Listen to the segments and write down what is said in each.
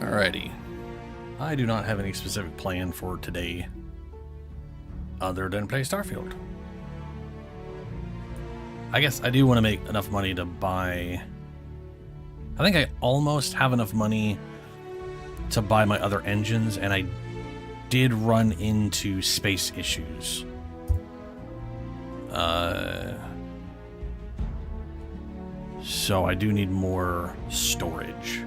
Alrighty. I do not have any specific plan for today other than play Starfield. I guess I do want to make enough money to buy... I think I almost have enough money to buy my other engines, and I did run into space issues. So I do need more storage.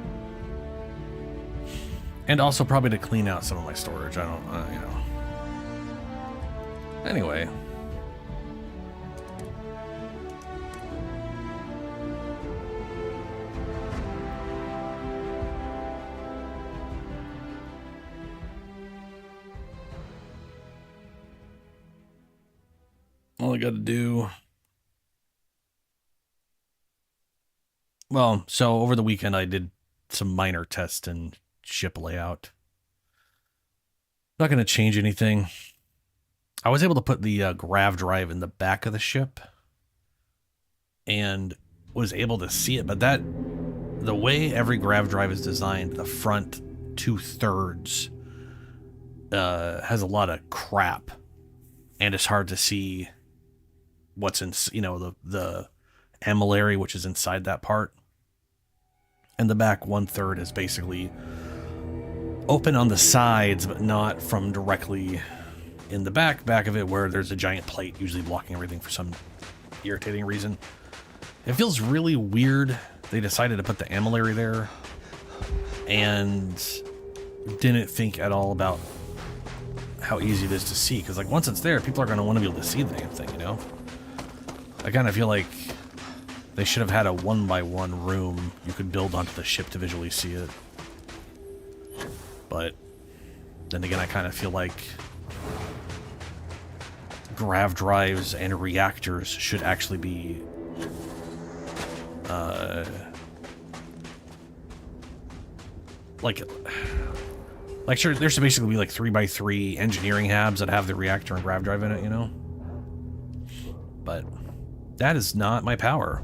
And also probably to clean out some of my storage. I don't, you know. Anyway. All I got to do... Well, so over the weekend I did some minor tests in ship layout. Not going to change anything. I was able to put the grav drive in the back of the ship and was able to see it, but the way every grav drive is designed, the front 2/3 has a lot of crap, and it's hard to see what's in, you know, the amylary, which is inside that part. And the back 1/3 is basically open on the sides, but not from directly in the back of it, where there's a giant plate usually blocking everything for some irritating reason. It feels really weird they decided to put the amylary there and didn't think at all about how easy it is to see, because like once it's there, people are going to want to be able to see the damn thing, you know? I kind of feel like they should have had a 1x1 room you could build onto the ship to visually see it. But then again, I kind of feel like grav drives and reactors should actually be like sure, there should basically be like 3x3 engineering habs that have the reactor and grav drive in it, you know? But that is not my power.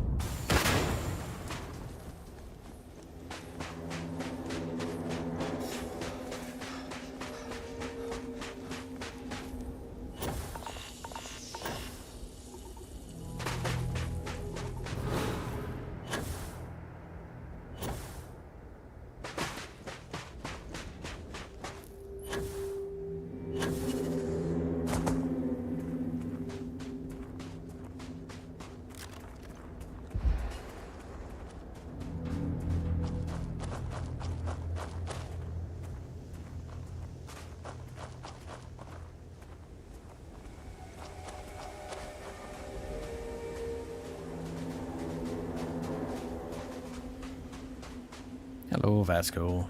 Hello, Vasco.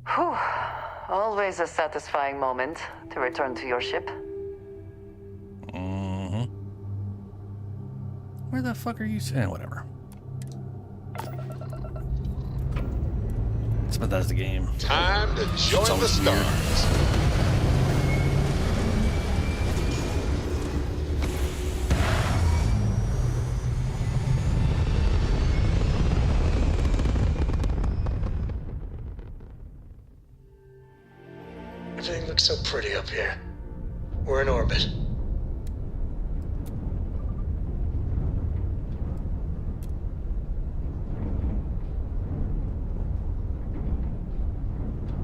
Whew. Always a satisfying moment to return to your ship. Mm-hmm. Where the fuck are you saying? Whatever. It's Bethesda game. Time to join the stars. Everything looks so pretty up here. We're in orbit.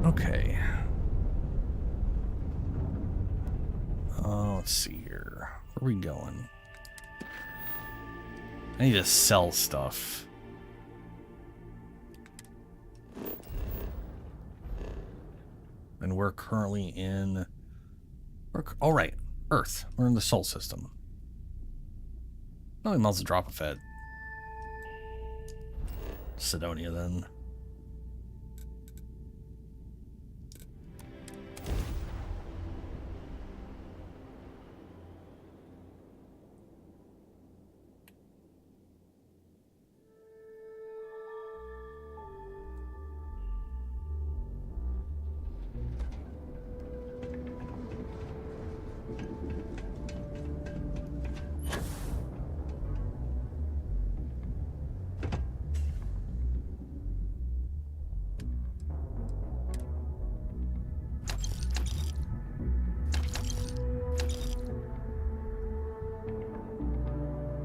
Okay. Let's see here. Where are we going? I need to sell stuff. And we're currently in... oh, right. Earth. We're in the Sol system. Oh, we might as well drop a Fed. Sidonia, then.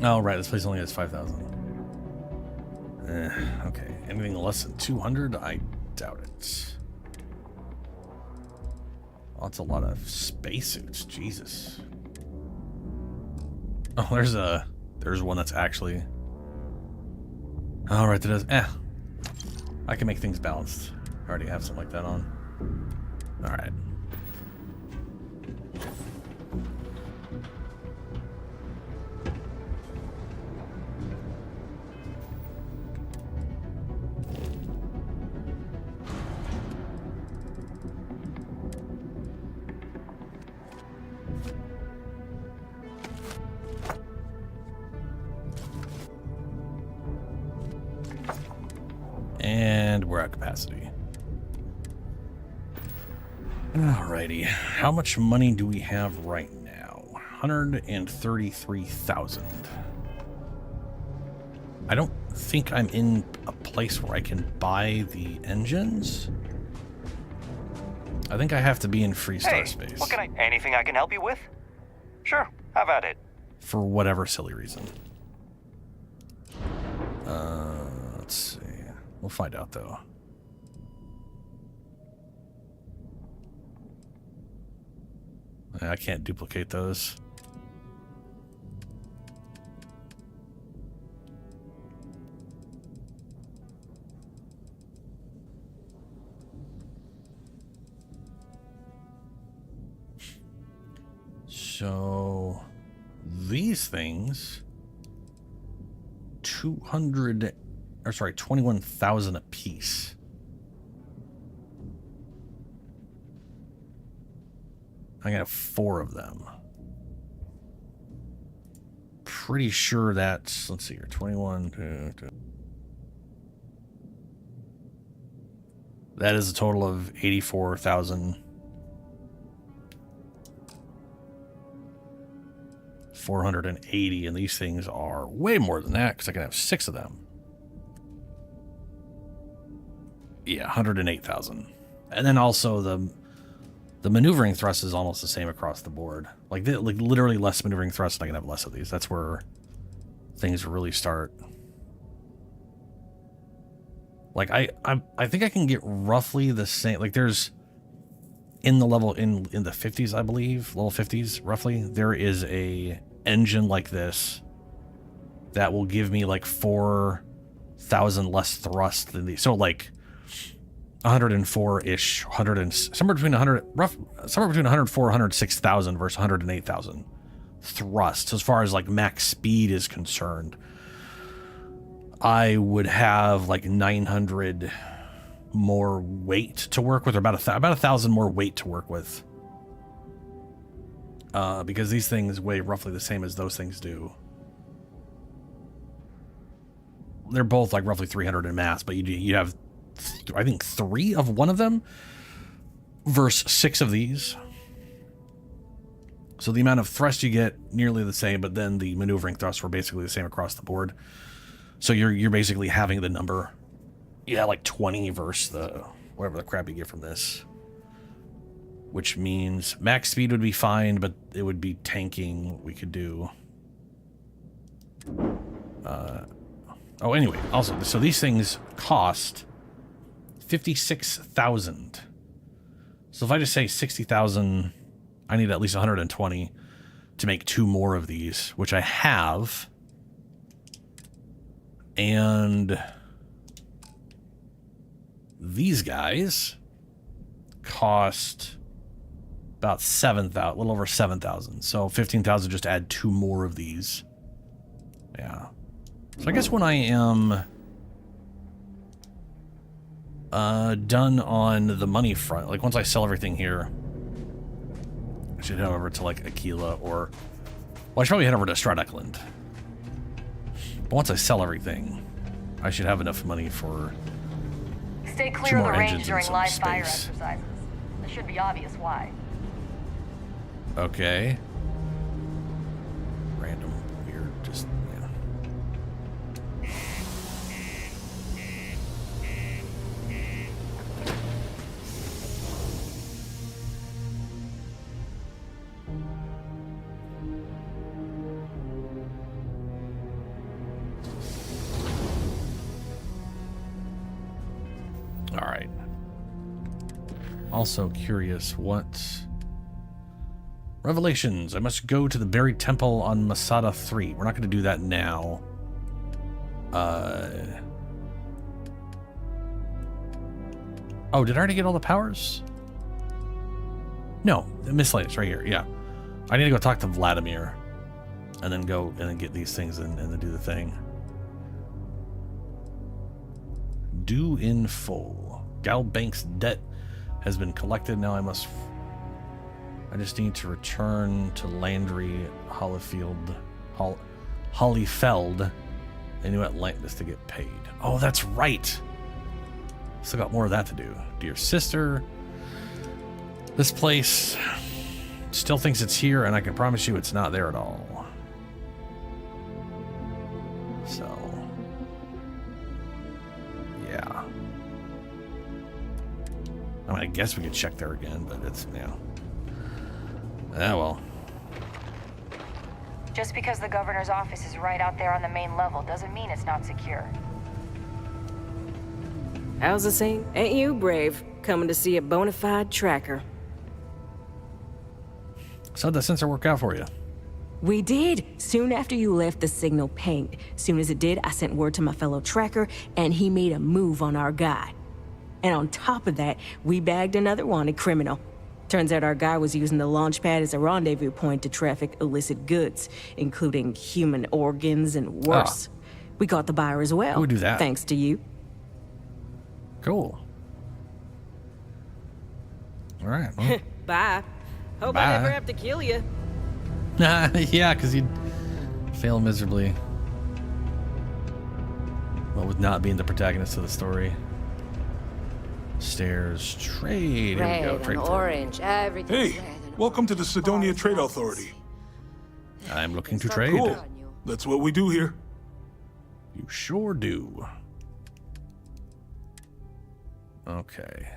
Oh, right. This place only has 5,000. Okay. Anything less than 200? I doubt it. Oh, that's a lot of spacesuits. Jesus. Oh, there's one that's actually... All right, that is... I can make things balanced. I already have something like that on. All right. And we're at capacity. Alrighty. How much money do we have right now? 133,000. I don't think I'm in a place where I can buy the engines. I think I have to be in Freestar space. What anything I can help you with? Sure, have at it. For whatever silly reason. Let's see. We'll find out, though. I can't duplicate those. So these things, 21,000 a piece. I got 4 of them. Pretty sure that's, let's see here, 21. That is a total of 84,480, and these things are way more than that because I can have 6 of them. Yeah, 108,000. And then also the maneuvering thrust is almost the same across the board. Like literally less maneuvering thrust, and I can have less of these. That's where things really start. Like I think I can get roughly the same. Like there's in the level in the 50s, I believe, level 50s roughly. There is a engine like this that will give me like 4,000 less thrust than these. So like 104-ish, somewhere between 104 106,000 versus 108,000 thrust. So as far as like max speed is concerned, I would have like 900 more weight to work with, or about 1,000 more weight to work with, because these things weigh roughly the same as those things do. They're both like roughly 300 in mass, but you have I think 3 of one of them versus 6 of these. So the amount of thrust you get nearly the same, but then the maneuvering thrusts were basically the same across the board. So you're basically having the number, like 20 versus the whatever the crap you get from this. Which means max speed would be fine, but it would be tanking we could do. Oh, anyway, also, so these things cost 56,000. So if I just say 60,000, I need at least 120 to make 2 more of these, which I have. And these guys cost about 7,000, a little over 7,000. So 15,000 just to add 2 more of these. Yeah. So I guess when I am done on the money front, like once I sell everything here, I should head over to like Aquila, or well, I should probably head over to Stradecland. But once I sell everything, I should have enough money for Stay 2 clear of more the range engines during and some live fire space. exercises. It should be obvious why. Okay. Random, weird, just, yeah. Also curious what... Revelations. I must go to the buried temple on Masada 3. We're not going to do that now. Oh, did I already get all the powers? No, the miscellaneous right here. Yeah. I need to go talk to Vladimir. And then go and then get these things and then do the thing. Due in full. Galbank's debt has been collected. Now I just need to return to Landry Hollyfeld in New Atlantis to get paid. Oh, that's right. Still got more of that to do. Dear sister, this place still thinks it's here, and I can promise you it's not there at all. So, yeah. I mean, I guess we could check there again, but it's, yeah. Ah, well. Just because the governor's office is right out there on the main level doesn't mean it's not secure. How's the saying? Ain't you brave? Coming to see a bona fide tracker. So how'd the sensor work out for you? We did. Soon after you left, the signal pinged. Soon as it did, I sent word to my fellow tracker, and he made a move on our guy. And on top of that, we bagged another wanted criminal. Turns out our guy was using the launch pad as a rendezvous point to traffic illicit goods, including human organs and worse. We caught the buyer as well. Who would do that? Thanks to you. Cool. All right. Well. Bye. Hope Bye. I never have to kill you. Yeah, because you'd fail miserably. Well, with not being the protagonist of the story. Stairs, trade. Here we go. Trade for- orange, everything. Hey, welcome to the Sidonia Trade Authority. I'm looking to trade. Cool. That's what we do here. You sure do. Okay.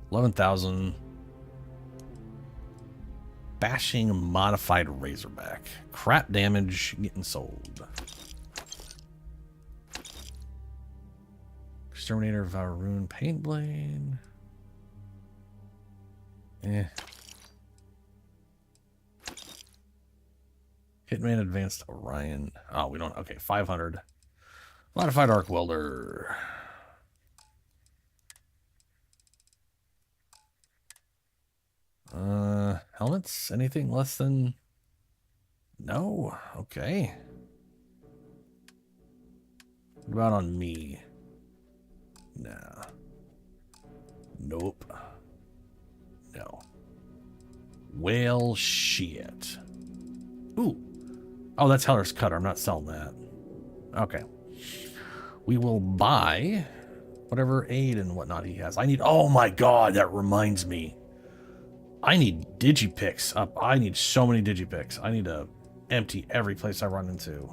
11,000. Bashing modified Razorback. Crap damage getting sold. Exterminator Varun Paintblade. Hitman Advanced Orion. Oh, we don't. Okay, 500. Modified Arc Welder. Helmets? Anything less than... No? Okay. What about on me? Nah. Nope. No. Well, shit. Ooh. Oh, that's Heller's Cutter. I'm not selling that. Okay. We will buy whatever aid and whatnot he has. I need... Oh my god, that reminds me. I need digipicks up. I need so many digipicks. I need to empty every place I run into.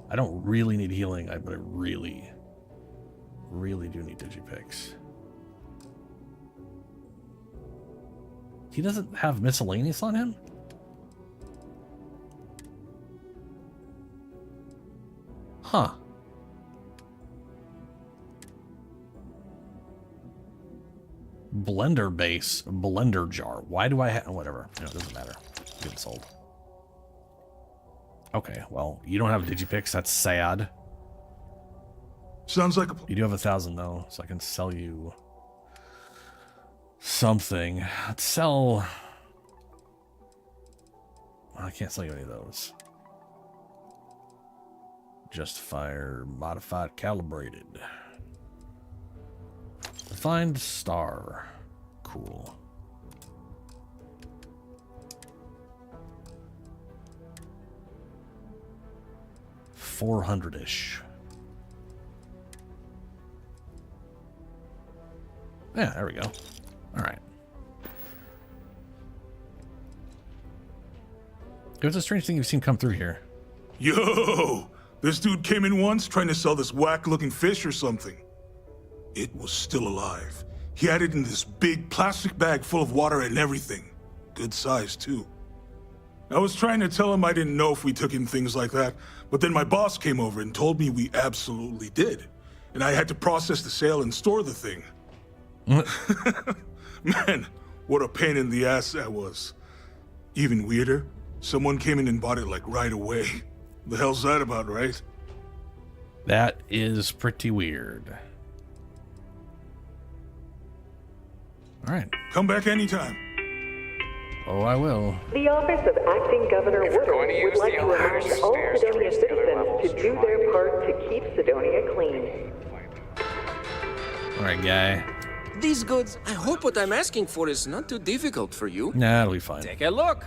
I don't really need healing, but I really, really do need digipicks. He doesn't have miscellaneous on him? Huh. Blender base, blender jar. Why do I have... Whatever. No, it doesn't matter. Getting sold. Okay, well, you don't have digipicks. That's sad. Sounds like a... You do have 1,000, though, so I can sell you something. Let's sell... I can't sell you any of those. Justifier, modified, calibrated. Refined star. Cool. $400-ish. Yeah, there we go. All right. What's a strange thing you've seen come through here? Yo! This dude came in once trying to sell this whack-looking fish or something. It was still alive. He had it in this big plastic bag full of water and everything. Good size, too. I was trying to tell him I didn't know if we took in things like that, but then my boss came over and told me we absolutely did. And I had to process the sale and store the thing. Man, what a pain in the ass that was. Even weirder, someone came in and bought it like right away. The hell's that about, right? That is pretty weird. All right. Come back anytime. Oh, I will. The Office of Acting Governor Woodard would like to remind all Cydonia citizens to do their part to keep Cydonia clean. All right, guy. These goods, I hope what I'm asking for is not too difficult for you. Nah, it'll be fine. Take a look.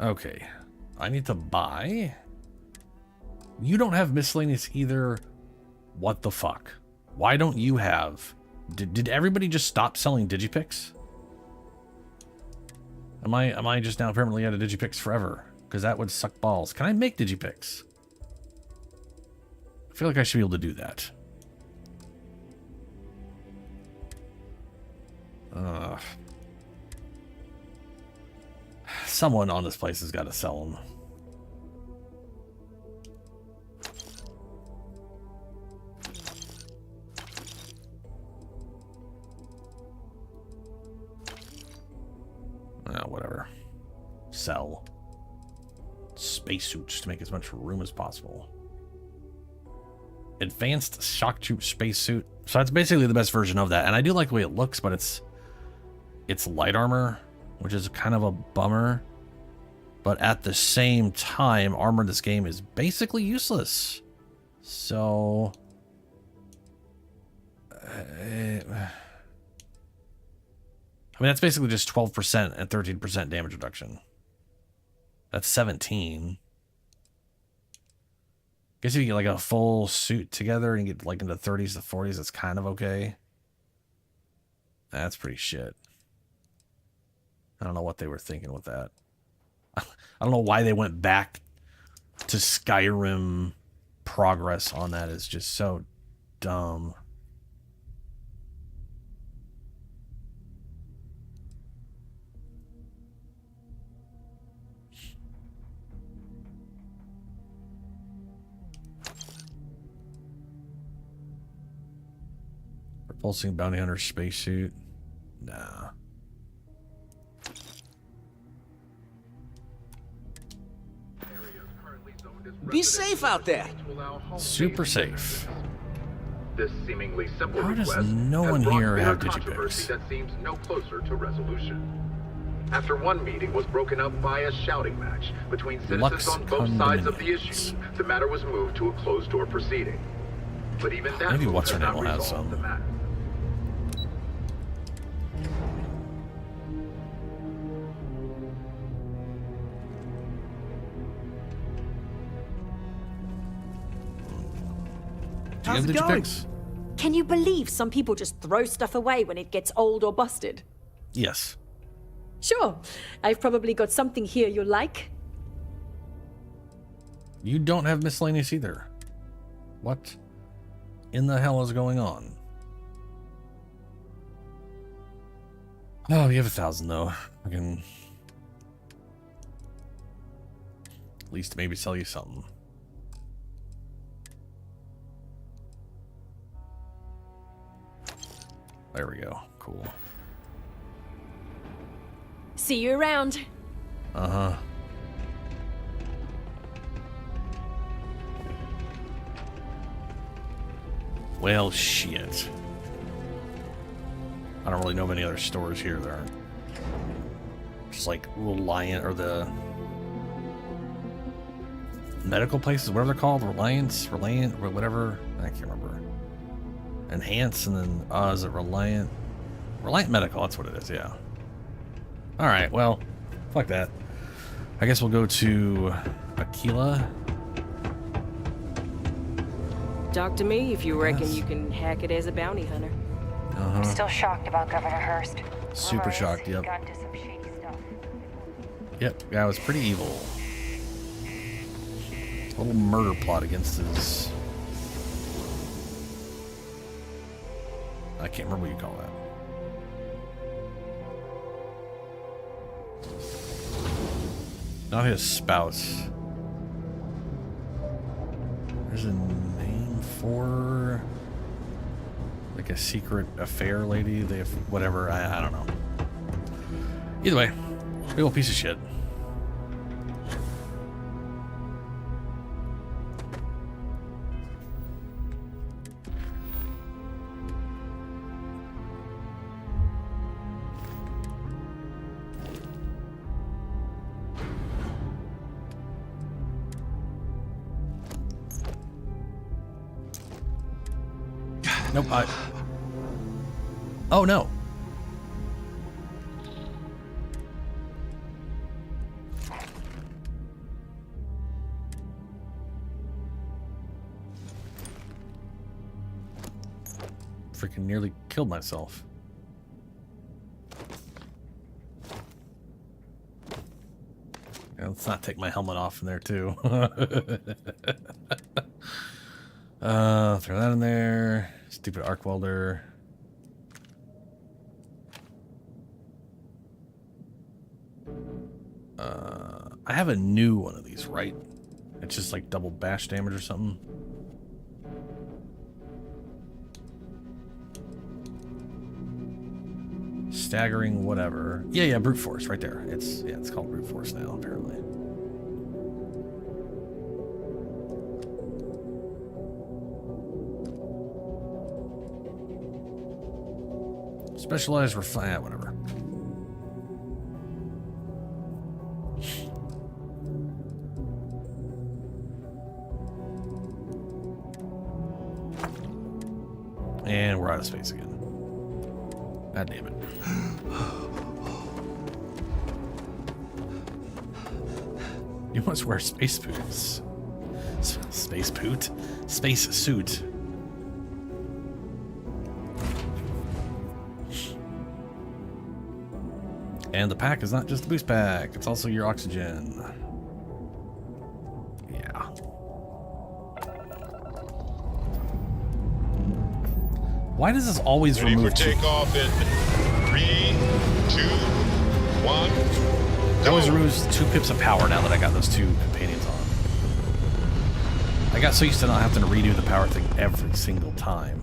Okay. I need to buy. You don't have miscellaneous either. What the fuck? Why don't you have... Did everybody just stop selling Digipix? Am I just now permanently out of Digipix forever? Because that would suck balls. Can I make Digipix? I feel like I should be able to do that. Someone on this place has got to sell them. Whatever. Sell spacesuits to make as much room as possible. Advanced shock troop spacesuit. So that's basically the best version of that. And I do like the way it looks, but it's light armor, which is kind of a bummer. But at the same time, armor in this game is basically useless. So... I mean, that's basically just 12% and 13% damage reduction. That's 17. Guess if you get like a full suit together and get like into 30s to 40s, that's kind of okay. That's pretty shit. I don't know what they were thinking with that. I don't know why they went back to Skyrim. Progress on that is just so dumb. Repulsing bounty hunter spacesuit. Nah. Be safe out there. Super safe. This seemingly simple How does request no has one brought here bitter have controversy Digipix? that seems no closer to resolution. After one meeting was broken up by a shouting match between citizens Lux on both sides of the condominiums. issue, the matter was moved to a closed-door proceeding. But even that Maybe move what's her has name not will have resolved some. the matter. Do you have Digipix? Can you believe some people just throw stuff away when it gets old or busted? Yes. Sure. I've probably got something here you'll like. You don't have miscellaneous either. What in the hell is going on? Oh, you have 1,000 though. I can at least maybe sell you something. There we go. Cool. See you around. Uh-huh. Well, shit. I don't really know of any other stores here that aren't just like Reliant or the medical places, whatever they're called, Reliant, or whatever. I can't remember. Enhance, and then is it Reliant? Reliant Medical, that's what it is, yeah. Alright, well, fuck that. I guess we'll go to Aquila. Talk to me if you reckon Yes. you can hack it as a bounty hunter. I'm still shocked about Governor Hurst. Super Rumor is shocked, he yep. got into some shady stuff. Yep, guy was pretty evil. A little murder plot against his... I can't remember what you call that. Not his spouse. There's a name for like a secret affair lady. They have whatever. I don't know. Either way, big old piece of shit. Nope. Oh no. Freaking nearly killed myself. Yeah, let's not take my helmet off in there too. Throw that in there. Stupid arc welder. I have a new one of these, right? It's just like double bash damage or something. Staggering, whatever. Yeah, brute force right there. It's called brute force now, apparently. Specialized refine, whatever. And we're out of space again. God damn it. You must wear space boots. Space boot? Space suit. And the pack is not just a boost pack, it's also your oxygen. Yeah. Why does this always Ready remove for takeoff in 3, 2, 1. It always removes 2 pips of power now that I got those 2 companions on. I got so used to not having to redo the power thing every single time.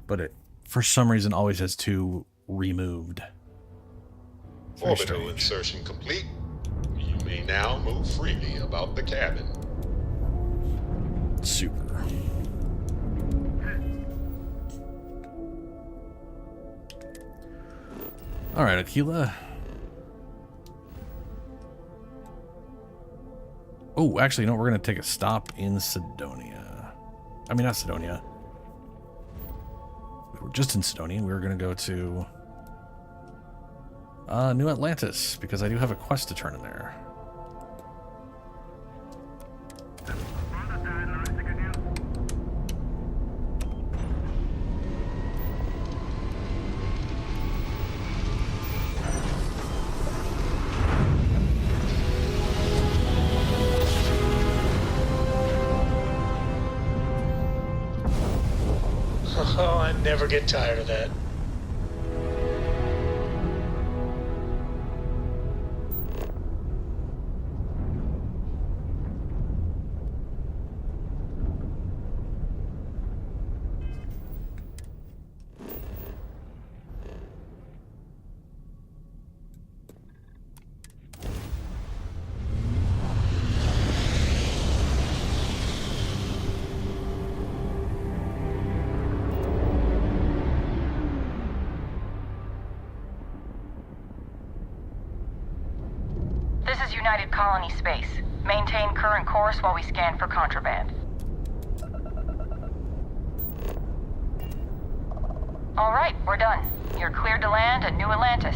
But it, for some reason, always has 2 removed. Orbital insertion complete. You may now move freely about the cabin. Super. All right, Aquila. Oh, actually, no, we're going to take a stop in Cydonia. I mean, not Cydonia. We were just in Cydonia. We were going to go to New Atlantis, because I do have a quest to turn in there. Oh, I never get tired of that. This is United Colony Space. Maintain current course while we scan for contraband. All right, we're done. You're cleared to land at New Atlantis.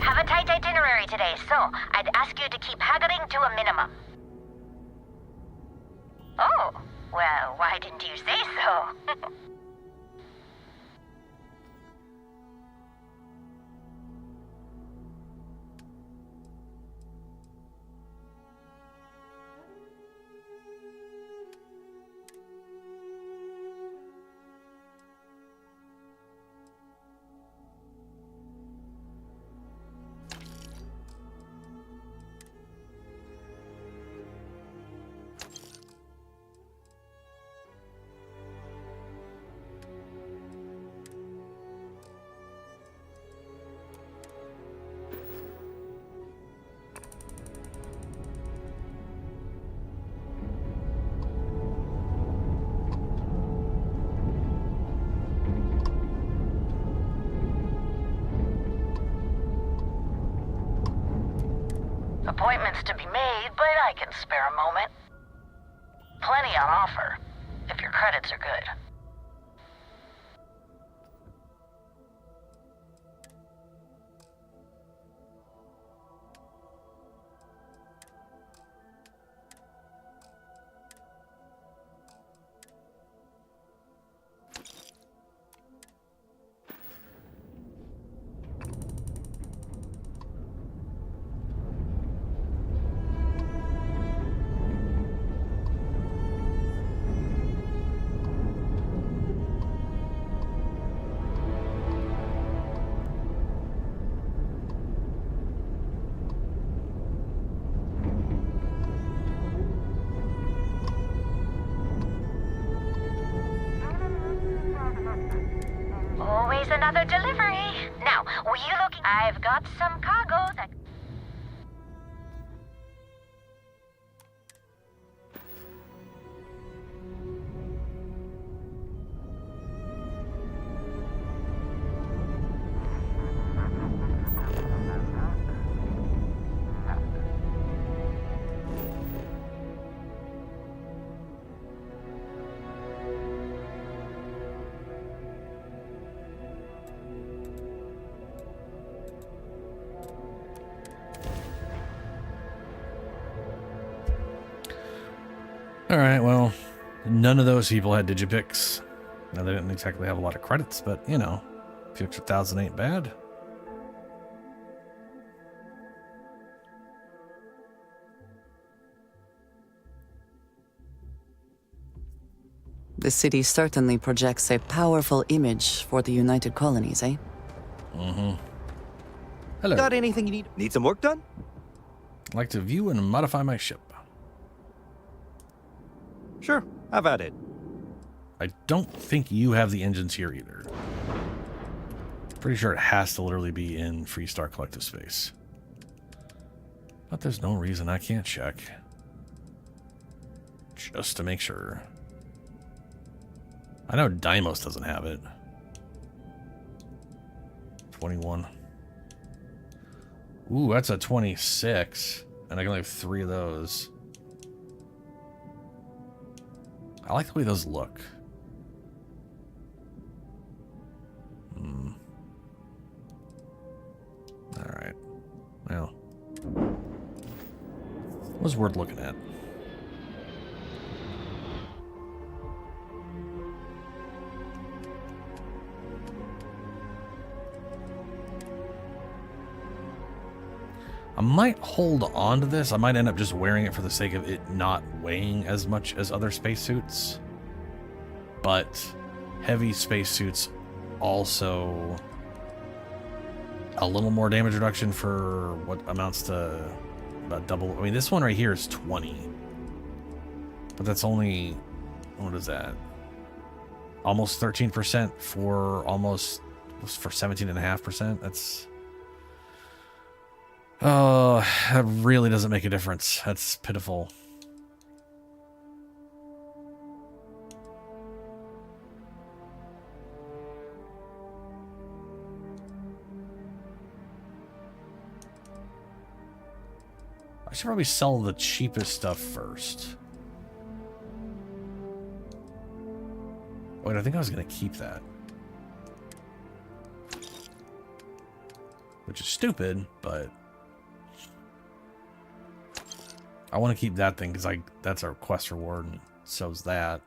Have a tight itinerary today, so I'd ask you to keep haggling to a minimum. Oh, well, why didn't you say so? paid, but I can spare a moment. Plenty on offer, if your credits are good. Always another delivery. Now, will you look? I've got some cargo that... Alright, well, none of those people had digipicks. Now, they didn't exactly have a lot of credits, but, you know, a few extra thousand ain't bad. The city certainly projects a powerful image for the United Colonies, eh? Mm-hmm. Hello. Got anything you need? Need some work done? I'd like to view and modify my ship. Sure, have at it. I don't think you have the engines here either. Pretty sure it has to literally be in Freestar Collective Space. But there's no reason I can't check. Just to make sure. I know Deimos doesn't have it. 21. Ooh, that's a 26. And I can only have 3 of those. I like the way those look. Alright. Well. Was worth looking at. I might hold on to this. I might end up just wearing it for the sake of it not weighing as much as other spacesuits. But heavy spacesuits also a little more damage reduction for what amounts to about double. I mean, this one right here is 20. But that's only, what is that? Almost 13% for almost, for 17.5%. That's... Oh, that really doesn't make a difference. That's pitiful. I should probably sell the cheapest stuff first. Wait, I think I was going to keep that. Which is stupid, but... I want to keep that thing because that's our quest reward, and so's that.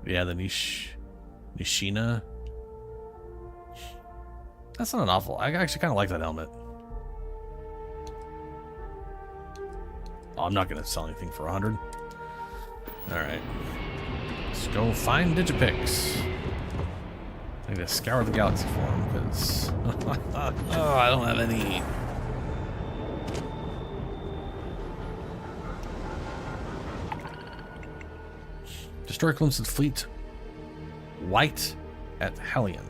Yeah, the Nishina. That's not an awful. I actually kind of like that helmet. Oh, I'm not going to sell anything for 100. All right. Let's go find Digipix. I need to scour the galaxy for him, because... oh, I don't have any... Destroy Clemson's fleet. White at Hellion.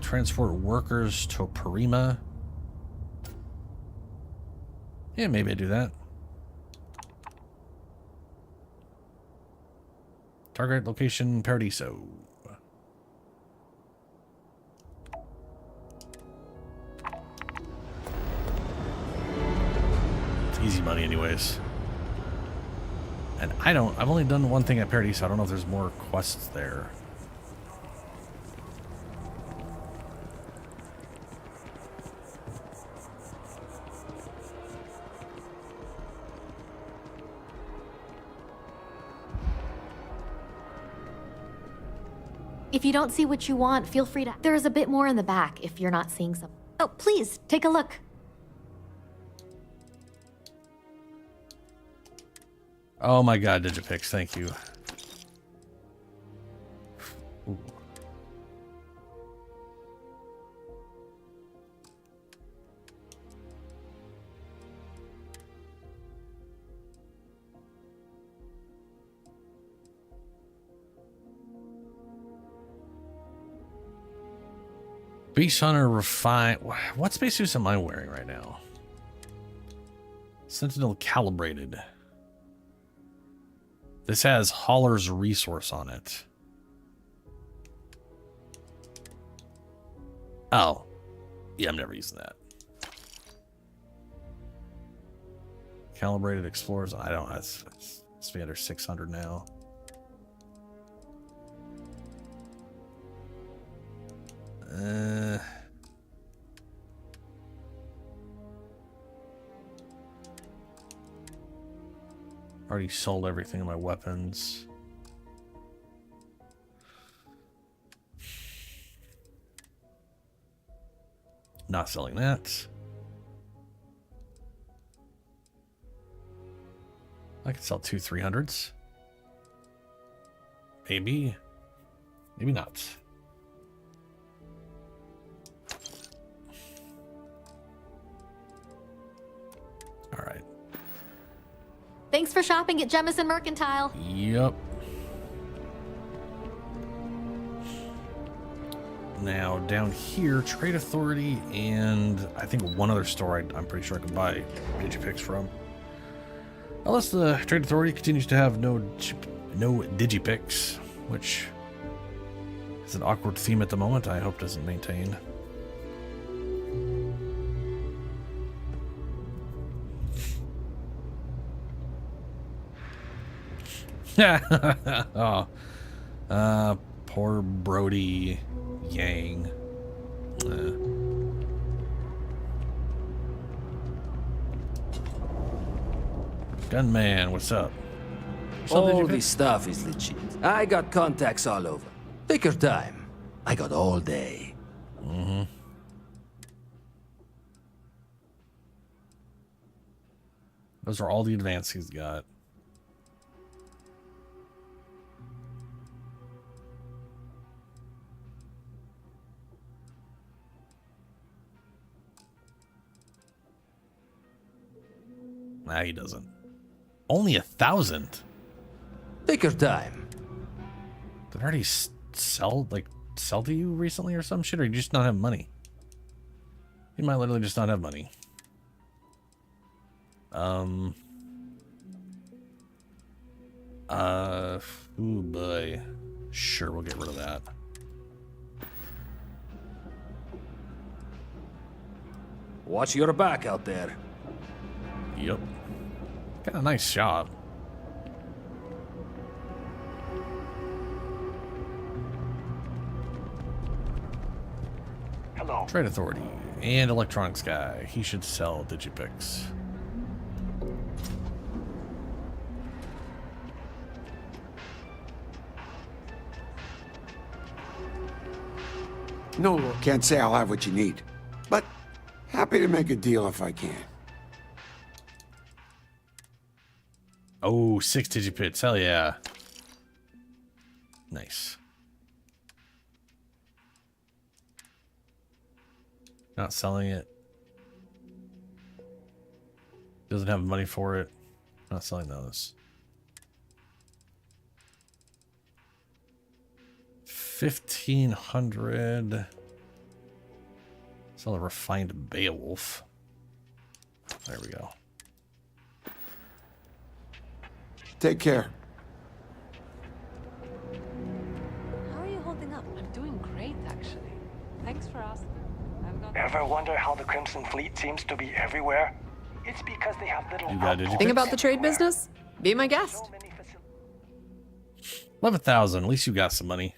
Transport workers to Parima. Yeah, maybe I do that. Target location Paradiso. It's easy money anyways. And I've only done one thing at Paradiso. I don't know if there's more quests there. If you don't see what you want, feel free to... There is a bit more in the back if you're not seeing some. Oh, please, take a look. Oh my god, Digipix, thank you. Ooh. Beast Hunter Refine. What spacesuits am I wearing right now? Sentinel Calibrated. This has Hauler's Resource on it. Oh. Yeah, I'm never using that. Calibrated Explorers. I don't. It's be under 600 now. Already sold everything in my weapons. Not selling that. I could sell 2 300s. Maybe. Maybe not. All right. Thanks for shopping at Jemison Mercantile. Yep. Now, down here, Trade Authority and I think one other store I'm pretty sure I can buy Digipix from. Unless the Trade Authority continues to have no Digipix, which is an awkward theme at the moment. I hope doesn't maintain. Oh, poor Brody Yang. Gunman, what's up? All this stuff is legit. I got contacts all over. Take your time. I got all day. Mm-hmm. Those are all the advances he's got. Nah, he doesn't. Only 1,000. Take your time. Did I already sell to you recently or some shit, or you just not have money? You might literally just not have money. Ooh boy. Sure, we'll get rid of that. Watch your back out there. Yep. Got a nice shop. Hello. Trade Authority and Electronics guy. He should sell Digipix. No, can't say I'll have what you need, but happy to make a deal if I can. Oh, 6 digipits. Hell yeah. Nice. Not selling it. Doesn't have money for it. Not selling those. 1,500. Sell a refined Beowulf. There we go. Take care. How are you holding up? I'm doing great, actually. Thanks for asking. Ever wonder how the Crimson Fleet seems to be everywhere? It's because they have little. Think about the trade business? Be my guest. 11,000. At least you got some money.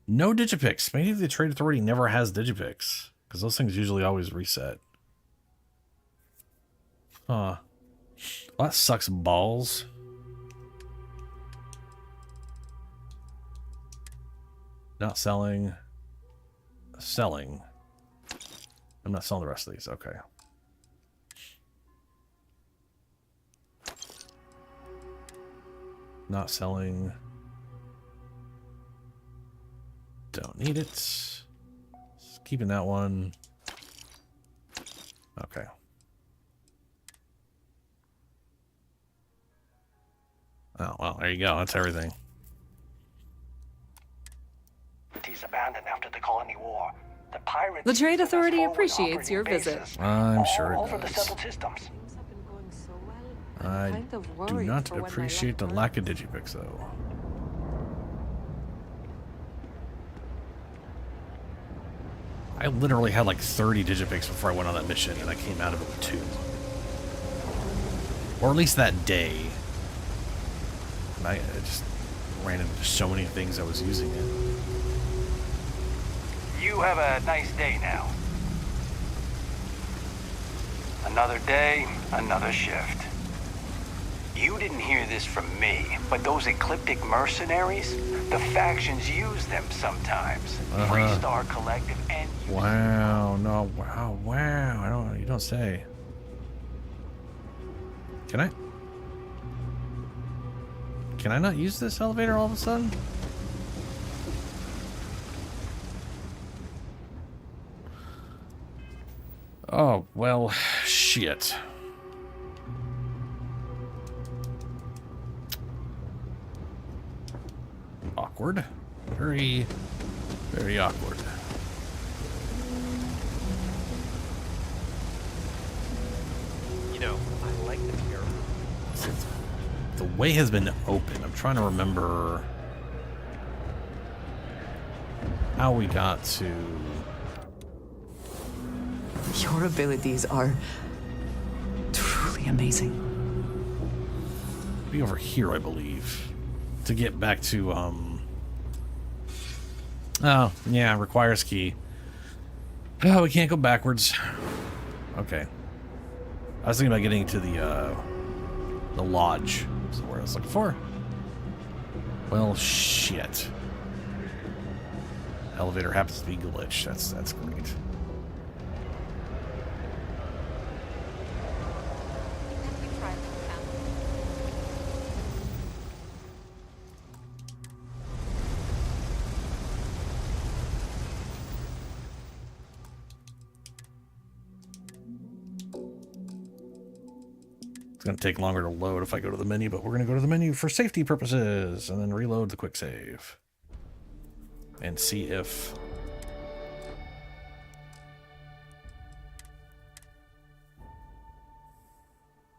No Digipix. Maybe the Trade Authority never has Digipix. Because those things usually always reset. Huh. Well, that sucks balls. Not selling. Selling. I'm not selling the rest of these. Okay. Not selling. Don't need it. Just keeping that one. Okay. Oh, well, there you go. That's everything. He's abandoned after the colony war. The pirates. The Trade Authority appreciates your visit. I'm sure it over the does. settled systems. I do not appreciate the lack of Digipix, though. I literally had like 30 Digipix before I went on that mission, and I came out of it with 2. Or at least that day. And I just ran into so many things I was using it. You have a nice day now. Another day, another shift. You didn't hear this from me, but those ecliptic mercenaries, the factions use them sometimes. Freestar Collective and... Wow, no, wow, you don't say. Can I not use this elevator all of a sudden? Oh, well, shit. Awkward. Very, very awkward. You know, I like the terror. The way has been open. I'm trying to remember how we got to... Your abilities are truly amazing. Be over here, I believe. To get back to, Oh, yeah, requires key. Oh, we can't go backwards. Okay. I was thinking about getting to the lodge. That's the word I was looking for. Well, shit. Elevator happens to be glitched. That's great. It's going to take longer to load if I go to the menu, but we're going to go to the menu for safety purposes and then reload the quick save and see if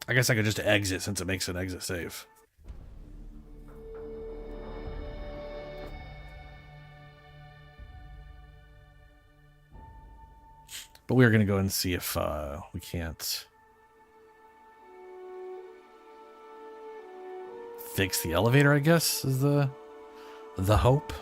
I guess I could just exit since it makes an exit save. But we are going to go and see if we can't fix the elevator, I guess, is the hope.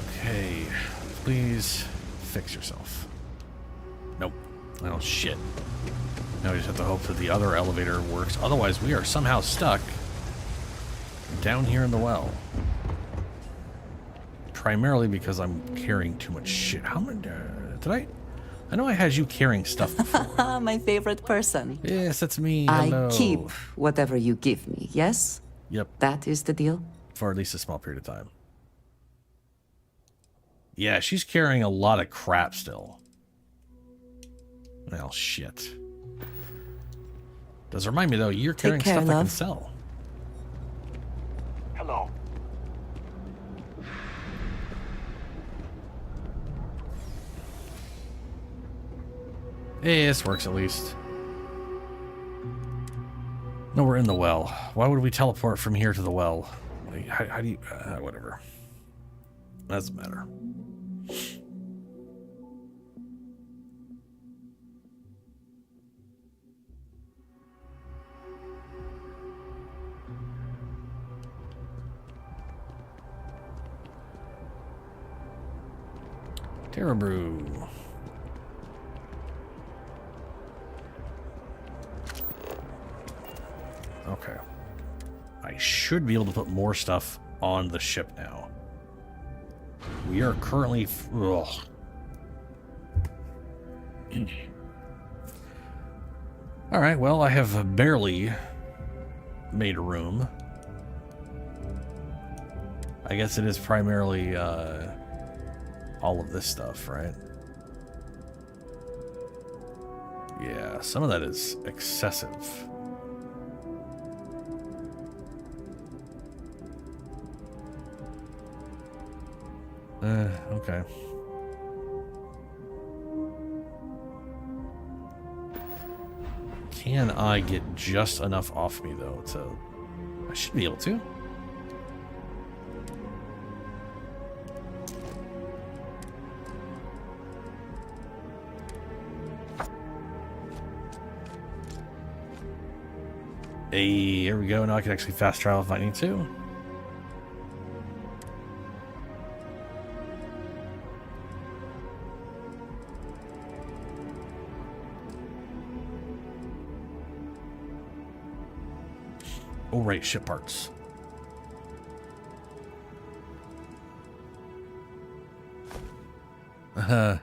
Okay. Please fix yourself. Nope. Oh, shit. Now we just have to hope that the other elevator works. Otherwise, we are somehow stuck down here in the well. Primarily because I'm carrying too much shit. How many... did I know I had you carrying stuff before. My favorite person. Yes, that's me. Hello. I keep whatever you give me, yes? Yep. That is the deal? For at least a small period of time. Yeah, she's carrying a lot of crap still. Well, shit. Does remind me, though, you're carrying stuff I can sell. Hello. Hey, this works at least. No, we're in the well. Why would we teleport from here to the well? Like, how do you... whatever. Doesn't matter. Terra Brew. Okay. I should be able to put more stuff on the ship now. We are currently... Ugh. Alright, well, I have barely made room. I guess it is primarily all of this stuff, right? Yeah, some of that is excessive. Okay. Can I get just enough off me, though, to... I should be able to. Hey, here we go. Now I can actually fast travel if I need to. Oh, right, ship parts. How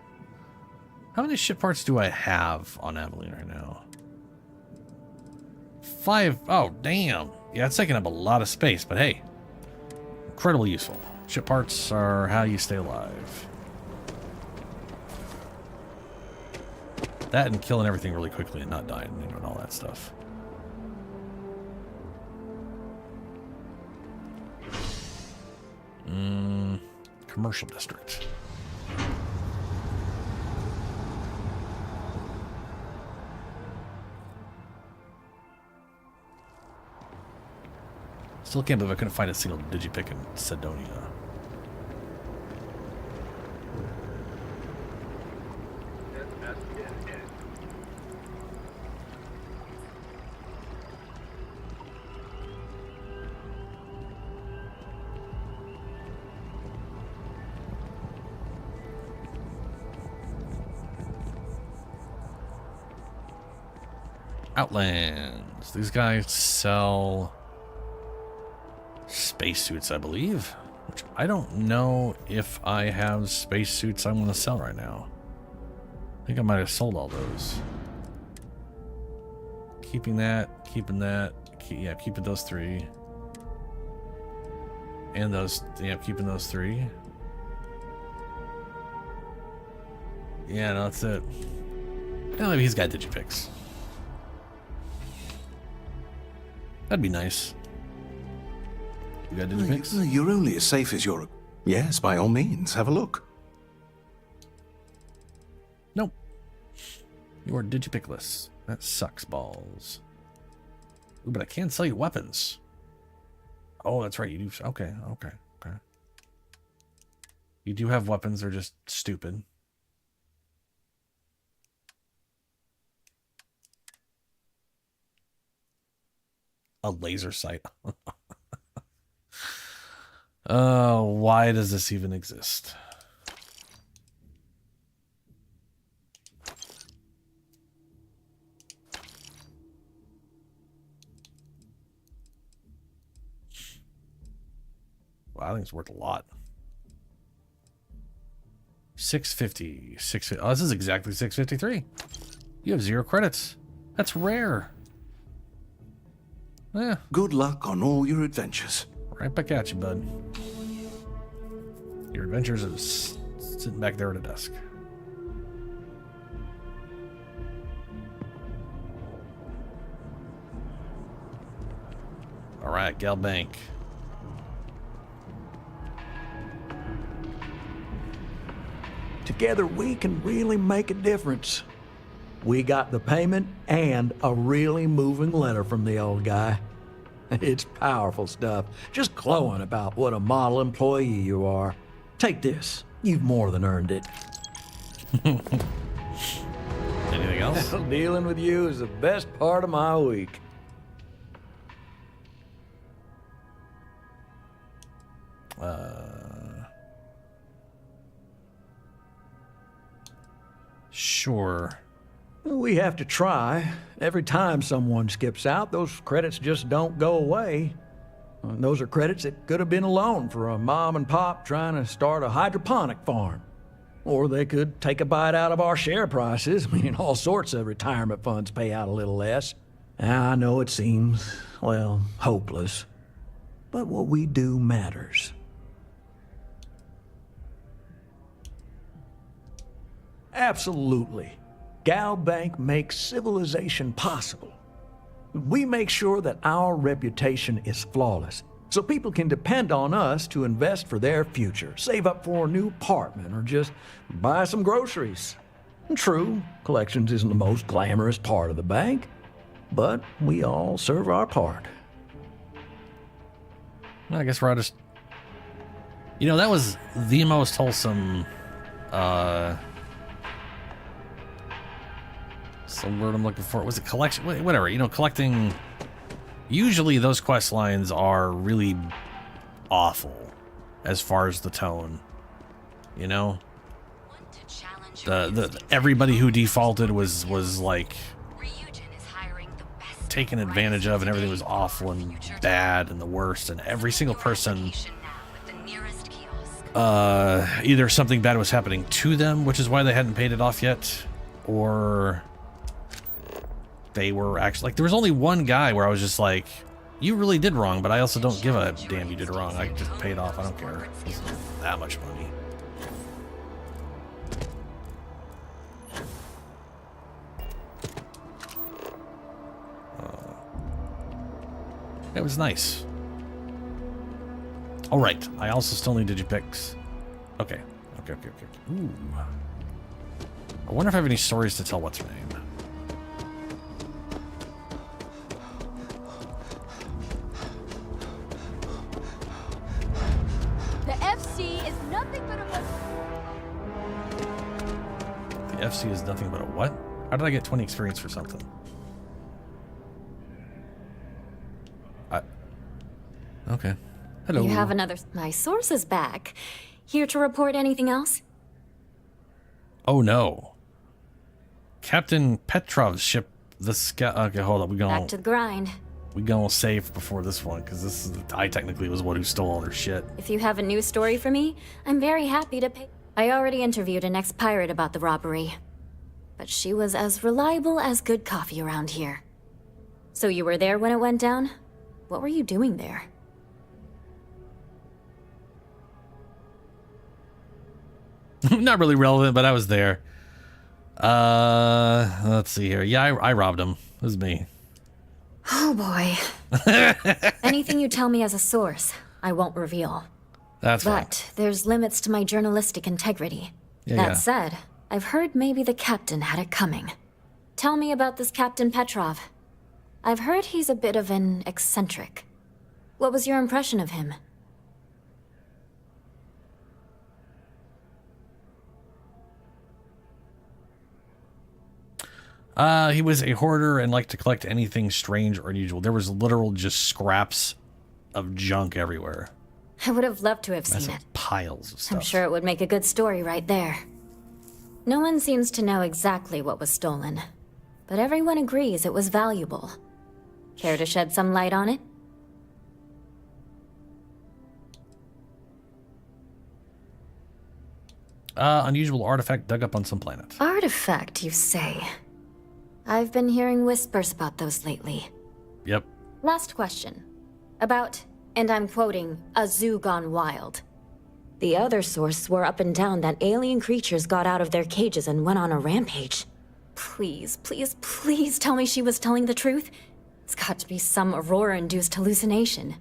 many ship parts do I have on Abilene right now? 5. Oh, damn. Yeah, it's taking up a lot of space, but hey, incredibly useful. Ship parts are how you stay alive. That and killing everything really quickly and not dying, and all that stuff. Commercial district. Still can't believe I couldn't find a single digipick in Sidonia. Outlands. These guys sell spacesuits, I believe. Which I don't know if I have spacesuits I want to sell right now. I think I might have sold all those. Keeping that, keeping that. Yeah, keeping those 3. And those, yeah, keeping those 3. Yeah, no, that's it. Yeah, maybe he's got digipicks. That'd be nice. You got digipicks? You're only as safe as your... Yes, by all means, have a look. Nope. You are digipickless. That sucks balls. Ooh, but I can sell you weapons. Oh, that's right. You do. Okay, okay, okay. You do have weapons. They're just stupid. A laser sight. Why does this even exist? Wow, I think it's worth a lot. 650. 650. Oh, this is exactly 653. You have 0 credits. That's rare. Yeah. Good luck on all your adventures. Right back at you, bud. Your adventures are sitting back there at a desk. All right, Gal Bank. Together we can really make a difference. We got the payment and a really moving letter from the old guy. It's powerful stuff, just glowing about what a model employee you are. Take this. You've more than earned it. Anything else? Dealing with you is the best part of my week. Sure. We have to try. Every time someone skips out, those credits just don't go away. And those are credits that could have been a loan for a mom and pop trying to start a hydroponic farm. Or they could take a bite out of our share prices. I mean, all sorts of retirement funds pay out a little less. I know it seems, well, hopeless. But what we do matters. Absolutely. Gal Bank makes civilization possible. We make sure that our reputation is flawless, so people can depend on us to invest for their future, save up for a new apartment, or just buy some groceries. True, collections isn't the most glamorous part of the bank, but we all serve our part. Well, I guess we're all just... You know, that was the most wholesome... Some word I'm looking for. Was it collection? Whatever. You know, collecting... Usually those quest lines are really awful as far as the tone. You know? Everybody who defaulted was like taken advantage of, and everything was awful and bad and the worst, and every single person either something bad was happening to them, which is why they hadn't paid it off yet, or they were actually like, there was only one guy where I was just like, you really did wrong, but I also don't give a damn you did wrong. I just pay it off. I don't care. It's not that much money. It was nice. All right. I also still need digipics. Okay. Okay. Ooh. I wonder if I have any stories to tell. What's her name? The FC is nothing but a... The FC is nothing but a what? How did I get 20 experience for something? Okay. Hello. You have another... My source is back. Here to report anything else? Oh no. Captain Petrov's ship, the okay, hold up. Back to the grind. We gonna save before this one, because this is... I technically was one who stole all their shit. If you have a new story for me, I'm very happy to pay... I already interviewed an ex-pirate about the robbery. But she was as reliable as good coffee around here. So you were there when it went down? What were you doing there? Not really relevant, but I was there. Let's see here. Yeah, I robbed him. It was me. Oh boy. Anything you tell me as a source, I won't reveal. That's fine. But there's limits to my journalistic integrity. That said, I've heard maybe the captain had it coming. Tell me about this Captain Petrov. I've heard he's a bit of an eccentric. What was your impression of him? He was a hoarder and liked to collect anything strange or unusual. There was literal just scraps of junk everywhere. I would have loved to have seen it. Piles of stuff. I'm sure it would make a good story right there. No one seems to know exactly what was stolen, but everyone agrees it was valuable. Care to shed some light on it? Unusual artifact dug up on some planet. Artifact, you say? I've been hearing whispers about those lately. Yep. Last question. About, and I'm quoting, a zoo gone wild. The other source swore up and down that alien creatures got out of their cages and went on a rampage. Please, please, please tell me she was telling the truth. It's got to be some Aurora-induced hallucination.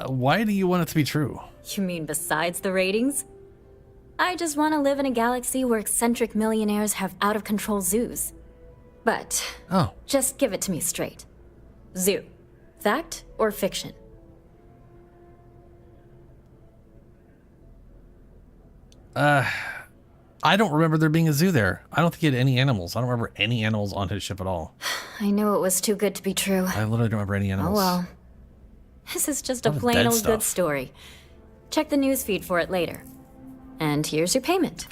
Why do you want it to be true? You mean besides the ratings? I just want to live in a galaxy where eccentric millionaires have out-of-control zoos. But, just give it to me straight. Zoo. Fact or fiction? I don't remember there being a zoo there. I don't think he had any animals. I don't remember any animals on his ship at all. I knew it was too good to be true. I literally don't remember any animals. Oh well. This is just a plain old good story. Check the newsfeed for it later. And here's your payment.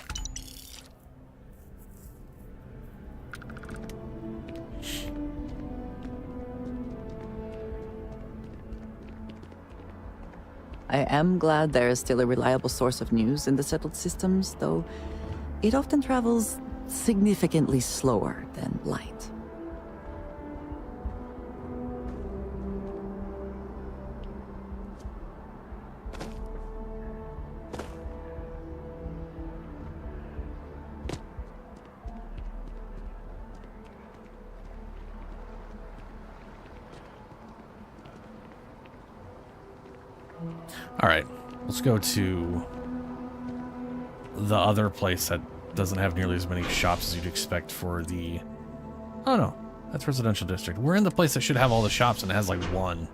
I am glad there is still a reliable source of news in the settled systems, though it often travels significantly slower than light. All right, let's go to the other place that doesn't have nearly as many shops as you'd expect for the... Oh no, that's residential district. We're in the place that should have all the shops and it has like one.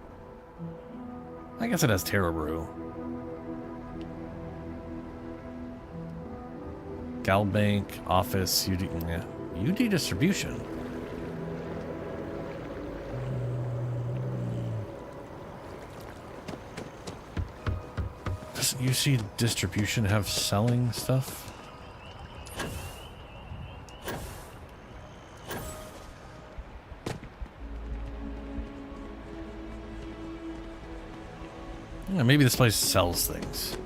I guess it has Taro Brew. Galbank, office, UD, yeah. UD distribution. Doesn't UC distribution have selling stuff? Yeah, maybe this place sells things.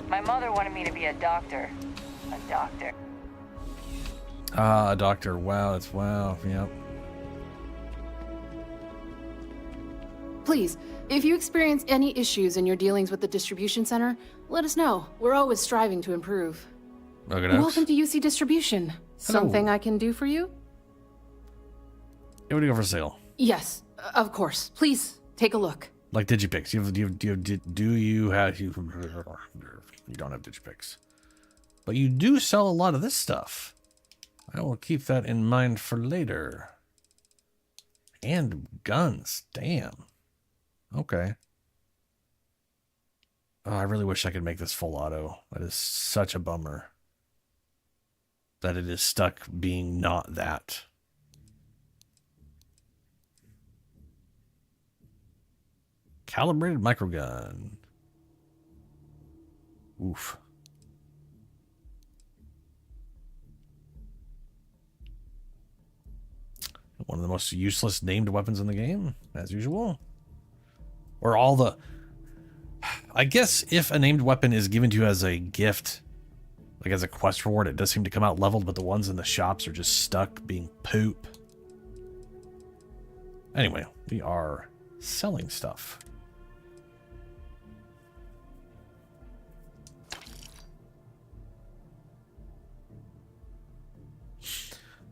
My mother wanted me to be a doctor. A doctor. Ah, a doctor. Wow, that's wow. Yep. Please, if you experience any issues in your dealings with the distribution center, let us know. We're always striving to improve. Okay, Welcome to UC Distribution. Hello. Something I can do for you? It would go for sale. Yes, of course. Please, take a look. Like Digipix. You don't have Digipix. But you do sell a lot of this stuff. I will keep that in mind for later. And guns. Damn. Okay. Oh, I really wish I could make this full auto. That is such a bummer. That it is stuck being not that. Calibrated microgun. Oof. One of the most useless named weapons in the game, as usual. Or all the... I guess if a named weapon is given to you as a gift, like as a quest reward, it does seem to come out leveled, but the ones in the shops are just stuck being poop. Anyway, we are selling stuff.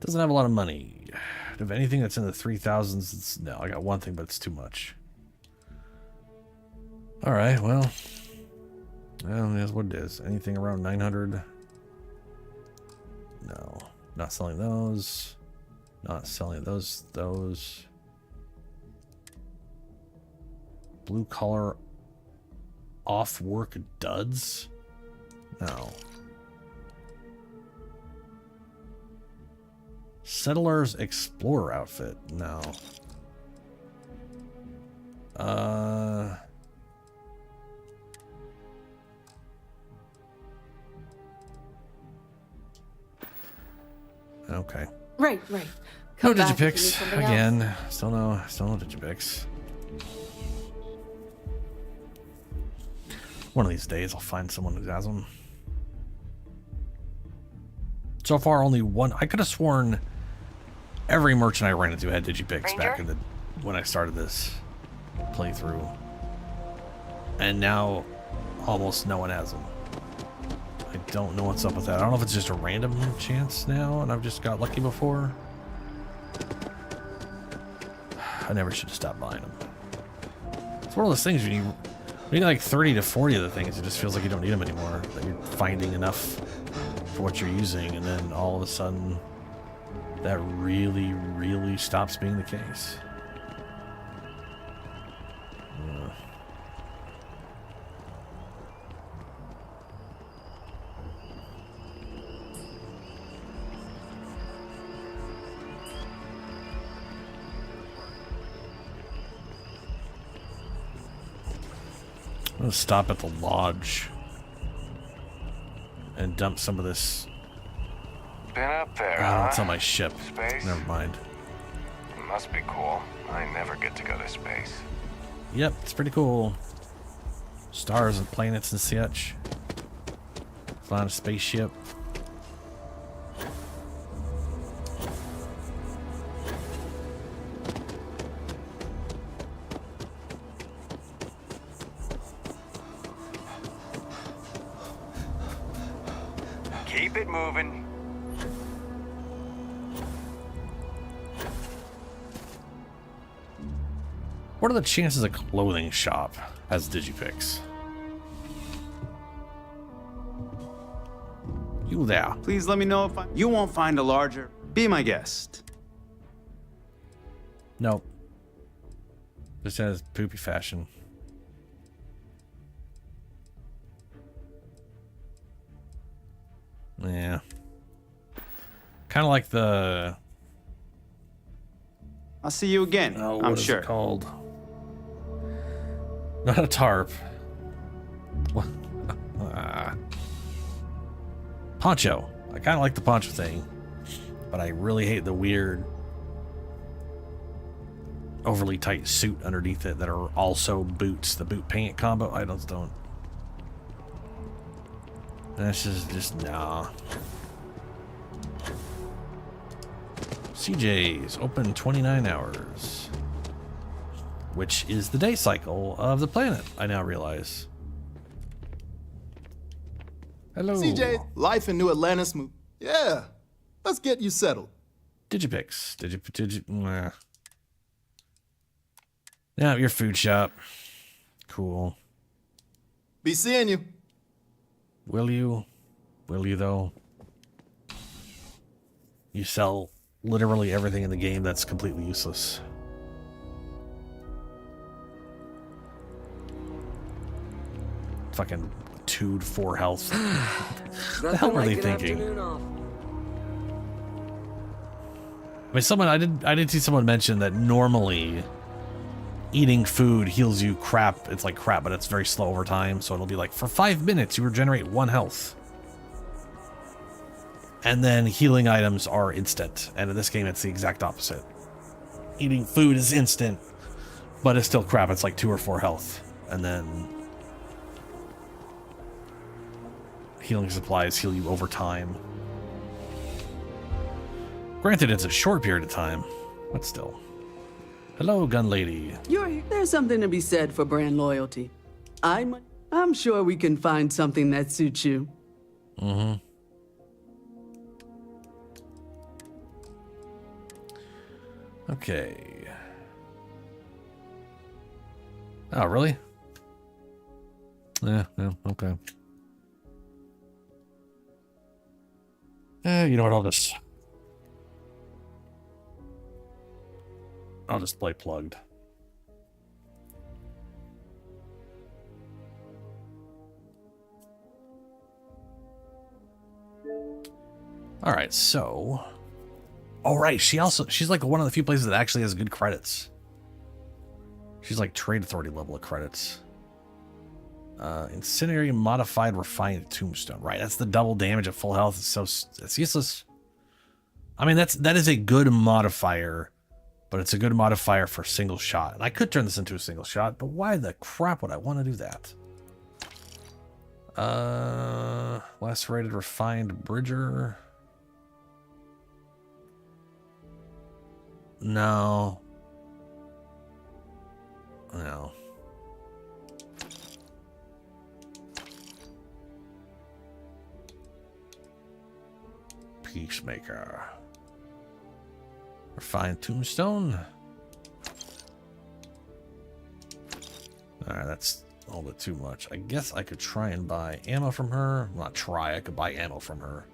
Doesn't have a lot of money. If anything that's in the 3,000s, it's, no, I got one thing, but it's too much. All right, well, that's what it is. Anything around 900? No, not selling those. Not selling those. Blue collar off work duds? No. Settler's Explorer outfit. No. Okay. Right. No Come back if you need digipicks something again. else. Still no digipicks. One of these days I'll find someone who has them. So far only one. I could have sworn every merchant I ran into had digipicks back in the when I started this playthrough. And now almost no one has them. I don't know what's up with that. I don't know if it's just a random chance now and I've just got lucky before. I never should have stopped buying them. It's one of those things when you need like 30 to 40 of the things, it just feels like you don't need them anymore. That you're finding enough for what you're using, and then all of a sudden that really, really stops being the case. I'm gonna stop at the lodge and dump some of this. Been up there, Oh, it's huh? on my ship. Space? Never mind. Must be cool. I never get to go to space. Yep, it's pretty cool. Stars and planets and such. Flying a spaceship. Keep it moving. What are the chances a clothing shop has digipicks? You there. Please let me know if you won't find a larger. Be my guest. Nope. Just has poopy fashion. Yeah. Kind of like the... I'll see you again. Oh, I'm what is sure. it called? Not a tarp. What? Poncho. I kind of like the poncho thing, but I really hate the weird, overly tight suit underneath it that are also boots. The boot pant combo. I don't. This is just nah. CJ's open 29 hours, which is the day cycle of the planet, I now realize. Hello. CJ, life in New Atlantis. Yeah, let's get you settled. Digipicks. Nah. Yeah, your food shop. Cool. Be seeing you. Will you? Will you, though? You sell literally everything in the game that's completely useless. Fucking 2 to 4 health. What the hell were they thinking? I mean, I did see someone mention that normally eating food heals you crap. It's like crap, but it's very slow over time. So it'll be like, for 5 minutes, you regenerate 1 health. And then healing items are instant. And in this game, it's the exact opposite. Eating food is instant, but it's still crap. It's like 2 or 4 health. And then healing supplies heal you over time. Granted, it's a short period of time, but still. Hello, gun lady. There's something to be said for brand loyalty. I'm sure we can find something that suits you. Mm-hmm. Okay. Oh, really? Yeah, okay. You know what, I'll just play plugged. All right, so... Oh, right, she's like one of the few places that actually has good credits. She's like trade authority level of credits. Incendiary modified refined tombstone. Right, that's the double damage at full health. It's useless. I mean, that is a good modifier, but it's a good modifier for single shot. And I could turn this into a single shot, but why the crap would I want to do that? Lacerated refined bridger. No. No. Peacemaker. Refined tombstone. Alright, that's a little bit too much. I guess I could try and buy ammo from her. Not try, I could buy ammo from her.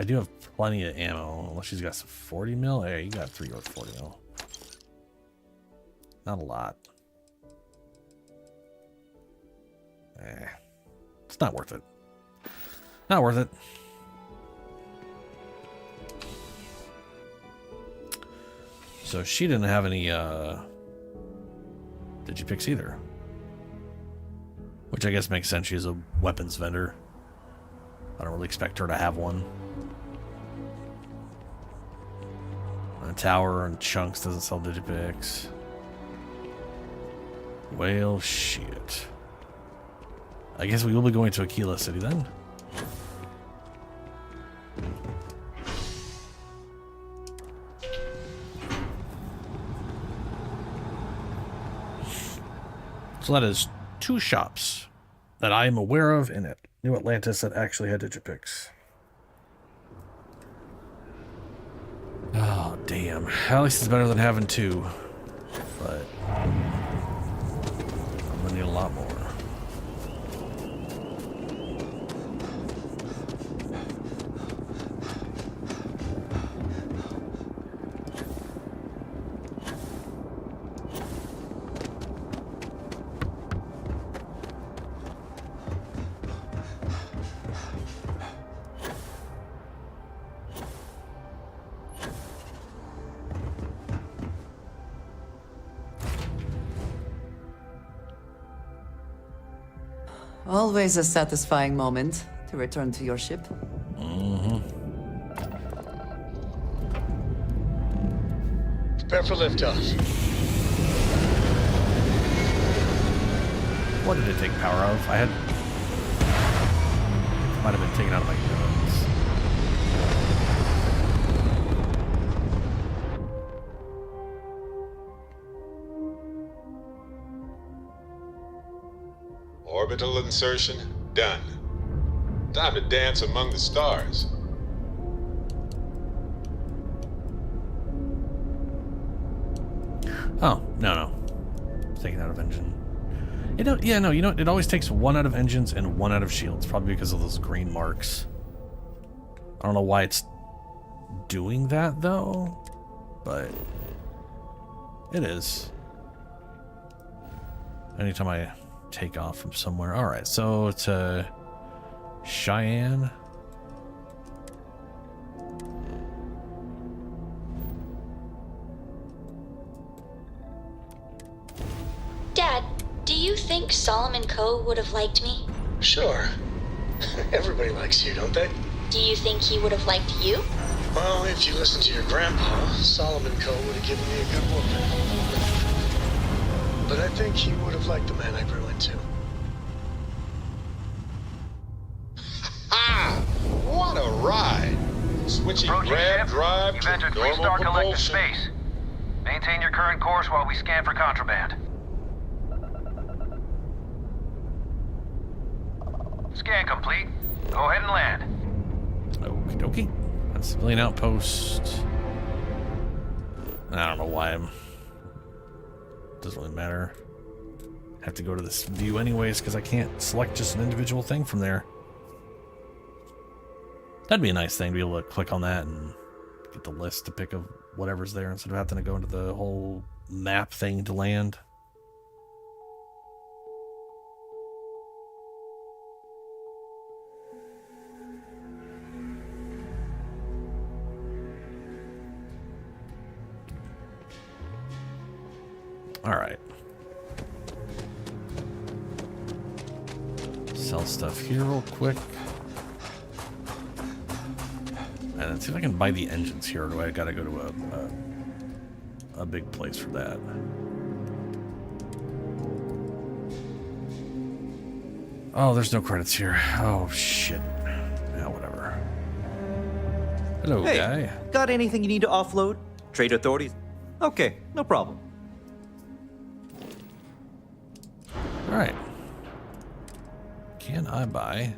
I do have plenty of ammo, unless she's got some 40 mil. Hey, you got 3 or 40 mil. Not a lot. It's not worth it. Not worth it. So she didn't have any digipicks either. Which I guess makes sense. She's a weapons vendor. I don't really expect her to have one. A tower and chunks doesn't sell digipicks. Well, shit. I guess we will be going to Aquila City then. So that is 2 shops that I am aware of in New Atlantis that actually had digipicks. Oh, damn. At least it's better than having 2. But I'm gonna need a lot more. Always a satisfying moment to return to your ship. Mm-hmm. Prepare for liftoff. What did it take power of? I had... Might have been taken out of my guns. Orbital insertion done. Time to dance among the stars. Oh, no. It's taken out of engine. You know, yeah, no, you know, it always takes 1 out of engines and 1 out of shields, probably because of those green marks. I don't know why it's doing that, though, but it is. Anytime I take off from somewhere. All right, so to Cheyenne. Dad, do you think Solomon Coe would have liked me? Sure. Everybody likes you, don't they? Do you think he would have liked you? Well, if you listen to your grandpa, Solomon Coe would have given me a good whooping. But I think he would have liked the man I grew into. Ha! What a ride! Switching grav drive You've to entered normal Freestar Collective propulsion. space. Maintain your current course while we scan for contraband. Scan complete. Go ahead and land. Okie dokie. That's civilian outpost. I don't know why I'm... Doesn't really matter. Have to go to this view anyways because I can't select just an individual thing from there. That'd be a nice thing to be able to click on that and get the list to pick of whatever's there instead of having to go into the whole map thing to land. Alright. Sell stuff here real quick. And then see if I can buy the engines here, or do I gotta go to a big place for that? Oh, there's no credits here. Oh, shit. Yeah, whatever. Hello, Hey, guy. got anything you need to offload? Trade authorities? Okay, no problem. Alright. Can I buy?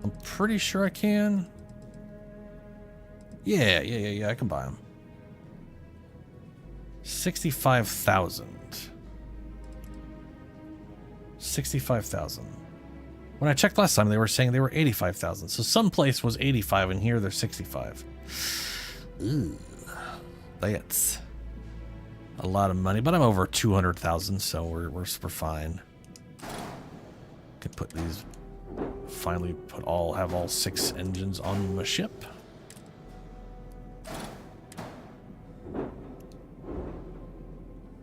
I'm pretty sure I can. Yeah, I can buy them. 65,000. 65,000. When I checked last time, they were saying they were 85,000. So some place was 85, and here they're 65. Ooh, that's a lot of money, but I'm over 200,000, so we're fine. Could put these. Finally, have all 6 engines on the ship.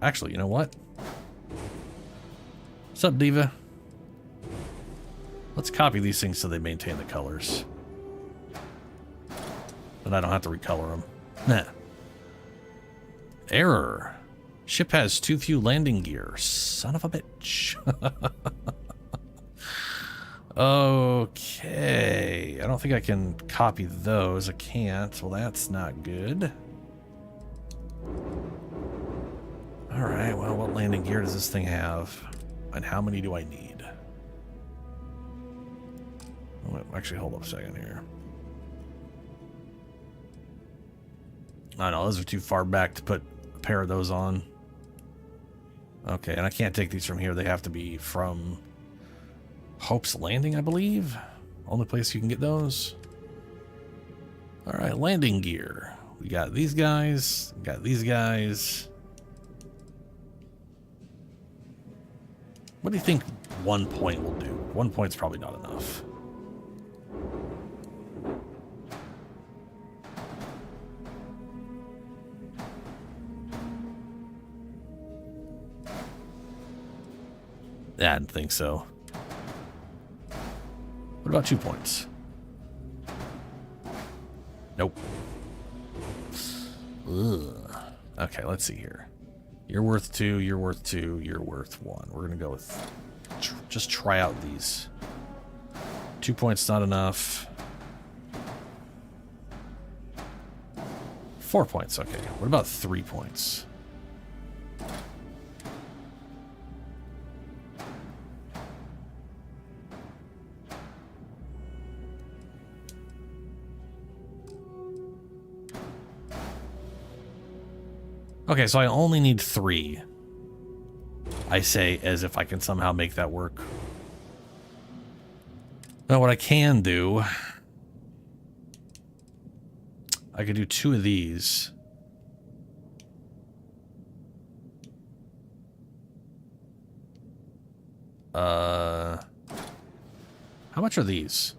Actually, you know what? What's up, Diva? Let's copy these things so they maintain the colors. Then I don't have to recolor them. Nah. Error. Ship has too few landing gear. Son of a bitch. Okay. I don't think I can copy those. I can't. Well, that's not good. Alright, well, what landing gear does this thing have? And how many do I need? Oh, actually, hold up a second here. I know, those are too far back to put a pair of those on. Okay, and I can't take these from here. They have to be from Hope's Landing, I believe. Only place you can get those. Alright, landing gear. We got these guys. We got these guys. What do you think 1 point will do? 1 point's probably not enough. Yeah, I didn't think so. What about 2 points? Nope. Ugh. Okay, let's see here. You're worth 2, you're worth 2, you're worth 1. We're going to go with... just try out these. 2 points not enough. 4 points, okay. What about 3 points? Okay, so I only need 3. I say as if I can somehow make that work. Now what I can do... I could do 2 of these. How much are these?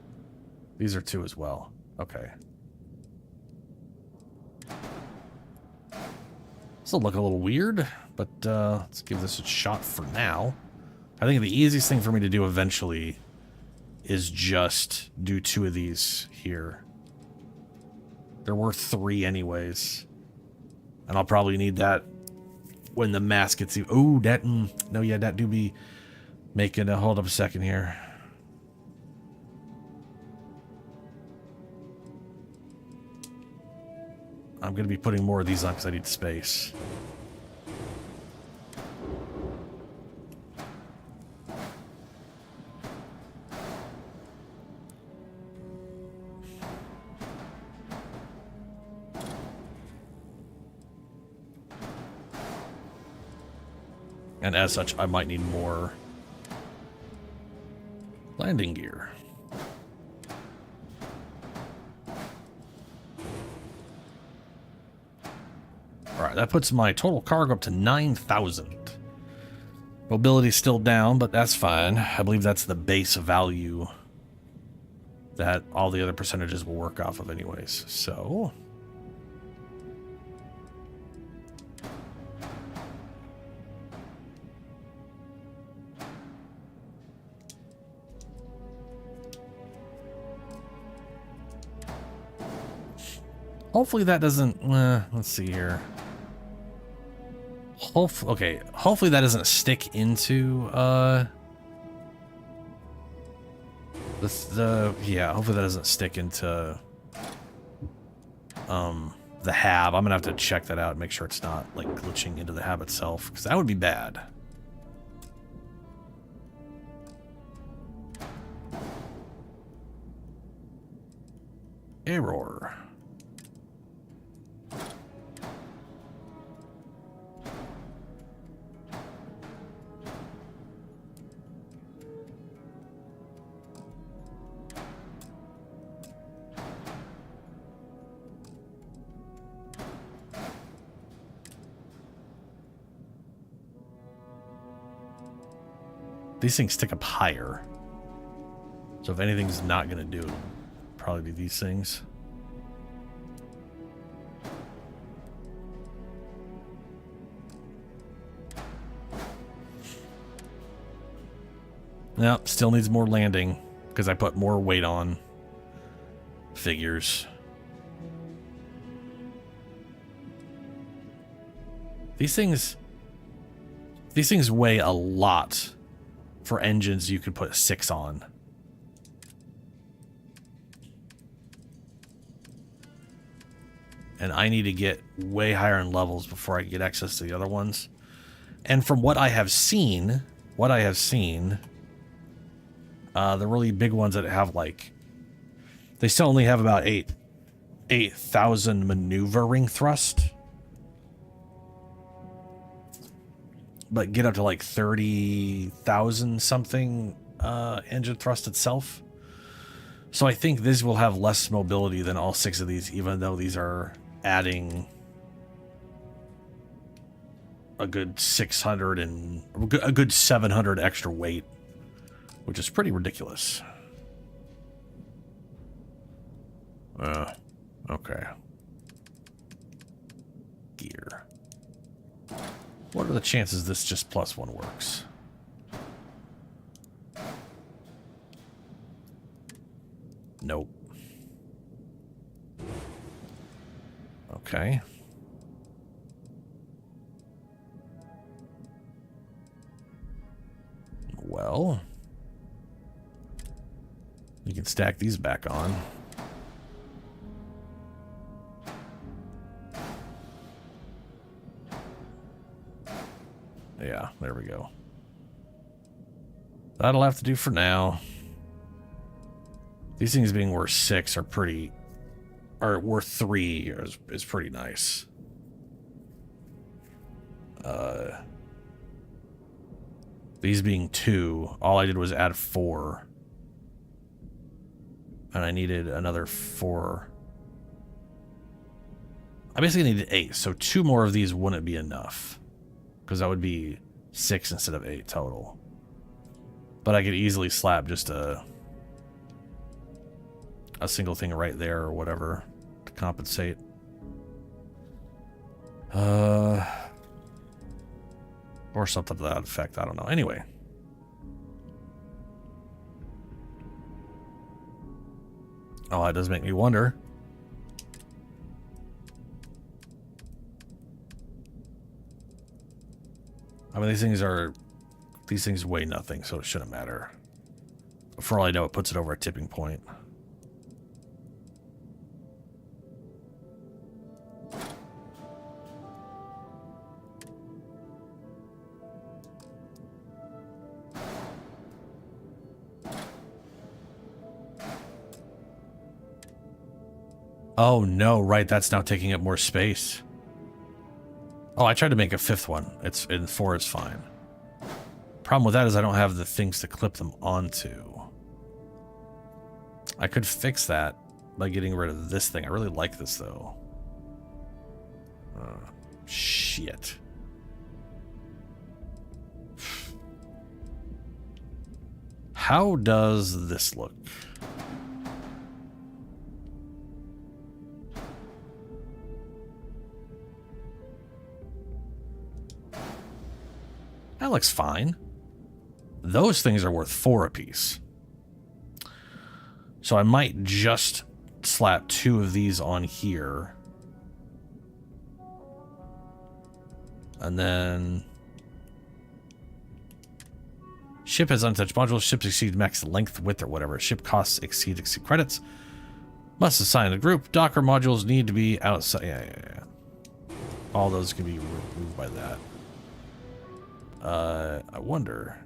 These are 2 as well. Okay. This will look a little weird, but let's give this a shot for now. I think the easiest thing for me to do eventually is just do 2 of these here. They're worth 3 anyways. And I'll probably need that when the mask gets... Ooh, that... no, yeah, that do be making... hold up a second here. I'm going to be putting more of these on because I need space. And as such, I might need more landing gear. Alright, that puts my total cargo up to 9,000. Mobility's still down, but that's fine. I believe that's the base value that all the other percentages will work off of anyways. So, Hopefully that doesn't, let's see here. Hopefully that doesn't stick into, hopefully that doesn't stick into, the hab. I'm gonna have to check that out and make sure it's not, like, glitching into the hab itself, because that would be bad. Error. These things stick up higher. So if anything's not gonna do, it'll probably be these things. Nope, still needs more landing because I put more weight on. Figures. These things weigh a lot for engines you could put 6 on. And I need to get way higher in levels before I get access to the other ones. And from what I have seen, the really big ones that have, like, they still only have about 8,000 maneuvering thrust. But get up to like 30,000 something engine thrust itself. So I think this will have less mobility than all 6 of these, even though these are adding a good 600 and a good 700 extra weight, which is pretty ridiculous. Okay. Gear. What are the chances this just +1 works? Nope. Okay. Well, you can stack these back on. Yeah, there we go. That'll have to do for now. These things being worth 6 are pretty... Or worth 3 is pretty nice. These being 2, all I did was add 4. And I needed another 4. I basically needed 8, so 2 more of these wouldn't be enough. Because that would be 6 instead of 8 total. But I could easily slap just a single thing right there or whatever to compensate. Or something to that effect. I don't know. Anyway. Oh, that does make me wonder. I mean, these things weigh nothing, so it shouldn't matter. For all I know, it puts it over a tipping point. Oh no, right, that's now taking up more space. Oh, I tried to make a 5th one. It's in 4 is fine. Problem with that is I don't have the things to clip them onto. I could fix that by getting rid of this thing. I really like this though. Shit. How does this look? That looks fine. Those things are worth 4 apiece. So I might just slap 2 of these on here. And then ship has untouched modules. Ships exceed max length, width, or whatever. Ship costs exceed credits. Must assign a group. Docker modules need to be outside. Yeah. All those can be removed by that. I wonder.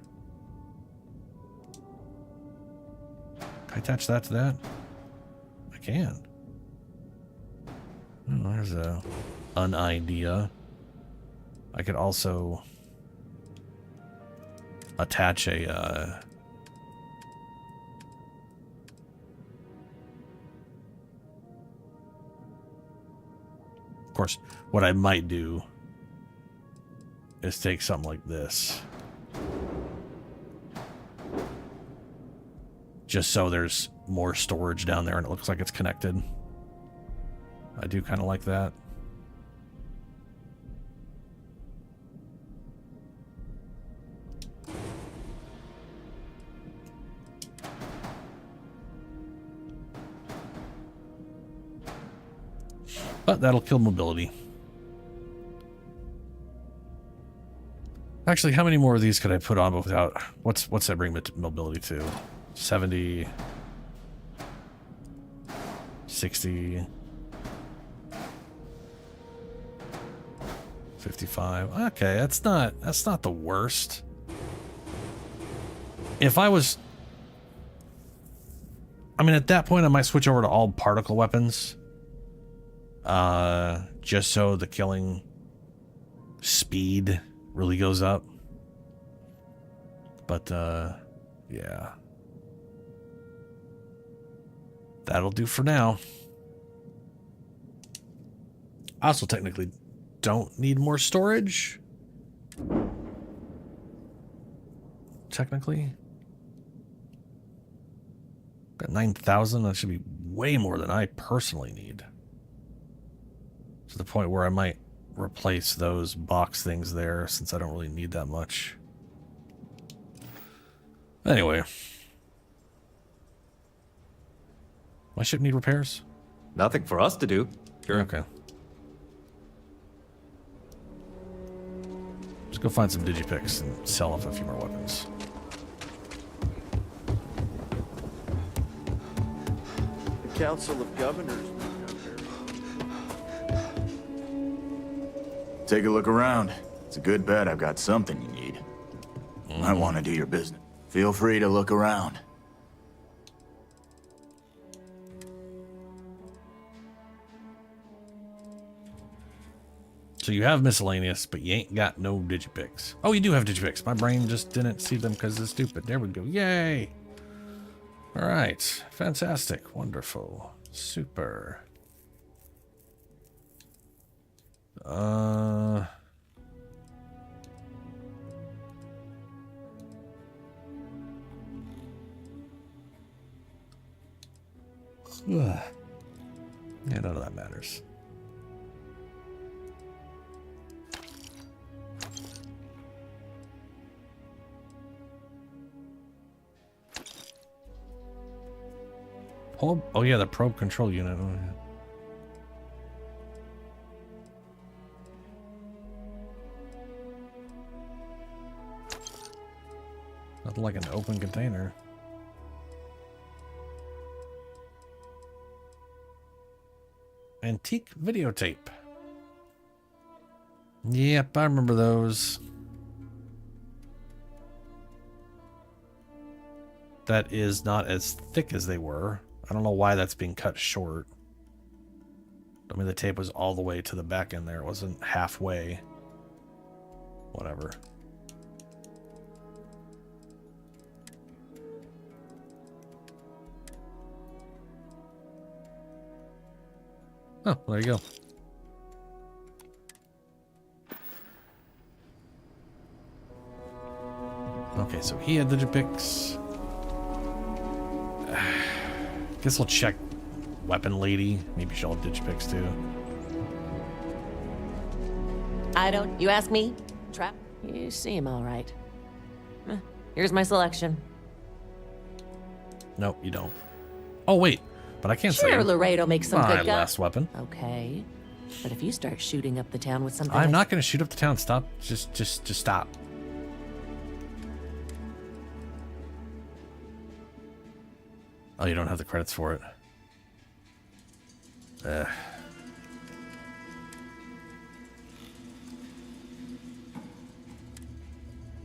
Can I attach that to that? I can. Oh, there's an idea. I could also attach a of course, what I might do is take something like this. Just so there's more storage down there and it looks like it's connected. I do kind of like that. But that'll kill mobility. Actually, how many more of these could I put on without... What's that bring mobility to? 70... 60... 55. Okay, that's not the worst. If I was... I mean, at that point, I might switch over to all particle weapons. Just so the killing speed really goes up. But, yeah. That'll do for now. I also technically don't need more storage. Technically. Got 9,000. That should be way more than I personally need. To the point where I might replace those box things there since I don't really need that much. Anyway. My ship need repairs? Nothing for us to do. Sure. Okay. Just go find some digipicks and sell off a few more weapons. The Council of Governors. Take a look around. It's a good bet I've got something you need. I want to do your business. Feel free to look around. So you have miscellaneous, but you ain't got no digipicks. Oh, you do have digipicks. My brain just didn't see them because it's stupid. There we go. Yay! All right. Fantastic. Wonderful. Super. Yeah, none of that matters. Oh yeah, the probe control unit. Oh, yeah. Nothing like an open container. Antique videotape. Yep, I remember those. That is not as thick as they were. I don't know why that's being cut short. I mean, the tape was all the way to the back end there. It wasn't halfway. Whatever. Oh, there you go. Okay, so he had digipicks. Guess I'll check Weapon Lady. Maybe she'll have digipicks too. I don't. You ask me? Trap? You seem all right. Here's my selection. Nope, you don't. Oh, wait. But I can't say. Sure, Laredo makes some my good guns. last weapon. Okay. But if you start shooting up the town with something... I'm not going to shoot up the town. Stop. Just stop. Oh, you don't have the credits for it.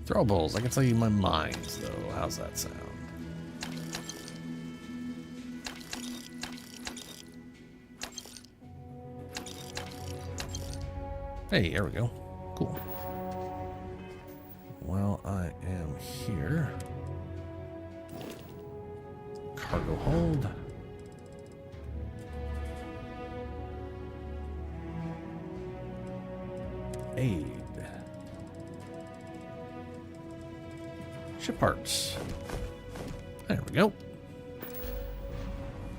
Throwables. I can tell you my mines, though. How's that sound? Hey, there we go. Cool. Well, I am here. Cargo hold. Aid. Ship parts. There we go. All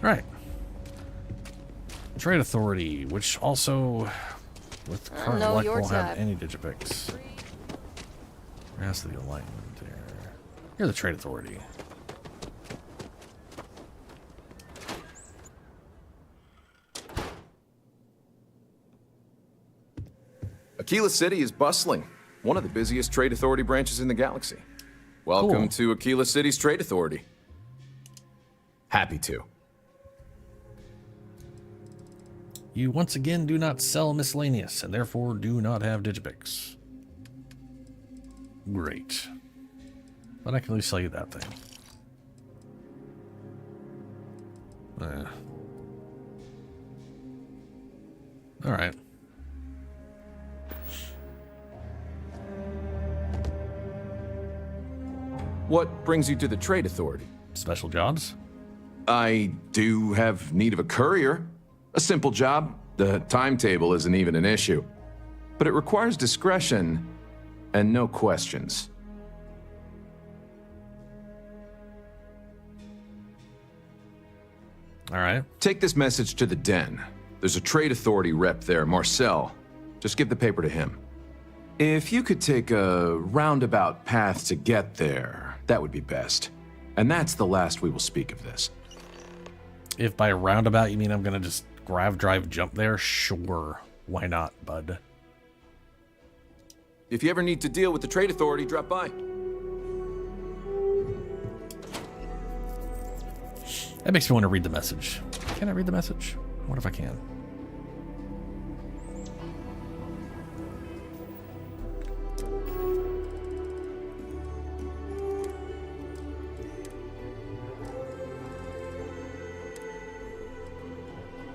right. Trade Authority, which also with current luck won't have any digipicks. There has to be alignment there. You're the Trade Authority. Aquila City is bustling. One of the busiest Trade Authority branches in the galaxy. Welcome to Aquila City's Trade Authority. Happy to. You once again do not sell miscellaneous, and therefore do not have digipicks. Great. But I can at least sell you that thing. Alright. What brings you to the Trade Authority? Special jobs? I do have need of a courier. A simple job. The timetable isn't even an issue. But it requires discretion and no questions. All right. Take this message to the Den. There's a Trade Authority rep there, Marcel. Just give the paper to him. If you could take a roundabout path to get there, that would be best. And that's the last we will speak of this. If by roundabout you mean I'm gonna just grav drive jump there, sure. Why not, bud? If you ever need to deal with the Trade Authority, drop by. That makes me want to read the message. Can I read the message? What if I can?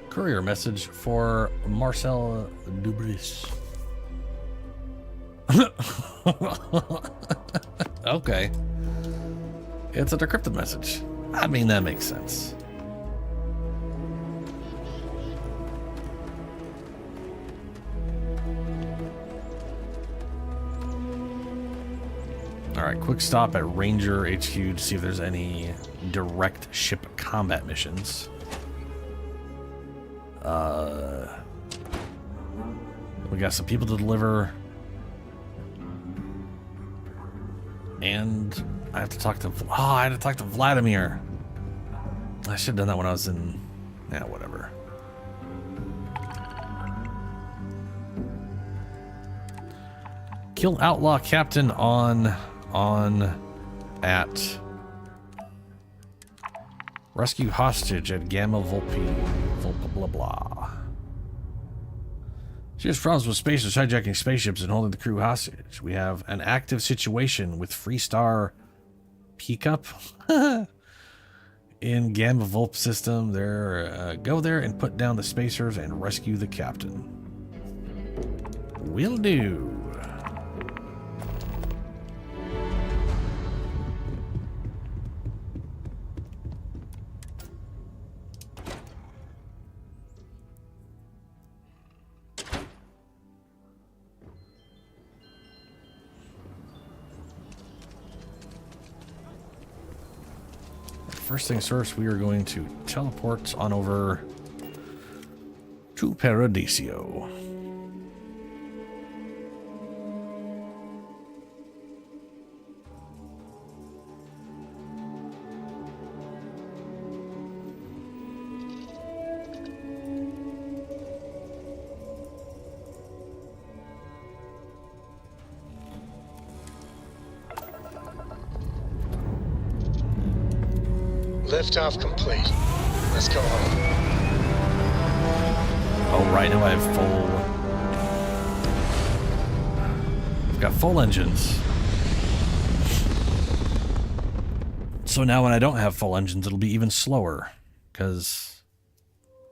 Courier message for Marcel Dubris. Okay. It's a decrypted message. I mean, that makes sense. Alright, quick stop at Ranger HQ to see if there's any direct ship combat missions. We got some people to deliver. And I have to talk to... Oh, I had to talk to Vladimir. I should have done that when I was in... Yeah, whatever. Kill Outlaw Captain at... Rescue hostage at Gamma Volpa blah blah. Serious problems with spacers hijacking spaceships and holding the crew hostage. We have an active situation with Freestar Peacup in Gamma Volp system. There, go there and put down the spacers and rescue the captain. Will do. First things first, we are going to teleport on over to Paradiso. Liftoff complete. Let's go home. Oh, right now I have full... I've got full engines. So now when I don't have full engines, it'll be even slower. Because...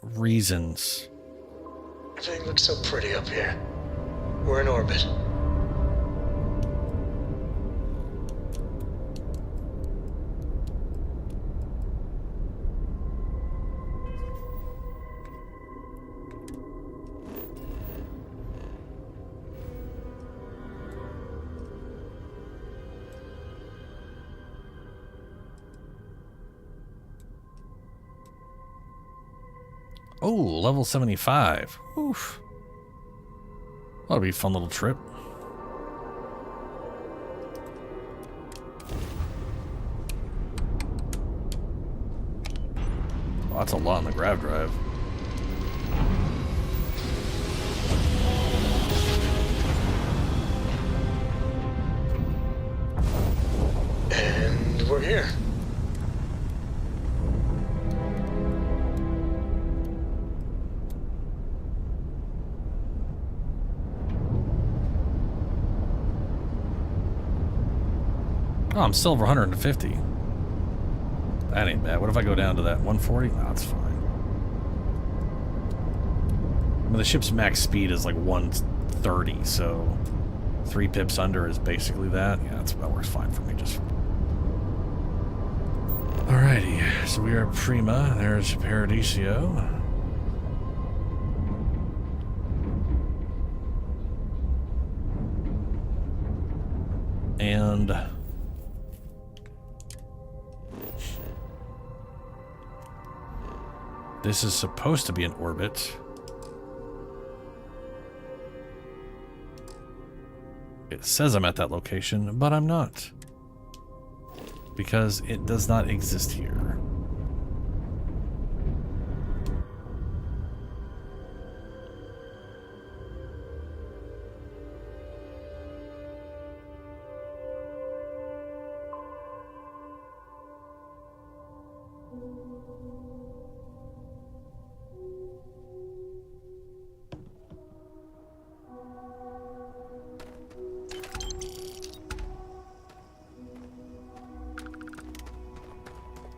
reasons. Everything looks so pretty up here. We're in orbit. Oh, level 75. Oof. That'll be a fun little trip. Oh, that's a lot on the grav drive. And we're here. Oh, I'm still over 150. That ain't bad. What if I go down to that 140? No, that's fine. I mean, the ship's max speed is like 130, so 3 pips under is basically that. Yeah, that works fine for me. Just alrighty. So we are Prima. There's Paradiso. And this is supposed to be an orbit. It says I'm at that location, but I'm not. Because it does not exist here.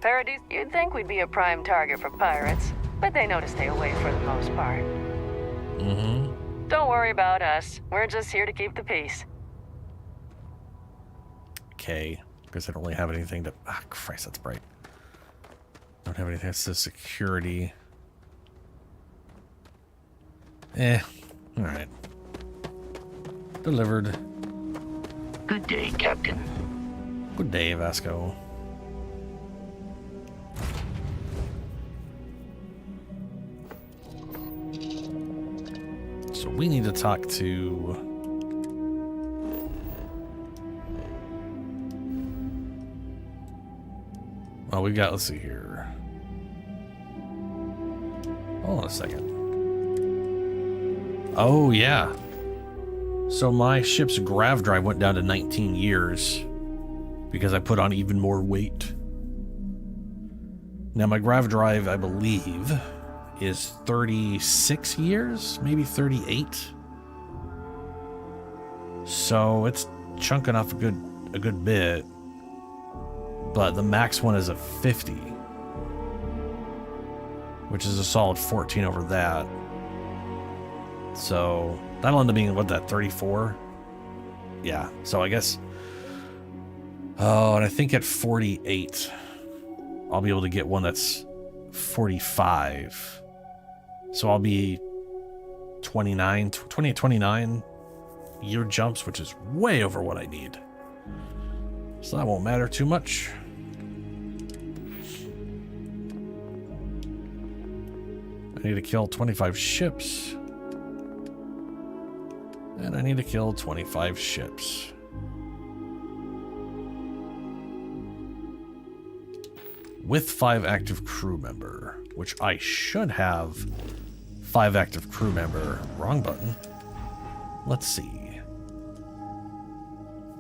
Paradise, you'd think we'd be a prime target for pirates, but they know to stay away for the most part. Mm-hmm. Don't worry about us. We're just here to keep the peace. Okay. Because I don't really have anything to... Ah, Christ, that's bright. Don't have anything that says security. Alright. Delivered. Good day, Captain. Good day, Vasco. So we need to talk to... Well, we got, let's see here. Hold on a second. Oh, yeah. So my ship's grav drive went down to 19 years because I put on even more weight. Now my grav drive, I believe, is 36 years, maybe 38. So it's chunking off a good bit. But the max one is a 50, which is a solid 14 over that. So that'll end up being, what, that 34? Yeah, so I guess... Oh, and I think at 48, I'll be able to get one that's 45. So I'll be 29 year jumps, which is way over what I need. So that won't matter too much. I need to kill 25 ships. And I need to kill 25 ships. With 5 active crew member, which I should have 5 active crew member. Wrong button. Let's see.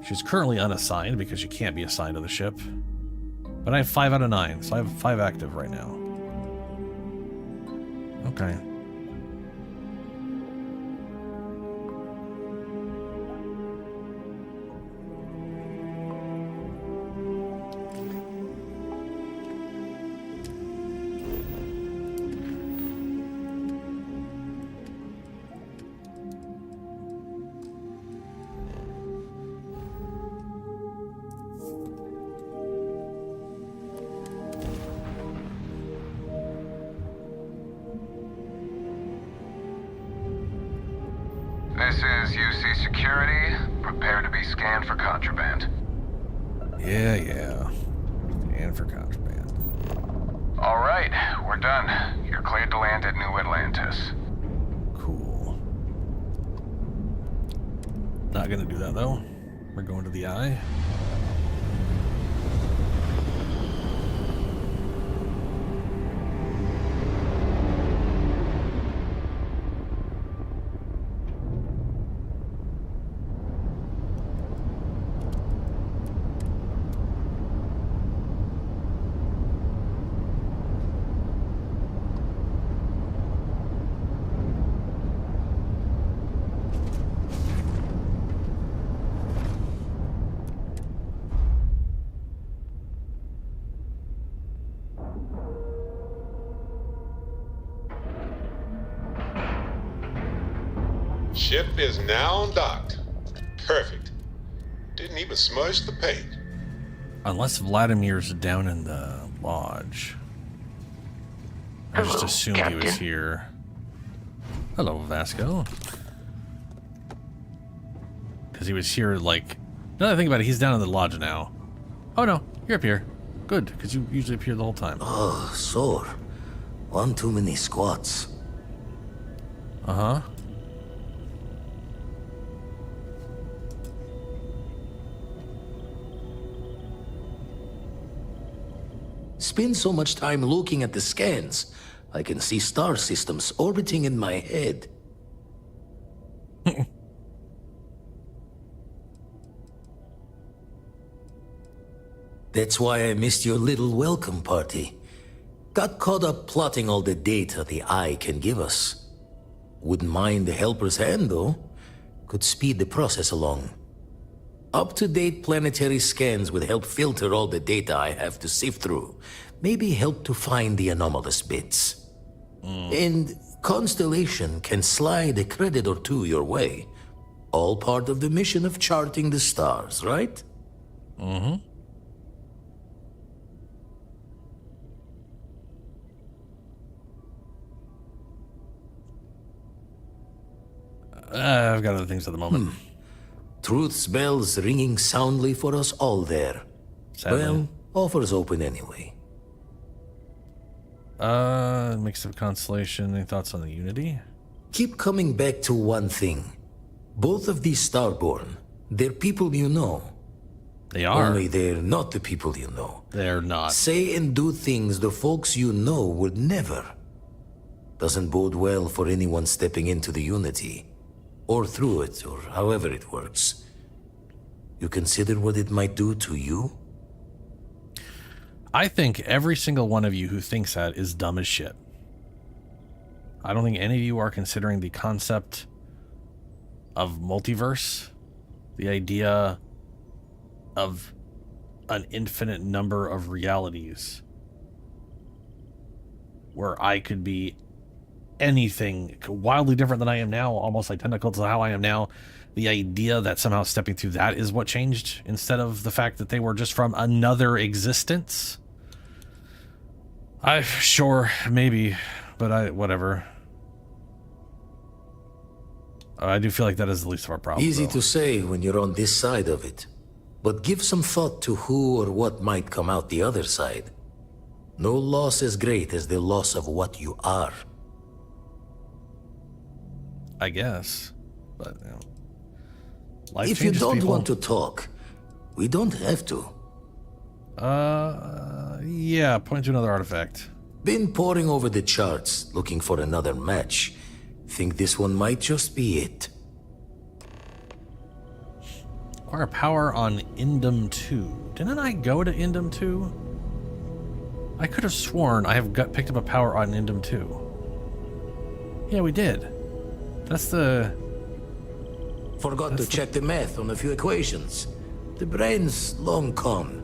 She's currently unassigned because she can't be assigned to the ship. But I have 5 out of 9, so I have 5 active right now. Okay. This is UC Security. Prepare to be scanned for contraband. Yeah. And for contraband. All right, we're done. You're cleared to land at New Atlantis. Cool. Not gonna do that though. We're going to the eye. Ship is now docked. Perfect. Didn't even smudge the paint. Unless Vladimir's down in the lodge. I just assumed he was here. Hello, Vasco. Because he was here, like... Now that I think about it, he's down in the lodge now. Oh no, you're up here. Good, because you usually appear the whole time. Oh, sore. One too many squats. Uh-huh. Spend so much time looking at the scans, I can see star systems orbiting in my head. That's why I missed your little welcome party. Got caught up plotting all the data the Eye can give us. Wouldn't mind the helper's hand, though. Could speed the process along. Up-to-date planetary scans would help filter all the data I have to sift through. Maybe help to find the anomalous bits. And Constellation can slide a credit or two your way. All part of the mission of charting the stars, right? Mm-hmm. I've got other things at the moment. Truth's bells ringing soundly for us all there. Sadly. Well, offers open anyway. Mix of Constellation. Any thoughts on the Unity? Keep coming back to one thing. Both of these Starborn, they're people you know. They are. Only they're not the people you know. They're not. Say and do things the folks you know would never. Doesn't bode well for anyone stepping into the Unity. Or through it, or however it works. You consider what it might do to you? I think every single one of you who thinks that is dumb as shit. I don't think any of you are considering the concept of multiverse, the idea of an infinite number of realities where I could be anything wildly different than I am now, almost identical to how I am now. The idea that somehow stepping through that is what changed, instead of the fact that they were just from another existence. Sure, maybe, but whatever. I do feel like that is the least of our problems. Easy though. to say when you're on this side of it. But give some thought to who or what might come out the other side. No loss as great as the loss of what you are. I guess, but you know, life if you changes don't people. want to talk, we don't have to. Yeah, point to another artifact. Been poring over the charts, looking for another match. Think this one might just be it. Acquire power on Indum 2. Didn't I go to Indum 2? I could have sworn I have picked up a power on Indum 2. Yeah, we did. That's the... Forgot to check the math on a few equations. The brain's long gone.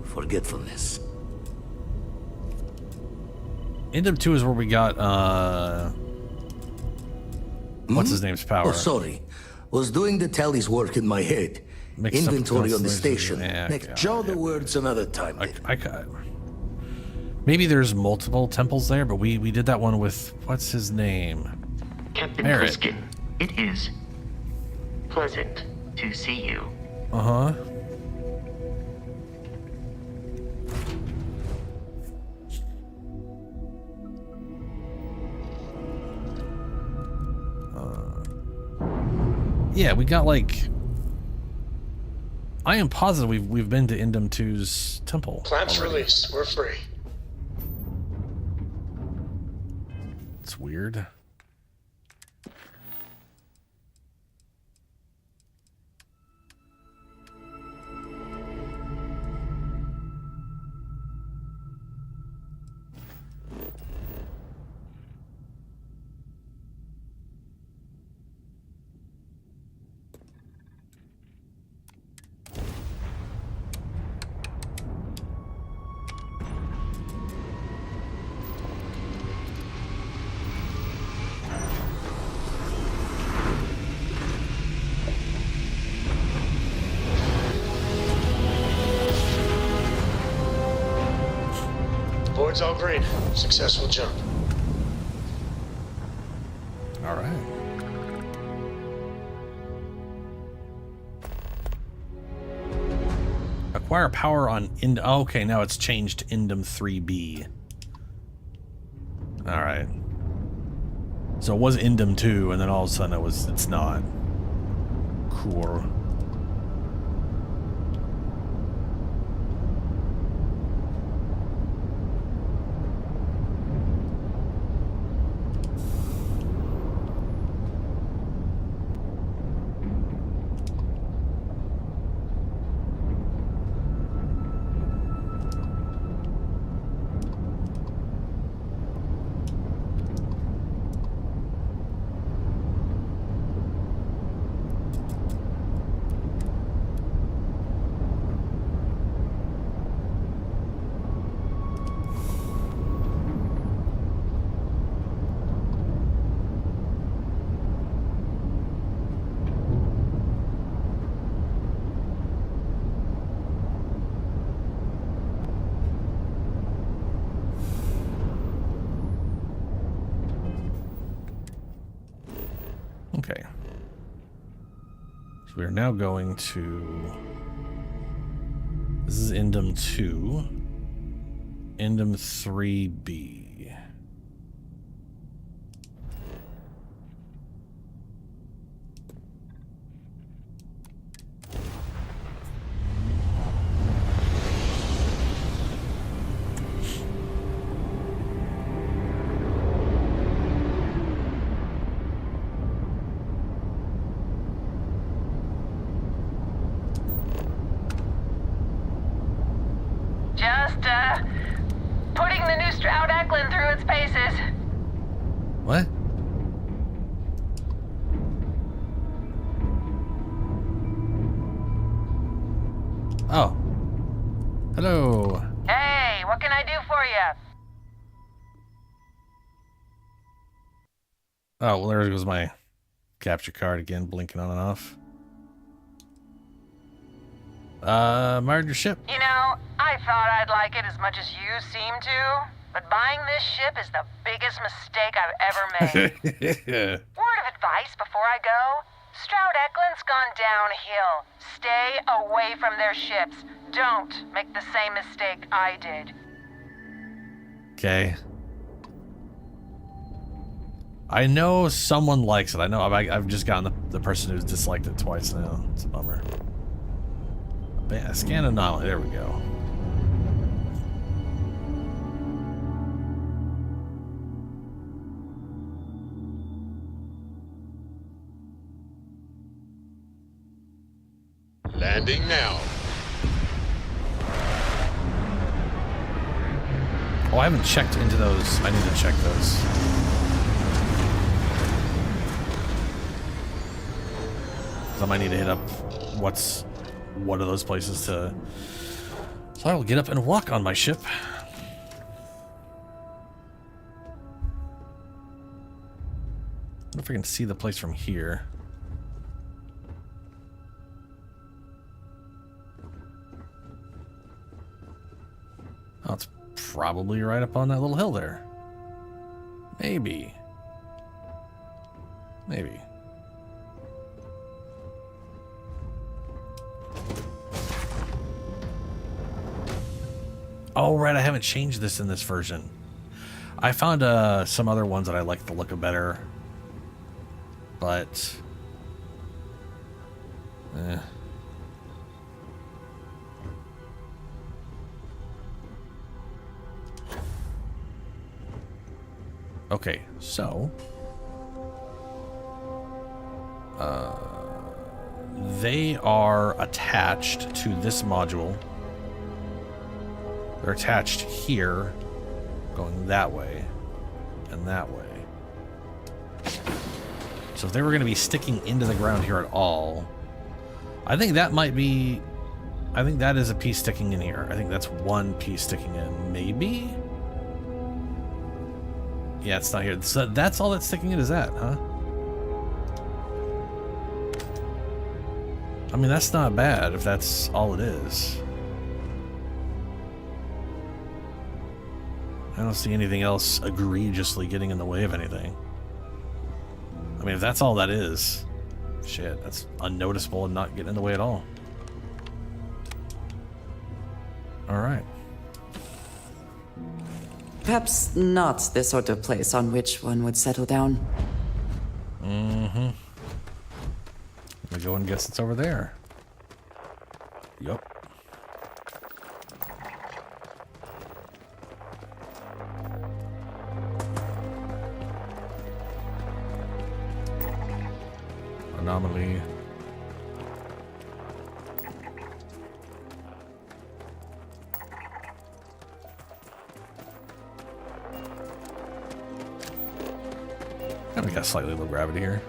Forgetfulness. Indum 2 is where we got, what's his name's power? Oh, sorry. Was doing the tally's work in my head. Mixed up Inventory on the constellations. station. Yeah, Next, okay, draw the words another time. Maybe there's multiple temples there, but we did that one with, what's his name? Captain Merritt. Plissken, it is pleasant to see you. Uh-huh. Yeah, we got like... I am positive we've been to Indum 2's temple. Clamps already. released. We're free. It's weird. Board's all green. Successful jump. All right. Acquire power on oh, okay, now it's changed to Indum 3B. All right. So it was Indum 2, and then all of a sudden it's not. Cool. Okay. So we are now going to... This is Indum 2. Indum 3B. Putting the new Stroud Eklund through its paces. What? Oh. Hello. Hey, what can I do for you? Oh, well, there goes my capture card again, blinking on and off. Admired your ship. You know, I thought I'd like it as much as you seem to, but buying this ship is the biggest mistake I've ever made. Word of advice before I go? Stroud Eklund's gone downhill. Stay away from their ships. Don't make the same mistake I did. Okay. I know someone likes it. I know I've just gotten the person who's disliked it twice now. It's a bummer. Scan anomaly. There we go. Landing now. Oh, I haven't checked into those. I need to check those. So I might need to hit up one of those places to... So I will get up and walk on my ship. I wonder if I can see the place from here. Oh, it's probably right up on that little hill there. Maybe. Maybe. Oh, right, I haven't changed this in this version. I found some other ones that I like the look of better. But... Okay, so... they are attached to this module. They're attached here, going that way, and that way. So if they were going to be sticking into the ground here at all, I think that might be... I think that is a piece sticking in here. I think that's one piece sticking in, maybe? Yeah, it's not here. So that's all that's sticking in, is that, huh? I mean, that's not bad if that's all it is. I don't see anything else egregiously getting in the way of anything. I mean, if that's all that is, shit, that's unnoticeable and not getting in the way at all. Alright. Perhaps not the sort of place on which one would settle down. Mm-hmm. I'm gonna go and guess it's over there. Yup. Anomaly. And we got slightly low gravity here.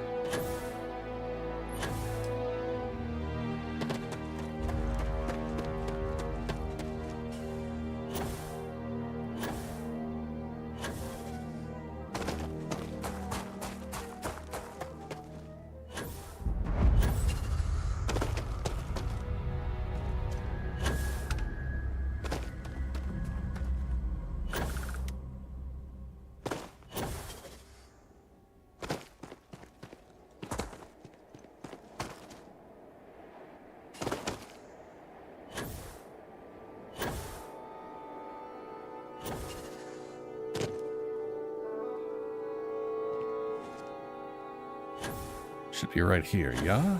Should be right here, yeah?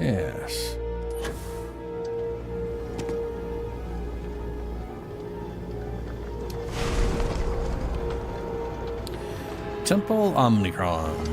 Yes. Temple Omnicron.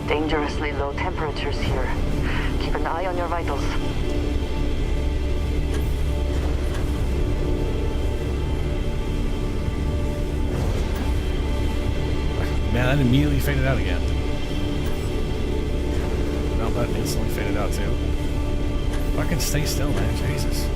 Dangerously low temperatures here. Keep an eye on your vitals. Man, that immediately faded out again. No, that instantly faded out too. Fucking stay still, man. Jesus.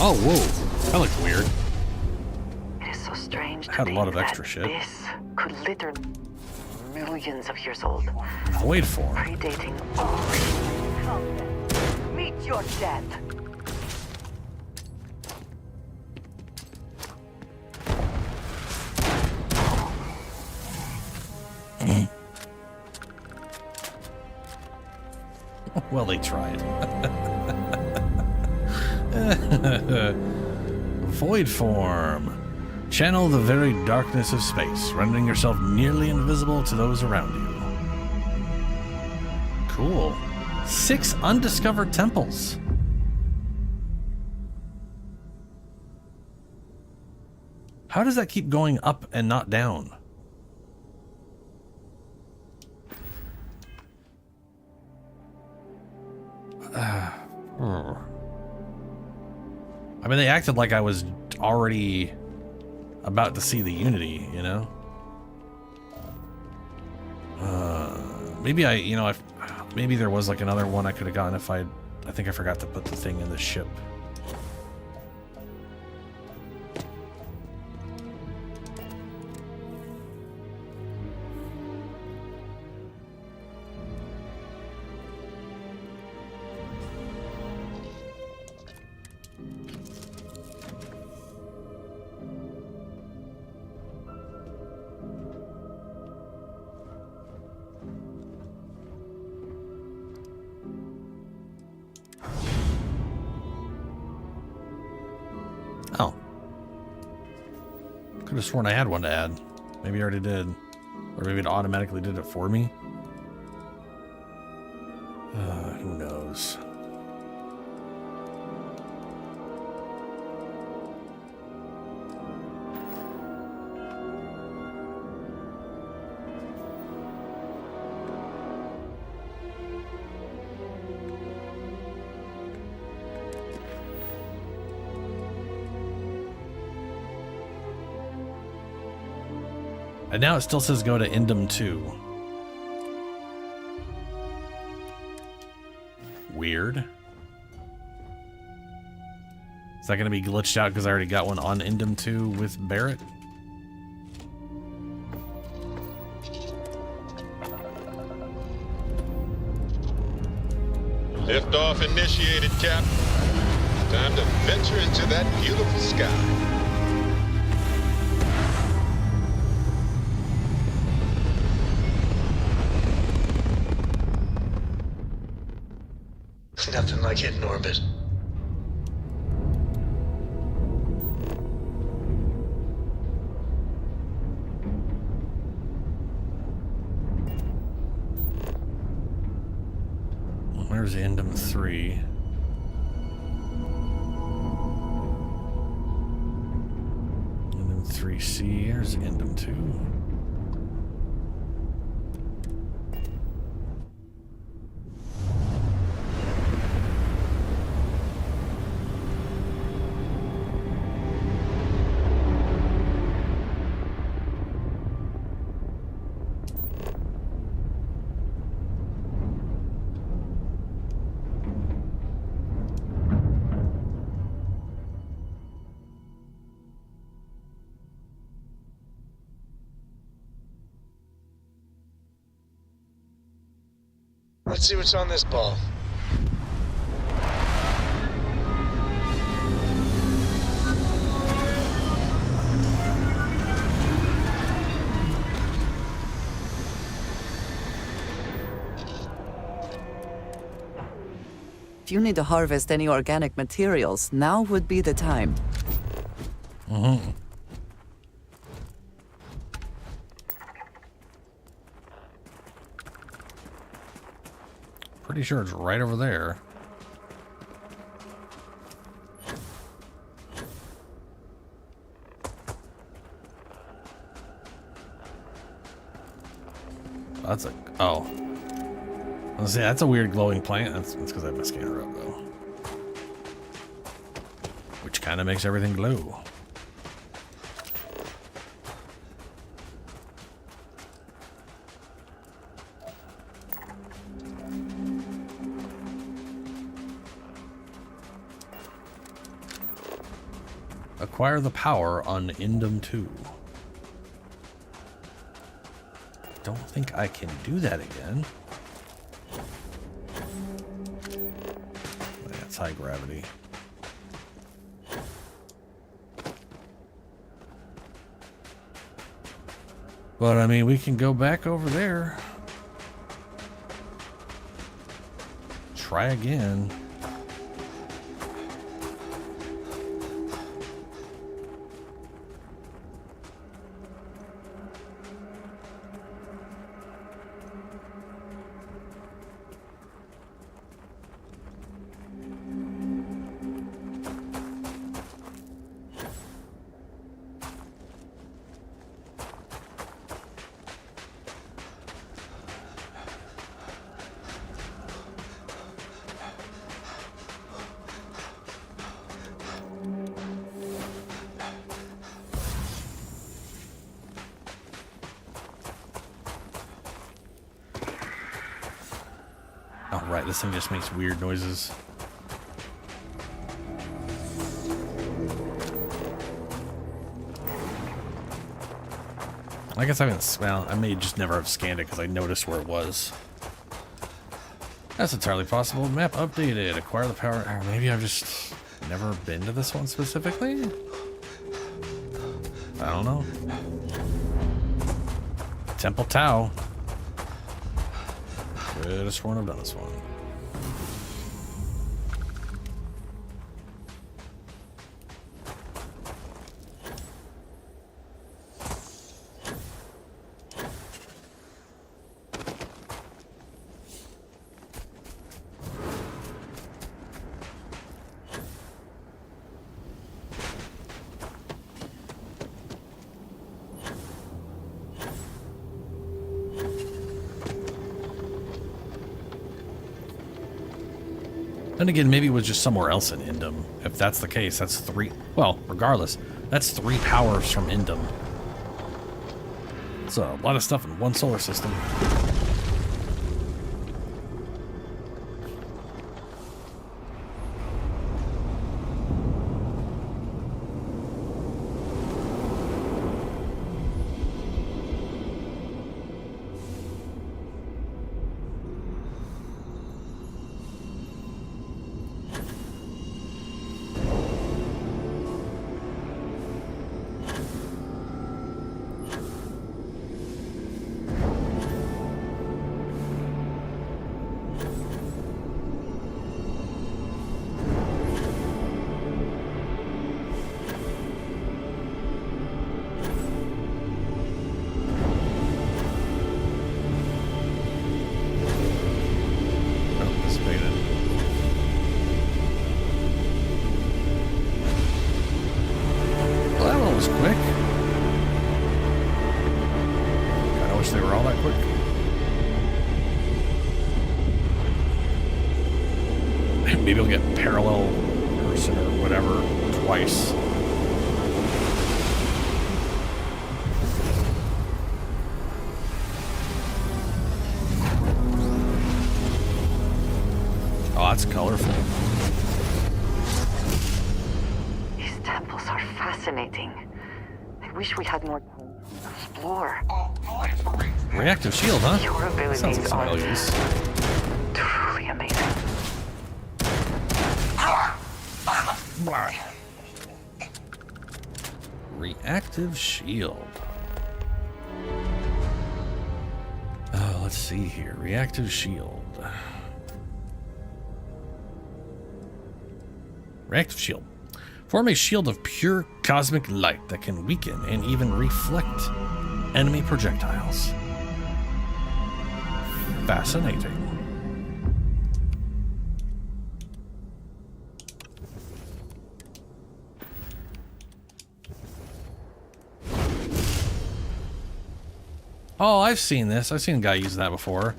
Oh, whoa. That looked weird. It is so strange. Had a lot of extra shit. This could literally millions of years old. Void form. Predating all. Come then. Meet your death. Well, they tried. Void form. Channel the very darkness of space, rendering yourself nearly invisible to those around you. Cool. 6 undiscovered temples. How does that keep going up and not down? I mean, they acted like I was already about to see the Unity, you know? Maybe maybe there was like another one I could have gotten if I think I forgot to put the thing in the ship. Oh. Could have sworn I had one to add. Maybe I already did. Or maybe it automatically did it for me. Who knows? And now it still says go to Indum 2. Weird. Is that going to be glitched out because I already got one on Indum 2 with Barrett? Liftoff initiated, Cap. Time to venture into that beautiful sky. Nothing like hitting orbit. Where's Indum 3? Indum 3C. Here's Indum 2. Let's see what's on this ball. If you need to harvest any organic materials, now would be the time. Pretty sure it's right over there. That's a... Oh. Let's see, that's a weird glowing plant. That's because I have my scanner up, though. Which kind of makes everything glow. Acquire the power on Indom 2. Don't think I can do that again. That's high gravity. But I mean, we can go back over there. Try again. Oh, right, this thing just makes weird noises. I guess I haven't, well, I may just never have scanned it because I noticed where it was. That's entirely possible. Map updated. Acquire the power. Or maybe I've just never been to this one specifically? I don't know. Temple Tau. Could have sworn I've done this one. Then again, maybe it was just somewhere else in Indom. If that's the case, that's 3... Well, regardless, that's 3 powers from Indom. It's a lot of stuff in one solar system. Maybe we'll get parallel person or whatever twice. Oh, that's colorful. These temples are fascinating. I wish we had more time to explore. Reactive shield, huh? Your abilities Sounds like are something I'll use. truly amazing. Reactive shield. Let's see here. Reactive shield. Reactive shield. Form a shield of pure cosmic light that can weaken and even reflect enemy projectiles. Fascinating. Oh, I've seen this. I've seen a guy use that before.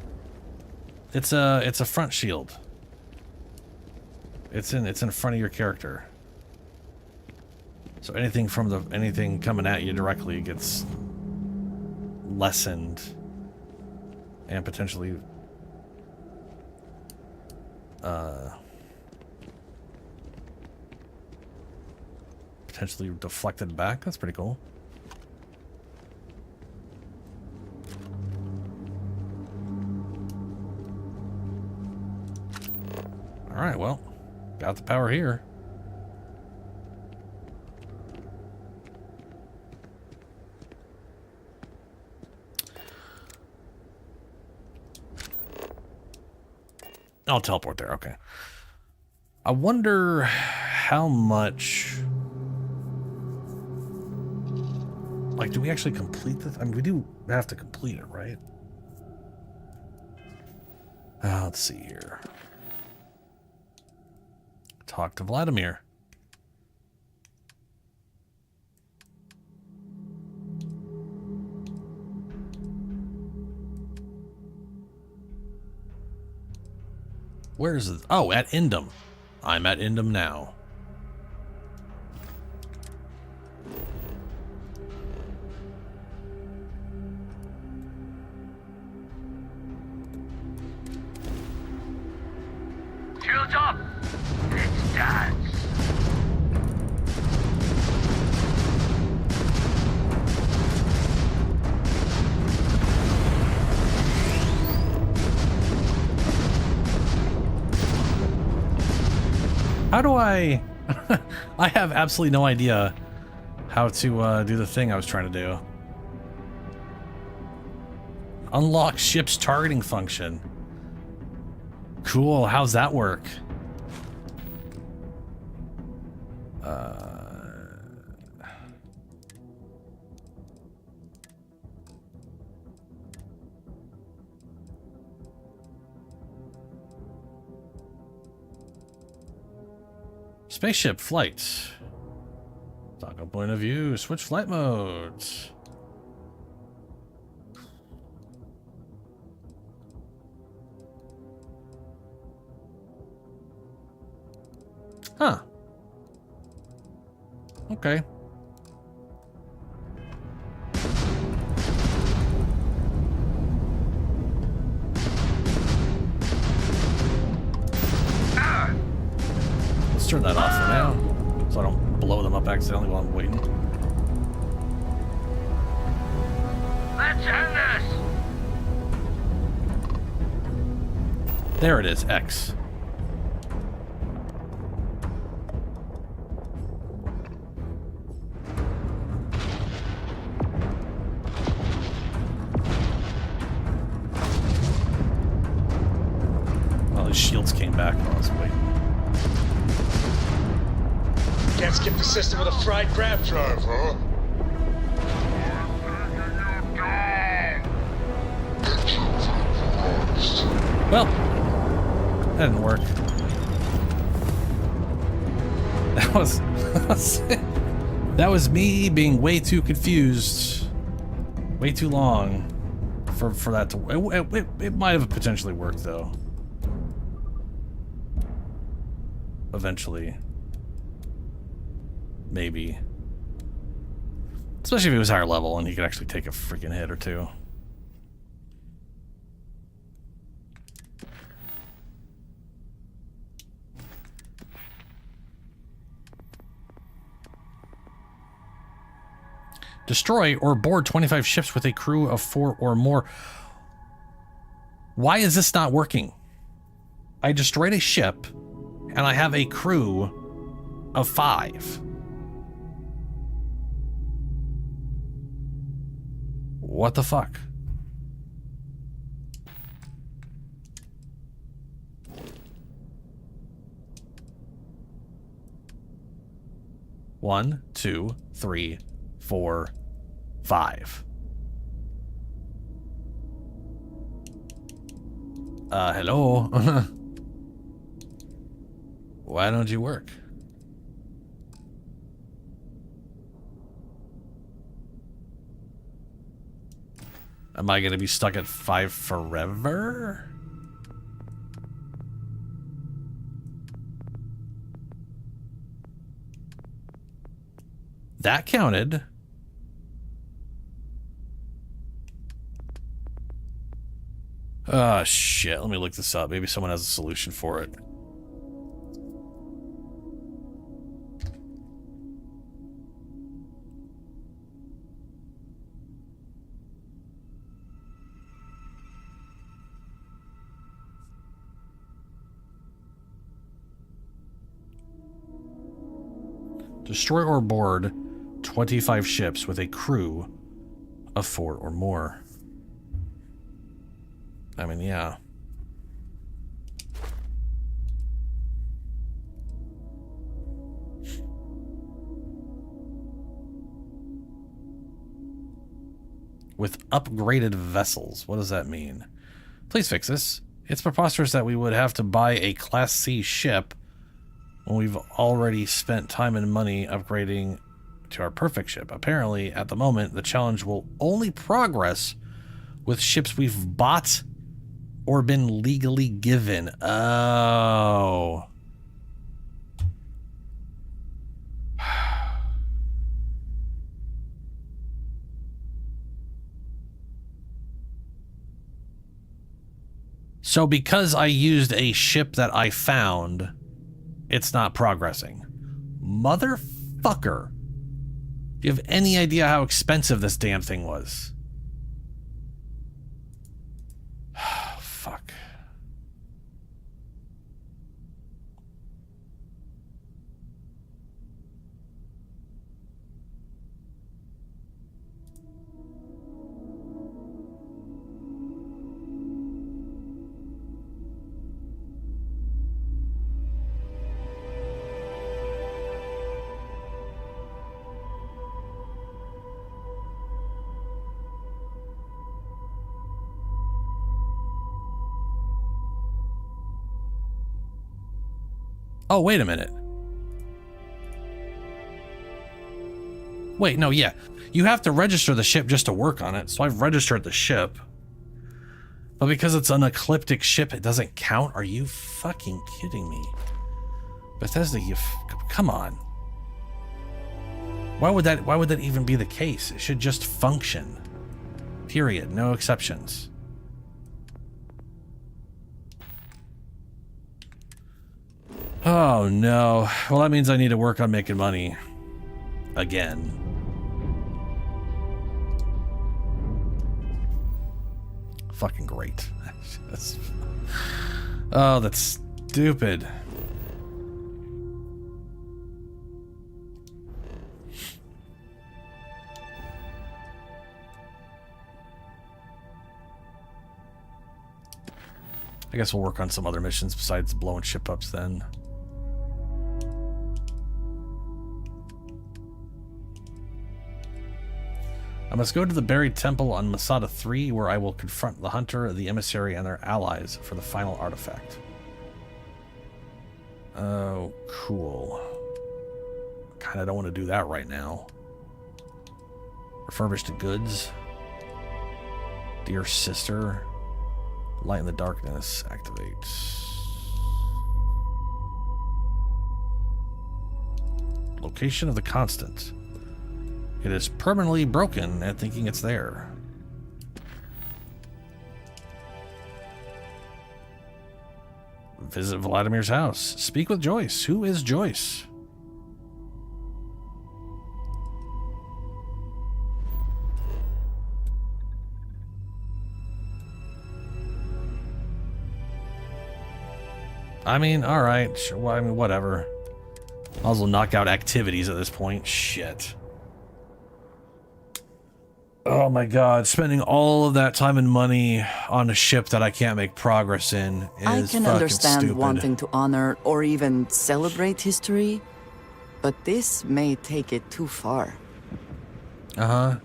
It's a front shield. It's in front of your character. So anything coming at you directly gets lessened and potentially deflected back. That's pretty cool. All right, well, got the power here. I'll teleport there, okay. I wonder how much... Like, do we actually complete this? I mean, we do have to complete it, right? Let's see here. Talk to Vladimir. Where is it? Oh, at Indum. I'm at Indum now. Shields up! Let's dance! How do I... I have absolutely no idea how to do the thing I was trying to do. Unlock ship's targeting function. Cool, how's that work? Spaceship flight. Toggle point of view. Switch flight modes. Huh. Okay. Let's turn that off for now, so I don't blow them up accidentally while I'm waiting. Let's end this! There it is, X. Well, his shields came back while I was waiting. Can't skip the system with a fried grav drive, huh? Well, that didn't work. That was me being way too confused, way too long for that to. It might have potentially worked though. Eventually, maybe. Especially if he was higher level and he could actually take a freaking hit or two. Destroy or board 25 ships with a crew of 4 or more. Why is this not working? I destroyed a ship and I have a crew of 5. What the fuck? One, 2, 3, 4, 5. Hello? Why don't you work? Am I going to be stuck at 5 forever? That counted. Oh, shit. Let me look this up. Maybe someone has a solution for it. Destroy or board 25 ships with a crew of 4 or more. I mean, yeah. With upgraded vessels. What does that mean? Please fix this. It's preposterous that we would have to buy a Class C ship when we've already spent time and money upgrading to our perfect ship. Apparently, at the moment, the challenge will only progress with ships we've bought or been legally given. Oh. So because I used a ship that I found, it's not progressing. Motherfucker. Do you have any idea how expensive this damn thing was? Fuck. Oh, wait a minute. Wait, no, yeah. You have to register the ship just to work on it, so I've registered the ship. But because it's an ecliptic ship, it doesn't count? Are you fucking kidding me? Bethesda, come on. Why would that even be the case? It should just function. Period. No exceptions. Oh no. Well, that means I need to work on making money. Again. Fucking great. Oh, that's stupid. I guess we'll work on some other missions besides blowing ship ups then. I must go to the buried temple on Masada 3, where I will confront the hunter, the emissary, and their allies for the final artifact. Oh, cool. Kinda don't want to do that right now. Refurbish the goods. Dear sister. Light in the darkness. Activate. Location of the constant. It is permanently broken at thinking it's there. Visit Vladimir's house. Speak with Joyce. Who is Joyce? I mean, alright. Sure, well, I mean, whatever. Might as well knock out activities at this point. Shit. Oh my god, spending all of that time and money on a ship that I can't make progress in is I can understand stupid. wanting to honor or even celebrate history, but this may take it too far. Uh-huh.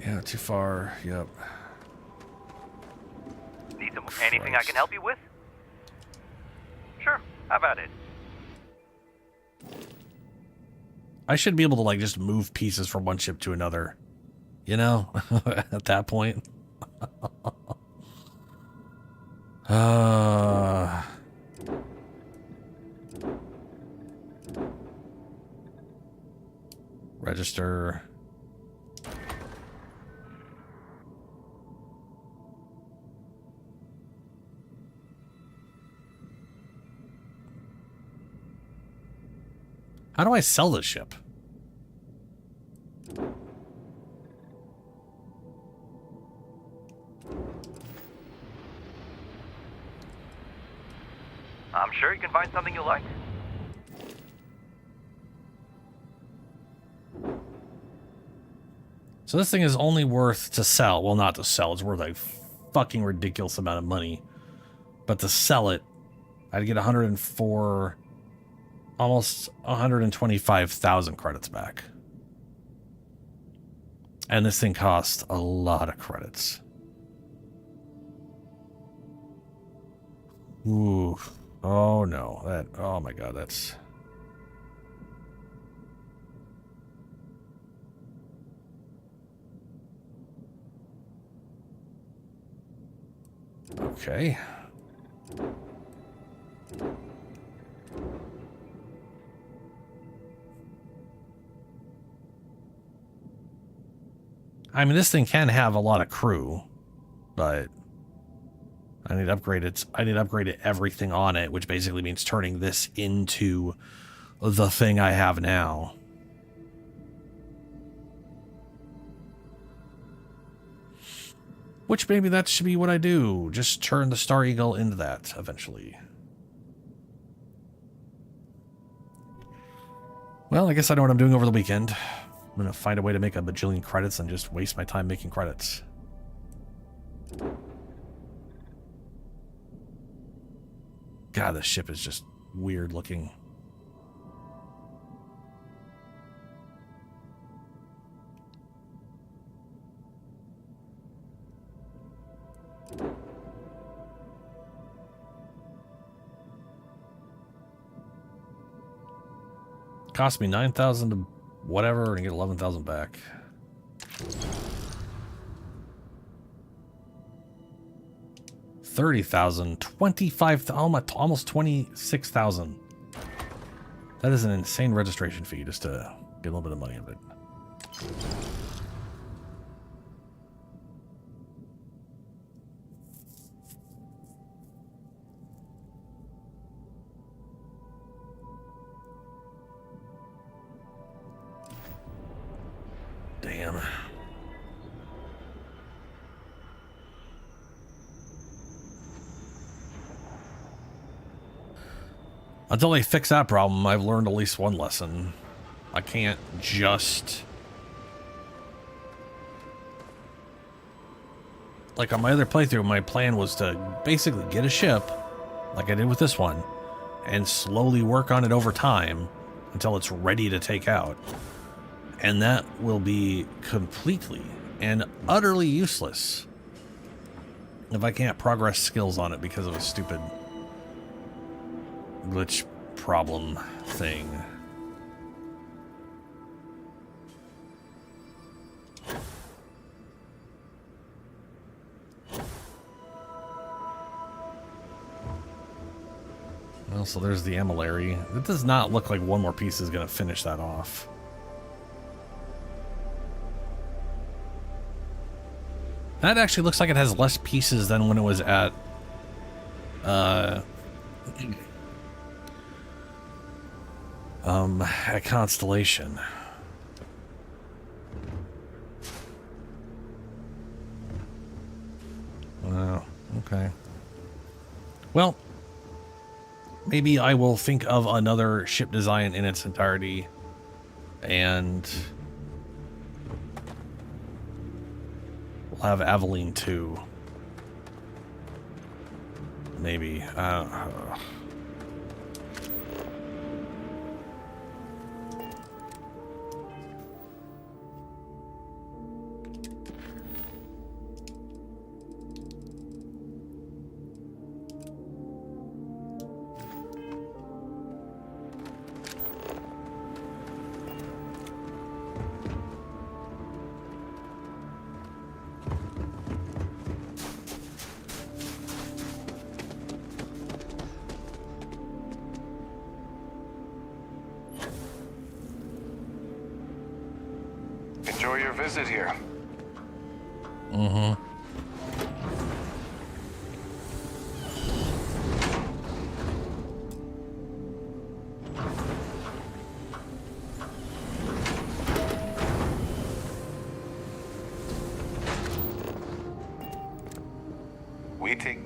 Yeah, too far. Yep. Need anything I can help you with? Sure, how about it? I should be able to, like, just move pieces from one ship to another. You know, at that point. Register. How do I sell this ship? I'm sure you can find something you like. So this thing is only worth to sell. Well, not to sell. It's worth a fucking ridiculous amount of money. But to sell it, I'd get 104, almost 125,000 credits back. And this thing costs a lot of credits. Ooh. Oh no. That, oh my god, that's... Okay. I mean, this thing can have a lot of crew, but I need to upgrade it. I need to upgrade everything on it, which basically means turning this into the thing I have now. Which maybe that should be what I do. Just turn the Star Eagle into that eventually. Well, I guess I know what I'm doing over the weekend. I'm going to find a way to make a bajillion credits and just waste my time making credits. God, this ship is just weird looking. Cost me 9,000 to whatever and get 11,000 back. $30,000, 25, almost 26,000. That is an insane registration fee just to get a little bit of money of it. Damn. Until they fix that problem, I've learned at least one lesson. I can't just... Like on my other playthrough, my plan was to basically get a ship, like I did with this one, and slowly work on it over time until it's ready to take out. And that will be completely and utterly useless if I can't progress skills on it because of a stupid glitch problem thing. Well, so there's the amylary. It does not look like one more piece is going to finish that off. That actually looks like it has less pieces than when it was at Constellation. Oh, okay. Well, maybe I will think of another ship design in its entirety and we'll have Aveline 2. Maybe. visit here. Mm-hmm. We take...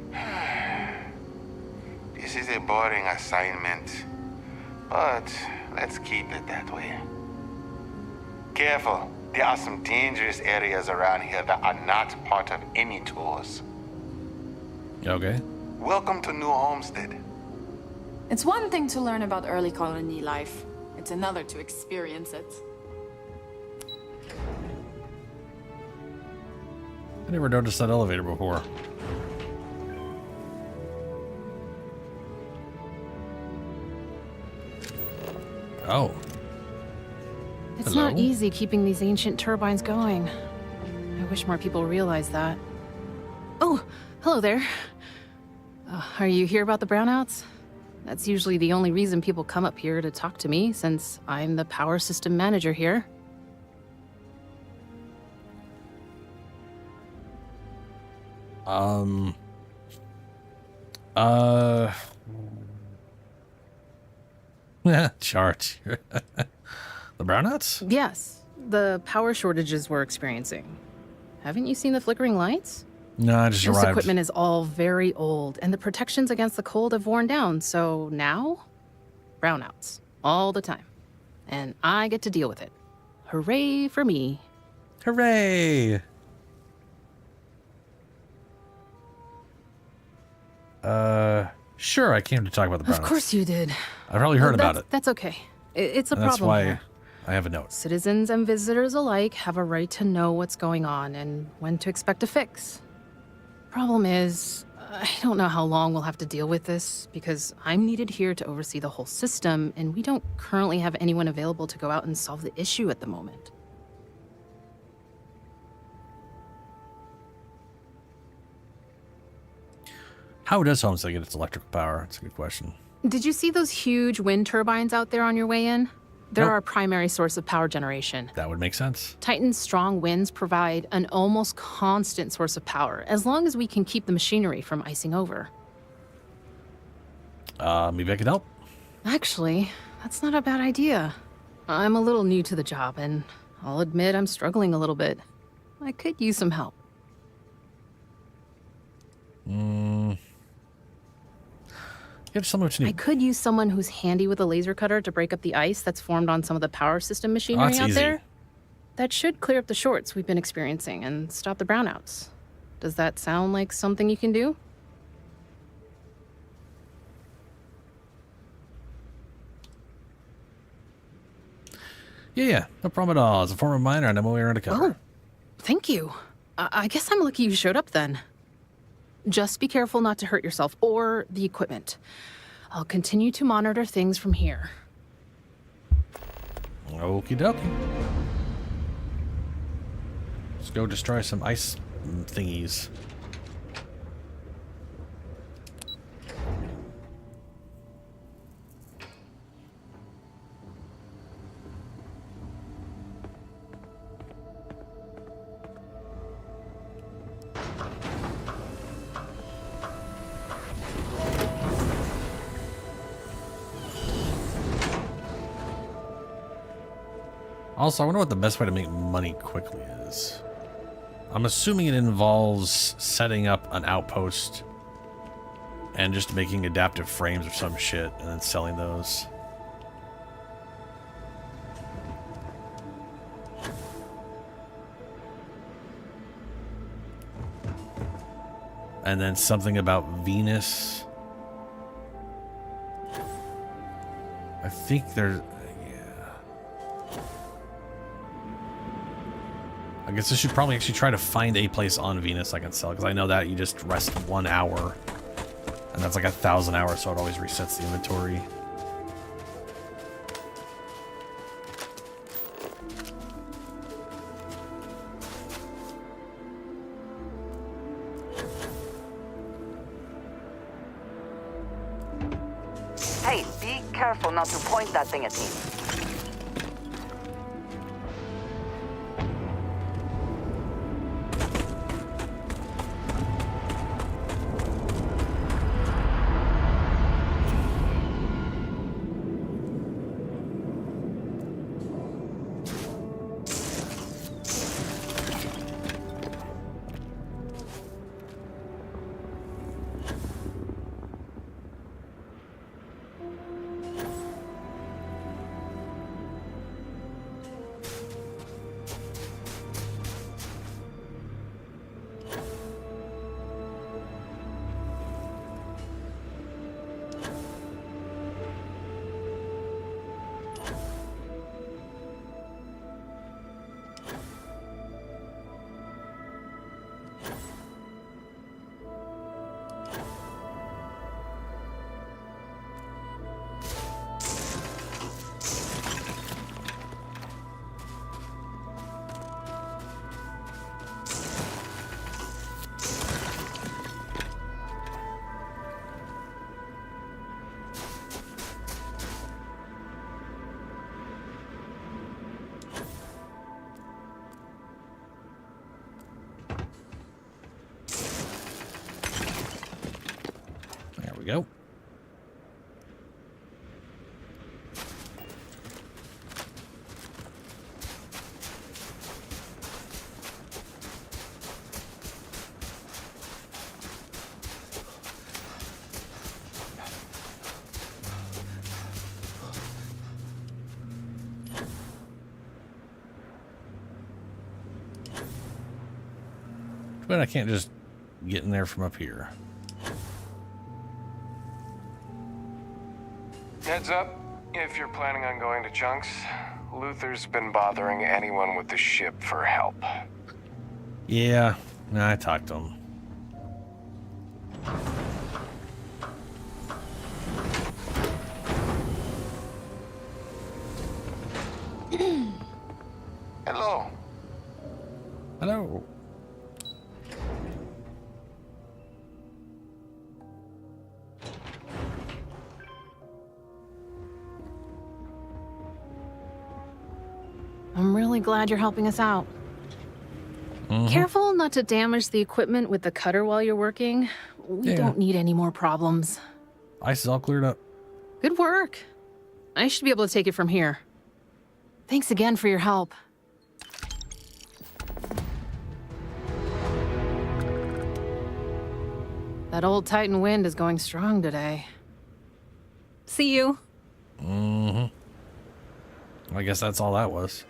This is a boring assignment, but let's keep it that way. Careful. There are some dangerous areas around here that are not part of any tours. Okay. Welcome to New Homestead. It's one thing to learn about early colony life. It's another to experience it. I never noticed that elevator before. Oh. It's Hello? not easy keeping these ancient turbines going. I wish more people realized that. Oh, hello there. Are you here about the brownouts? That's usually the only reason people come up here to talk to me, since I'm the power system manager here. Charge. The brownouts? Yes, the power shortages we're experiencing. Haven't you seen the flickering lights? No, I just This arrived. equipment is all very old, and the protections against the cold have worn down, so now, brownouts. All the time. And I get to deal with it. Hooray for me. Hooray! Sure, I came to talk about the brownouts. Of course you did. I probably heard about it. That's okay. It's a And that's problem why here. I have a note. Citizens and visitors alike have a right to know what's going on and when to expect a fix. Problem is, I don't know how long we'll have to deal with this, because I'm needed here to oversee the whole system, and we don't currently have anyone available to go out and solve the issue at the moment. How does Homestead get its electrical power? That's a good question. Did you see those huge wind turbines out there on your way in? They're Nope. our primary source of power generation. That would make sense. Titan's strong winds provide an almost constant source of power, as long as we can keep the machinery from icing over. Maybe I could help. Actually, that's not a bad idea. I'm a little new to the job, and I'll admit I'm struggling a little bit. I could use some help. Yeah, just someone what you I need. could use someone who's handy with a laser cutter to break up the ice that's formed on some of the power system machinery that's out easy. there. That should clear up the shorts we've been experiencing and stop the brownouts. Does that sound like something you can do? Yeah, no problem at all. As a former miner, I know my way around a cover. Oh, thank you. I guess I'm lucky you showed up then. Just be careful not to hurt yourself or the equipment. I'll continue to monitor things from here. Okie dokie. Let's go destroy some ice thingies. Also, I wonder what the best way to make money quickly is. I'm assuming it involves setting up an outpost and just making adaptive frames or some shit and then selling those. And then something about Venus. I think there's... I guess I should probably actually try to find a place on Venus I can sell, because I know that you just rest 1 hour. And that's like 1,000 hours, so it always resets the inventory. Hey, be careful not to point that thing at me. But I can't just get in there from up here. Heads up, if you're planning on going to Chunks, Luther's been bothering anyone with the ship for help. Yeah, I talked to him. Hello. Hello. I'm really glad you're helping us out. Careful not to damage the equipment with the cutter while you're working. We don't need any more problems. Ice is all cleared up. Good work. I should be able to take it from here. Thanks again for your help. That old Titan wind is going strong today. See you. I guess that's all that was.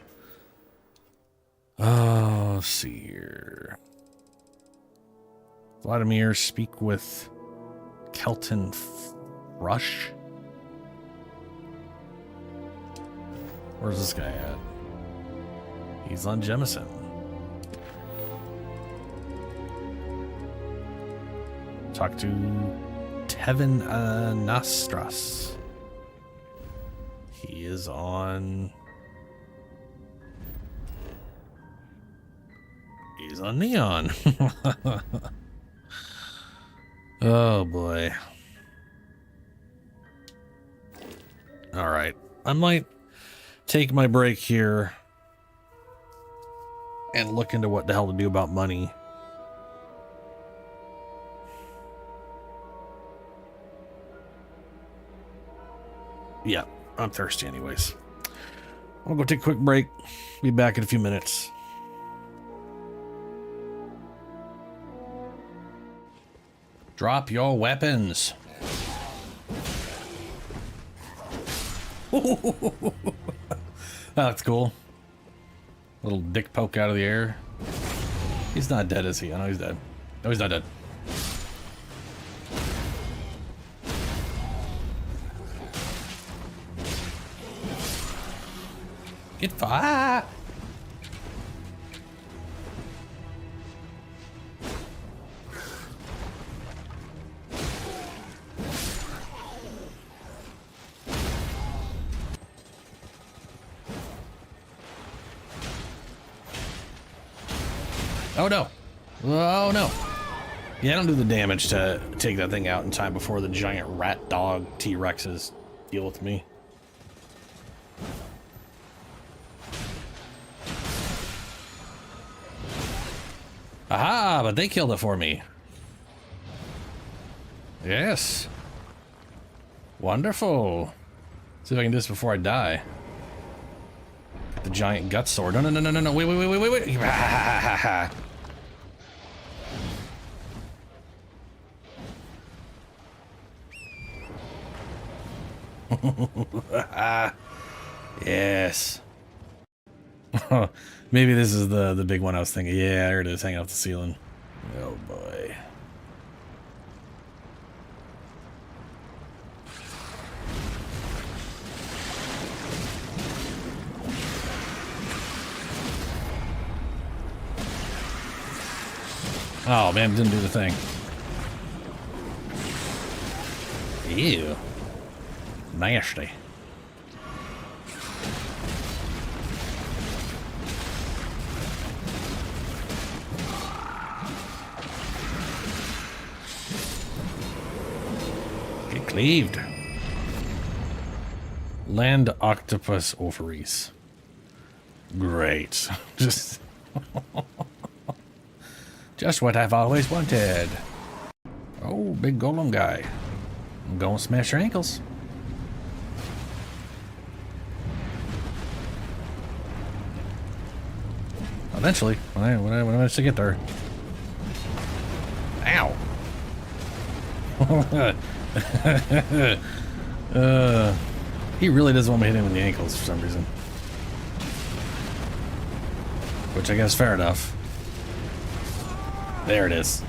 Oh, let's see here. Vladimir, speak with Kelton Rush. Where's this guy at? He's on Jemison. Talk to Tevin Nastras. He is on... He's on Neon. Oh boy. All right. I might take my break here and look into what the hell to do about money. Yeah, I'm thirsty anyways. I'll go take a quick break. Be back in a few minutes. Drop your weapons. That's cool. Little dick poke out of the air. He's not dead, is he? I know he's dead. No, he's not dead. Get fire! Oh no. Oh no. Yeah, I don't do the damage to take that thing out in time before the giant rat dog T-Rexes deal with me. Aha, but they killed it for me. Yes. Wonderful. See if I can do this before I die. The giant gut sword. No, no, no, no, no, no. Wait, wait, wait, wait, wait, wait. Yes. Maybe this is the big one I was thinking. Yeah, there it is, hanging off the ceiling. Oh boy. Oh man, didn't do the thing. Ew. Nasty. Get cleaved. Land octopus ovaries. Great. Just what I've always wanted. Oh, big golem guy. I'm gonna smash your ankles. Eventually, when I manage to get there. Ow. He really doesn't want me to hit him in the ankles for some reason. Which I guess fair enough. There it is.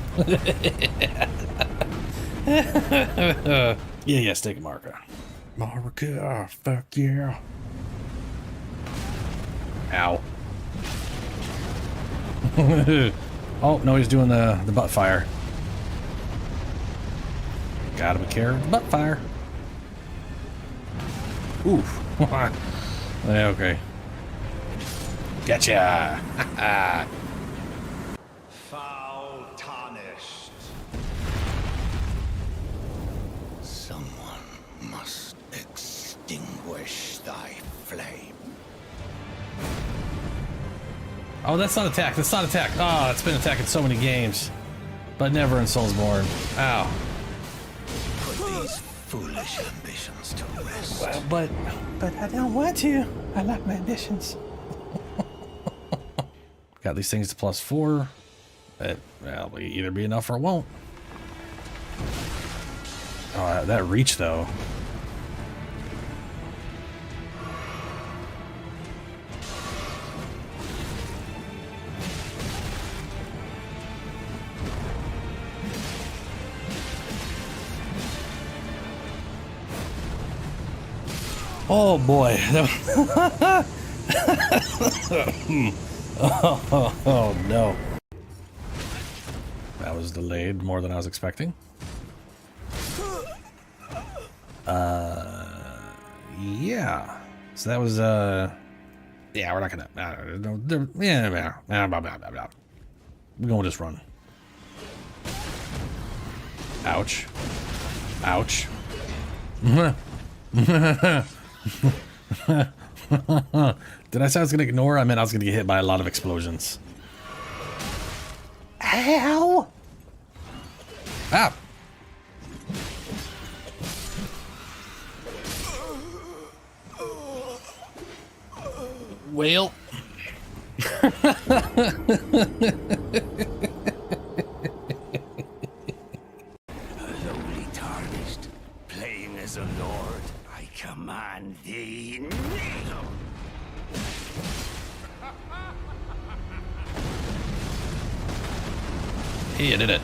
Yeah, stick marker. Marker, fuck yeah. Ow. Oh, no, he's doing the butt fire. Gotta be careful with the butt fire. Oof. Yeah, okay. Gotcha. Foul tarnished. Someone must extinguish thy flame. Oh, that's not attack. That's not attack. Oh, it's been attack in so many games. But never in Soulsborne. Ow. Put these foolish ambitions to rest. Well, but I don't want to. I like my ambitions. Got these things to +4. That'll either be enough or it won't. Oh, that reach though. Oh boy. Oh no. That was delayed more than I was expecting. Yeah. So that was yeah, we're not gonna yeah, we're gonna just run. Ouch. Ouch. Did I say I was gonna ignore? I meant I was gonna get hit by a lot of explosions. Ow! Ah! Well. Lowly tarnished, playing as a lord, I command thee kneel. Hey, I did it.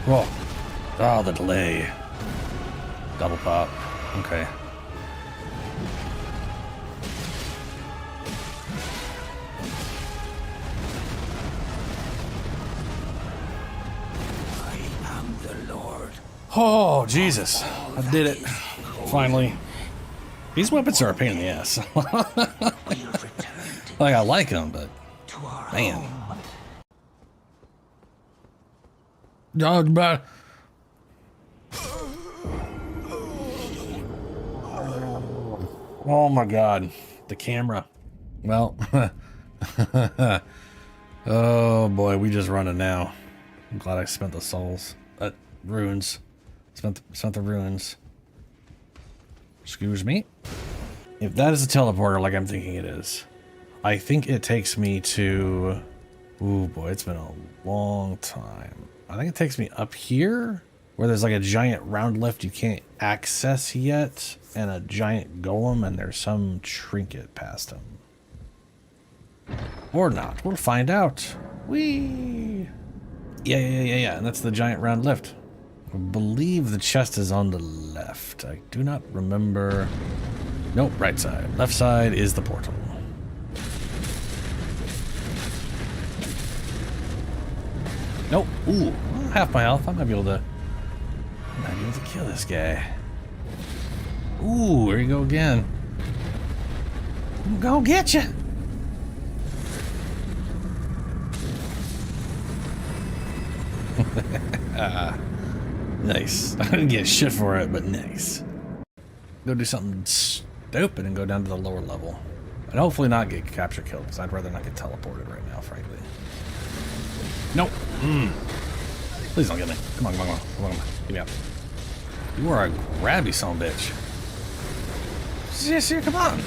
Whoa. Oh, the delay. Double pop. Okay. I am the Lord. Oh, Jesus. I did it. Finally. These weapons are a pain in the ass. Like, I like them, but man. Dog, but oh my God, the camera. Well, oh boy, we just running now. I'm glad I spent the souls, runes. Spent the runes. Excuse me. If that is a teleporter, like I'm thinking it is, I think it takes me to. Ooh boy, it's been a long time. I think it takes me up here, where there's like a giant round lift you can't access yet, and a giant golem, and there's some trinket past him. Or not. We'll find out. Whee! Yeah, and that's the giant round lift. I believe the chest is on the left. I do not remember. Nope, right side. Left side is the portal. Nope. Ooh, half my health. I might be able to kill this guy. Ooh, there you go again. I'm gonna get you. Nice. I didn't get shit for it, but nice. Go do something stupid and go down to the lower level. And hopefully not get capture killed, because I'd rather not get teleported right now, frankly. Nope. Please don't get me. Come on. Get me up. You are a grabby son of a bitch. Yes, here, come on.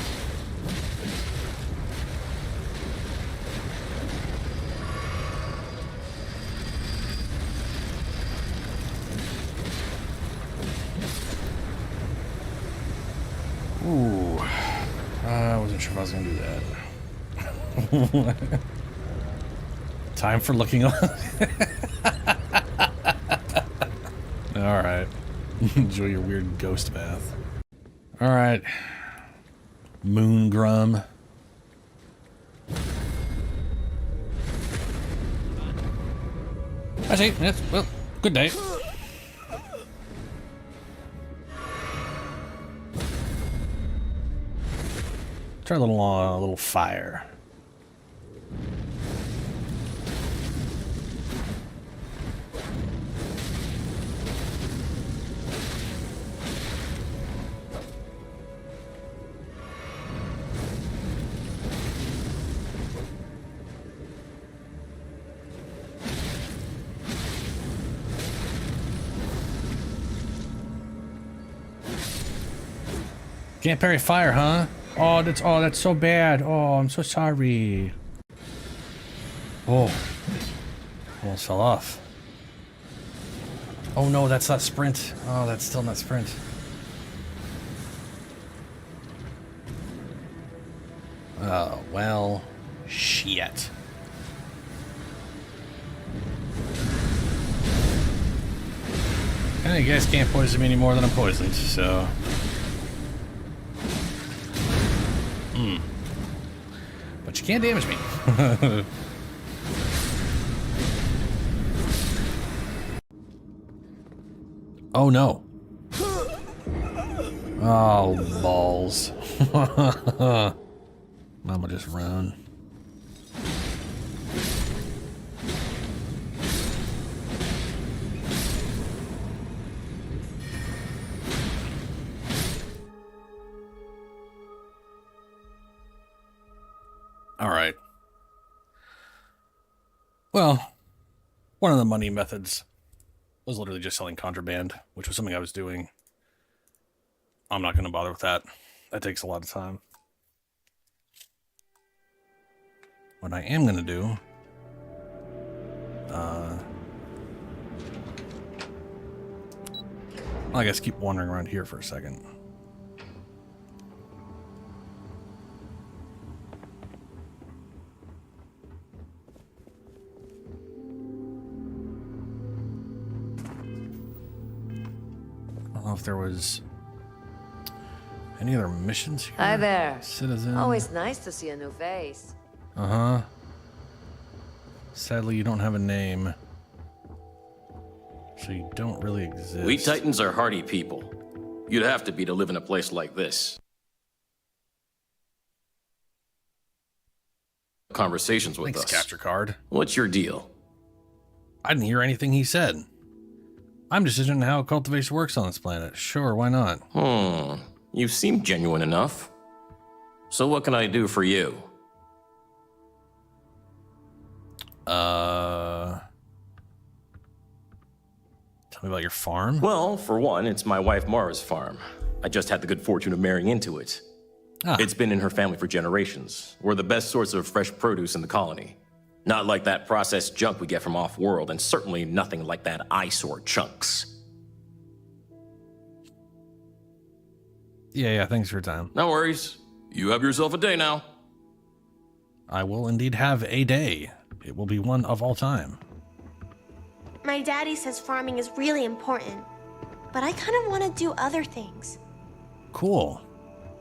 Ooh. I wasn't sure if I was gonna do that. Time for looking on. Alright. Enjoy your weird ghost bath. Alright. Moon Grum. I see. Yes, well, good day. Try a little fire. Can't parry fire, huh? Oh, that's so bad. Oh, I'm so sorry. Oh, almost fell off. Oh no, that's not sprint. Oh, that's still not sprint. Oh well, shit. You guys can't poison me any more than I'm poisoned, so. But you can't damage me. Oh no. Oh, balls. Mama just run. All right. Well, one of the money methods was literally just selling contraband, which was something I was doing. I'm not going to bother with that. That takes a lot of time. What I am going to do... I guess keep wandering around here for a second. I don't know if there was any other missions here. Hi there. Citizen. Always nice to see a new face. Uh-huh. Sadly, you don't have a name. So you don't really exist. We Titans are hardy people. You'd have to be to live in a place like this. Conversations with Thanks, us. capture card. What's your deal? I didn't hear anything he said. I'm just interested in how cultivation works on this planet. Sure, why not? You seem genuine enough. So what can I do for you? Tell me about your farm? Well, for one, it's my wife Mara's farm. I just had the good fortune of marrying into it. It's been in her family for generations. We're the best source of fresh produce in the colony. Not like that processed junk we get from off-world, and certainly nothing like that eyesore chunks. Yeah, thanks for your time. No worries. You have yourself a day now. I will indeed have a day. It will be one of all time. My daddy says farming is really important, but I kind of want to do other things. Cool.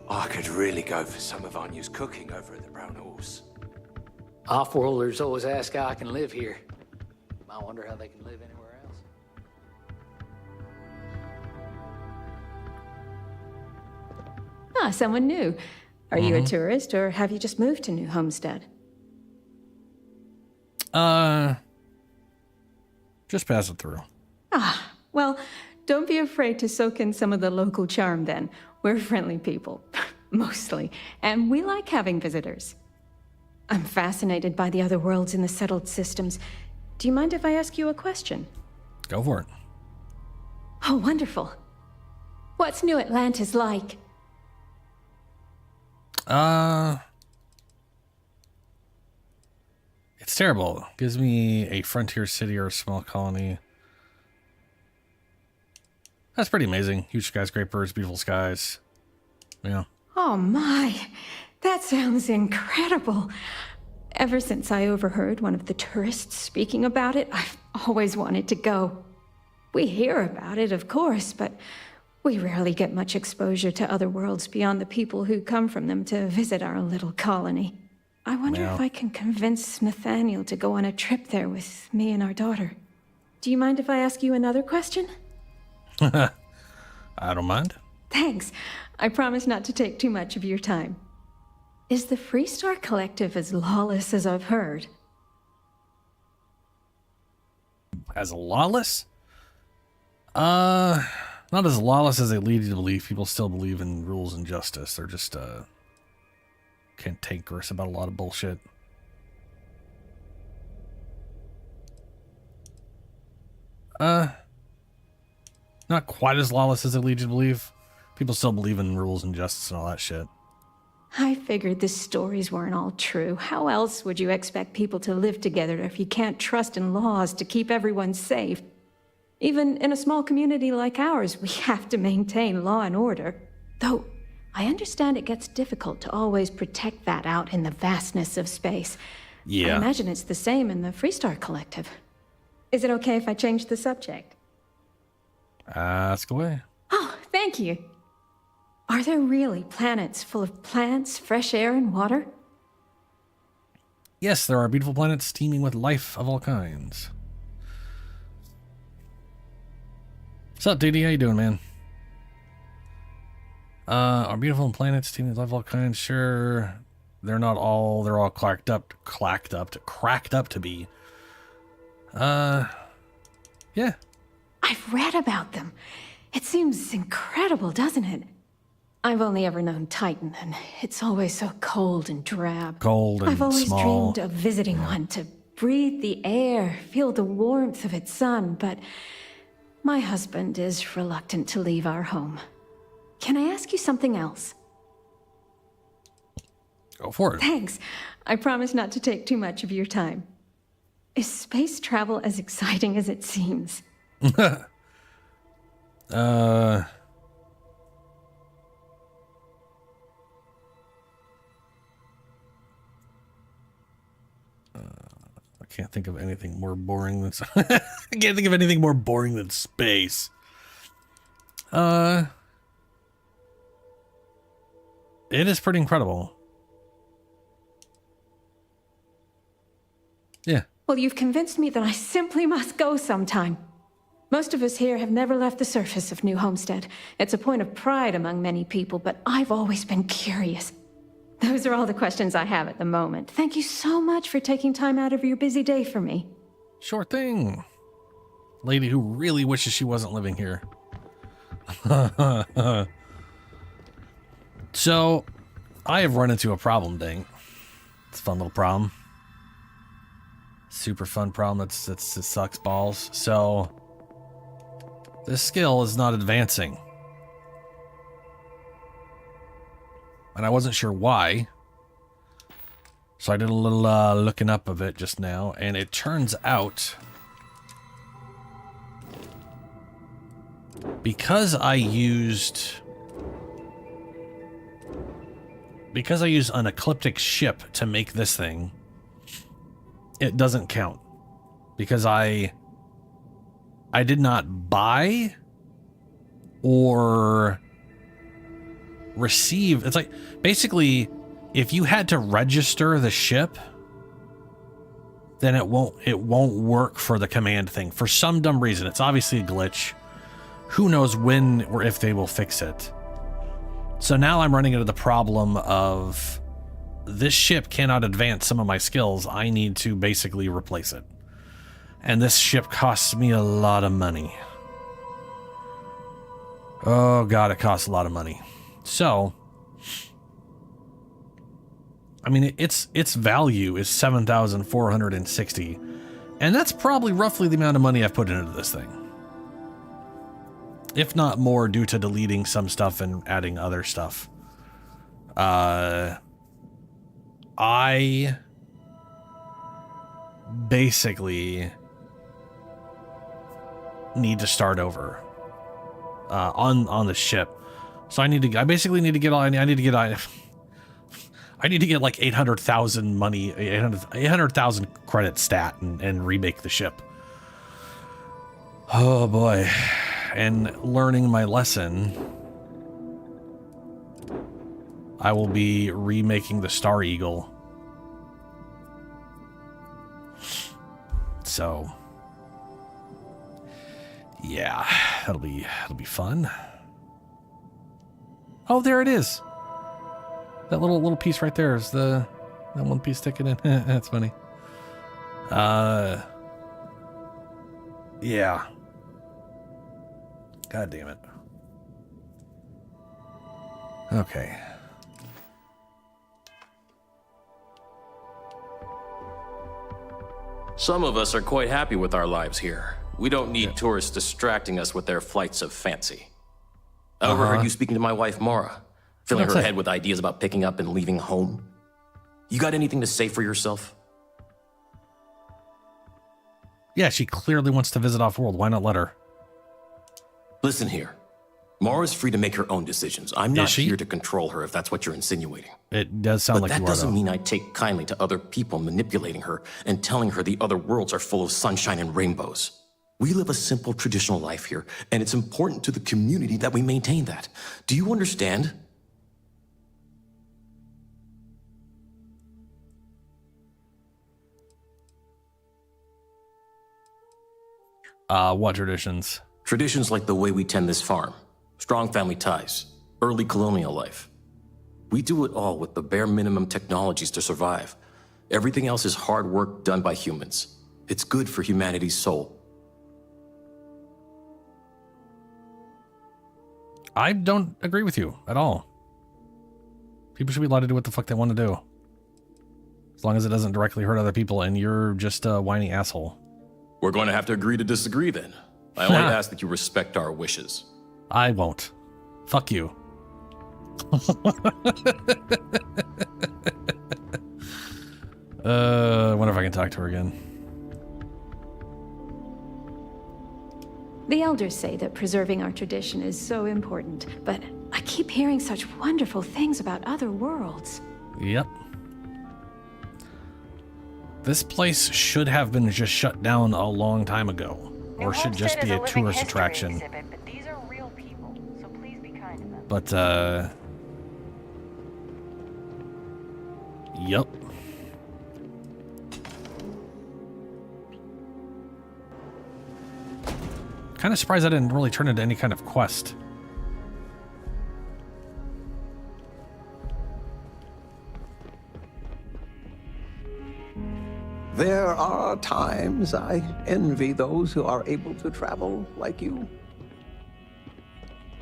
I could really go for some of Anya's cooking over at the Brown Horse. Off-worlders always ask how I can live here. I wonder how they can live anywhere else. Ah, someone new. Are you a tourist, or have you just moved to New Homestead? Just pass it through. Ah, well, don't be afraid to soak in some of the local charm then. We're friendly people, mostly, and we like having visitors. I'm fascinated by the other worlds in the settled systems. Do you mind if I ask you a question? Go for it. Oh, wonderful. What's New Atlantis like? It's terrible. Gives me a frontier city or a small colony. That's pretty amazing. Huge skyscrapers, beautiful skies. Yeah. Oh my, that sounds incredible. Ever since I overheard one of the tourists speaking about it, I've always wanted to go. We hear about it, of course, but we rarely get much exposure to other worlds beyond the people who come from them to visit our little colony. I wonder if I can convince Nathaniel to go on a trip there with me and our daughter. Do you mind if I ask you another question? I don't mind. Thanks. I promise not to take too much of your time. Is the Freestar Collective as lawless as I've heard? As lawless? Not as lawless as they lead you to believe. People still believe in rules and justice. They're just, cantankerous about a lot of bullshit. Not quite as lawless as they lead you to believe. People still believe in rules and justice and all that shit. I figured the stories weren't all true. How else would you expect people to live together if you can't trust in laws to keep everyone safe? Even in a small community like ours, we have to maintain law and order. Though, I understand it gets difficult to always protect that out in the vastness of space. Yeah. I imagine it's the same in the Freestar Collective. Is it okay if I change the subject? Ask away. Oh, thank you. Are there really planets full of plants, fresh air, and water? Yes, there are beautiful planets teeming with life of all kinds. What's up, DD? How you doing, man? Are beautiful planets teeming with life of all kinds? Sure. They're all cracked up to be. Yeah. I've read about them. It seems incredible, doesn't it? I've only ever known Titan, and it's always so cold and drab. Cold and I've always small. dreamed of visiting one to breathe the air, feel the warmth of its sun, but my husband is reluctant to leave our home. Can I ask you something else? Go for it. Thanks. I promise not to take too much of your time. Is space travel as exciting as it seems? I can't think of anything more boring than I can't think of anything more boring than space. It is pretty incredible. Yeah. Well, you've convinced me that I simply must go sometime. Most of us here have never left the surface of New Homestead. It's a point of pride among many people, but I've always been curious. Those are all the questions I have at the moment. Thank you so much for taking time out of your busy day for me. Sure thing. Lady who really wishes she wasn't living here. So, I have run into a problem, Dang. It's a fun little problem. Super fun problem. It sucks balls. So, this skill is not advancing. And I wasn't sure why. So I did a little looking up of it just now, and it turns out because I used an ecliptic ship to make this thing, it doesn't count because I did not buy or receive. It's like basically if you had to register the ship, then it won't work for the command thing for some dumb reason. It's obviously a glitch. Who knows when or if they will fix it. So now I'm running into the problem of this ship cannot advance some of my skills. I need to basically replace it. And this ship costs me a lot of money. Oh god, it costs a lot of money. So, I mean, its value is 7,460, and that's probably roughly the amount of money I've put into this thing. If not more, due to deleting some stuff and adding other stuff. I basically need to start over on the ship. So I basically need to get all. I I need to get like 800,000 money, 800,000 credit stat and remake the ship. Oh boy. And learning my lesson, I will be remaking the Star Eagle. So, yeah, that'll be fun. Oh, there it is. That little piece right there is that one piece sticking in. That's funny. Yeah. God damn it. Okay. Some of us are quite happy with our lives here. We don't need tourists distracting us with their flights of fancy. I overheard you speaking to my wife, Mara, filling her head with ideas about picking up and leaving home. You got anything to say for yourself? Yeah, she clearly wants to visit off-world. Why not let her? Listen here. Mara's free to make her own decisions. I'm not here to control her if that's what you're insinuating. It does sound like you are, though. But that doesn't mean I take kindly to other people manipulating her and telling her the other worlds are full of sunshine and rainbows. We live a simple traditional life here, and it's important to the community that we maintain that. Do you understand? What traditions? Traditions like the way we tend this farm. Strong family ties. Early colonial life. We do it all with the bare minimum technologies to survive. Everything else is hard work done by humans. It's good for humanity's soul. I don't agree with you at all. People should be allowed to do what the fuck they want to do. As long as it doesn't directly hurt other people and you're just a whiny asshole. We're going to have to agree to disagree then. I only ask that you respect our wishes. I won't. Fuck you. I wonder if I can talk to her again. The elders say that preserving our tradition is so important, but I keep hearing such wonderful things about other worlds. Yep. This place should have been just shut down a long time ago. Or should just be a tourist attraction. Exhibit, but these are real people, so please be kind to them. But, yep. Kind of surprised I didn't really turn into any kind of quest. There are times I envy those who are able to travel like you.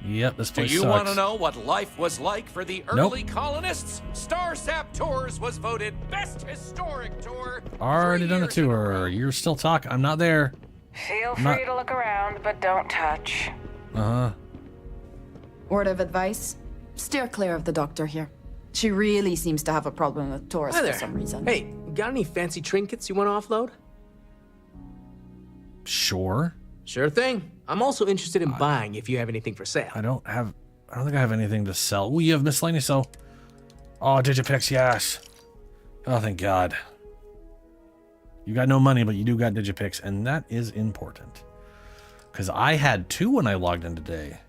Yep, this place Do you sucks. want to know what life was like for the early colonists? Starsap Tours was voted best historic tour. Already done a tour. You're still talking. I'm not there. Feel free to look around, but don't touch. Uh-huh. Word of advice? Steer clear of the doctor here. She really seems to have a problem with tourists Hi there. for some reason. Hey, got any fancy trinkets you want to offload? Sure. Sure thing. I'm also interested in buying if you have anything for sale. I don't think I have anything to sell. Oh, you have miscellaneous, though. Oh, Digipix, yes. Oh, thank God. You got no money, but you do got Digipix, and that is important. Because I had 2 when I logged in today.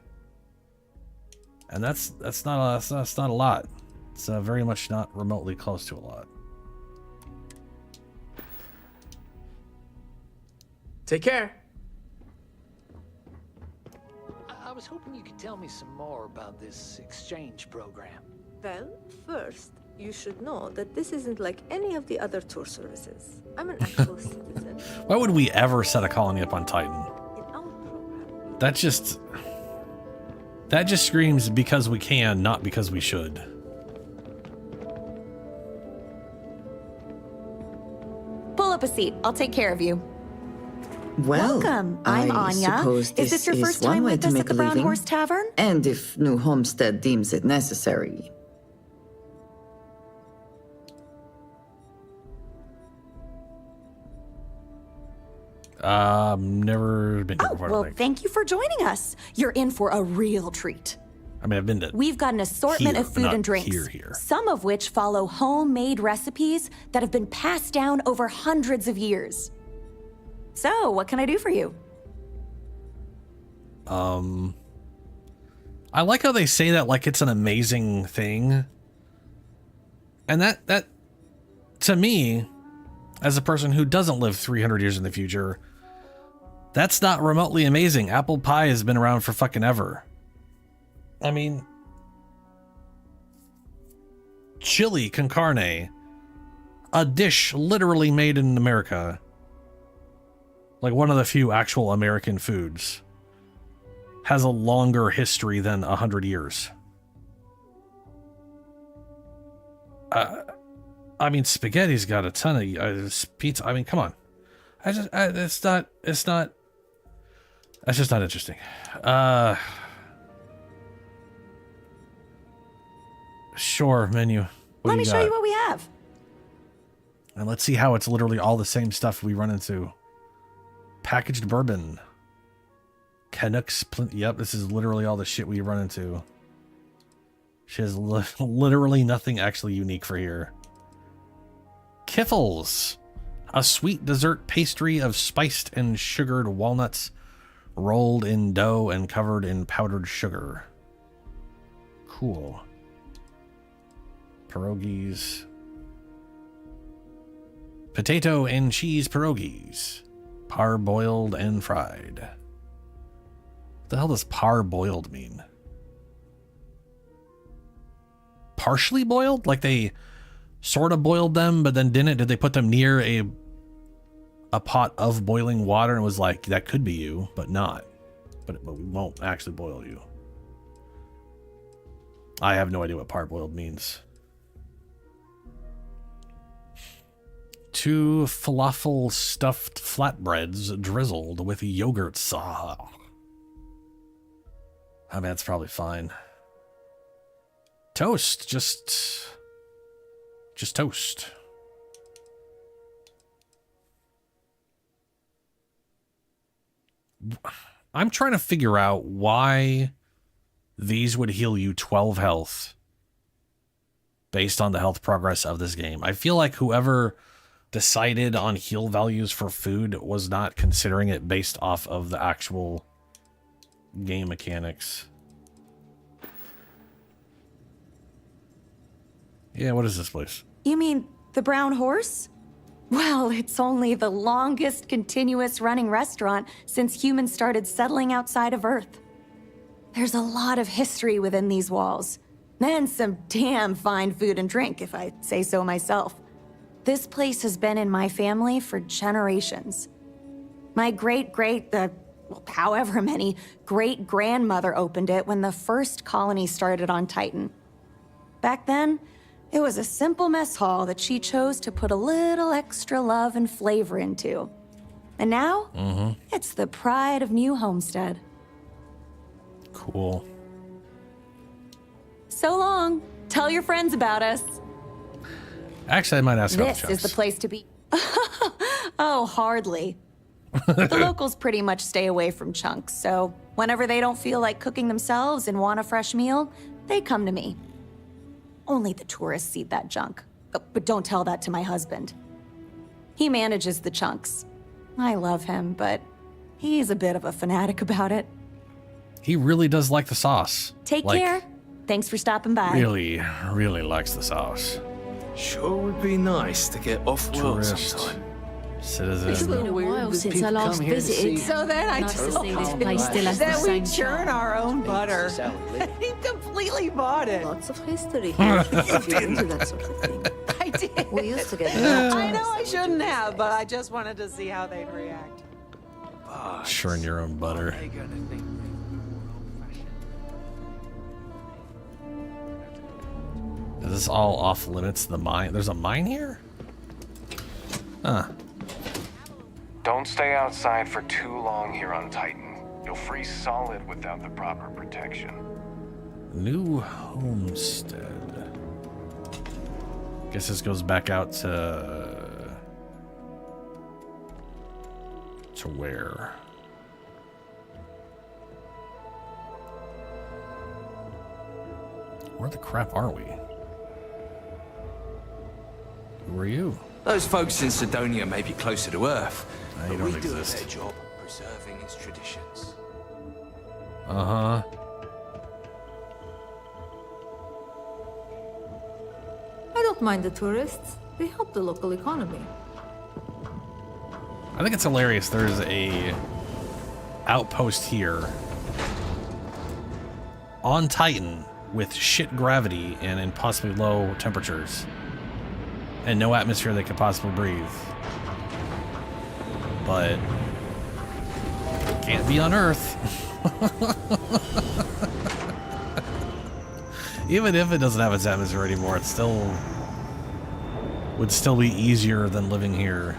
And that's not a lot. It's very much not remotely close to a lot. Take care. I was hoping you could tell me some more about this exchange program. Well, first, you should know that this isn't like any of the other tour services. I'm an actual citizen. Why would we ever set a colony up on Titan? That just screams because we can, not because we should. Pull up a seat. I'll take care of you. Well, Welcome. I'm I Anya. suppose Is this your is first one time way with to us make at the a Brown living. Horse Tavern? And if New Homestead deems it necessary. Never been here before. I don't Well, think. thank you for joining us. You're in for a real treat. I mean, I've been to. We've got an assortment here, of food not and drinks, here. some of which follow homemade recipes that have been passed down over hundreds of years. So, what can I do for you? I like how they say that like it's an amazing thing. And that to me, as a person who doesn't live 300 years in the future, that's not remotely amazing. Apple pie has been around for fucking ever. I mean, chili con carne, a dish literally made in America. Like one of the few actual American foods, has a longer history than 100 years. I mean, spaghetti's got a ton of pizza. I mean, come on. That's just not interesting. Sure, menu. Let me show you what we have. And let's see how it's literally all the same stuff we run into. Packaged bourbon. Canucks. Yep, this is literally all the shit we run into. She has literally nothing actually unique for here. Kiffles. A sweet dessert pastry of spiced and sugared walnuts rolled in dough and covered in powdered sugar. Cool. Pierogies. Potato and cheese pierogies. Parboiled and fried. What the hell does parboiled mean? Partially boiled? Like they sort of boiled them, but then didn't? Did they put them near a pot of boiling water and was like, that could be you, but not. But we won't actually boil you. I have no idea what parboiled means. 2 falafel stuffed flatbreads drizzled with yogurt sauce. I mean, that's probably fine. Toast, just toast. I'm trying to figure out why these would heal you 12 health based on the health progress of this game. I feel like whoever decided on heal values for food was not considering it based off of the actual game mechanics. Yeah, what is this place? You mean the Brown Horse? Well, it's only the longest continuous running restaurant since humans started settling outside of Earth. There's a lot of history within these walls, and some damn fine food and drink, if I say so myself. This place has been in my family for generations. My however many great-grandmother opened it when the first colony started on Titan. Back then, it was a simple mess hall that she chose to put a little extra love and flavor into. And now, it's the pride of New Homestead. Cool. So long. Tell your friends about us. Actually, I might ask about This is the place to be. Oh, hardly. The locals pretty much stay away from chunks, so whenever they don't feel like cooking themselves and want a fresh meal, they come to me. Only the tourists eat that junk. But don't tell that to my husband. He manages the chunks. I love him, but he's a bit of a fanatic about it. He really does like the sauce. Take care. Thanks for stopping by. Really likes the sauce. Sure would be nice to get off-world Tourist. sometime. Citizen. It's been a while since I last visited. So then I Nice to told see this him place still has the that we same churn charm. our own butter. He completely bought it. Lots of history here. If you're into that sort of thing. I did. We used to get I know I shouldn't have, but I just wanted to see how they'd react. Churn your own butter. Is this all off limits? The mine? There's a mine here? Huh. Don't stay outside for too long here on Titan. You'll freeze solid without the proper protection. New homestead. Guess this goes back out to where? Where the crap are we? Who are you? Those folks in Sidonia may be closer to Earth, You but don't we do a exist. better job preserving its traditions. Uh-huh. I don't mind the tourists. They help the local economy. I think it's hilarious. There's a outpost here on Titan with shit gravity and impossibly low temperatures and no atmosphere they could possibly breathe. But it can't be on Earth. Even if it doesn't have its atmosphere anymore, it still would still be easier than living here.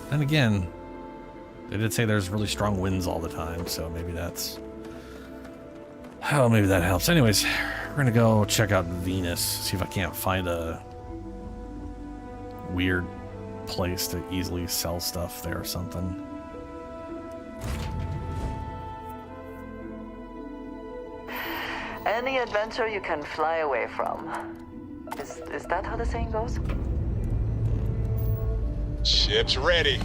And again, they did say there's really strong winds all the time, so maybe that's... Oh, maybe that helps. Anyways, we're gonna go check out Venus, see if I can't find a weird place to easily sell stuff there or something. Any adventure you can fly away from. Is that how the saying goes? Ship's ready.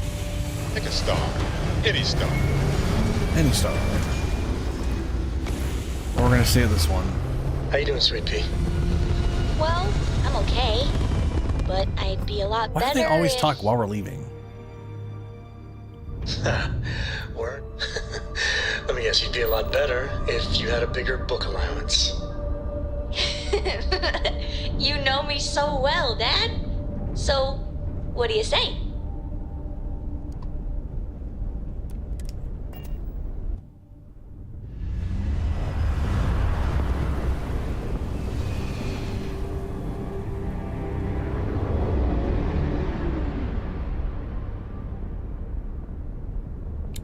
Pick a star. Any star. Any star. We're gonna stay at this one. How you doing, Sweet Pea? Well, I'm okay. But I'd be a lot Why better do they always if... talk while we're leaving? Word? Let me guess, you'd be a lot better if you had a bigger book allowance. You know me so well, Dad. So, what do you say?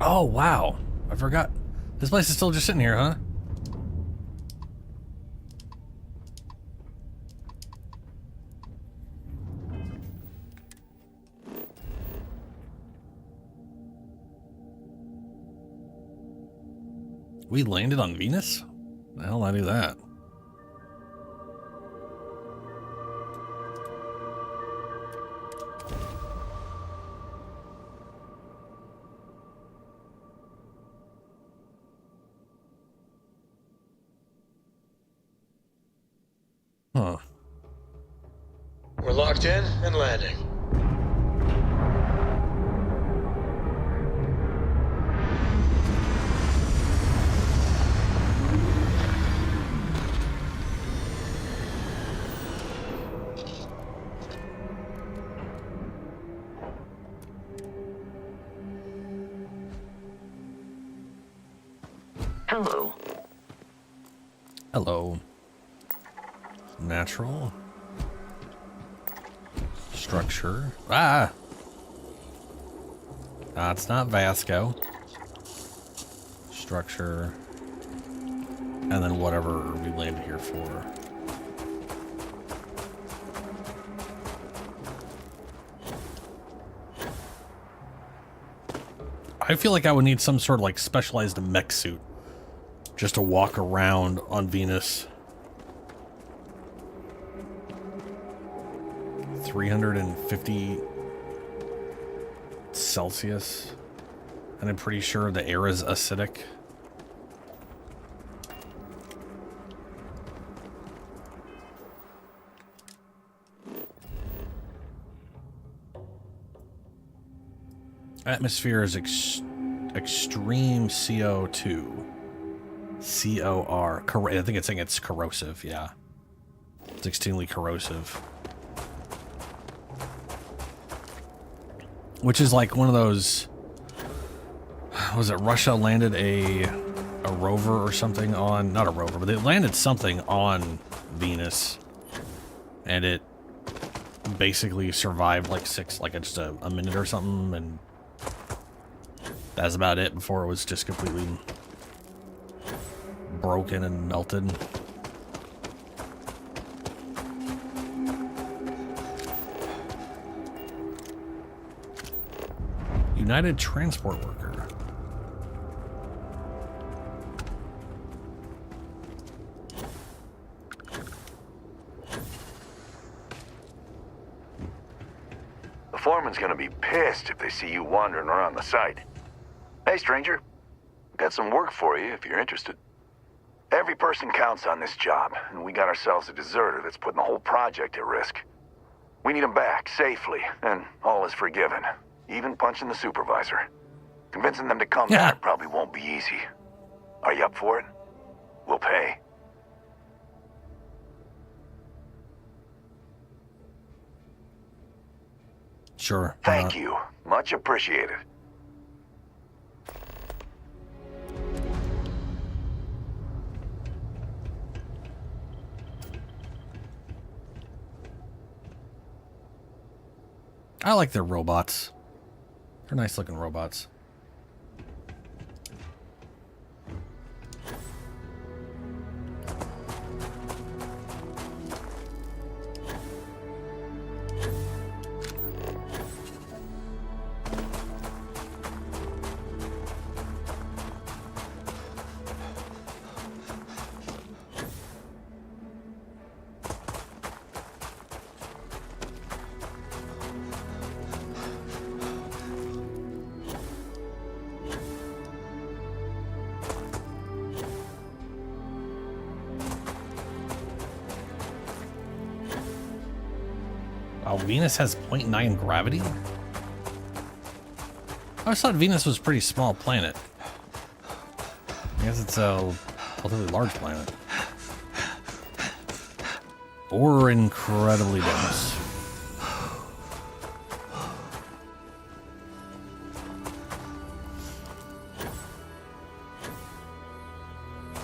Oh, wow. I forgot. This place is still just sitting here, huh? We landed on Venus? The hell I do that? Huh. We're locked in and landing. Hello. Hello. Natural. Structure. Ah! It's not Vasco. Structure. And then whatever we landed here for. I feel like I would need some sort of like specialized mech suit just to walk around on Venus. 350 Celsius, and I'm pretty sure the air is acidic. Atmosphere is extreme CO2. COR. I think it's saying it's corrosive, yeah. It's extremely corrosive. Which is like one of those... Was it Russia landed a rover or something on... Not a rover, but they landed something on Venus. And it basically survived like just a minute or something, and that's about it before it was just completely broken and melted. United Transport Worker. The foreman's gonna be pissed if they see you wandering around the site. Hey, stranger. Got some work for you if you're interested. Every person counts on this job, and we got ourselves a deserter that's putting the whole project at risk. We need him back, safely, and all is forgiven. Even punching the supervisor. Convincing them to come back probably won't be easy. Are you up for it? We'll pay. Sure. Thank you. Much appreciated. I like their robots. They're nice looking robots. Oh, Venus has 0.9 gravity? I always thought Venus was a pretty small planet. I guess it's a relatively large planet. Or incredibly dense.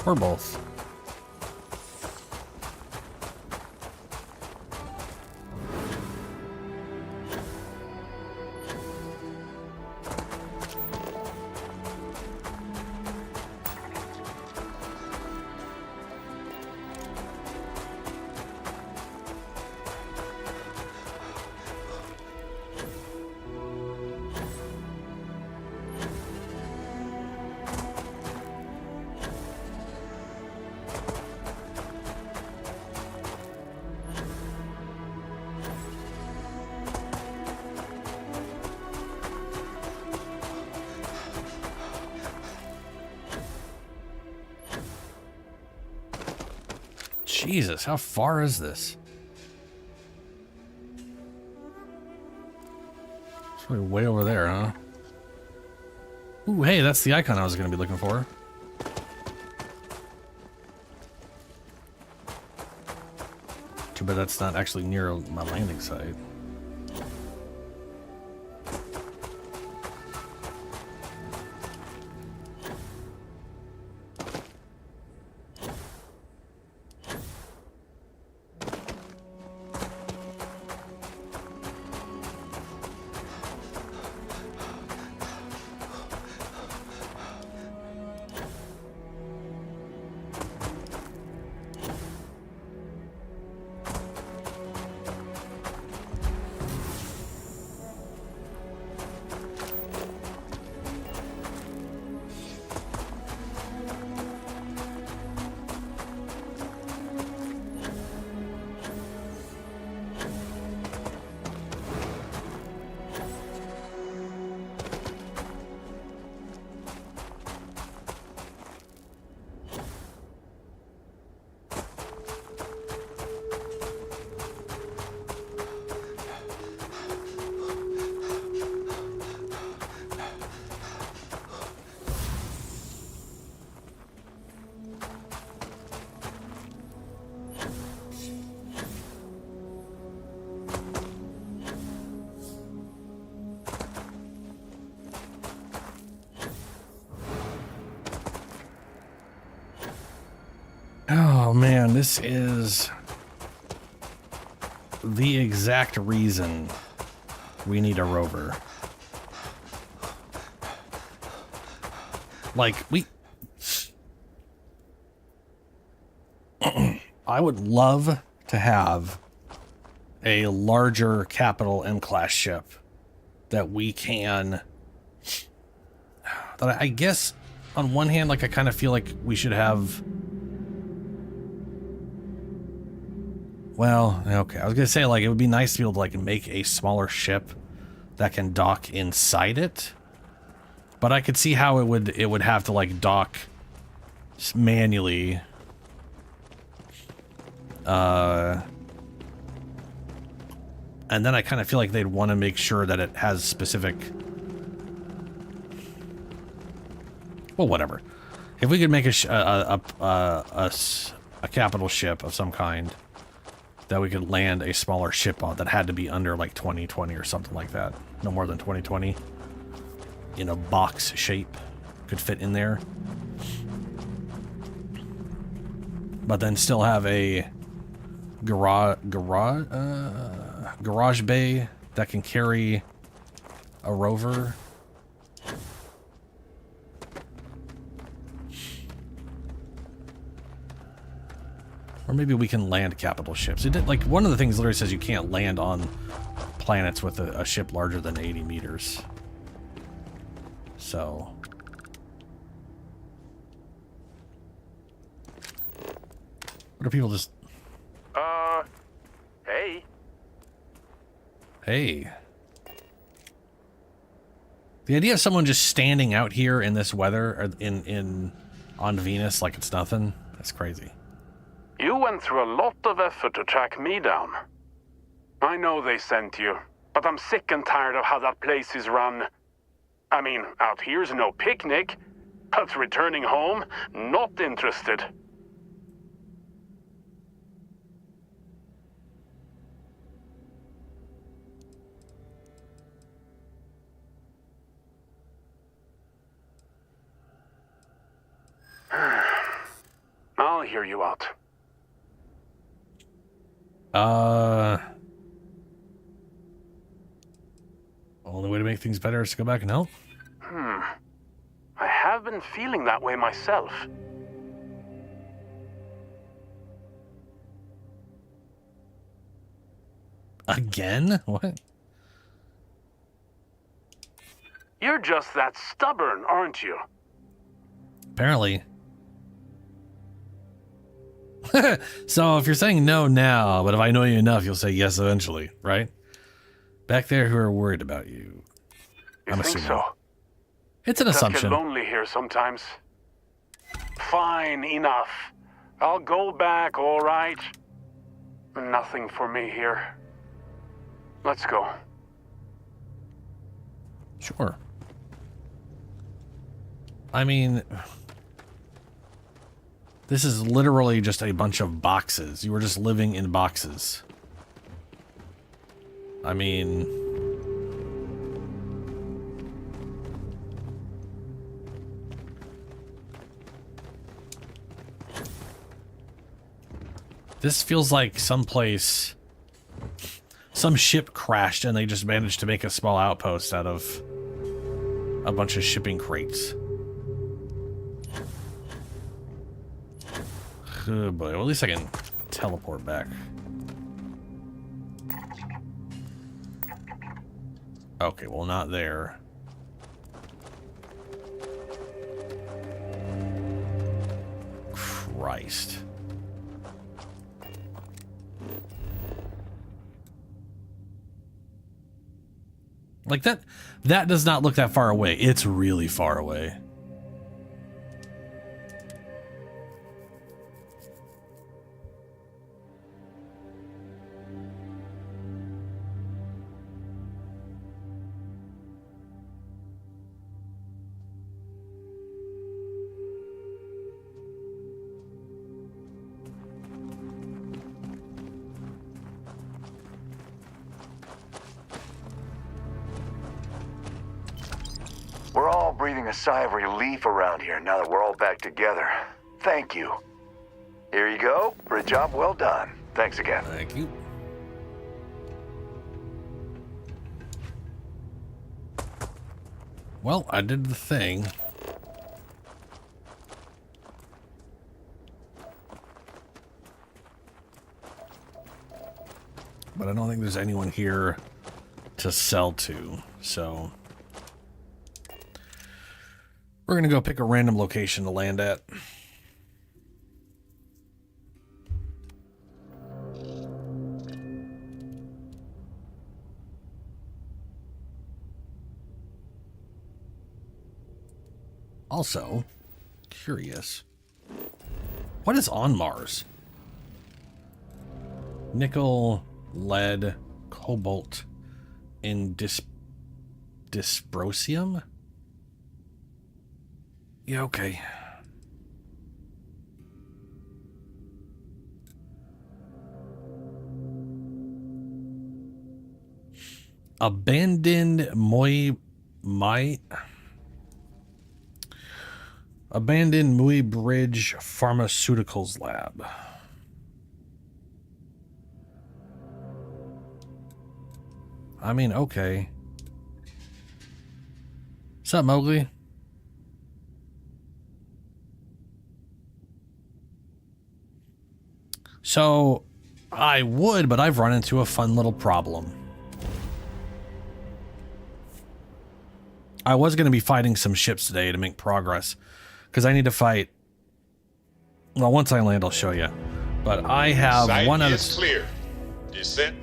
Or both. Jesus, how far is this? It's really way over there, huh? Ooh, hey, that's the icon I was going to be looking for. Too bad that's not actually near my landing site. Oh man, this is the exact reason we need a rover. Like, I would love to have a larger capital M-class ship that we can that I guess on one hand, like I kind of feel like we should have. Well, okay. I was gonna say like it would be nice to be able to like make a smaller ship that can dock inside it, but I could see how it would have to like dock manually. And then I kind of feel like they'd want to make sure that it has specific. Well, whatever. If we could make a capital ship of some kind that we could land a smaller ship on that had to be under like 2020 or something like that, no more than 2020, in a box shape, could fit in there, but then still have a garage bay that can carry a rover. Or maybe we can land capital ships. It did, like, one of the things literally says you can't land on planets with a ship larger than 80 meters. So. What are people just... Hey. Hey. The idea of someone just standing out here in this weather, or on Venus like it's nothing, that's crazy. You went through a lot of effort to track me down. I know they sent you, but I'm sick and tired of how that place is run. I mean, out here's no picnic, but returning home, not interested. I'll hear you out. Only way to make things better is to go back and help. I have been feeling that way myself. Again? What? You're just that stubborn, aren't you? Apparently. So if you're saying no now, but if I know you enough, you'll say yes eventually, right? Back there who are worried about you. I'm assuming. So? It's an assumption. I get lonely here sometimes. Fine, enough. I'll go back, all right. Nothing for me here. Let's go. Sure. I mean, this is literally just a bunch of boxes. You were just living in boxes. I mean, this feels like someplace, some ship crashed and they just managed to make a small outpost out of a bunch of shipping crates. Oh boy, well, at least I can teleport back. Okay, well, not there. Christ. Like that does not look that far away. It's really far away. We're all breathing a sigh of relief around here now that we're all back together. Thank you. Here you go for a job well done. Thanks again. Thank you. Well, I did the thing. But I don't think there's anyone here to sell to, so... We're gonna go pick a random location to land at. Also, curious. What is on Mars? Nickel, lead, cobalt, and dysprosium? Yeah, okay. Abandoned Mui Bridge Pharmaceuticals Lab. I mean, okay. What's up, Mowgli? So, I would, but I've run into a fun little problem. I was going to be fighting some ships today to make progress, because I need to fight... Well, once I land, I'll show you. But I have Sight one out of... is clear. Descent.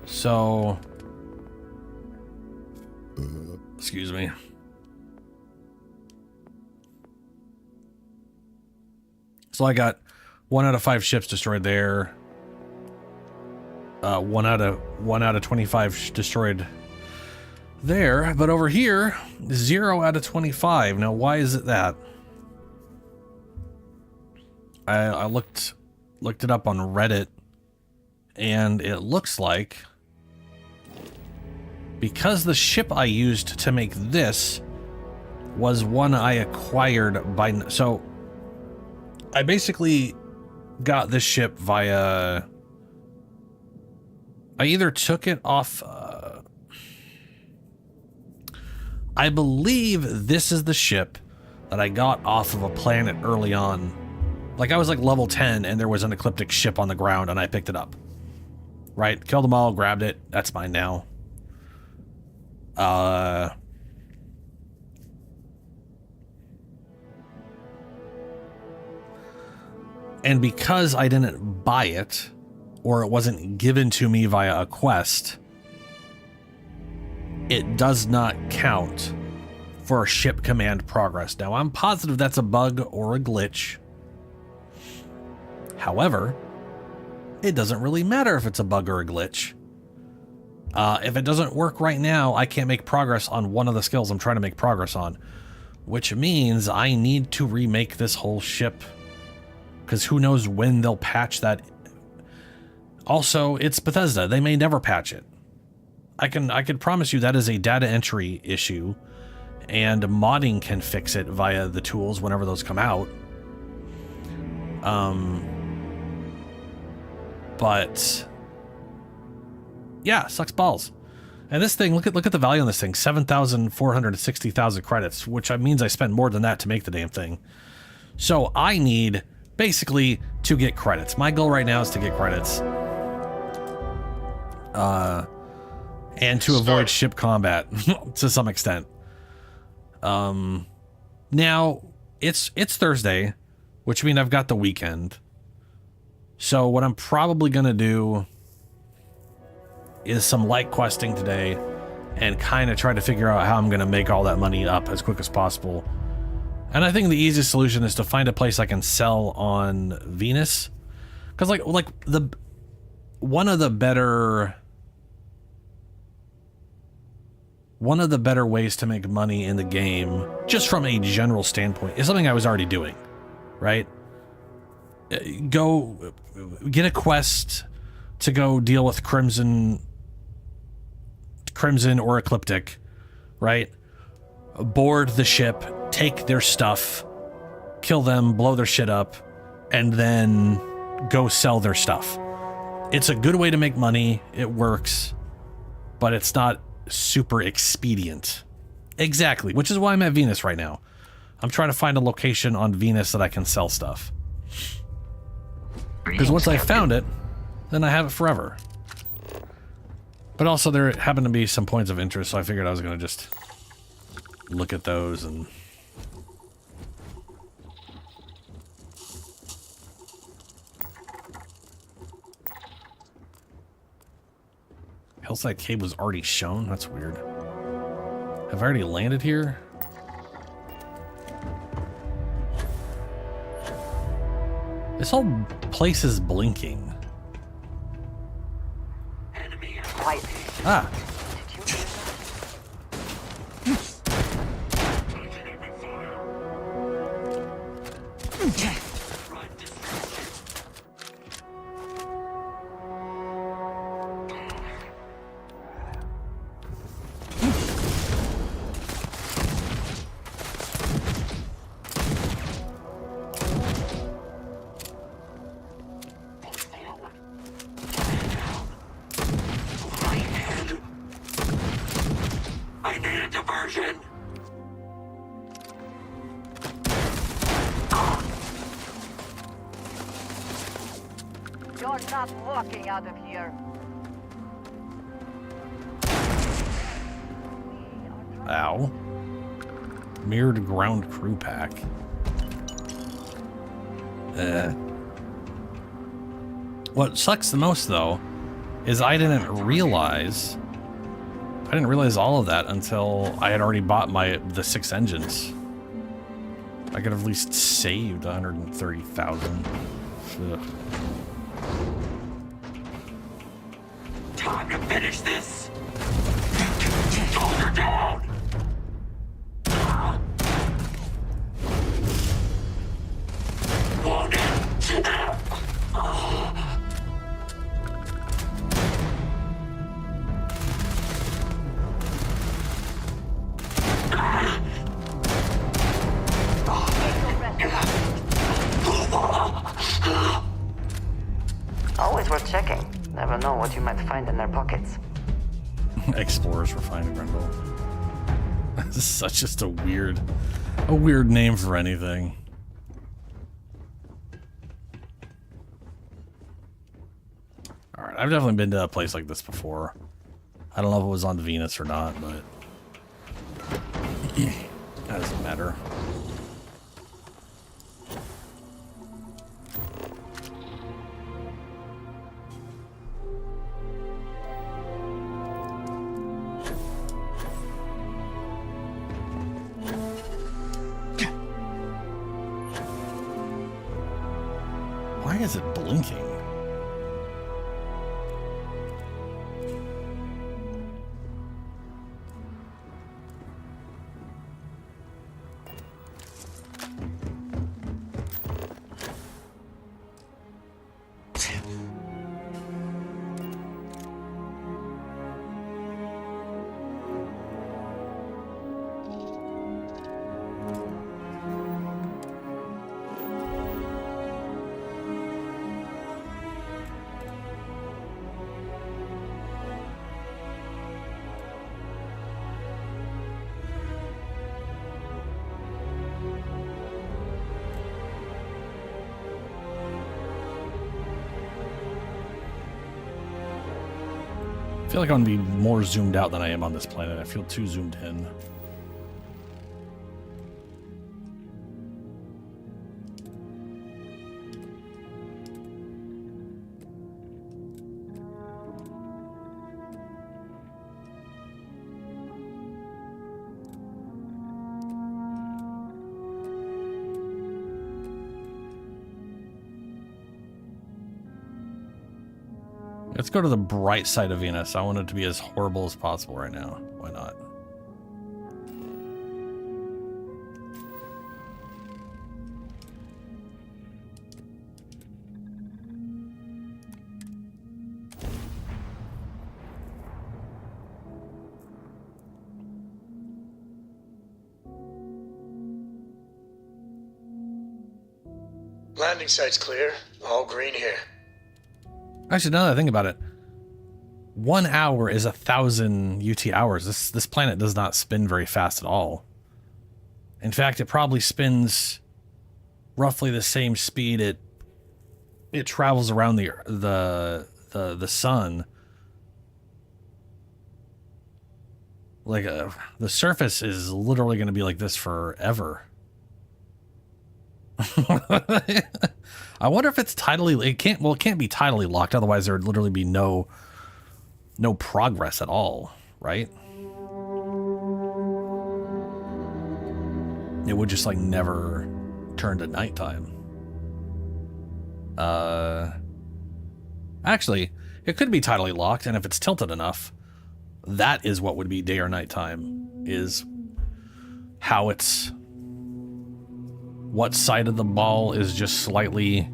So... Excuse me. So I got 1 out of 5 ships destroyed there. 1 out of 25 destroyed there, but over here, 0 out of 25. Now, why is it that? I looked it up on Reddit, and it looks like because the ship I used to make this was one I acquired by... So, I basically got this ship via... I either took it off... I believe this is the ship that I got off of a planet early on. Like, I was like level 10 and there was an ecliptic ship on the ground and I picked it up. Right? Killed them all, grabbed it. That's mine now. And because I didn't buy it, or it wasn't given to me via a quest, it does not count for ship command progress. Now, I'm positive that's a bug or a glitch. However, it doesn't really matter if it's a bug or a glitch. If it doesn't work right now, I can't make progress on one of the skills I'm trying to make progress on, which means I need to remake this whole ship, because who knows when they'll patch that. Also, it's Bethesda. They may never patch it. I can promise you that is a data entry issue, and modding can fix it via the tools whenever those come out. But yeah, sucks balls. And this thing, look at the value on this thing, 7,460,000 credits, which means I spent more than that to make the damn thing. So I need basically to get credits. My goal right now is to get credits. And to avoid ship combat to some extent. Now it's Thursday, which means I've got the weekend. So what I'm probably gonna do is some light questing today and kind of try to figure out how I'm gonna make all that money up as quick as possible. And I think the easiest solution is to find a place I can sell on Venus, because one of the better ways to make money in the game, just from a general standpoint, is something I was already doing, right? Go get a quest to go deal with Crimson or Ecliptic, right? Board the ship, take their stuff, kill them, blow their shit up, and then go sell their stuff. It's a good way to make money. It works, but it's not super expedient. Exactly, which is why I'm at Venus right now. I'm trying to find a location on Venus that I can sell stuff. Because once I found it, then I have it forever. But also there happened to be some points of interest, so I figured I was going to just look at those and Hillside Cave was already shown? That's weird. Have I already landed here? This whole place is blinking. Ah. Out of here. Ow. Mirrored ground crew pack. What sucks the most though is I didn't realize all of that until I had already bought the 6 engines. I could have at least saved 130,000. Time to finish this! Hold her down! One. Always worth checking. Never know what you might find in their pockets. Explorers Refined Grendel. This is such just a weird name for anything. Alright, I've definitely been to a place like this before. I don't know if it was on Venus or not, but that doesn't matter. Why is it blinking? I feel like I'm going to be more zoomed out than I am on this planet. I feel too zoomed in. Let's go to the bright side of Venus. I want it to be as horrible as possible right now. Why not? Landing site's clear. All green here. Actually, now that I think about it, 1 hour is 1,000 UT hours. This planet does not spin very fast at all. In fact, it probably spins roughly the same speed it travels around the sun. Like the surface is literally going to be like this forever. I wonder if it's tidally. It can't be tidally locked. Otherwise, there would literally be no no progress at all, right? It would just like never turn to nighttime. Actually, it could be tidally locked, and if it's tilted enough, that is what would be day or nighttime, is how it's, what side of the ball is just slightly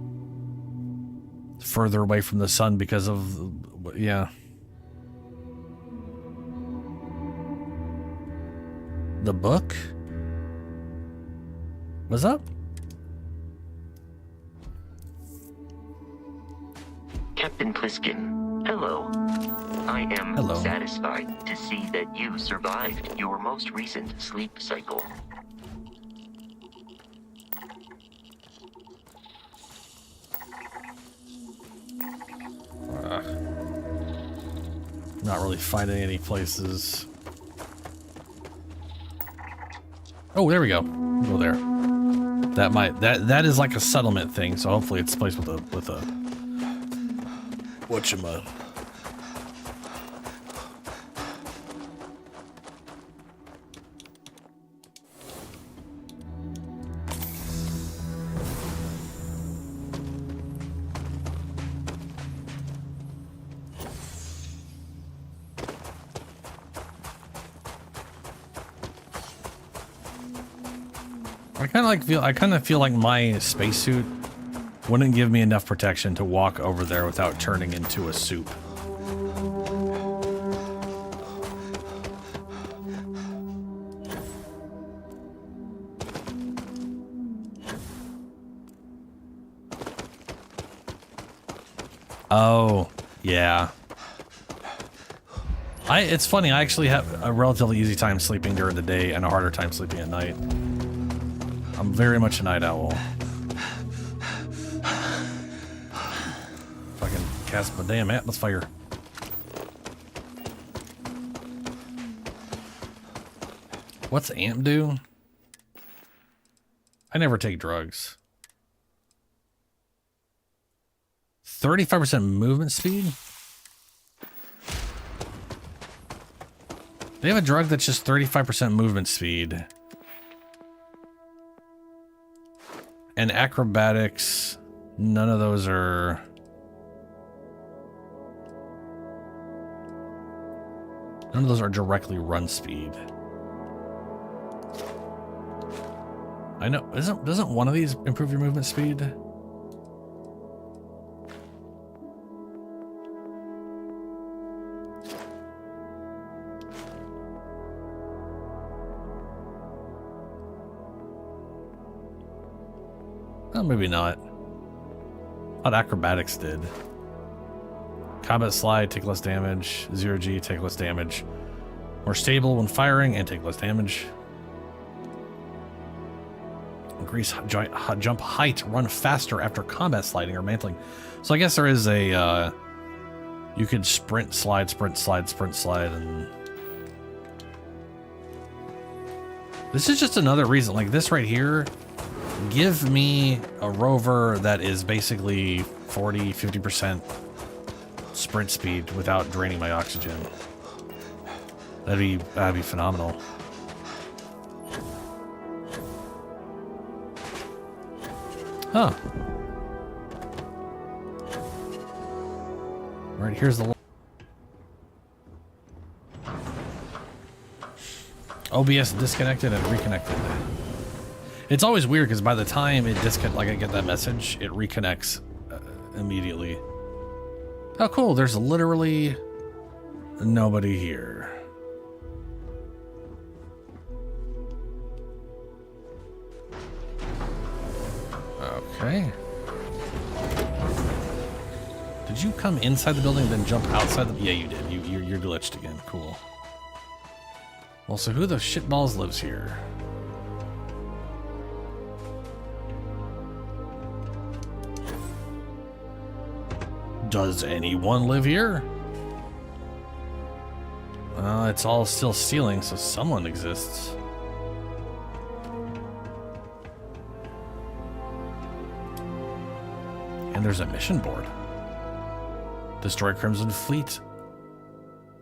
further away from the sun because of, yeah. The book? What's up? Captain Plissken, hello. I am satisfied to see that you survived your most recent sleep cycle. Not really finding any places. Oh, there we go. We'll go there. That might that is like a settlement thing, so hopefully it's placed with a whatchama. I kind of feel like my spacesuit wouldn't give me enough protection to walk over there without turning into a soup. Oh, yeah. It's funny, I actually have a relatively easy time sleeping during the day and a harder time sleeping at night. I'm very much a night owl. Fucking cast my damn atmosphere. What's AMP do? I never take drugs. 35% movement speed? They have a drug that's just 35% movement speed. And acrobatics, none of those are... None of those are directly run speed. I know, doesn't one of these improve your movement speed? Oh, maybe not. Thought acrobatics did. Combat slide, take less damage. 0G, take less damage. More stable when firing and take less damage. Increase jump height, run faster after combat sliding or mantling. So I guess there is a, you could sprint, slide, and... This is just another reason, like this right here. Give me a rover that is basically 40-50% sprint speed without draining my oxygen. That'd be phenomenal. Huh. Right, here's the OBS disconnected and reconnected. It's always weird because by the time it I get that message, it reconnects immediately. Oh, cool. There's literally nobody here. Okay. Did you come inside the building and then jump outside the... Yeah, you did. You're glitched again. Cool. Well, so who the shitballs lives here? Does anyone live here? It's all still ceiling, so someone exists. And there's a mission board. Destroy Crimson Fleet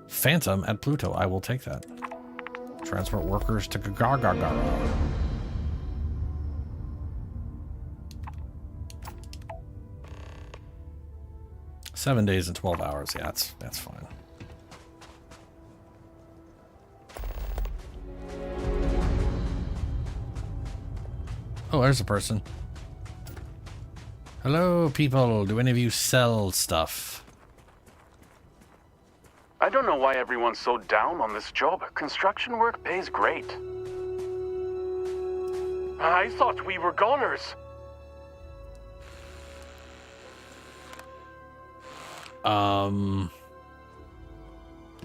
Phantom at Pluto. I will take that. Transport workers to Gagargara. Seven days and 12 hours. Yeah, that's fine. Oh, there's a person. Hello, people. Do any of you sell stuff? I don't know why everyone's so down on this job. Construction work pays great. I thought we were goners.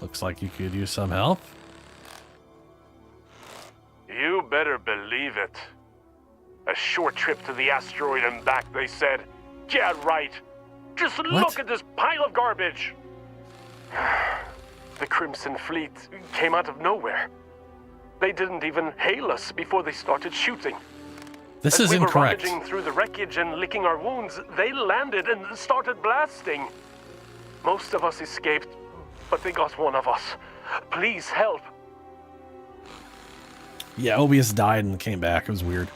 Looks like you could use some help. You better believe it. A short trip to the asteroid and back, they said. Yeah, right. Just look at this pile of garbage. The Crimson Fleet came out of nowhere. They didn't even hail us before they started shooting. This is incorrect. incorrect. We were rummaging through the wreckage and licking our wounds. They landed and started blasting. Most of us escaped, but they got one of us. Please help. Yeah, Obius died and came back. It was weird.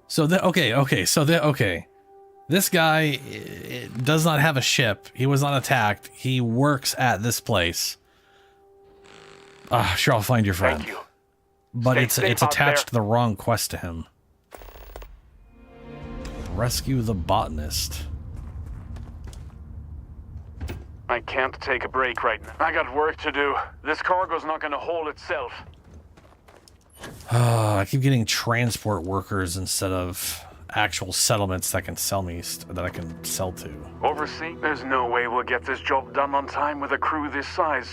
So okay. This guy does not have a ship. He was not attacked. He works at this place. Sure, I'll find your friend. Thank you. But Stay it's safe out attached to there. the wrong quest to him. Rescue the botanist. I can't take a break right now. I got work to do. This cargo's not gonna haul itself. I keep getting transport workers instead of actual settlements that can sell me that I can sell to. Oversee? There's no way we'll get this job done on time with a crew this size.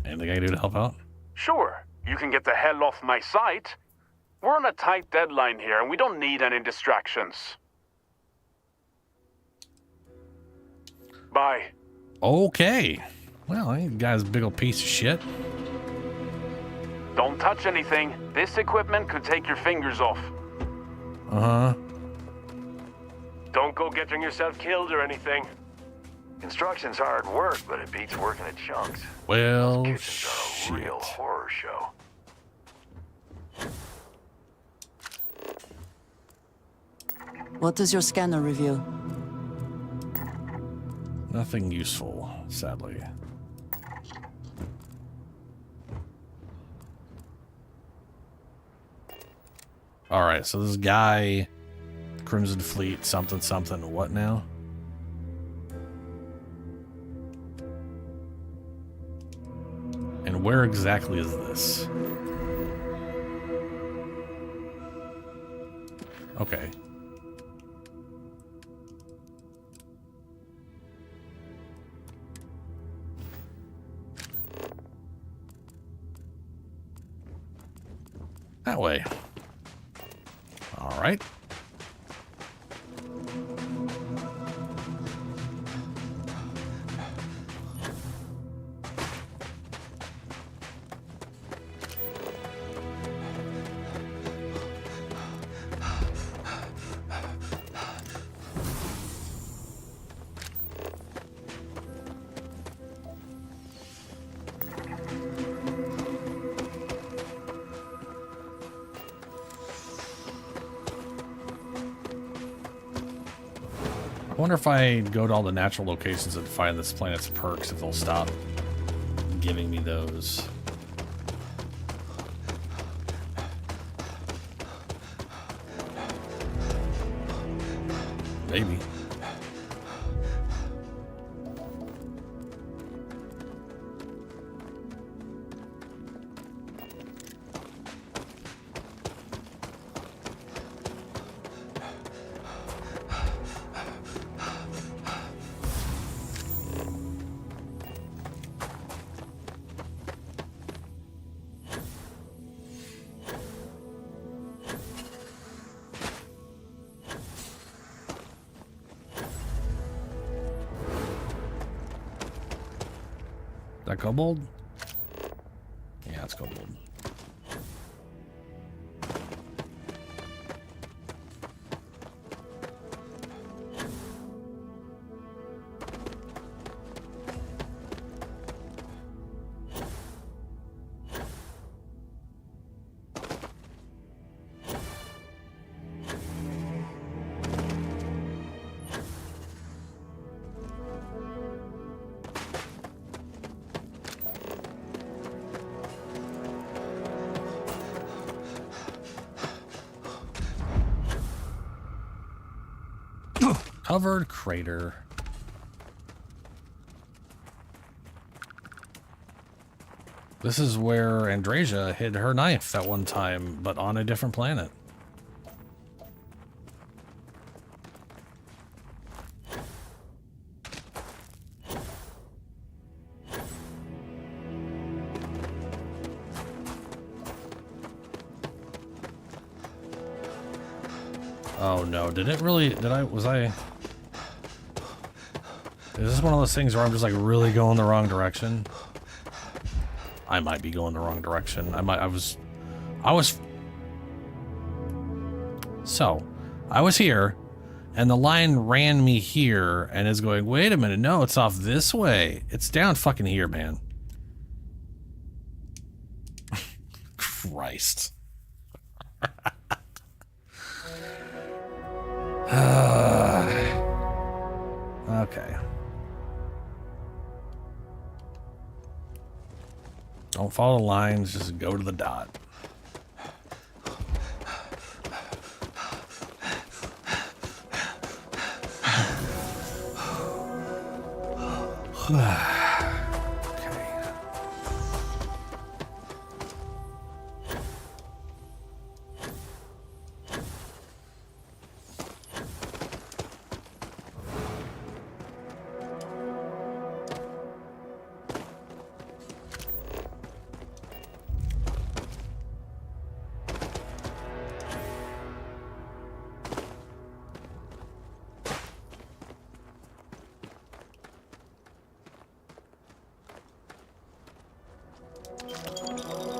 Anything I can do to help out? Sure, you can get the hell off my site. We're on a tight deadline here, and we don't need any distractions. Bye. Okay. Well, you guy's a big old piece of shit. Don't touch anything. This equipment could take your fingers off. Uh-huh. Don't go getting yourself killed or anything. Construction's hard work, but it beats working at chunks. Well, Those kitchens are a real horror show. What does your scanner reveal? Nothing useful, sadly. Alright, so this guy, Crimson Fleet, something, what now? And where exactly is this? Okay. That way. All right. I wonder if I go to all the natural locations and find this planet's perks, if they'll stop giving me those. Maybe. That kobold? Yeah, it's kobold. Covered crater. This is where Andrasia hid her knife that one time, but on a different planet. Oh no, did it really, was I? Is this one of those things where I'm just like really going the wrong direction? I might be going the wrong direction. I was here and the line ran me here and is going, wait a minute, no, it's off this way. It's down fucking here, man. Christ. Okay. Don't follow the lines, just go to the dot.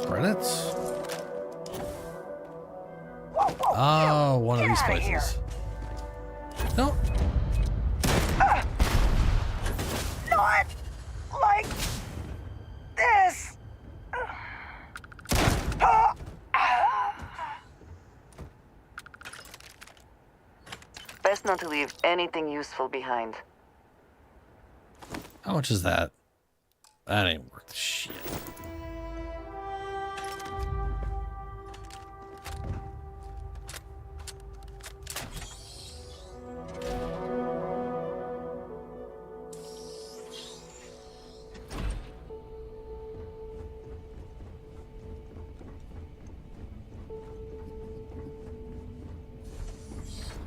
Credits? Oh, one of these places. No. Not like this. Best not to leave anything useful behind. How much is that? That ain't worth shit.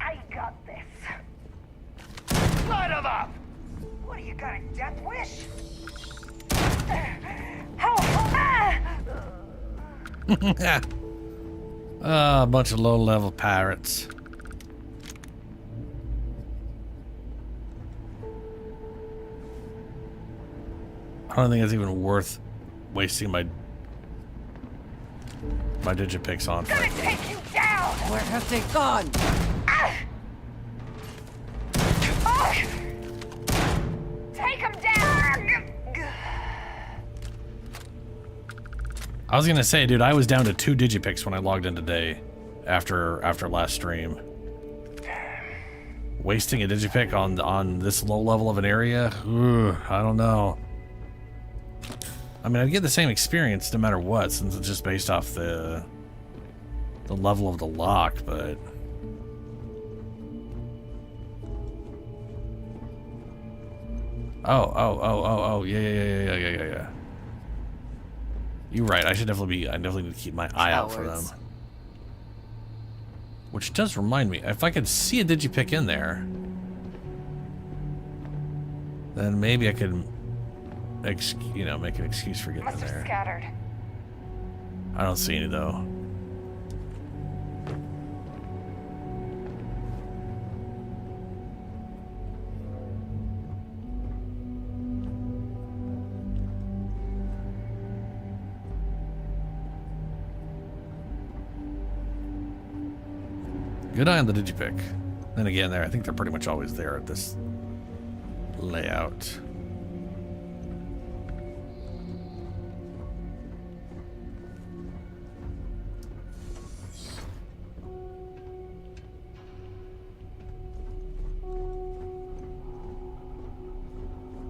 I got this. Son of a! What do you got, a death wish? A bunch of low-level pirates. I don't think it's even worth wasting my digipicks on. Gonna take you down! Where have they gone? Take him down! I was gonna say, dude, I was down to 2 digipicks when I logged in today, after last stream. Wasting a digipick on this low level of an area, I don't know. I mean, I'd get the same experience no matter what, since it's just based off the level of the lock, but oh, yeah. You're right. I definitely need to keep my eye out for them. Which does remind me, if I could see a digipick in there, then maybe I could, make an excuse for getting in there. Scattered. I don't see any though. Good eye on the digipick. Then again, I think they're pretty much always there at this layout.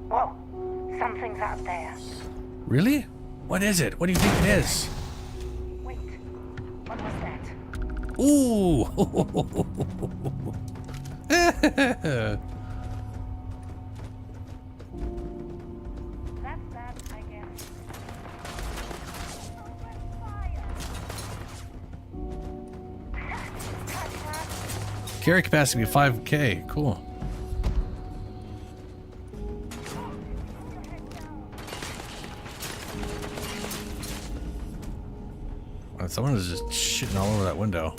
Whoa, something's out there. Really? What is it? What do you think it is? Wait, what was that? Ooh! Carry capacity 5K. Cool. Someone is just shitting all over that window.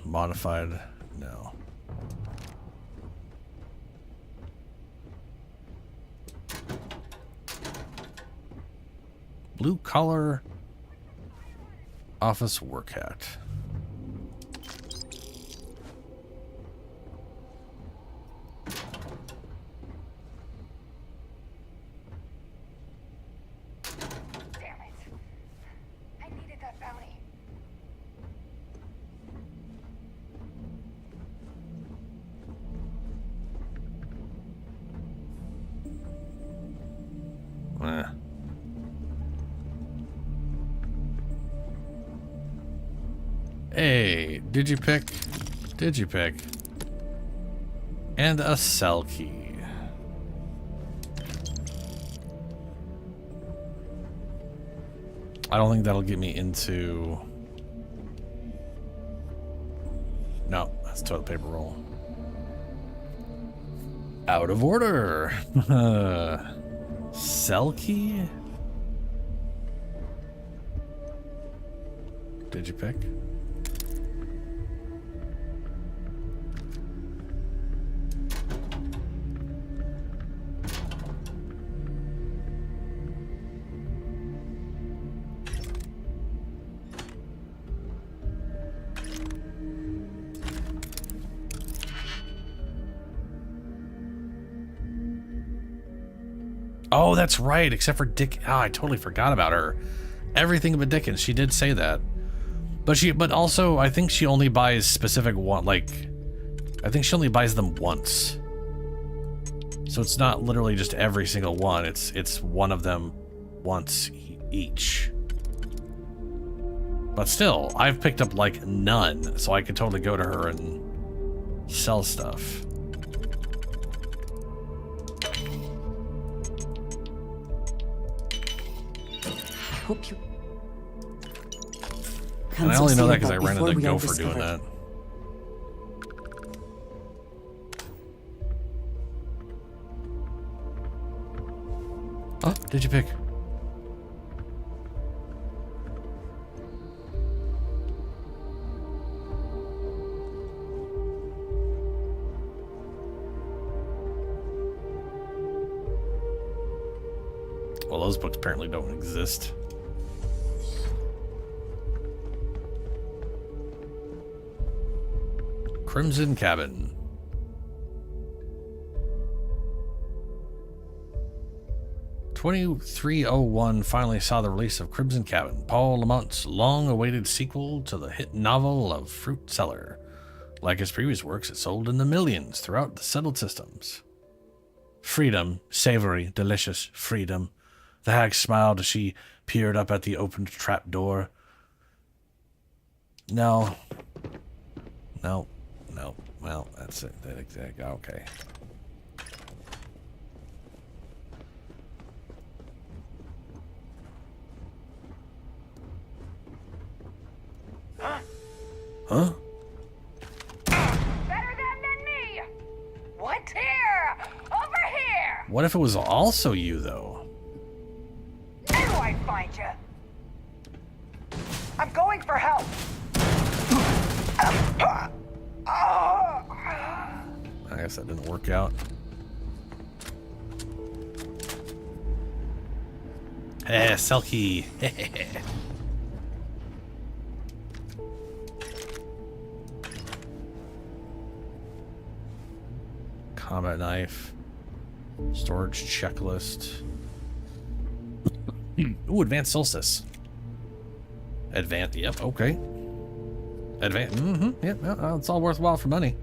Modified. No. Blue collar office work hat. Hey, did you pick? And a cell key. I don't think that'll get me into... No, that's toilet paper roll. Out of order. Cell key? Did you pick? Oh, that's right. Except for Dick. Oh, I totally forgot about her. Everything but Dickens. She did say that. But also, I think she only buys specific one. Like, I think she only buys them once. So it's not literally just every single one. It's one of them once each. But still, I've picked up like none, so I could totally go to her and sell stuff. Hope you. And I only know that because I ran into the gopher doing that. Oh, did you pick? Well, those books apparently don't exist. Crimson Cabin. '2301 finally saw the release of Crimson Cabin, Paul Lamont's long-awaited sequel to the hit novel of Fruit Cellar. Like his previous works, it sold in the millions throughout the settled systems. Freedom, savory, delicious freedom. The hag smiled as she peered up at the opened trap door. No. Well, that's it. Okay. Huh? Better them than me! What's here? Over here! What if it was also you, though? Where do I find you? I'm going for help! I guess that didn't work out. Hey, Selkie. Combat knife. Storage checklist. Ooh, advanced solstice. Advanced, yep, okay. Advanced, yep, it's all worthwhile for money.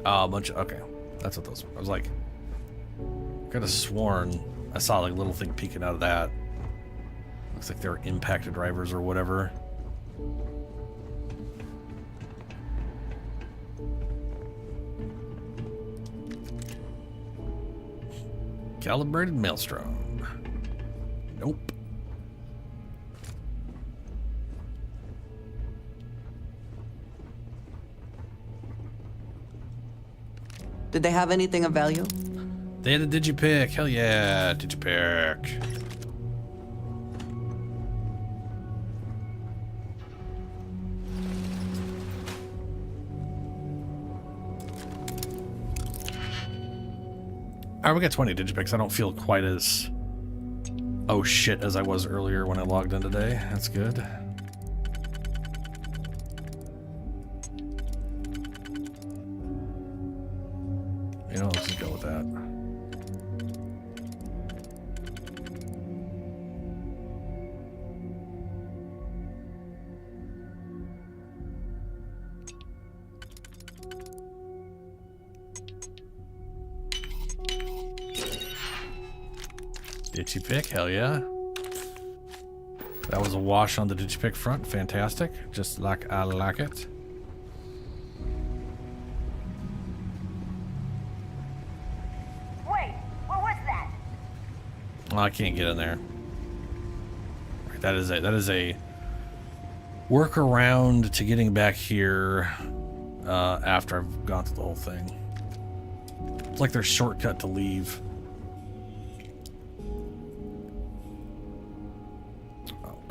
Oh, a bunch of, okay. That's what those were. I was like, could have sworn I saw like a little thing peeking out of that. Looks like they're impacted drivers or whatever. Calibrated maelstrom. Nope. Did they have anything of value? They had a digipick. Hell yeah, digipick. Alright, we got 20 digipicks. I don't feel quite as oh shit as I was earlier when I logged in today. That's good. You know, let's just go with that. Digipick, hell yeah. That was a wash on the digipick front. Fantastic. Just like I like it. Wait, what was that? Well, I can't get in there. That is a workaround to getting back here after I've gone through the whole thing. It's like their shortcut to leave.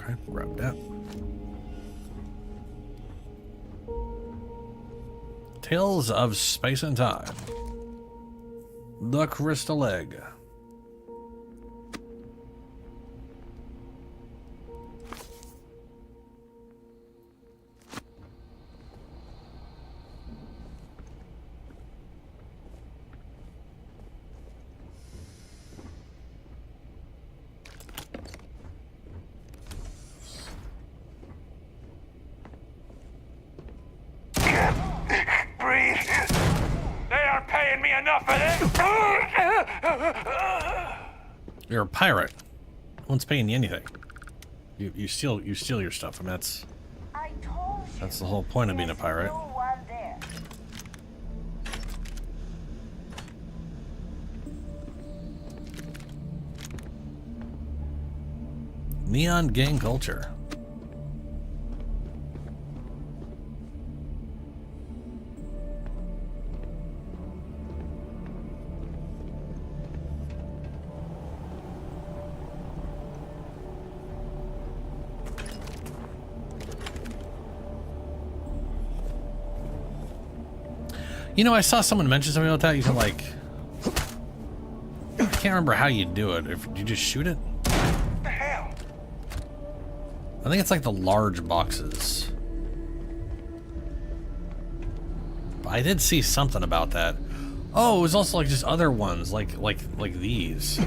Okay, grab that. Tales of Space and Time. The Crystal Egg. You're a pirate. No one's paying you anything. You steal your stuff. I mean, that's the whole point of being a pirate. Neon gang culture. You know, I saw someone mention something about that. You can like, I can't remember how you do it. If you just shoot it. What the hell? I think it's like the large boxes. But I did see something about that. Oh, it was also like just other ones, like these.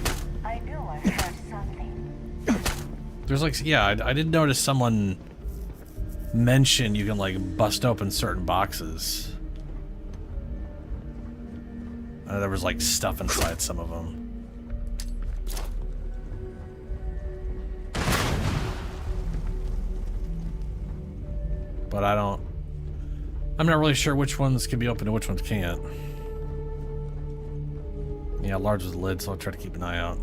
I knew I heard something. There's like, yeah, I did notice someone mention you can like bust open certain boxes. There was like stuff inside some of them. But I'm not really sure which ones can be opened and which ones can't. Yeah, large was the lid, so I'll try to keep an eye out.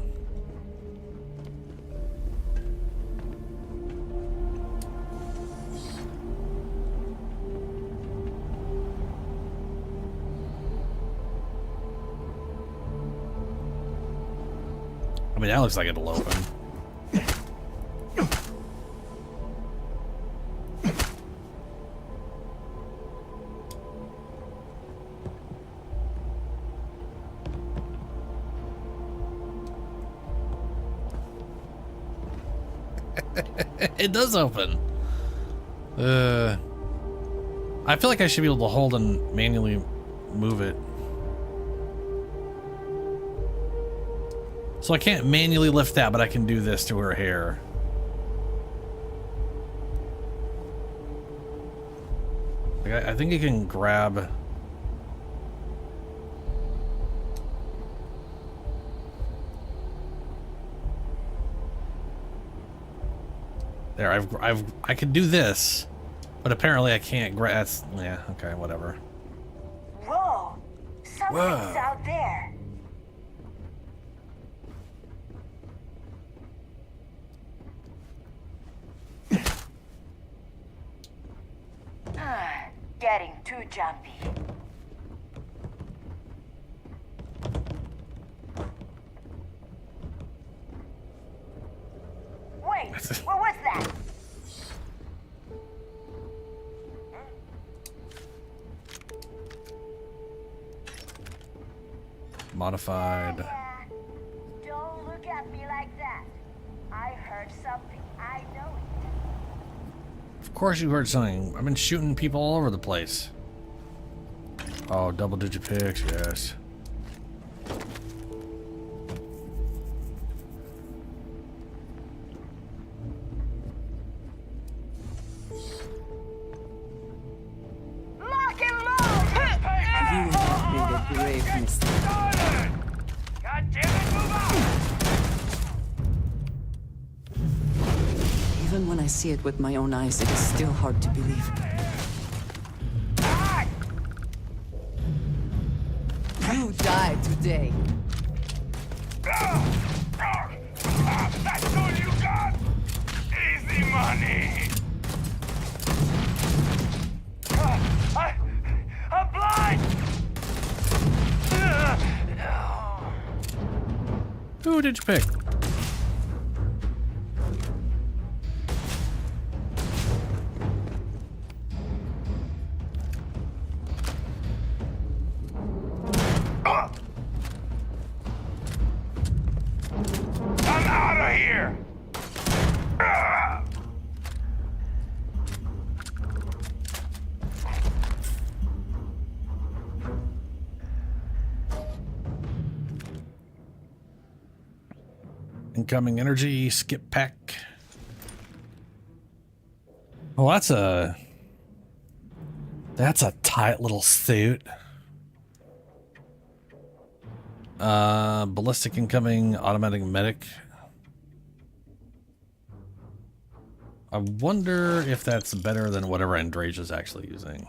I mean, that looks like it'll open. It does open. I feel like I should be able to hold and manually move it. So I can't manually lift that, but I can do this to her hair. Like I think you can grab There, I can do this, but apparently I can't that's, yeah, okay, whatever. Whoa! Something's out there. Getting too jumpy. Wait, what was that? Modified. Don't look at me like that. I heard something. I know it. Of course you heard something. I've been shooting people all over the place. Oh, double-digit picks, yes. Lock and load! You have made a grave mistake. God damn it, move out! Even when I see it with my own eyes, it is still hard to believe. You died today. That's all you got? Easy money! I'm blind! Who did you pick? I'm out of here! Incoming energy, skip pack. Well, that's a tight little suit. Ballistic incoming, automatic medic. I wonder if that's better than whatever Andreja's actually using.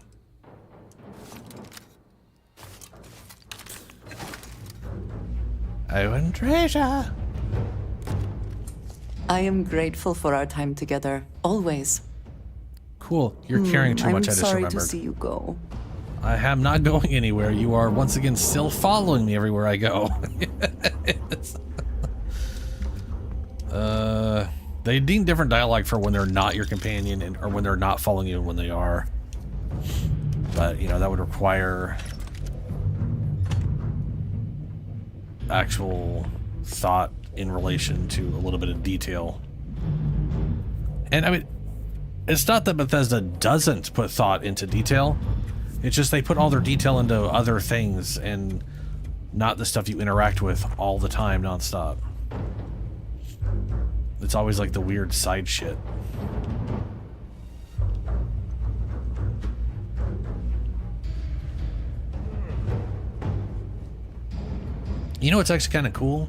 Oh, Andreja! I am grateful for our time together, always. Cool. You're carrying too much, I just remembered. I'm sorry to see you go. I am not going anywhere. You are once again still following me everywhere I go. They deem different dialogue for when they're not your companion or when they're not following you and when they are. But, you know, that would require actual thought in relation to a little bit of detail. And, I mean, it's not that Bethesda doesn't put thought into detail. It's just they put all their detail into other things and not the stuff you interact with all the time nonstop. It's always like the weird side shit. You know what's actually kind of cool?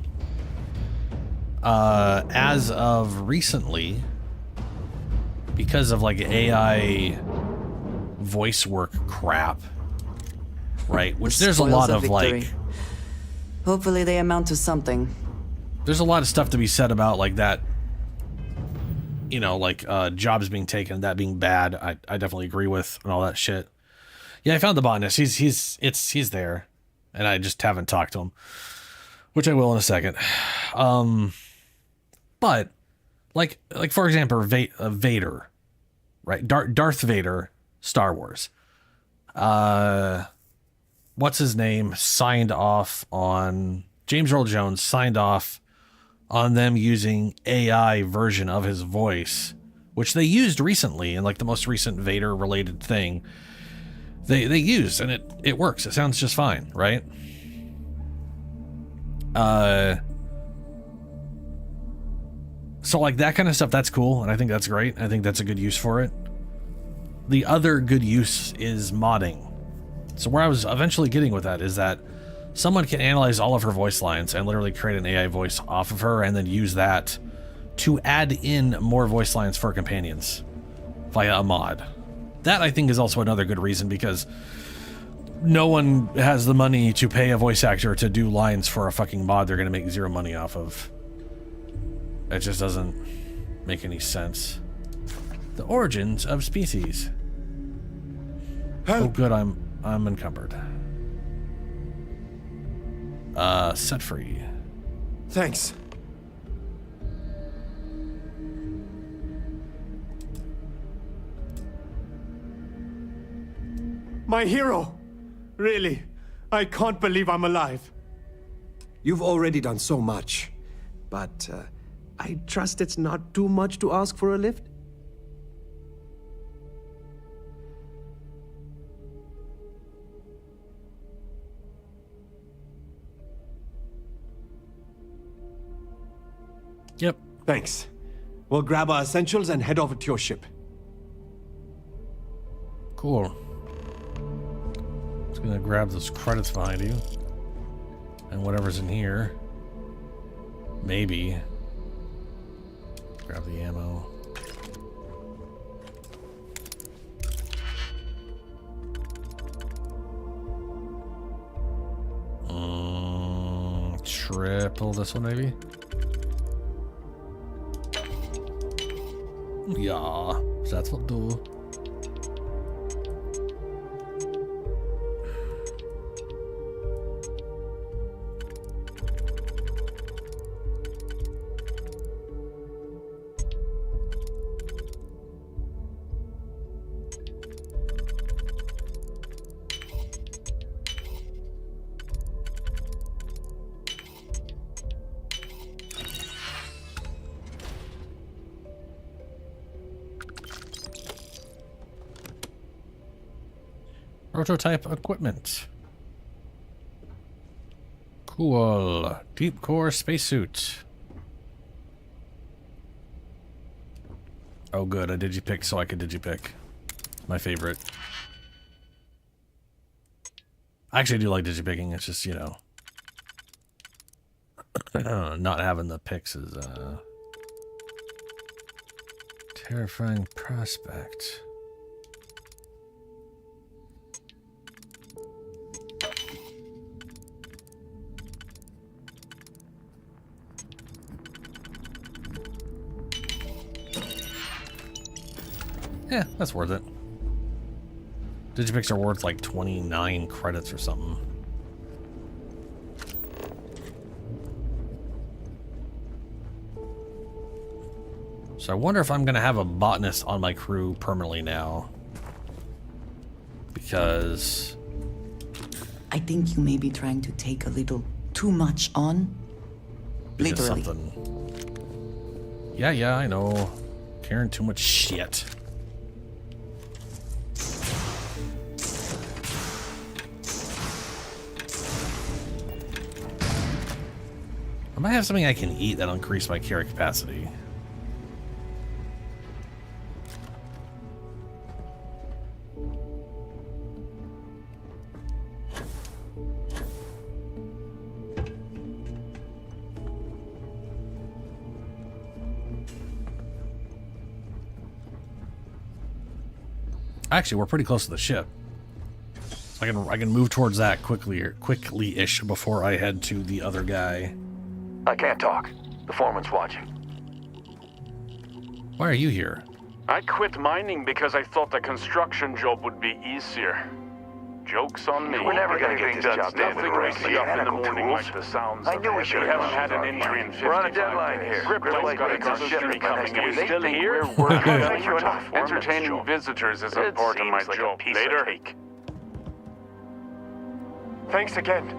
As of recently, because of like AI voice work crap, right? Which there's a lot of like... Hopefully they amount to something. There's a lot of stuff to be said about like that, you know, like jobs being taken, that being bad. I definitely agree with and all that shit. Yeah, I found the botanist. He's there, and I just haven't talked to him, which I will in a second. But like for example, Vader, right? Darth Vader, Star Wars. What's his name? Signed off on James Earl Jones signed off on them using AI version of his voice, which they used recently in like the most recent Vader related thing. They used, and it works. It sounds just fine, right? So like that kind of stuff, that's cool, and I think that's great. I think that's a good use for it. The other good use is modding. So where I was eventually getting with that is that someone can analyze all of her voice lines and literally create an AI voice off of her and then use that to add in more voice lines for companions via a mod. That, I think, is also another good reason, because no one has the money to pay a voice actor to do lines for a fucking mod they're going to make zero money off of. It just doesn't make any sense. The origins of species. Oh, good, I'm encumbered. Set free. Thanks. My hero! Really, I can't believe I'm alive. You've already done so much, but I trust it's not too much to ask for a lift? Yep. Thanks. We'll grab our essentials and head over to your ship. Cool. Just gonna grab those credits behind you. And whatever's in here. Maybe. Grab the ammo. Triple this one, maybe? Ja, that's what do. Prototype equipment. Cool. Deep core spacesuit. Oh good, I digipicked so I could digipick. My favorite. I actually do like digipicking, it's just, you know. Not having the picks is terrifying prospect. Yeah, that's worth it. Digipicks are worth like 29 credits or something. So I wonder if I'm going to have a botanist on my crew permanently now. Because I think you may be trying to take a little too much on. Literally. Yeah, I know. Carrying too much shit. I might have something I can eat that'll increase my carry capacity. Actually, we're pretty close to the ship. So I can move towards that quickly-ish before I head to the other guy. I can't talk. The foreman's watching. Why are you here? I quit mining because I thought the construction job would be easier. Joke's on me. We're never gonna get this job done with Nothing wakes me up in the morning tools. like the sounds I of knew we it. should We have haven't had an injury in 55 We're on a deadline days. here. Ripley's got a grocery coming in. They Still think here? we're working Good. for enough. Entertaining visitors isn't It part of my seems like a job. piece of Later. cake. Thanks again.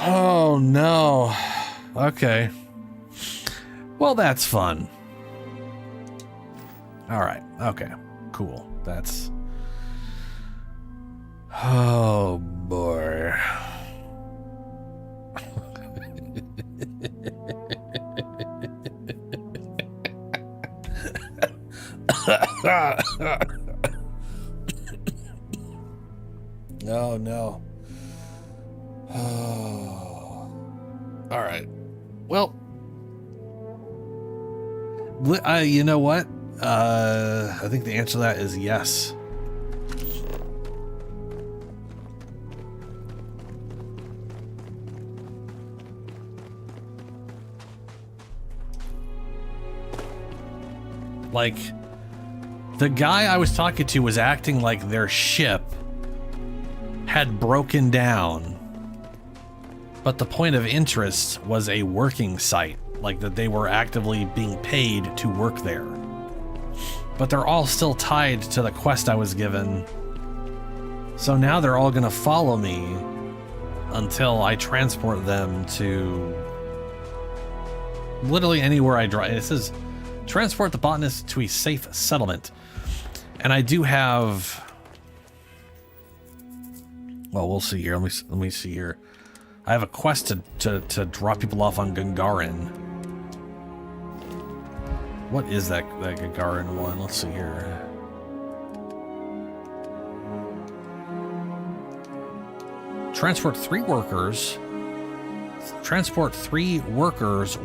Oh no. Okay. Well, that's fun. All right. Okay. Cool. That's... Oh boy. Oh, no. Oh. All right. Well, you know what? I think the answer to that is yes. Like, the guy I was talking to was acting like their ship had broken down, but the point of interest was a working site, like that they were actively being paid to work there. But they're all still tied to the quest I was given, so now they're all gonna follow me until I transport them to literally anywhere I drive. It says transport the botanist to a safe settlement. And I do have, well, we'll see here. Let me see here. I have a quest to drop people off on Gagarin. What is that Gagarin one? Let's see here. Transport 3 workers. Transport 3 workers.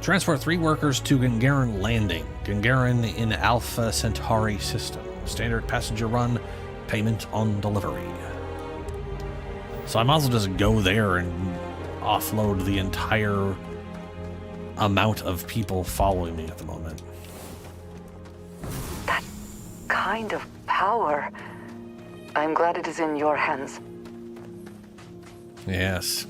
Transport 3 workers to Gagarin Landing. Gagarin in Alpha Centauri system. Standard passenger run, payment on delivery. So I might as well just go there and offload the entire amount of people following me at the moment. That kind of power. I'm glad it is in your hands. Yes.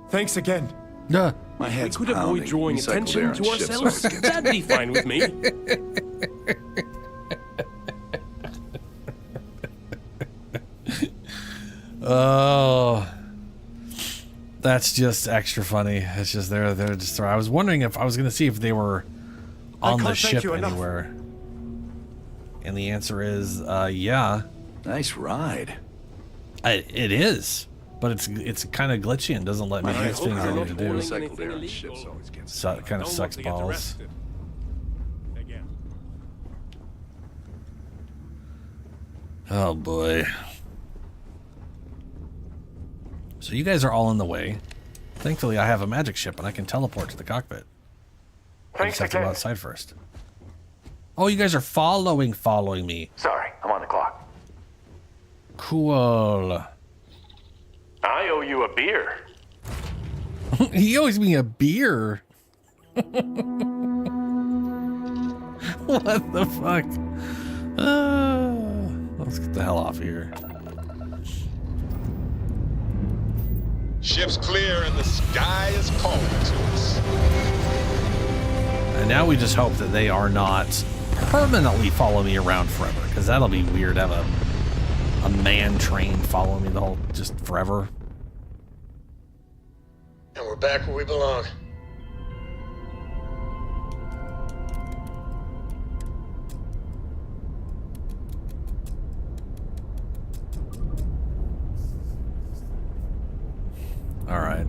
Thanks again. My head's We could avoid pounding. drawing Recycled air attention on to ships ourselves. always gets That'd be fine with me. Oh, that's just extra funny. It's just they're just. I was wondering if I was going to see if they were on the ship anywhere, and the answer is yeah. Nice ride. It is, but it's kind of glitchy and doesn't let me do things I need to do. Recycled air on ships always gets So it kind of sucks balls. Oh boy. So you guys are all in the way. Thankfully, I have a magic ship and I can teleport to the cockpit. I just have to go outside first. Oh, you guys are following me. Sorry, I'm on the clock. Cool. I owe you a beer. He owes me a beer. What the fuck? Let's get the hell off here. Ship's clear and the sky is calling to us. And now we just hope that they are not permanently following me around forever, because that'll be weird to have a man train following me the whole just forever. And we're back where we belong. All right.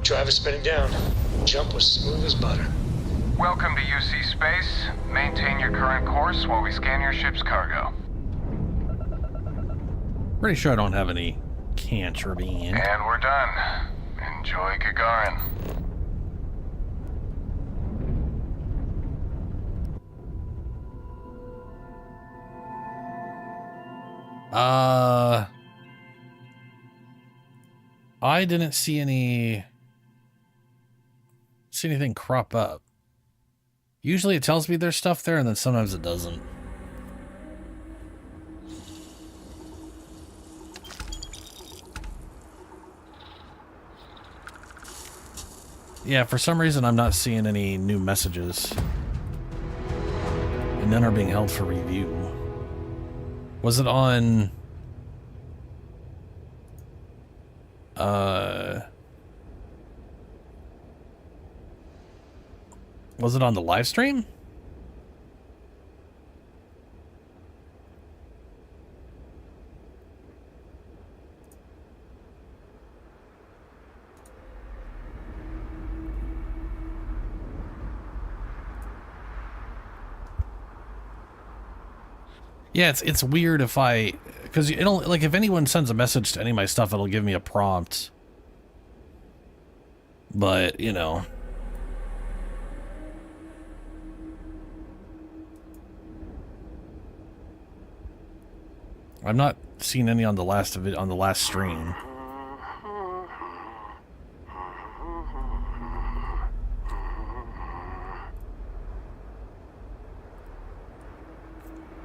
Driver spinning down. Jump was smooth as butter. Welcome to UC Space. Maintain your current course while we scan your ship's cargo. Pretty sure I don't have any contraband. And we're done. Enjoy Gagarin. I didn't see anything crop up. Usually it tells me there's stuff there, and then sometimes it doesn't. Yeah, for some reason I'm not seeing any new messages. And none are being held for review. Was it on... Was it on the live stream? Yeah, it's weird if because it'll, like, if anyone sends a message to any of my stuff, it'll give me a prompt. But, you know. I've not seen any on the last stream.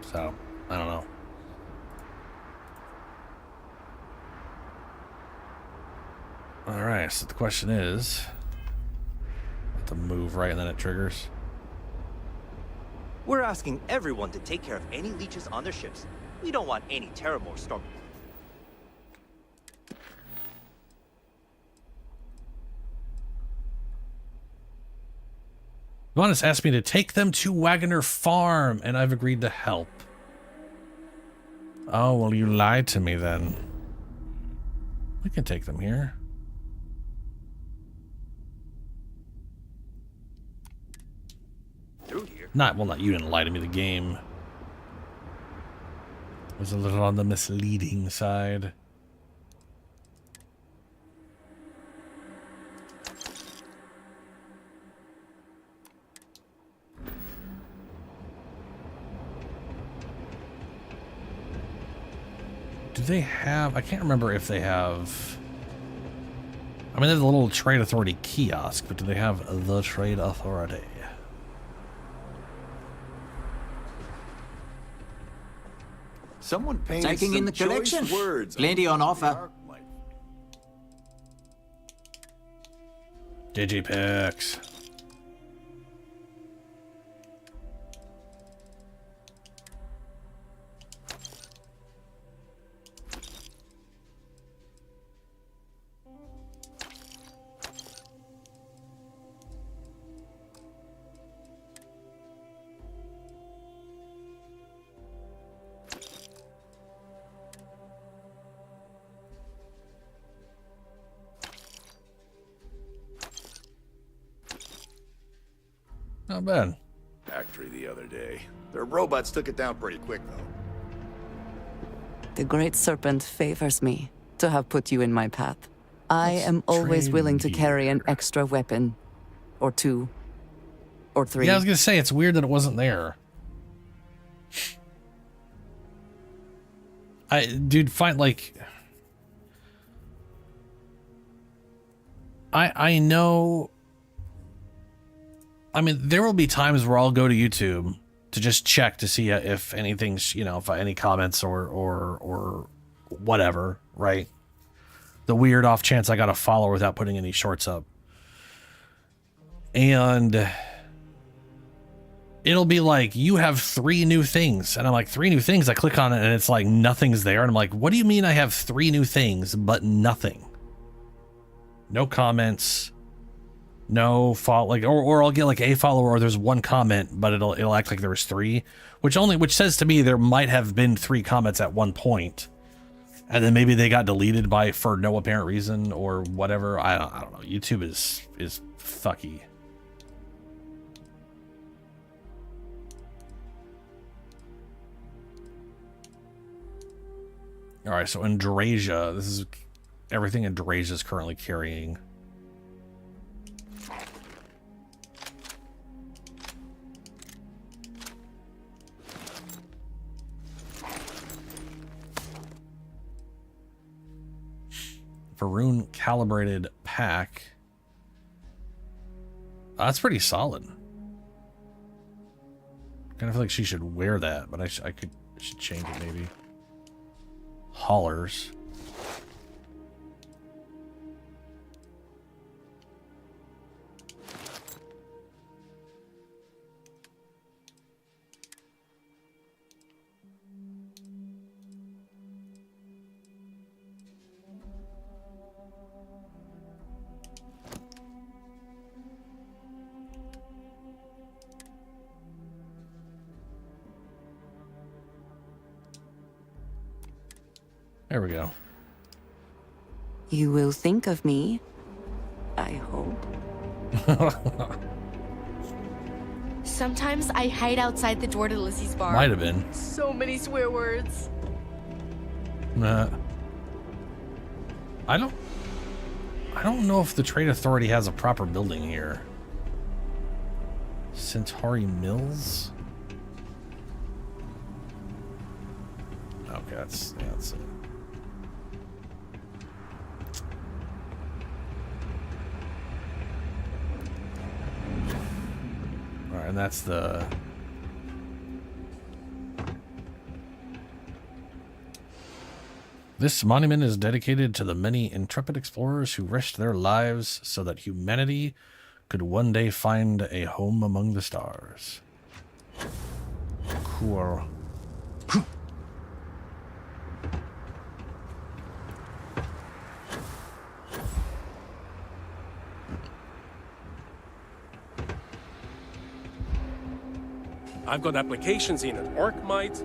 So, I don't know. Alright, so the question is... to move right and then it triggers. We're asking everyone to take care of any leeches on their ships. We don't want any Terramore storm. Johannes asked me to take them to Wagoner Farm, and I've agreed to help. Oh, well, you lied to me then. We can take them here. Not you didn't lie to me, the game was a little on the misleading side. Do they have... I can't remember if they have... I mean, they have a little Trade Authority kiosk, but do they have the Trade Authority? Someone painted Taking in the some collection. choice words. Plenty on offer. Digipix. Not bad. Factory the other day. Their robots took it down pretty quick, though. The Great Serpent favors me to have put you in my path. I am always willing to carry an extra weapon. Or two. Or three. Yeah, I was gonna say, it's weird that it wasn't there. Dude, find, like... I know... I mean, there will be times where I'll go to YouTube to just check to see if anything's, you know, if any comments or whatever, right? The weird off chance I got a follower without putting any shorts up. And it'll be like, you have 3 new things. And I'm like, 3 new things? I click on it and it's like, nothing's there. And I'm like, what do you mean I have 3 new things, but nothing? No comments. No follow, like, or I'll get like a follower, or there's 1 comment, but it'll act like there was 3, which says to me there might have been 3 comments at one point, and then maybe they got deleted for no apparent reason or whatever. I don't know. YouTube is fucky. All right, so Andrasia, this is everything Andrasia is currently carrying. Faroon calibrated pack. That's pretty solid. Kind of feel like she should wear that, but I should change it maybe. Haulers. There we go. You will think of me, I hope. Sometimes I hide outside the door to Lizzie's bar. Might have been. So many swear words. Nah. I don't know if the Trade Authority has a proper building here. Centauri Mills? Okay, that's it. Alright, and that's the... This monument is dedicated to the many intrepid explorers who risked their lives so that humanity could one day find a home among the stars. Cool. I've got applications in at Orkmite.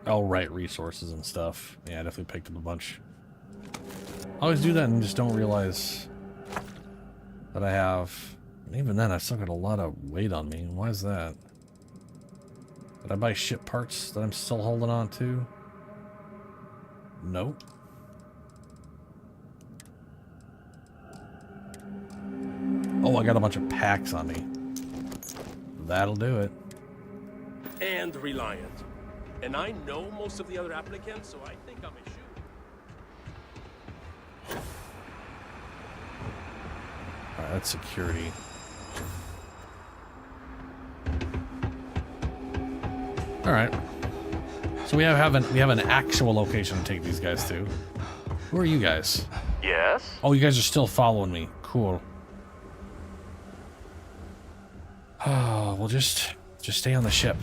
I'll write resources and stuff. Yeah, I definitely picked up a bunch. I always do that and just don't realize that I have... And even then, I've still got a lot of weight on me. Why is that? Did I buy ship parts that I'm still holding on to? Nope. Oh, I got a bunch of packs on me. That'll do it. And Reliant. And I know most of the other applicants, so I think I'm a shoe. Alright, that's security. Alright. So we have an actual location to take these guys to. Who are you guys? Yes? Oh, you guys are still following me. Cool. Oh, well just stay on the ship.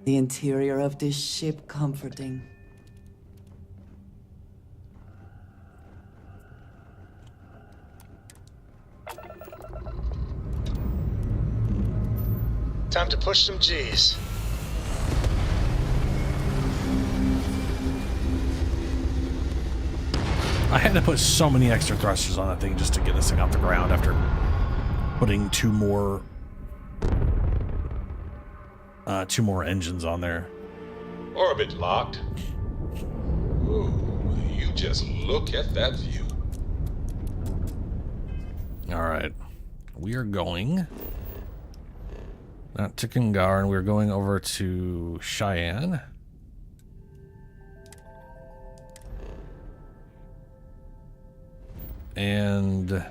The interior of this ship comforting. Time to push some G's. I had to put so many extra thrusters on that thing just to get this thing off the ground after putting two more engines on there. Orbit locked. Ooh, you just look at that view. Alright. We are going not to Kangar, and we're going over to Cheyenne. And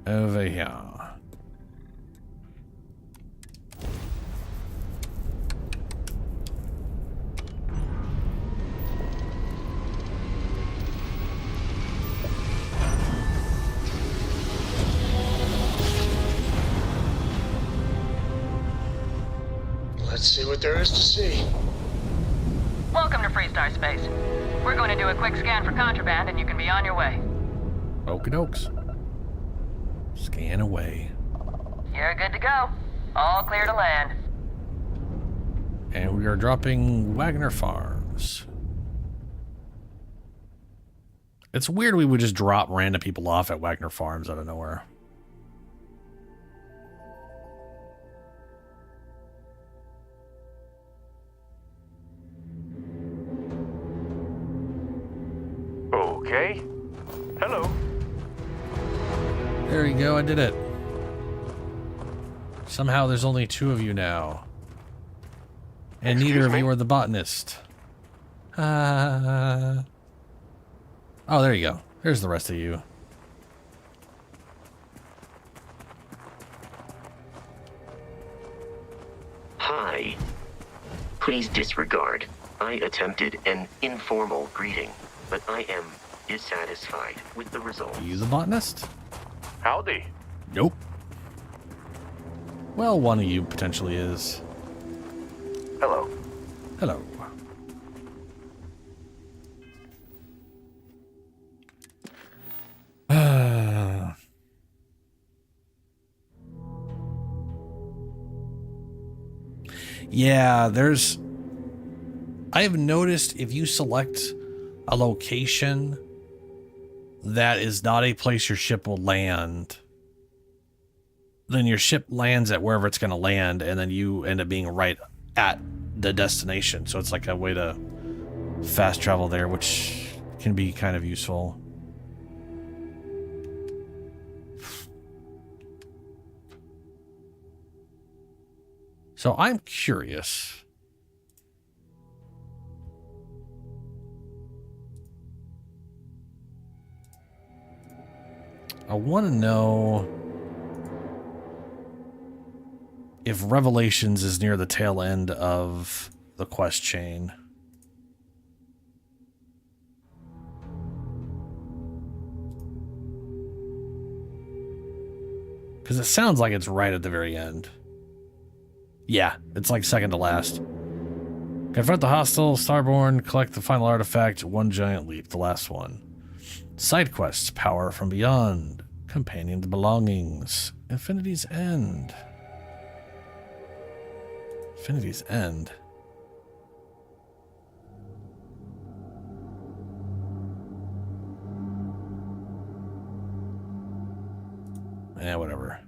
over here. Let's see what there is to see. Welcome to Freestar Space. We're going to do a quick scan for contraband and you can be on your way. Okie dokes. Scan away. You're good to go. All clear to land. And we are dropping Wagner Farms. It's weird we would just drop random people off at Wagner Farms out of nowhere. Okay. Hello. There you go, I did it. Somehow there's only 2 of you now. And neither of you are the botanist. Oh, there you go. There's the rest of you. Hi. Please disregard. I attempted an informal greeting, but I am dissatisfied with the result. Are you the botanist? Howdy. Nope. Well, one of you potentially is. Hello. Hello. Yeah, there's... I have noticed if you select a location that is not a place your ship will land, then your ship lands at wherever it's going to land, and then you end up being right at the destination. So it's like a way to fast travel there, which can be kind of useful. So I'm curious. I want to know if Revelations is near the tail end of the quest chain. Because it sounds like it's right at the very end. Yeah, it's like second to last. Confront the hostile, Starborn, collect the final artifact, one giant leap, the last one. Side quests, power from beyond, companion's belongings, Infinity's End. Infinity's End. Eh, whatever.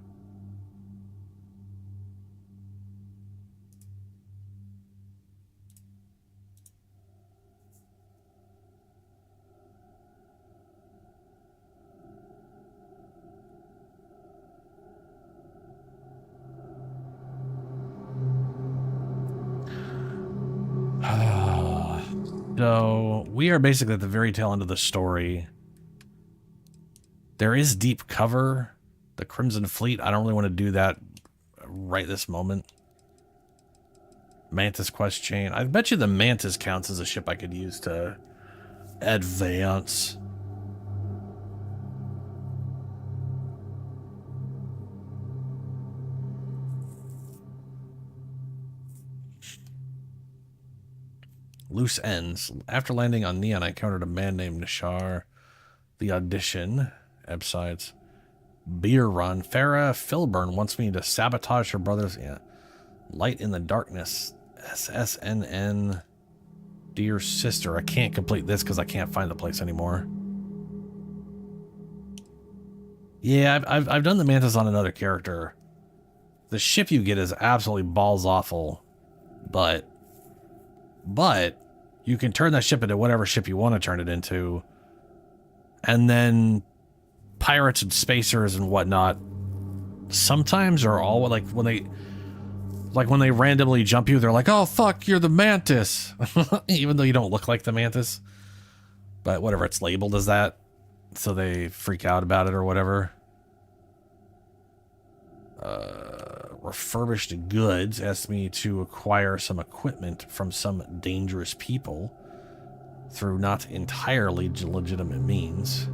So we are basically at the very tail end of the story. There is deep cover. The Crimson Fleet. I don't really want to do that right this moment. Mantis quest chain. I bet you the Mantis counts as a ship I could use to advance. Loose ends. After landing on Neon, I encountered a man named Nishar. The Audition. Websites. Beer Run. Farah Filburn wants me to sabotage her brother's... Yeah. Light in the Darkness. SSNN. Dear Sister. I can't complete this because I can't find the place anymore. Yeah, I've done the Mantis on another character. The ship you get is absolutely balls awful. But you can turn that ship into whatever ship you want to turn it into. And then pirates and spacers and whatnot sometimes are all like when they randomly jump you, they're like, oh fuck, you're the Mantis. Even though you don't look like the Mantis. But whatever, it's labeled as that. So they freak out about it or whatever. Refurbished goods asked me to acquire some equipment from some dangerous people through not entirely legitimate means.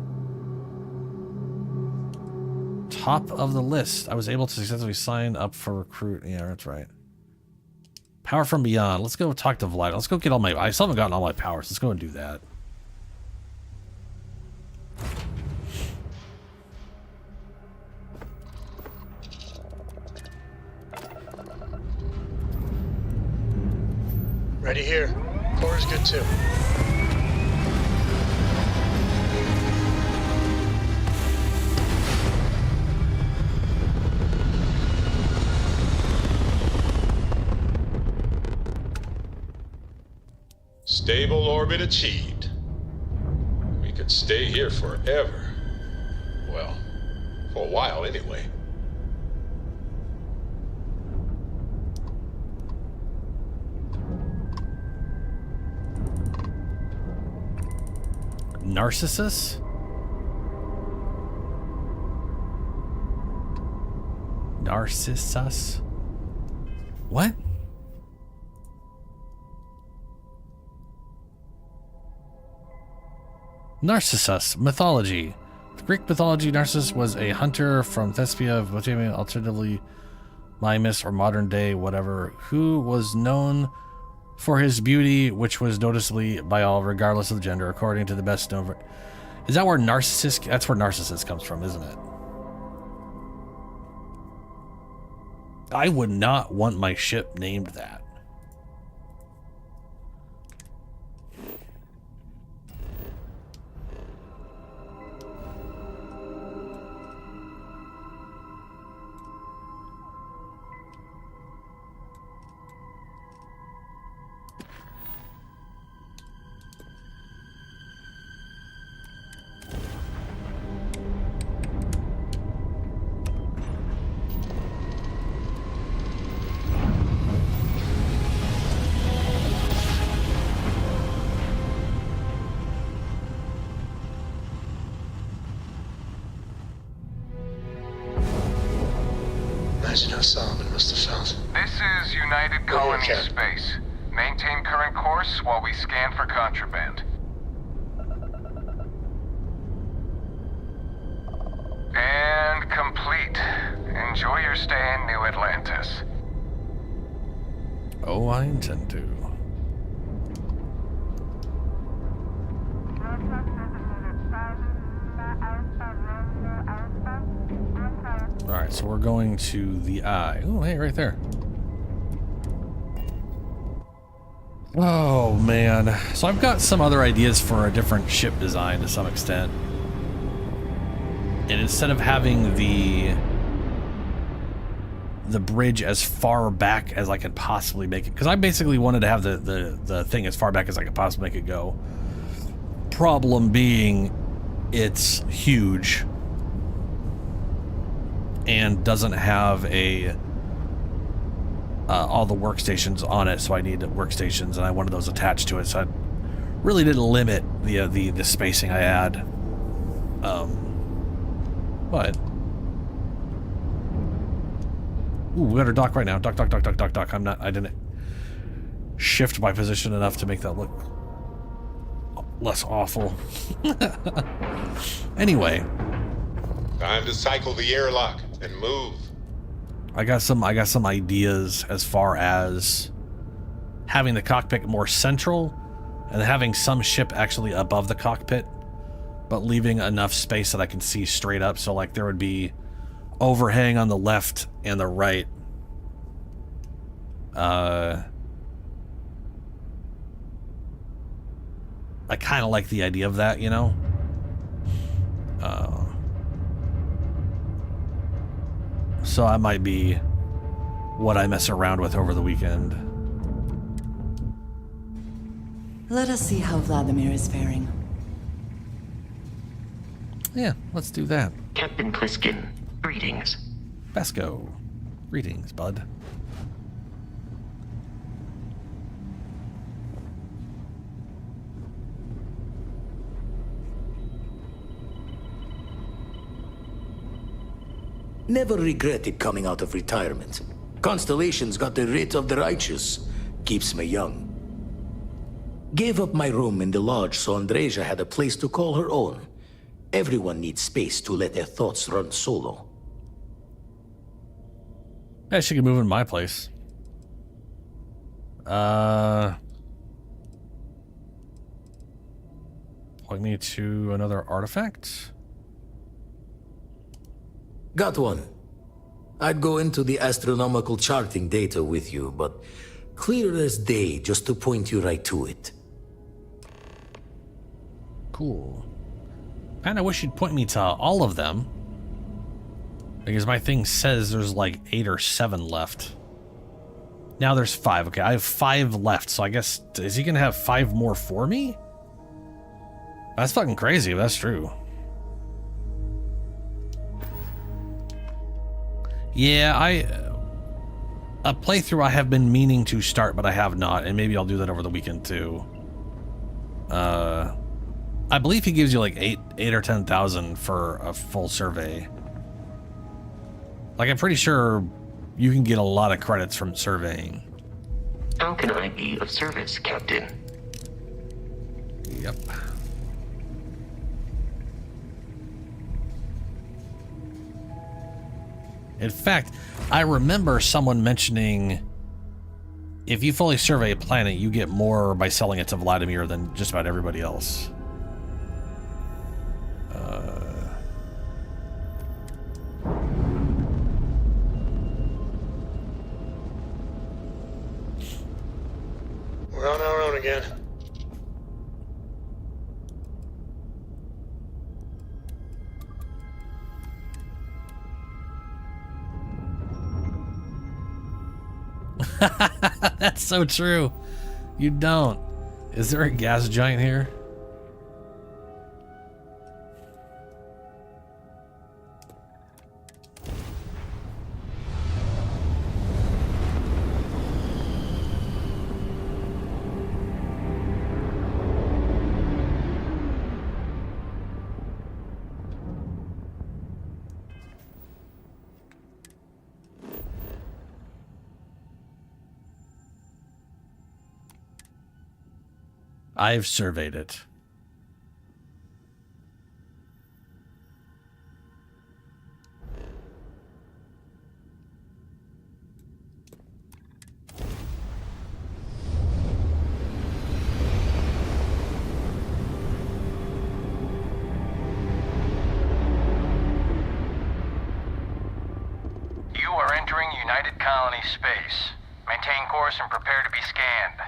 Top of the list. I was able to successfully sign up for recruit. Yeah, that's right. Power from beyond. Let's go talk to Vlad. Let's go get all my... I still haven't gotten all my powers. Let's go and do that. Ready here. Core is good too. Stable orbit achieved. We could stay here forever. Well, for a while anyway. Narcissus? Narcissus? What? Narcissus mythology. The Greek mythology, Narcissus was a hunter from Thespia, Bohemia, alternatively Mimas, or modern day whatever, who was known for his beauty, which was noticeably by all, regardless of the gender, according to the best known. Is that where Narcissus? That's where Narcissus comes from, isn't it? I would not want my ship named that. Imagine how Solomon must have felt. This is United Colony Space. Maintain current course while we scan for contraband. And complete. Enjoy your stay in New Atlantis. Oh, I intend to. Alright, so we're going to the eye. Oh, hey, right there. Oh, man. So I've got some other ideas for a different ship design to some extent. And instead of having the bridge as far back as I could possibly make it, because I basically wanted to have the thing as far back as I could possibly make it go. Problem being, it's huge and doesn't have all the workstations on it, so I need workstations, and I wanted those attached to it, so I really didn't limit the spacing I had. But ooh, we got our dock right now. Dock. I didn't shift my position enough to make that look less awful. Anyway, Time to cycle the airlock and move. I got some ideas as far as having the cockpit more central and having some ship actually above the cockpit, but leaving enough space that I can see straight up. So like there would be overhang on the left and the right. I kind of like the idea of that, you know? So that might be what I mess around with over the weekend. Let us see how Vladimir is faring. Yeah, let's do that. Captain Plissken, greetings. Basco, greetings, bud. Never regretted coming out of retirement. Constellation's got the writ of the righteous. Keeps me young. Gave up my room in the lodge so Andreja had a place to call her own. Everyone needs space to let their thoughts run solo. Yeah, she could move in my place. Point me to another artifact. Got one. I'd go into the astronomical charting data with you, but clear as day just to point you right to it. Cool. Kinda wish you'd point me to all of them, because my thing says there's like 8 or 7 left. Now there's 5. Okay, I have 5 left, so I guess, is he gonna have 5 more for me? That's fucking crazy if that's true. Yeah, a playthrough I have been meaning to start, but I have not, and maybe I'll do that over the weekend too. I believe he gives you like 8 or 10,000 for a full survey. Like, I'm pretty sure you can get a lot of credits from surveying. How can I be of service, Captain? Yep. In fact, I remember someone mentioning if you fully survey a planet, you get more by selling it to Vladimir than just about everybody else. We're on our own again. That's so true. You don't. Is there a gas giant here? I've surveyed it. You are entering United Colony space. Maintain course and prepare to be scanned.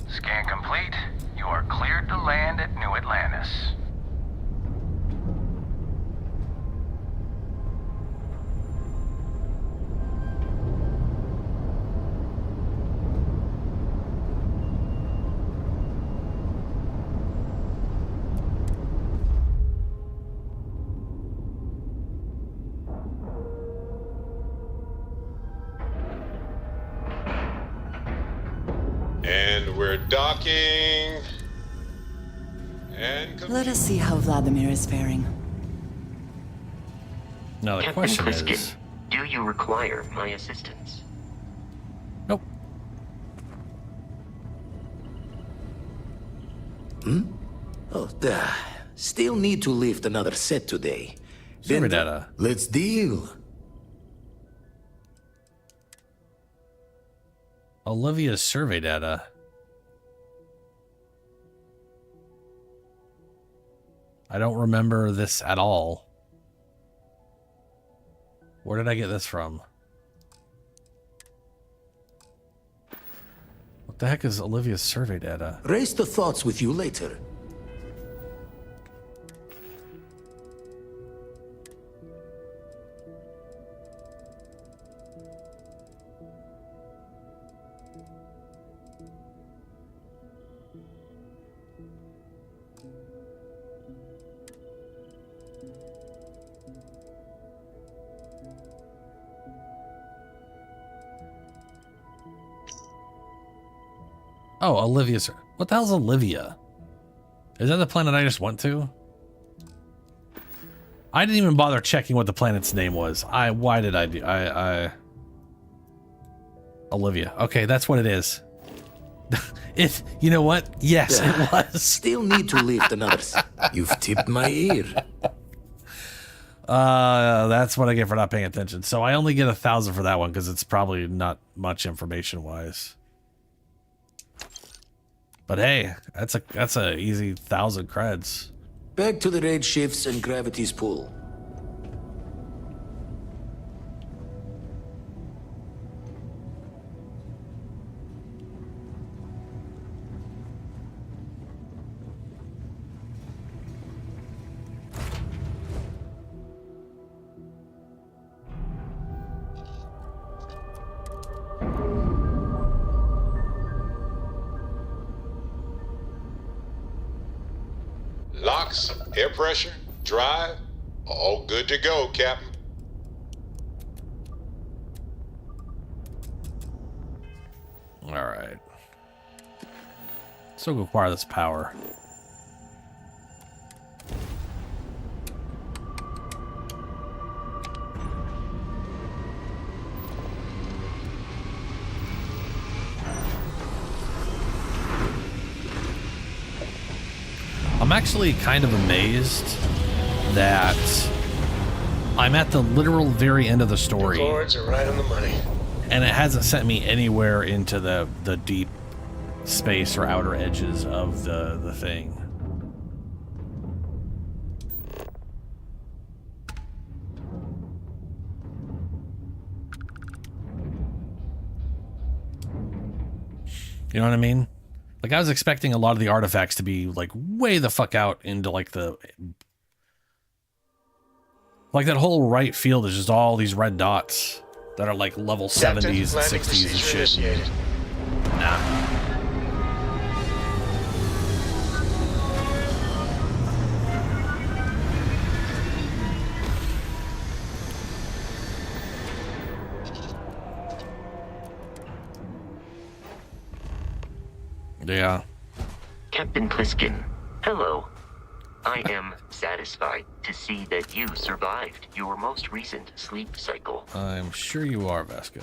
Scan complete. You are cleared to land at New Atlantis. And we're docking. And Let us see how Vladimir is faring. Now the Captain question Plissken, is, do you require my assistance? nope. Oh, still need to lift another set today. Survey data. Let's deal. Olivia's survey data. I don't remember this at all. Where did I get this from? What the heck is Olivia's survey data? Raise the thoughts with you later. Oh, Olivia's. What the hell's Olivia? Is that the planet I just went to? I didn't even bother checking what the planet's name was. Why did I do? Olivia. Okay, that's what it is. You know what? Yes, it was. Still need to lift another. You've tipped my ear. That's what I get for not paying attention. So I only get 1,000 for that one because it's probably not much information wise. But hey, that's a easy 1,000 creds. Back to the raid shifts and gravity's pull. Air pressure, drive, all good to go, Captain. Alright. So go acquire this power. I'm actually kind of amazed that I'm at the literal very end of the story. Chords are right on the money. And it hasn't sent me anywhere into the deep space or outer edges of the thing. You know what I mean? Like, I was expecting a lot of the artifacts to be, like, way the fuck out into, like, the... Like, that whole right field is just all these red dots that are, like, level 70s and 60s and shit. Initiated. Nah. Yeah. Captain Plissken, hello. I am satisfied to see that you survived your most recent sleep cycle. I'm sure you are, Vasco.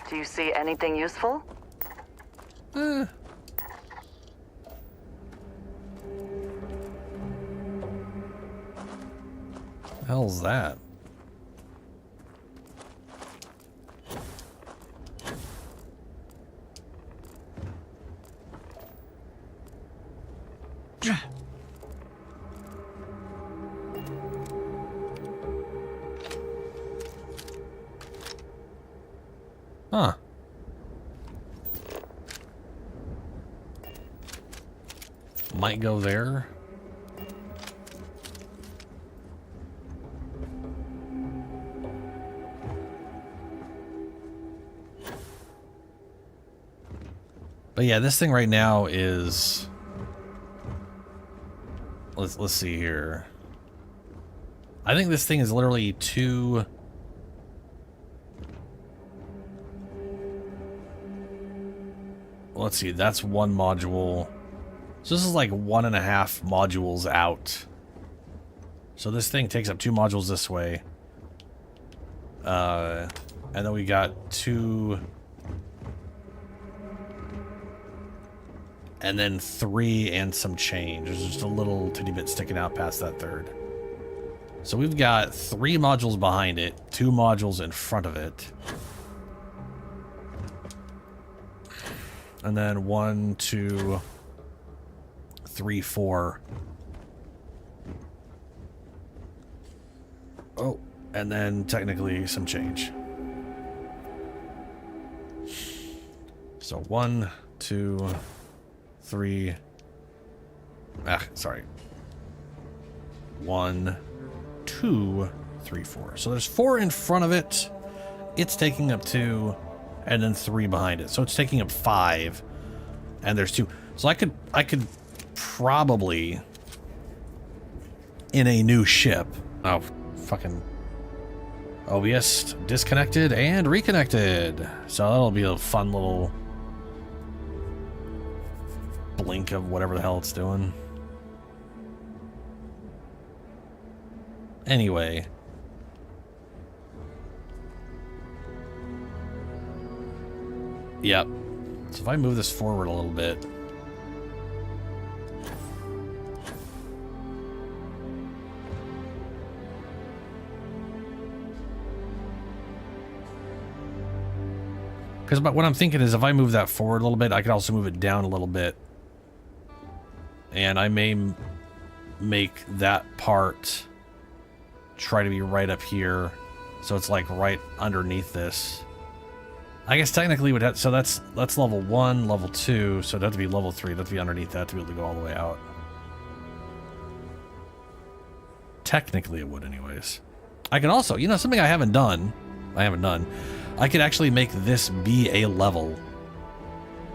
Do you see anything useful? Hell's that? Huh. Might go there. But yeah, this thing right now is... Let's see here. I think this thing is literally two... Let's see, that's one module. So this is like 1.5 modules out. So this thing takes up 2 modules this way. And then we got 2... And then 3 and some change. There's just a little titty bit sticking out past that third. So we've got 3 modules behind it, 2 modules in front of it. And then 1, 2, 3, 4. Oh, and then technically some change. So 1, 2, 3. Sorry. 1, 2, 3, 4. So there's 4 in front of it. It's taking up 2. And then 3 behind it. So it's taking up 5. And there's 2. So I could probably in a new ship. Oh, fucking OBS disconnected and reconnected. So that'll be a fun little blink of whatever the hell it's doing. Anyway. Yep. So if I move this forward a little bit. Because what I'm thinking is if I move that forward a little bit, I could also move it down a little bit. And I may make that part try to be right up here. So it's like right underneath this. I guess technically would have, so that's level 1, level 2, so it'd have to be level 3, it'd have to be underneath that to be able to go all the way out. Technically it would anyways. I can also, you know, something I haven't done, I could actually make this be a level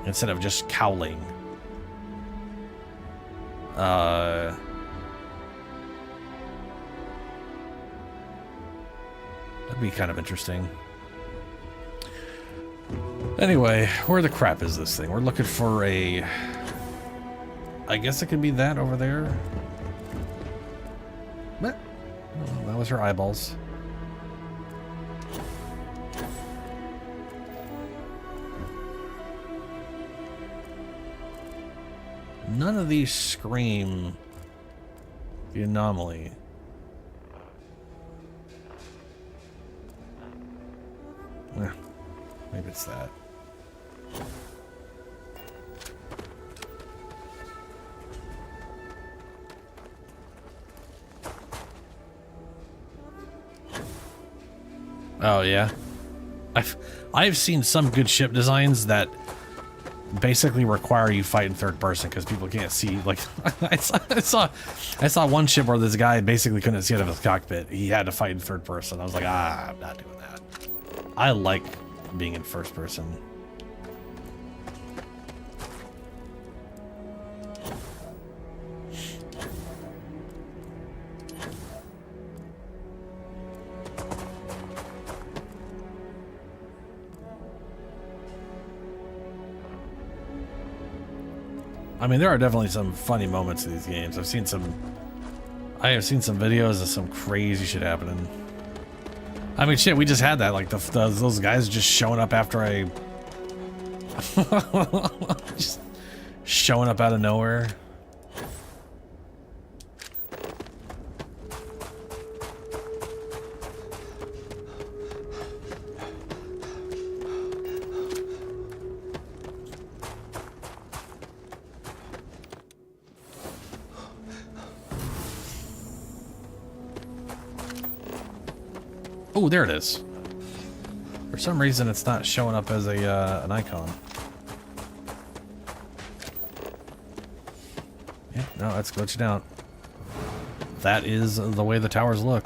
instead of just cowling. That'd be kind of interesting. Anyway, where the crap is this thing? We're looking for a... I guess it could be that over there. What? Oh, that was her eyeballs. None of these scream the anomaly. Maybe it's that. Oh yeah, I've seen some good ship designs that basically require you fight in third person because people can't see. Like I saw one ship where this guy basically couldn't see out of his cockpit. He had to fight in third person. I was like, I'm not doing that. I like being in first person. I mean, there are definitely some funny moments in these games. I have seen some videos of some crazy shit happening. I mean, shit, we just had that, like those guys just showing up after I just showing up out of nowhere. Oh, there it is. For some reason, it's not showing up as a an icon. Yeah, no, that's glitching out. That is the way the towers look.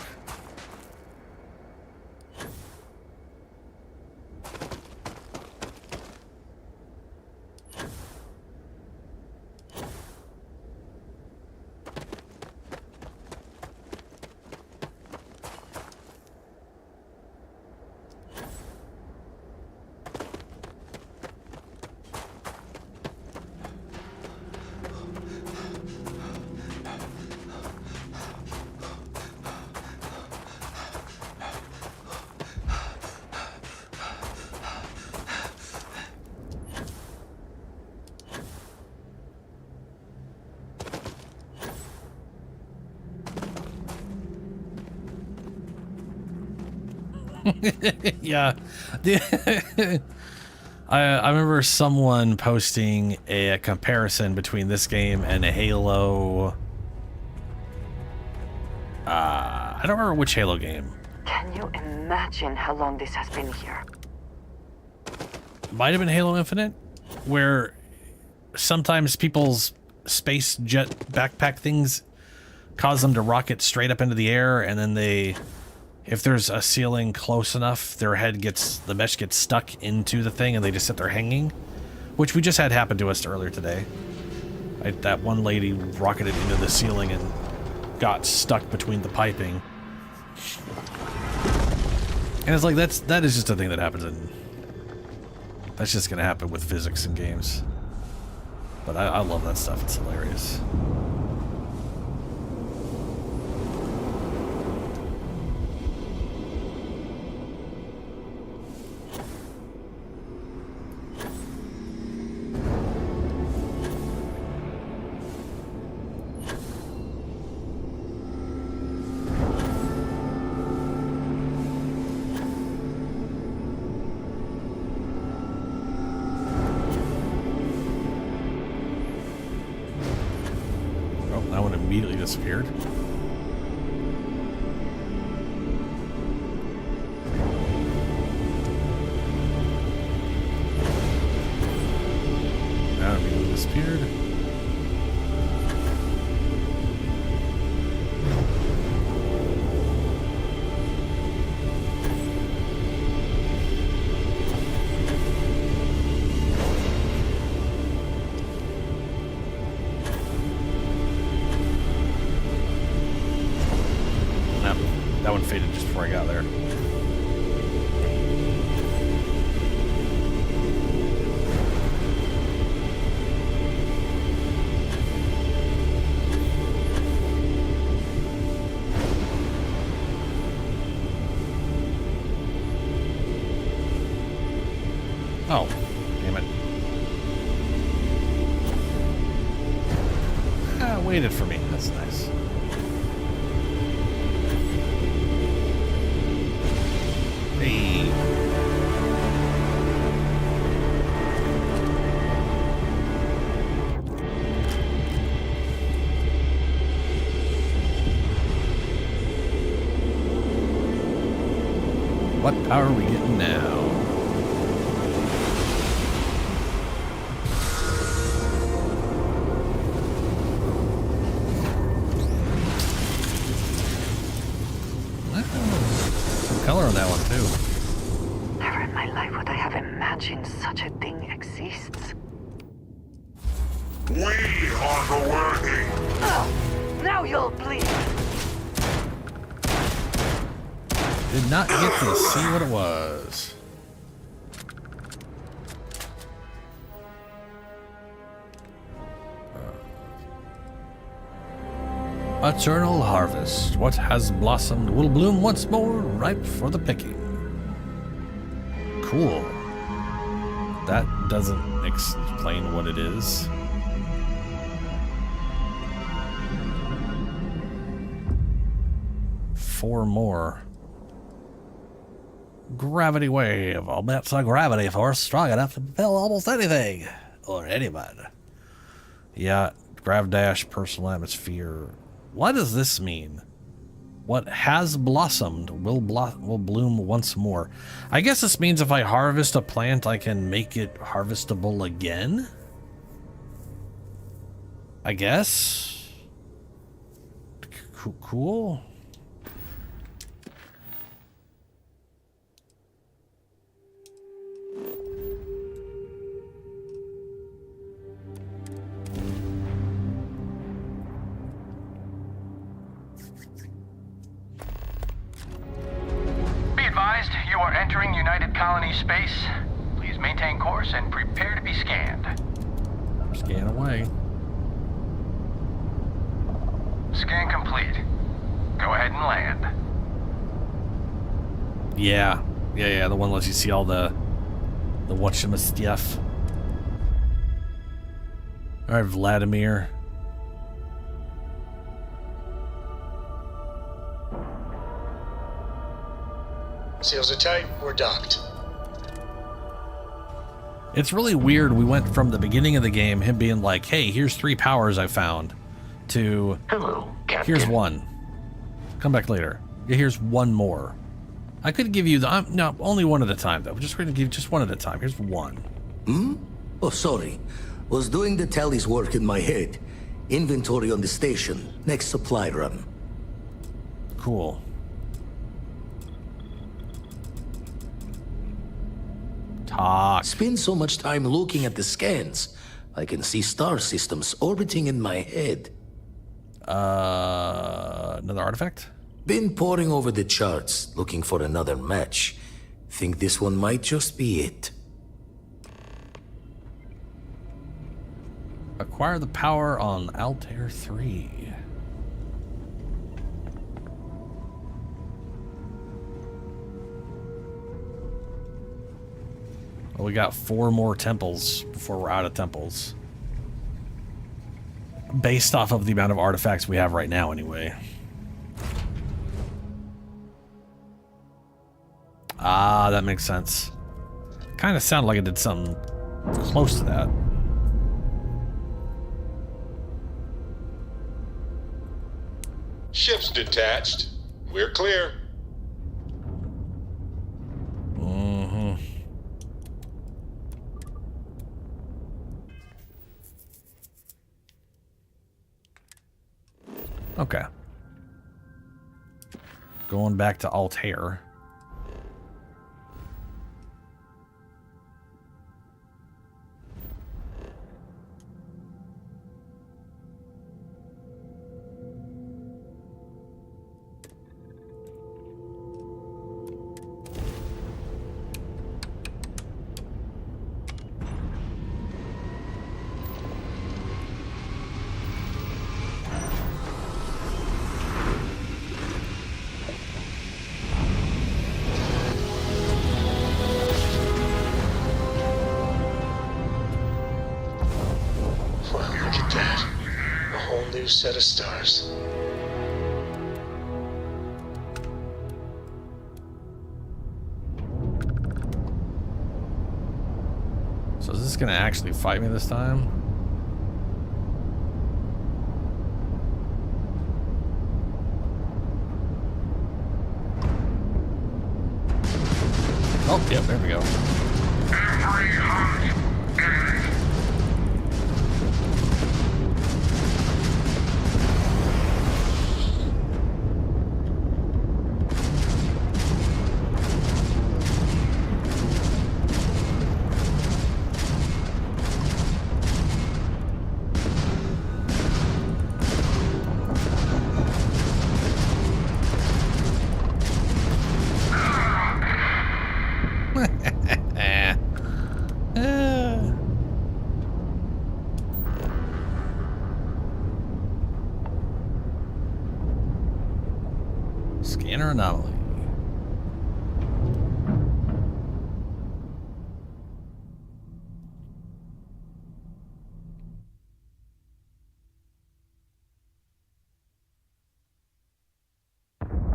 Yeah. I remember someone posting a comparison between this game and a Halo. I don't remember which Halo game. Can you imagine how long this has been here? Might have been Halo Infinite, where sometimes people's space jet backpack things cause them to rocket straight up into the air, and then they... If there's a ceiling close enough, their head the mesh gets stuck into the thing and they just sit there hanging, which we just had happen to us earlier today. That one lady rocketed into the ceiling and got stuck between the piping. And it's like, that is just a thing that happens that's just gonna happen with physics in games. But I love that stuff, it's hilarious. Disappeared. Now immediately disappeared. That one faded just before I got there. Oh, damn it. Ah, waited for me. That's nice. Hey. What power are we getting now? Some color on that one too. Never in my life would I have imagined such a thing exists. We are the worthy. Oh, now you'll bleed. Did not get to see what it was. Eternal harvest. What has blossomed will bloom once more, ripe for the picking. Cool. That doesn't explain what it is. Four more. Gravity wave. I'll bet it's a gravity force strong enough to propel almost anything. Or anyone. Yeah, grav dash, personal atmosphere. What does this mean? What has blossomed will bloom once more. I guess this means if I harvest a plant, I can make it harvestable again? I guess? Cool. You are entering United Colony space. Please maintain course and prepare to be scanned. Scan away. Scan complete. Go ahead and land. Yeah. The one lets you see all the whatchama stuff. All right, Vladimir. Seals are tight. We're docked. It's really weird. We went from the beginning of the game, him being like, hey, here's 3 powers I found, to hello, Captain. Here's 1. Come back later. Here's 1 more. I could give you the... no, only 1 at a time, though. We're just going to give just 1 at a time. Here's 1. Oh, sorry. Was doing the tallies work in my head. Inventory on the station. Next supply run. Cool. Spend so much time looking at the scans. I can see star systems orbiting in my head. Another artifact? Been poring over the charts, looking for another match. Think this one might just be it. Acquire the power on Altair 3. Well, we got 4 more temples before we're out of temples. Based off of the amount of artifacts we have right now, anyway. Ah, that makes sense. Kind of sounded like it did something close to that. Ship's detached. We're clear. Okay. Going back to Altair. new set of stars. So is this gonna actually fight me this time? Oh, yep, there we go. Scanner anomaly.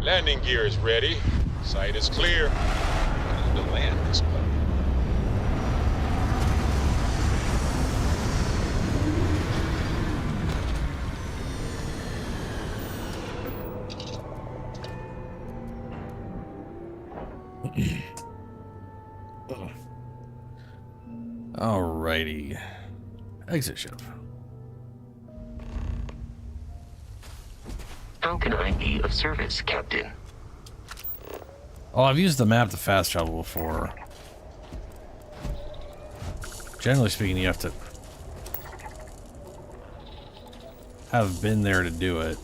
Landing gear is ready. Site is clear. Time to land this puppy. Alrighty. Exit ship. How can I be of service, Captain? Oh, I've used the map to fast travel before. Generally speaking, you have to have been there to do it.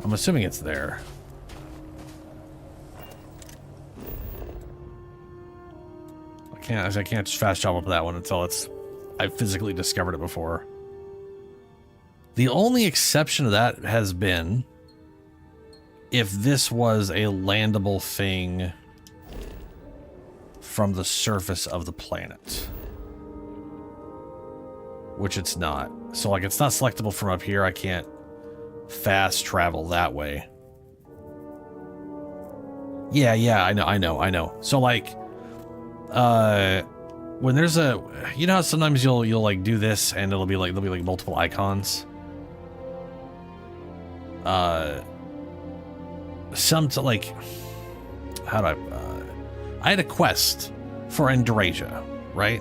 I'm assuming it's there. I can't just fast travel to that one until I've physically discovered it before. The only exception to that has been if this was a landable thing from the surface of the planet. Which it's not. So like it's not selectable from up here. I can't fast travel that way. Yeah, I know. So like when there's a, you know how sometimes you'll like do this and there'll be like multiple icons. I had a quest for Andrasia, right?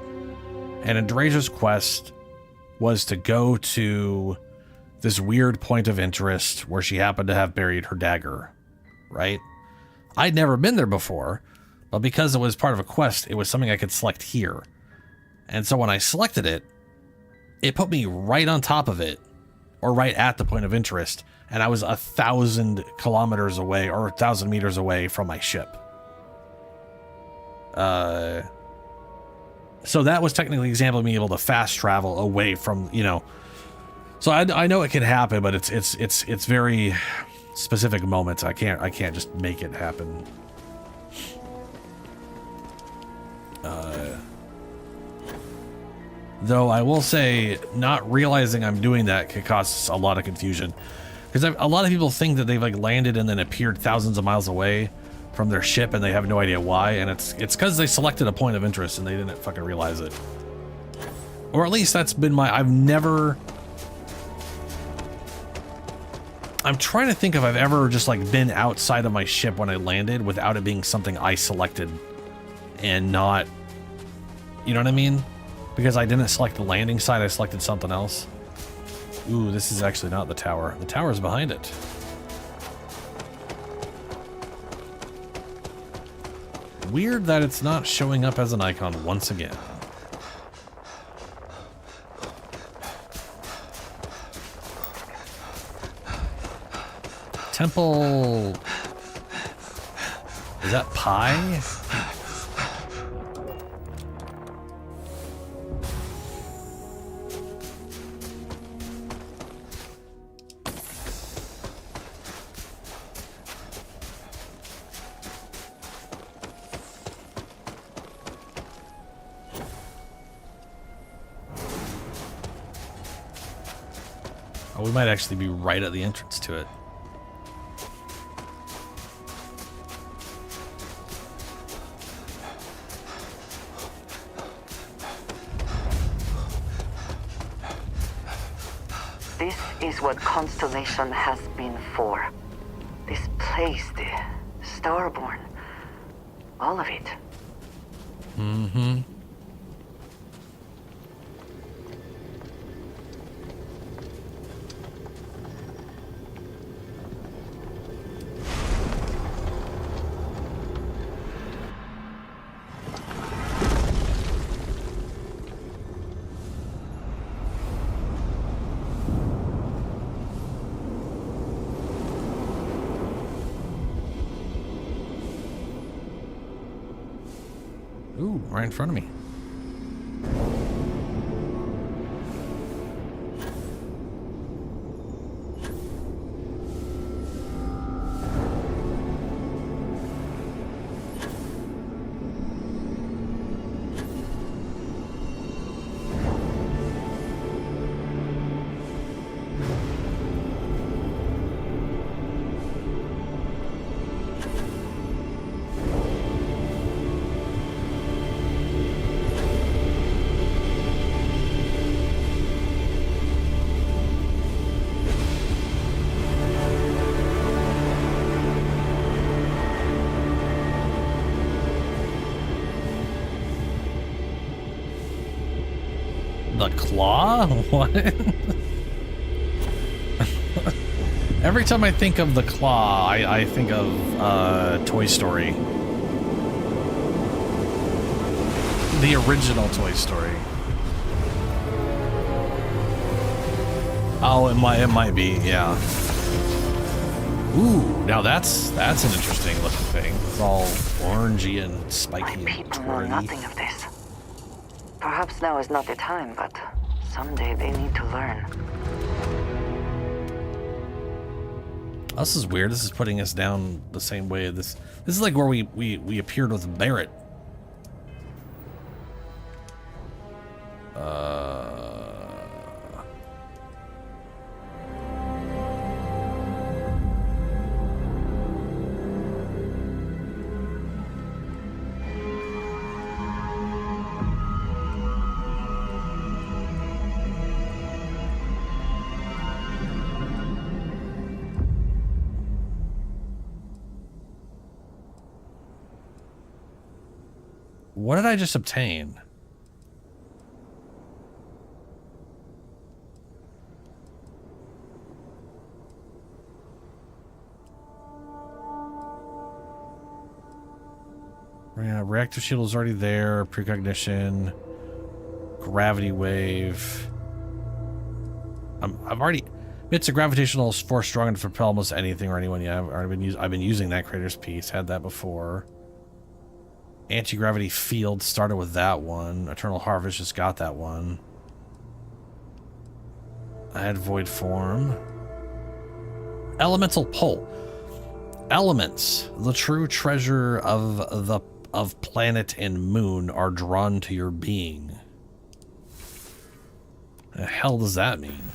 And Andrasia's quest was to go to this weird point of interest where she happened to have buried her dagger, right? I'd never been there before, but because it was part of a quest, it was something I could select here. And so when I selected it, it put me right on top of it, or right at the point of interest, and I was 1,000 kilometers away, or 1,000 meters away from my ship. So that was technically an example of me able to fast travel away from, you know. So I know it can happen, but it's very specific moments. I can't just make it happen. Though I will say, not realizing I'm doing that could cause a lot of confusion, because a lot of people think that they've like landed and then appeared thousands of miles away from their ship and they have no idea why, and it's because they selected a point of interest and they didn't fucking realize it. Or at least that's been my, I'm trying to think if I've ever just like been outside of my ship when I landed without it being something I selected and not, you know what I mean? Because I didn't select the landing site, I selected something else. Ooh, this is actually not the tower. The tower's behind it. Weird that it's not showing up as an icon once again. Temple... Is that Pi? Oh, we might actually be right at the entrance to it. This is what Constellation has been for. This place, the Starborn. All of it. Mm-hmm. Ooh, right in front of me. The claw? What? Every time I think of the claw, I think of Toy Story. The original Toy Story. Oh, it might be, yeah. Ooh, now that's an interesting looking thing. It's all orangey and spiky and Know twirly. nothing of this. Perhaps now is not the time, but someday they need to learn. This is weird. This is putting us down the same way. This is like where we appeared with Barrett. What did I just obtain? Yeah, reactor shield is already there. Precognition, gravity wave. I've already. It's a gravitational force strong enough to propel almost anything or anyone. Yeah, I've been using that Crater's piece. Had that before. Anti-gravity field started with that one. Eternal Harvest just got that one. I had void form. Elemental pull. Elements, the true treasure of planet and moon, are drawn to your being. The hell does that mean?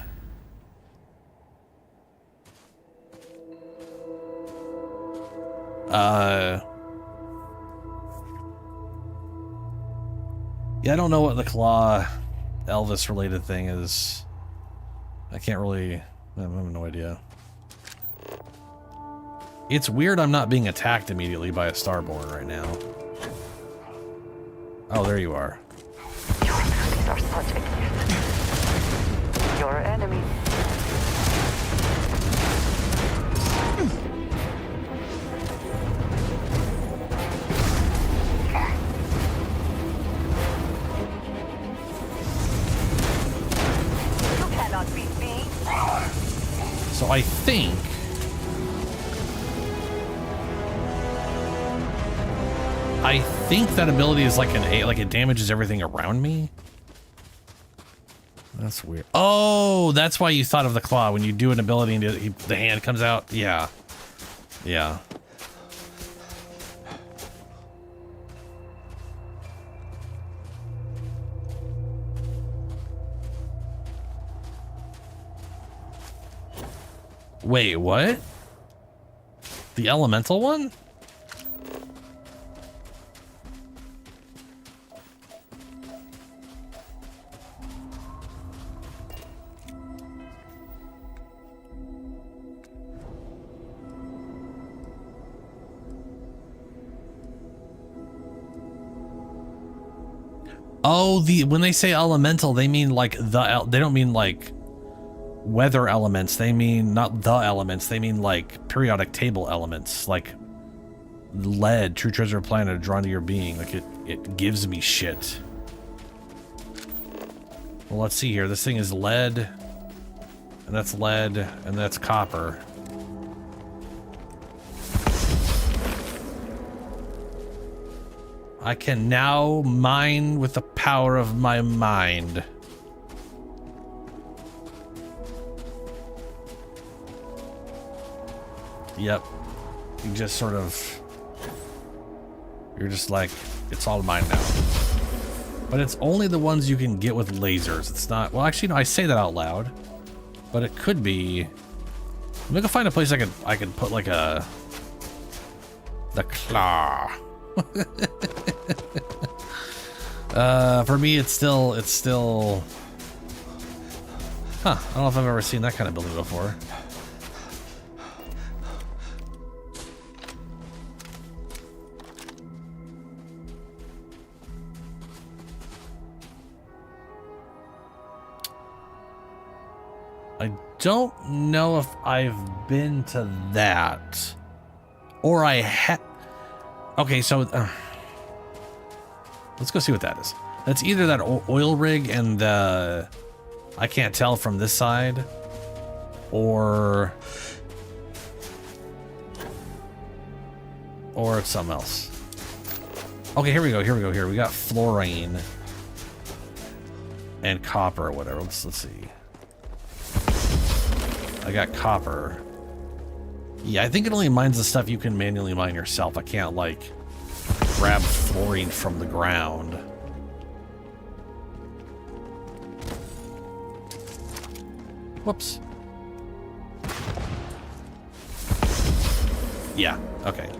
Yeah, I don't know what the Claw Elvis related thing is. I can't really, I have no idea. It's weird I'm not being attacked immediately by a Starborn right now. Oh, there you are. Your abilities are such a gift. Your enemy. You cannot beat me. So I think that ability is like like it damages everything around me. That's weird. Oh, that's why you thought of the claw when you do an ability and the hand comes out. Yeah. Yeah. Wait, what? The elemental one? Oh, when they say elemental, they mean like they don't mean like weather elements. They mean not the elements. They mean like periodic table elements, like lead, true treasure of planet, drawn to your being. Like it gives me shit. Well, let's see here. This thing is lead, and that's lead, and that's copper. I can now mine with the power of my mind. Yep. You just sort of... You're just like, it's all mine now. But it's only the ones you can get with lasers. It's not... Well, actually, no, I say that out loud. But it could be... I'm gonna find a place I could put like a... The claw. For me, it's still, huh, I don't know if I've ever seen that kind of building before. I don't know if I've been to that, or I have. Okay, so let's go see what that is. That's either that oil rig and I can't tell from this side, or it's something else. Okay, here we go. We got fluorine and copper or whatever. Let's see. I got copper. Yeah, I think it only mines the stuff you can manually mine yourself. I can't, like, grab fluorine from the ground. Whoops. Yeah, okay.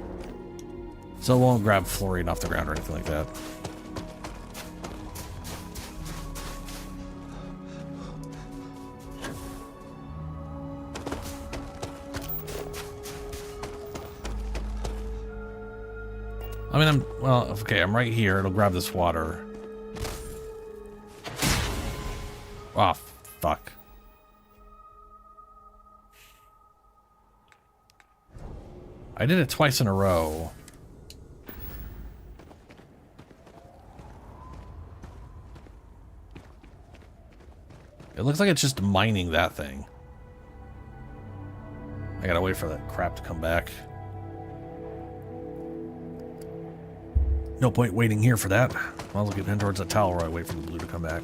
So it won't grab fluorine off the ground or anything like that. I mean, I'm right here. It'll grab this water. Oh, fuck. I did it twice in a row. It looks like it's just mining that thing. I gotta wait for that crap to come back. No point waiting here for that. I'll get in towards the tower while I wait for the blue to come back.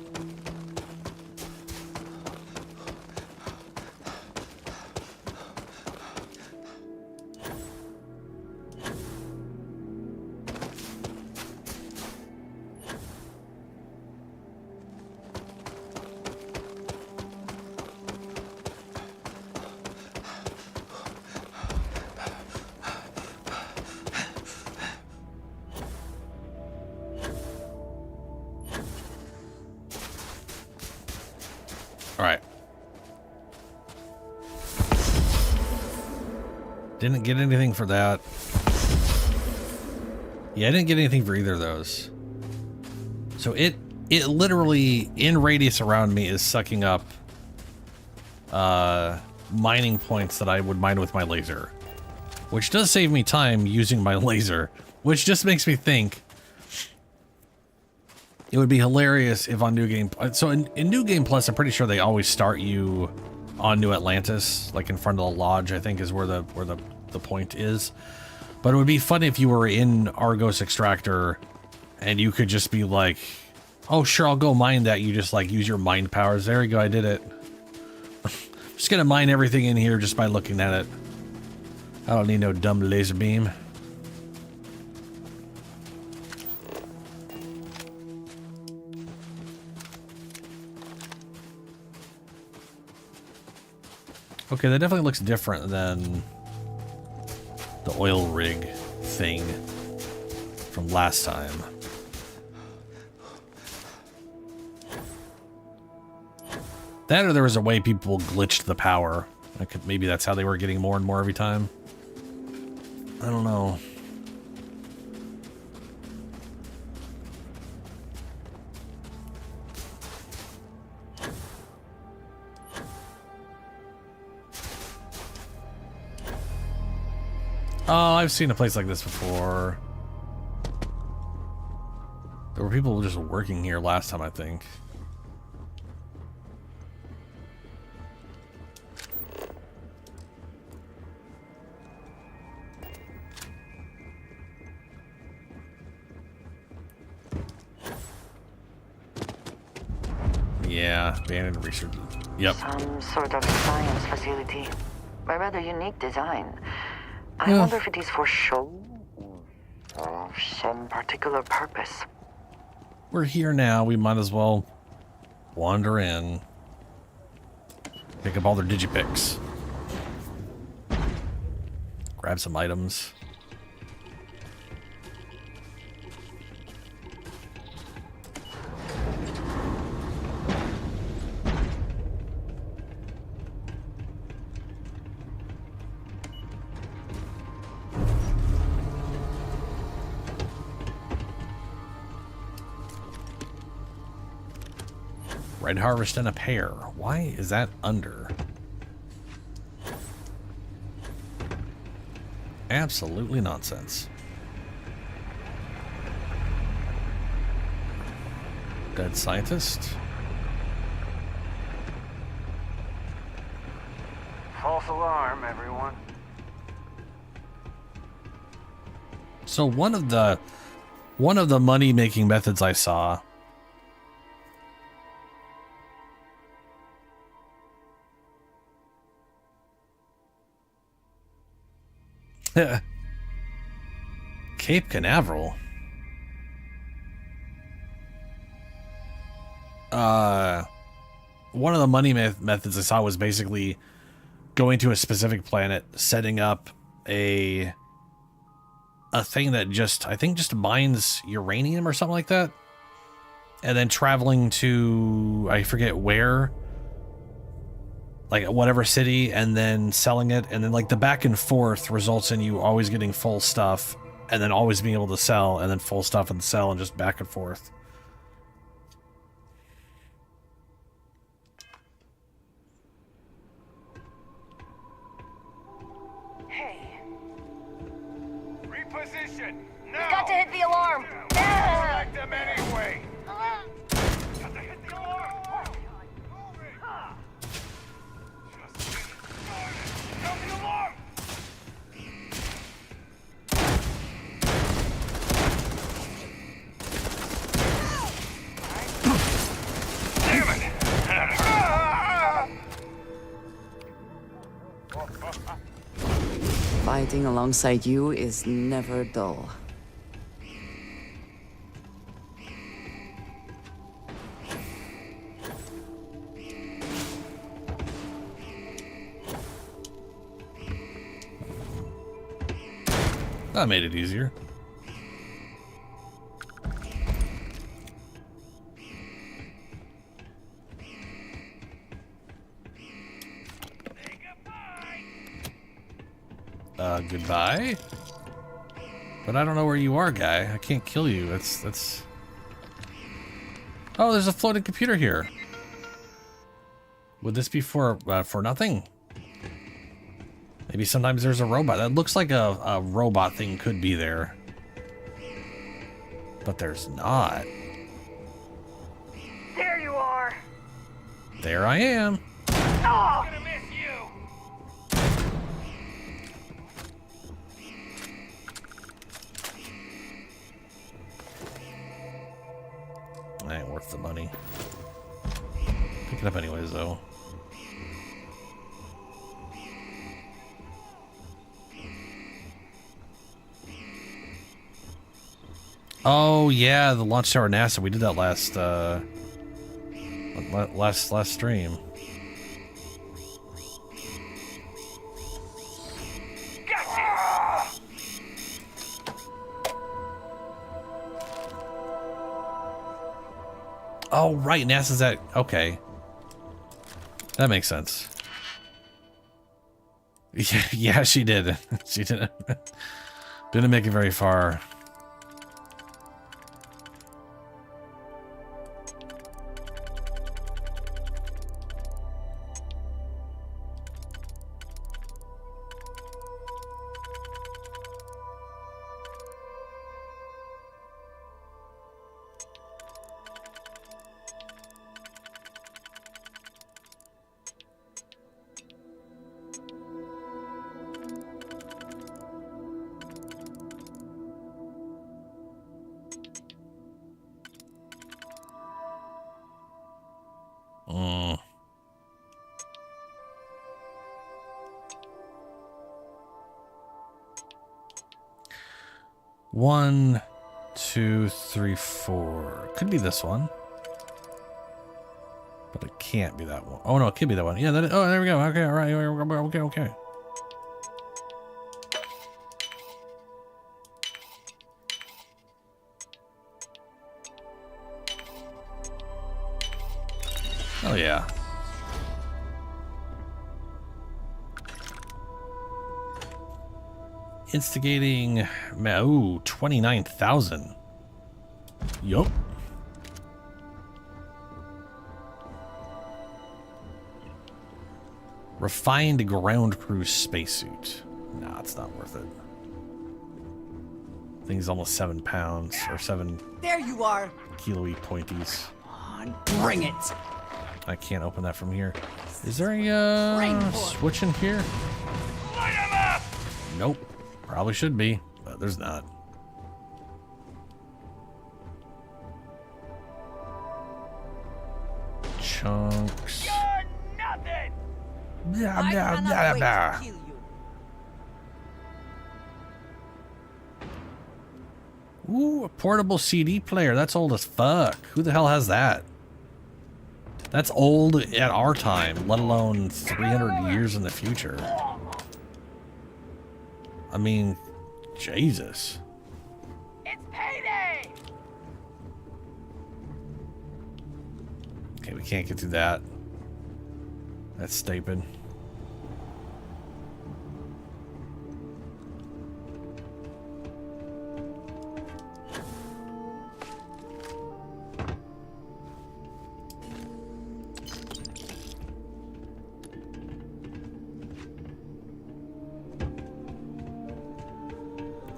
Didn't get anything for that. Yeah, I didn't get anything for either of those. So it literally, in radius around me, is sucking up mining points that I would mine with my laser. Which does save me time using my laser. Which just makes me think it would be hilarious if on New Game... So in New Game Plus, I'm pretty sure they always start you on New Atlantis, like in front of the lodge, I think is where the point is. But it would be fun if you were in Argos Extractor and you could just be like, oh sure, I'll go mine that. You just like use your mind powers. There you go, I did it. Just gonna mine everything in here just by looking at it. I don't need no dumb laser beam. Okay, that definitely looks different than the oil rig thing from last time. That or there was a way people glitched the power. Maybe that's how they were getting more and more every time. I don't know. Oh, I've seen a place like this before. There were people just working here last time, I think. Yeah, abandoned research. Yep. Some sort of science facility. A rather unique design. I Yeah. wonder if it is for show or some particular purpose. We're here now. We might as well wander in. Pick up all their digipics. Grab some items. Red harvest and a pear. Why is that under? Absolutely nonsense. Dead scientist. False alarm, everyone. So one of the money making methods I saw Cape Canaveral. One of the money methods I saw was basically going to a specific planet, setting up a thing that I think just mines uranium or something like that, and then traveling to, I forget where, like whatever city, and then selling it, and then like the back and forth results in you always getting full stuff and then always being able to sell, and then full stuff and sell, and just back and forth. Hey. Reposition. We got to hit the alarm. Select them anyway. Got to hit the alarm. Jump the alarm. Fighting alongside you is never dull. That made it easier. Goodbye. But I don't know where you are, guy. I can't kill you. That's... Oh, there's a floating computer here. Would this be for nothing? Maybe sometimes there's a robot. That looks like a robot thing could be there. But there's not. There you are. There I am. Oh! That ain't worth the money. Pick it up anyways, though. Oh yeah, the launch tower NASA. We did that last stream. Oh, right. NASA's at... Okay. That makes sense. Yeah, she did. She didn't make it very far. One, 2, 3, 4. Could be this one. But it can't be that one. Oh, no, it could be that one. Yeah, that is, oh, there we go. Okay, all right. Okay. Oh, yeah. Instigating, ooh, 29,000. Yup. Refined ground crew spacesuit. Nah, it's not worth it. Thing's almost 7 pounds or 7. There you are. Kilo-y pointies. Come on, bring it. I can't open that from here. Is there a switch in here? Light him up! Nope. Probably should be, but there's not. Chunks. You're nothing! Blah, blah, blah, blah. Ooh, a portable CD player. That's old as fuck. Who the hell has that? That's old at our time, let alone 300 years in the future. I mean, Jesus. It's payday! Okay, we can't get through that. That's stupid.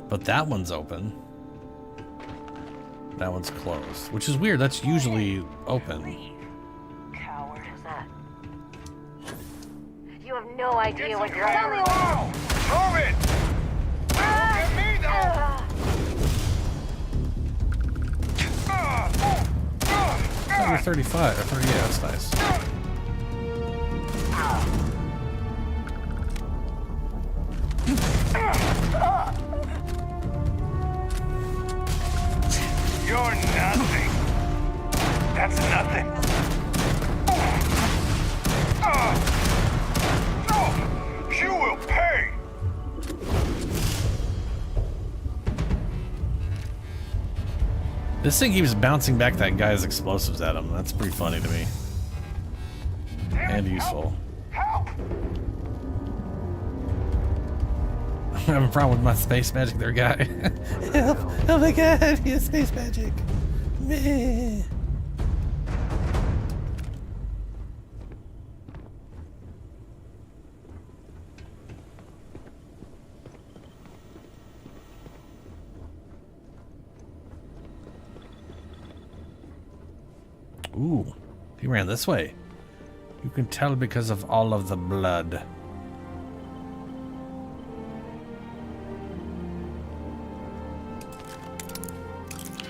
But that one's open. That one's closed, which is weird. That's usually open. Coward. Who's that? You have no idea what you're Tell me why! Move it! Look at me, though! You're 35. Or 30, yeah, that's nice. You're nothing. That's nothing. You will pay. This thing keeps bouncing back that guy's explosives at him. That's pretty funny to me. And useful. Help! I'm having a problem with my space magic there, guy. Help! Oh my god, he has space magic. Meh. Ooh, he ran this way. You can tell because of all of the blood.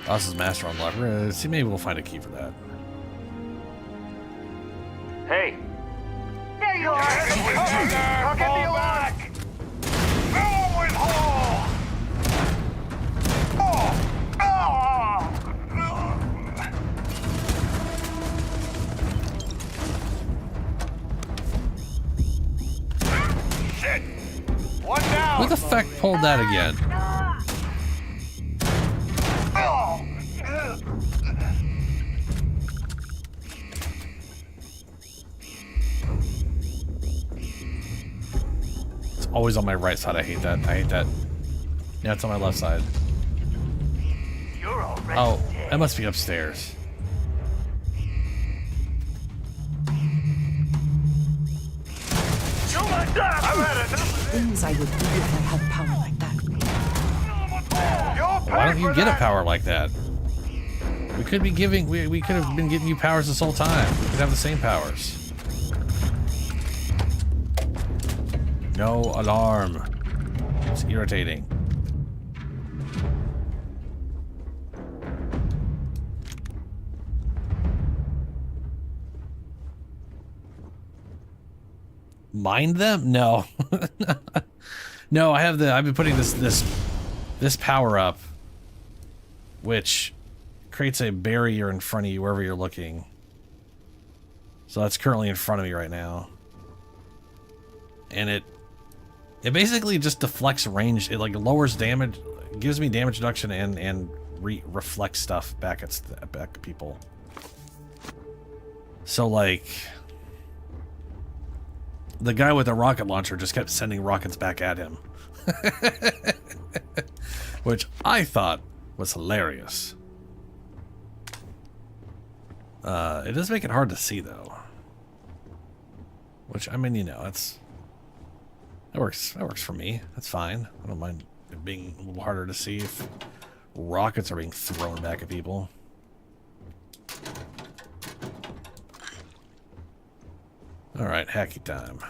Oh, this is master unlock. We're gonna see, maybe we'll find a key for that. Hey. There you are. I'll get the alarm. Fill him with hole. Shit. One down. Who the fuck pulled that again? always on my right side. I hate that. I hate that. Yeah, it's on my left side. Oh, that must be upstairs. Things I would do if I had power like that. Why don't you get a power like that? We could be giving. We could have been giving you powers this whole time. We could have the same powers. No alarm. It's irritating. Mind them? No. No, I've been putting this power up, which creates a barrier in front of you wherever you're looking. So that's currently in front of me right now. And it basically just deflects range. It like lowers damage, gives me damage reduction and reflects stuff back at people. So like the guy with the rocket launcher just kept sending rockets back at him. Which I thought was hilarious. It does make it hard to see though. Which, I mean, you know, that works for me. That's fine. I don't mind it being a little harder to see if rockets are being thrown back at people. Alright, hacky time.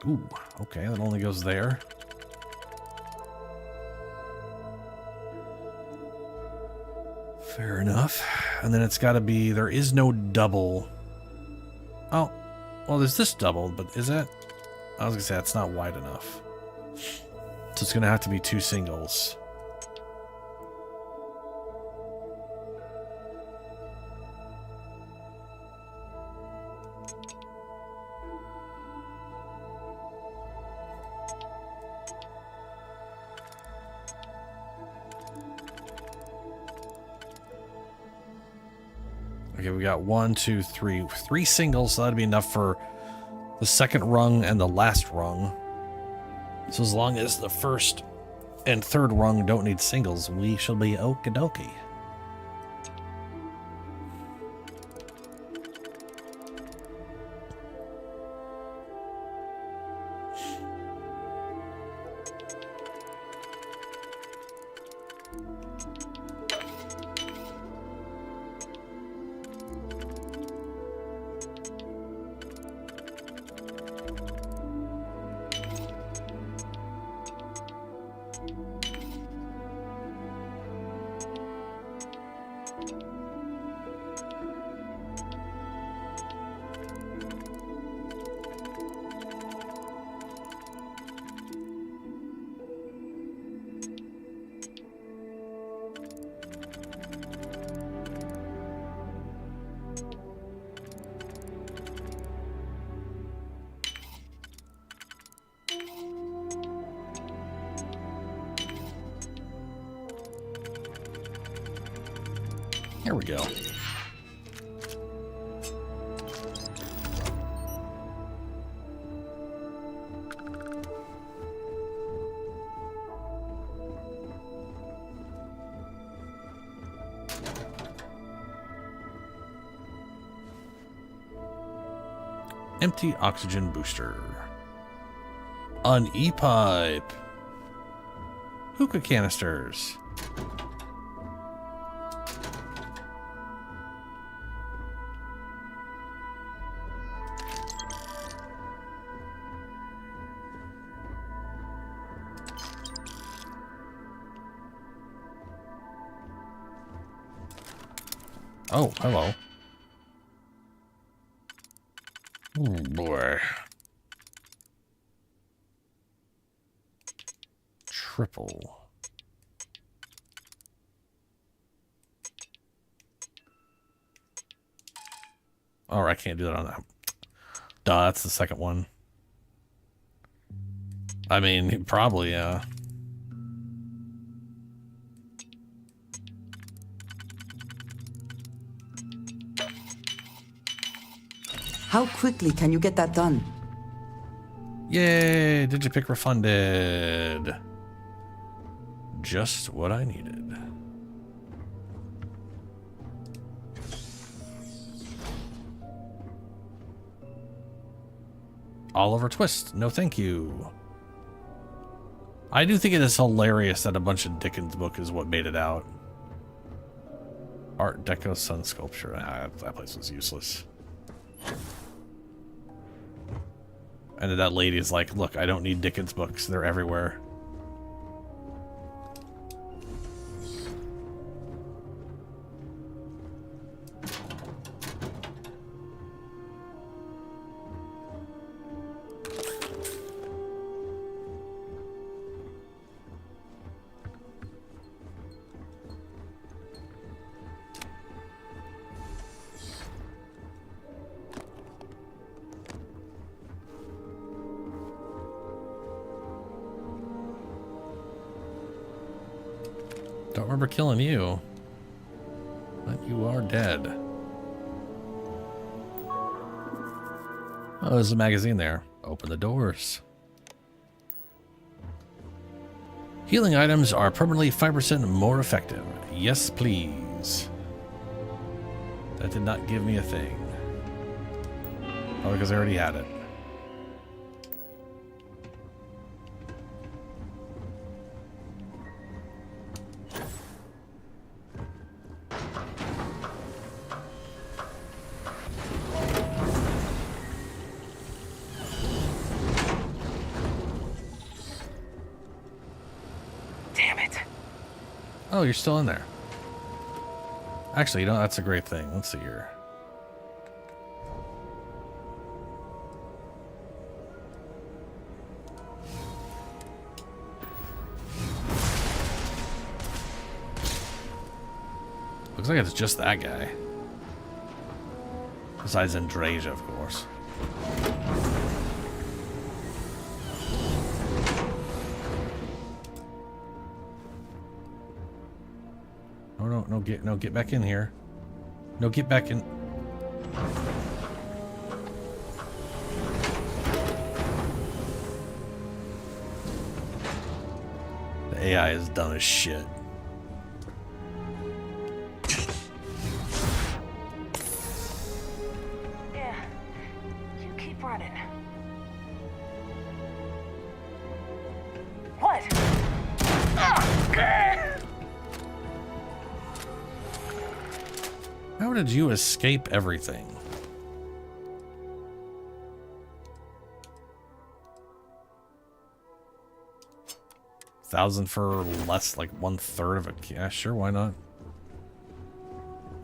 Ooh, okay, that only goes there. Fair enough. And then it's gotta be, there is no double. Oh, well, there's this double, but is that? I was gonna say, it's not wide enough. So it's gonna have to be 2 singles. Okay, we got 1, 2, 3. 3 singles, so that'd be enough for the second rung and the last rung. So as long as the first and third rung don't need singles, we shall be okie dokie. Here we go. Empty oxygen booster. An E-pipe. Hookah canisters. Oh, hello. Oh, boy. Triple. Oh, I can't do that on that. Duh, that's the second one. I mean, probably, yeah. How quickly can you get that done? Yay! Digipick refunded. Just what I needed. Oliver Twist. No thank you. I do think it is hilarious that a bunch of Dickens book is what made it out. Art Deco sun sculpture. Ah, that place was useless. And then that lady is like, look, I don't need Dickens books. They're everywhere. Don't remember killing you. But you are dead. Oh, there's a magazine there. Open the doors. Healing items are permanently 5% more effective. Yes, please. That did not give me a thing. Probably because I already had it. Oh, you're still in there. Actually, you know, that's a great thing. Let's see here. Looks like it's just that guy. Besides Andrasia, of course. No, get back in here. No, get back in. The AI is dumb as shit. Yeah, you keep running. What? How did you escape everything? $1,000 for less, like 1/3 of a... Yeah, sure, why not?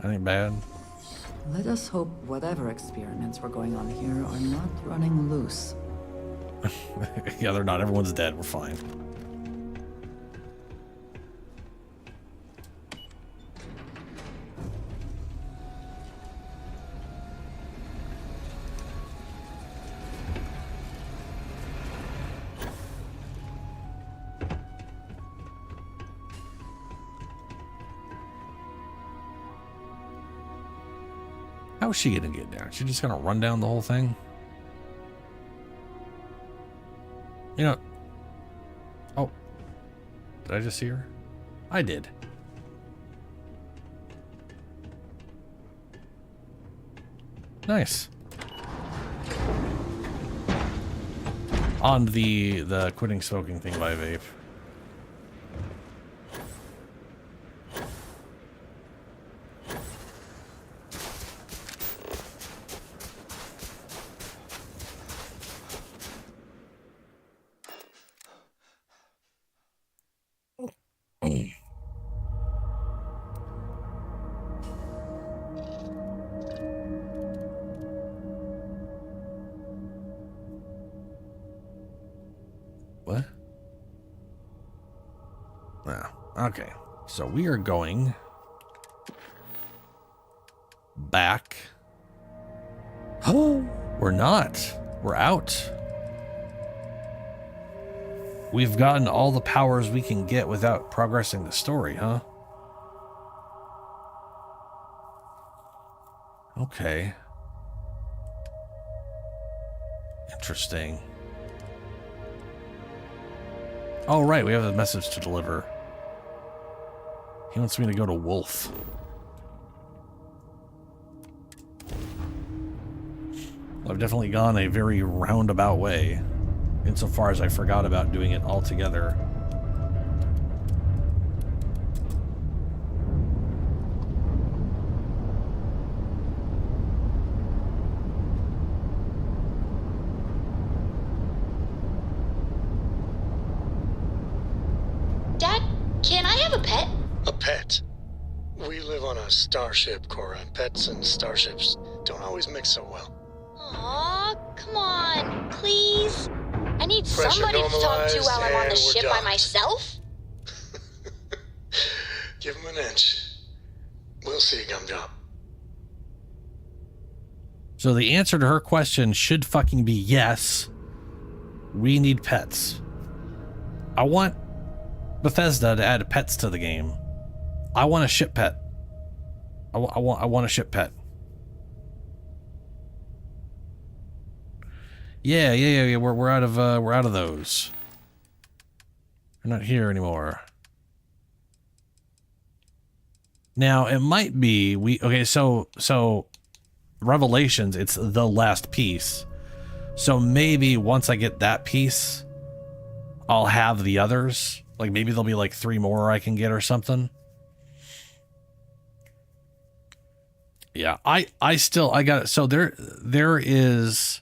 That ain't bad. Let us hope whatever experiments were going on here are not running loose. Yeah, they're not. Everyone's dead. We're fine. How is she gonna get down? She just gonna run down the whole thing? You know... Oh. Did I just see her? I did. Nice. On the quitting smoking thing by vape. What? Wow. Okay. So we are going back. Oh, we're not. We're out. We've gotten all the powers we can get without progressing the story, huh? Okay. Interesting. Oh, right, we have a message to deliver. He wants me to go to Wolf. Well, I've definitely gone a very roundabout way, insofar as I forgot about doing it altogether. Dad, can I have a pet? A pet? We live on a starship, Cora, and pets and starships don't always mix so well. Aw, come on, please. I need Pressure somebody to talk to normalized, while I'm on the and we're ship by done. myself. Give him an inch. We'll see, Gumdrop. So the answer to her question should fucking be yes. We need pets. I want Bethesda to add pets to the game. I want a ship pet. I want a ship pet. Yeah. We're out of those. We're not here anymore. Now it might be so Revelations, it's the last piece. So maybe once I get that piece, I'll have the others. Like maybe there'll be like 3 more I can get or something. Yeah, I got it. So there is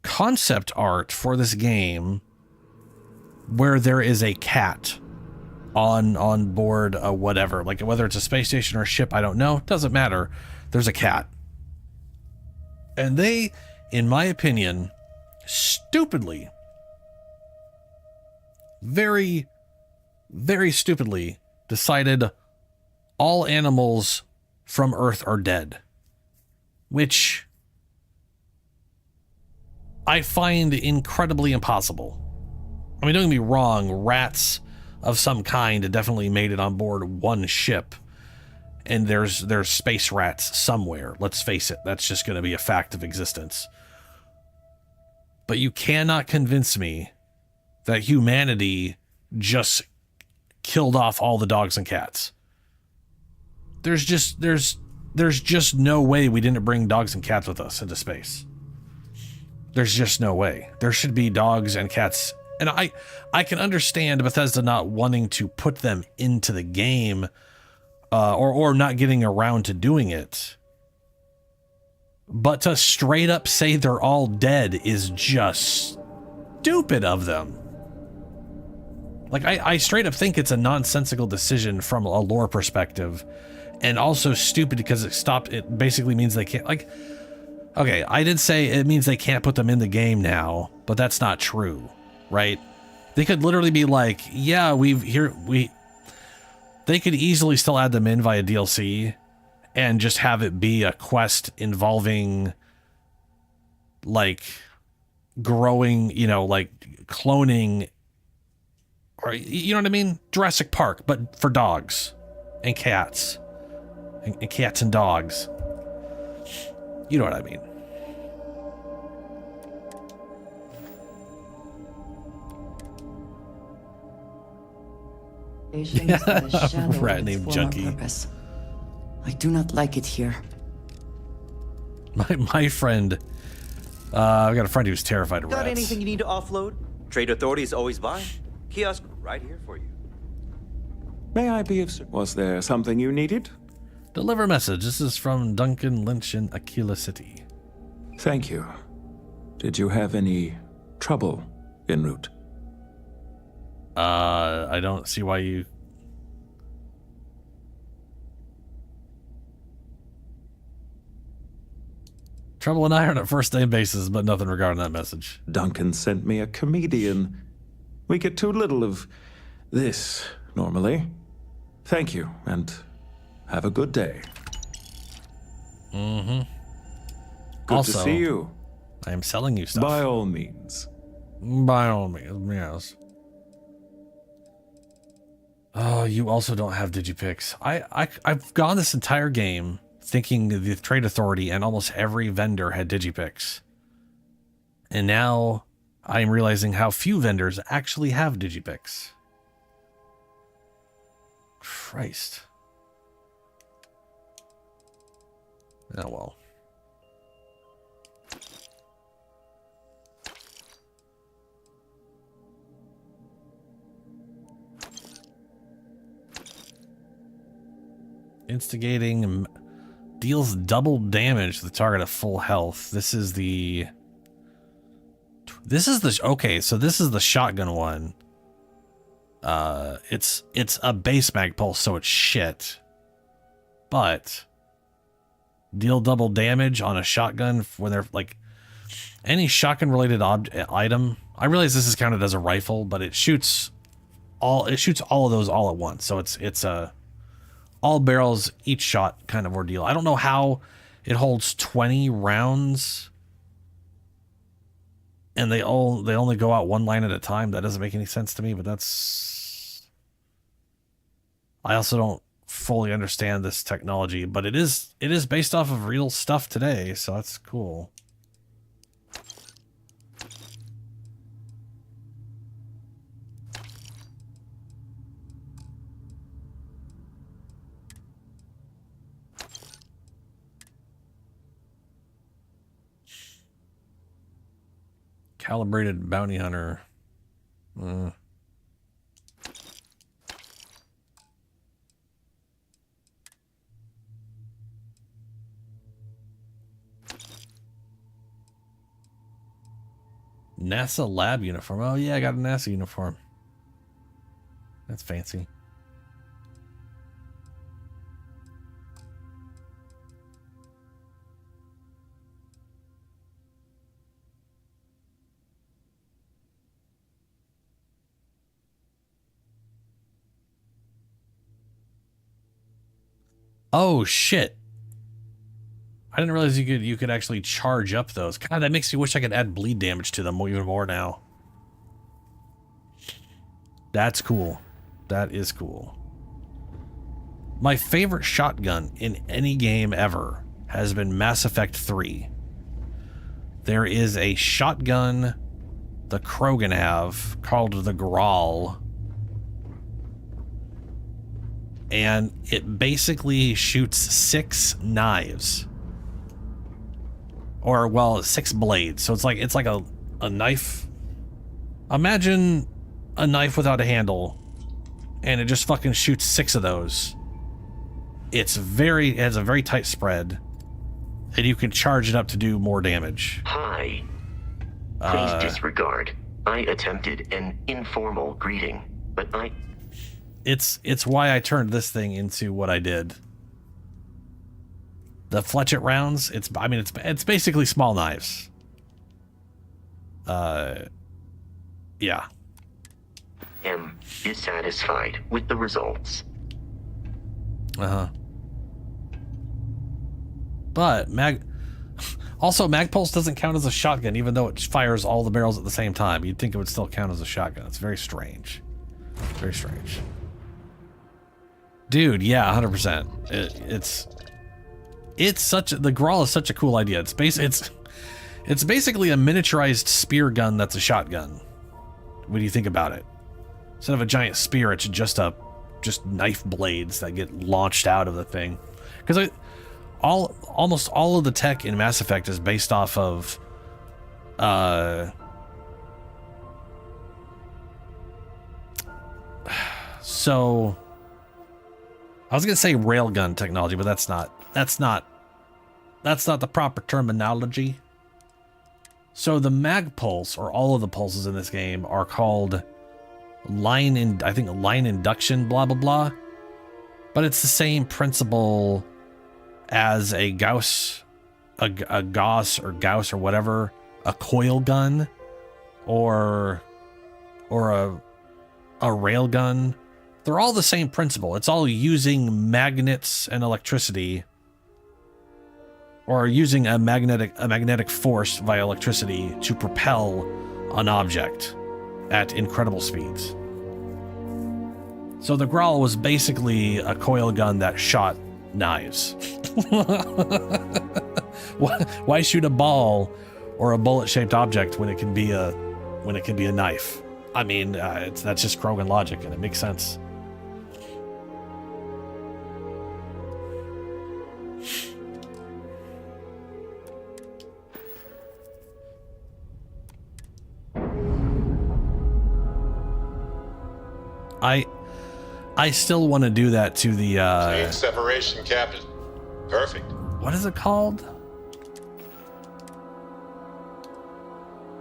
concept art for this game where there is a cat on board a whatever, like whether it's a space station or a ship, I don't know. Doesn't matter. There's a cat. And they, in my opinion, stupidly, very, very stupidly decided all animals from Earth are dead, which I find incredibly impossible. I mean, don't get me wrong, rats of some kind definitely made it on board one ship, and there's space rats somewhere. Let's face it, that's just going to be a fact of existence. But you cannot convince me that humanity just killed off all the dogs and cats. There's just no way we didn't bring dogs and cats with us into space. There's just no way. There should be dogs and cats. And I can understand Bethesda not wanting to put them into the game, or not getting around to doing it. But to straight up say they're all dead is just stupid of them. Like, I straight up think it's a nonsensical decision from a lore perspective, and also stupid because it basically means they can't, like, okay, I did say it means they can't put them in the game now, but that's not true, right? They could literally be like, yeah, they could easily still add them in via DLC and just have it be a quest involving, like, growing, like cloning, or, you know what I mean? Jurassic Park, but for dogs and cats. And cats and dogs. You know what I mean. Rat named Junkie. I do not like it here. My friend, I've got a friend who's terrified of Got rats. anything you need to offload? Trade Authority is always by. Kiosk right here for you. May I be of service? Was there something you needed? Deliver message. This is from Duncan Lynch in Aquila City. Thank you. Did you have any trouble en route? I don't see why you... Trouble and I are on a first name basis, but nothing regarding that message. Duncan sent me a comedian. We get too little of this, normally. Thank you, and have a good day. Mm-hmm. Good Also, to see you. I am selling you stuff. By all means. By all means, yes. Oh, you also don't have Digipix. I've gone this entire game thinking the Trade Authority and almost every vendor had Digipix. And now I'm realizing how few vendors actually have Digipicks. Christ. Oh well. Instigating deals double damage to the target at full health. This is the okay, so this is the shotgun one. It's a base mag pulse, so it's shit. But deal double damage on a shotgun when they're like any shotgun related item. I realize this is counted as a rifle, but it shoots all of those all at once. So it's a all barrels, each shot kind of ordeal. I don't know how it holds 20 rounds and they only go out one line at a time. That doesn't make any sense to me, but I also don't fully understand this technology, but it is based off of real stuff today, so that's cool. Calibrated bounty hunter. NASA lab uniform. Oh yeah, I got a NASA uniform. That's fancy. Oh shit. I didn't realize you could actually charge up those. God, that makes me wish I could add bleed damage to them even more now. That's cool. That is cool. My favorite shotgun in any game ever has been Mass Effect 3. There is a shotgun the Krogan have called the Graal. And it basically shoots 6 knives. Or, well, 6 blades. So it's like a knife. Imagine a knife without a handle. And it just fucking shoots 6 of those. It has a very tight spread. And you can charge it up to do more damage. Hi. Please disregard. I attempted an informal greeting, but It's why I turned this thing into what I did. The fletchet rounds, it's basically small knives. Yeah. am dissatisfied with the results. But mag pulse doesn't count as a shotgun, even though it fires all the barrels at the same time. You'd think it would still count as a shotgun. It's very strange. Very strange. Dude, yeah, 100%. The Graal is such a cool idea. It's basically a miniaturized spear gun that's a shotgun. When you think about it, instead of a giant spear, it's just knife blades that get launched out of the thing. Because almost all of the tech in Mass Effect is based off of so I was gonna say railgun technology, but that's not the proper terminology. So the mag pulse, or all of the pulses in this game, are called line induction, blah blah blah. But it's the same principle as a Gauss, a Gauss or Gauss or whatever, a coil gun, or a rail gun. They're all the same principle. It's all using magnets and electricity, or using a magnetic force via electricity to propel an object at incredible speeds. So the Graal was basically a coil gun that shot knives. Why shoot a ball or a bullet-shaped object when it can be a knife. I mean, that's just Krogan logic, and it makes sense. I still want to do that to the Chain separation, Captain. Perfect. What is it called?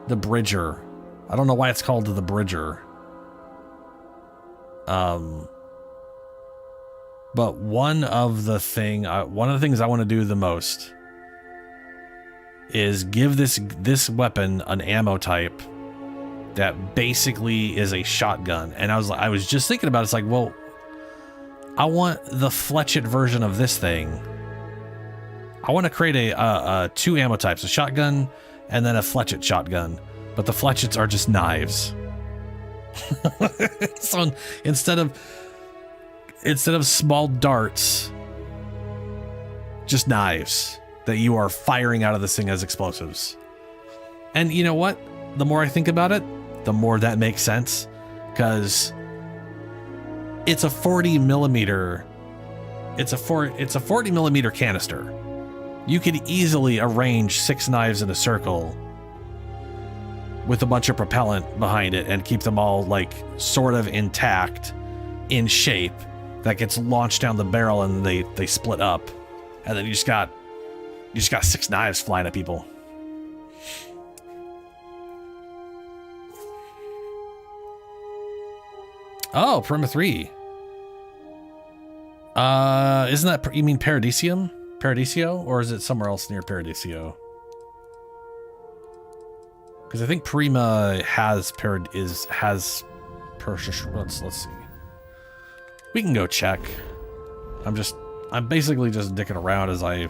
The Bridger. I don't know why it's called the Bridger. But one of the things I want to do the most is give this weapon an ammo type that basically is a shotgun. And I was just thinking about it. It's like, well, I want the Fletchet version of this thing. I want to create a two ammo types, a shotgun and then a Fletchet shotgun. But the Fletchets are just knives. So instead of small darts, just knives that you are firing out of this thing as explosives. And you know what? The more I think about it, the more that makes sense, because it's a 40 millimeter. It's a 40 millimeter canister. You could easily arrange 6 knives in a circle with a bunch of propellant behind it and keep them all like sort of intact in shape. That gets launched down the barrel and they split up, and then you just got 6 knives flying at people. Oh, Prima 3. Isn't that, you mean Paradiso, or is it somewhere else near Paradiso? Because I think Prima has let's see. We can go check. I'm basically just dicking around as I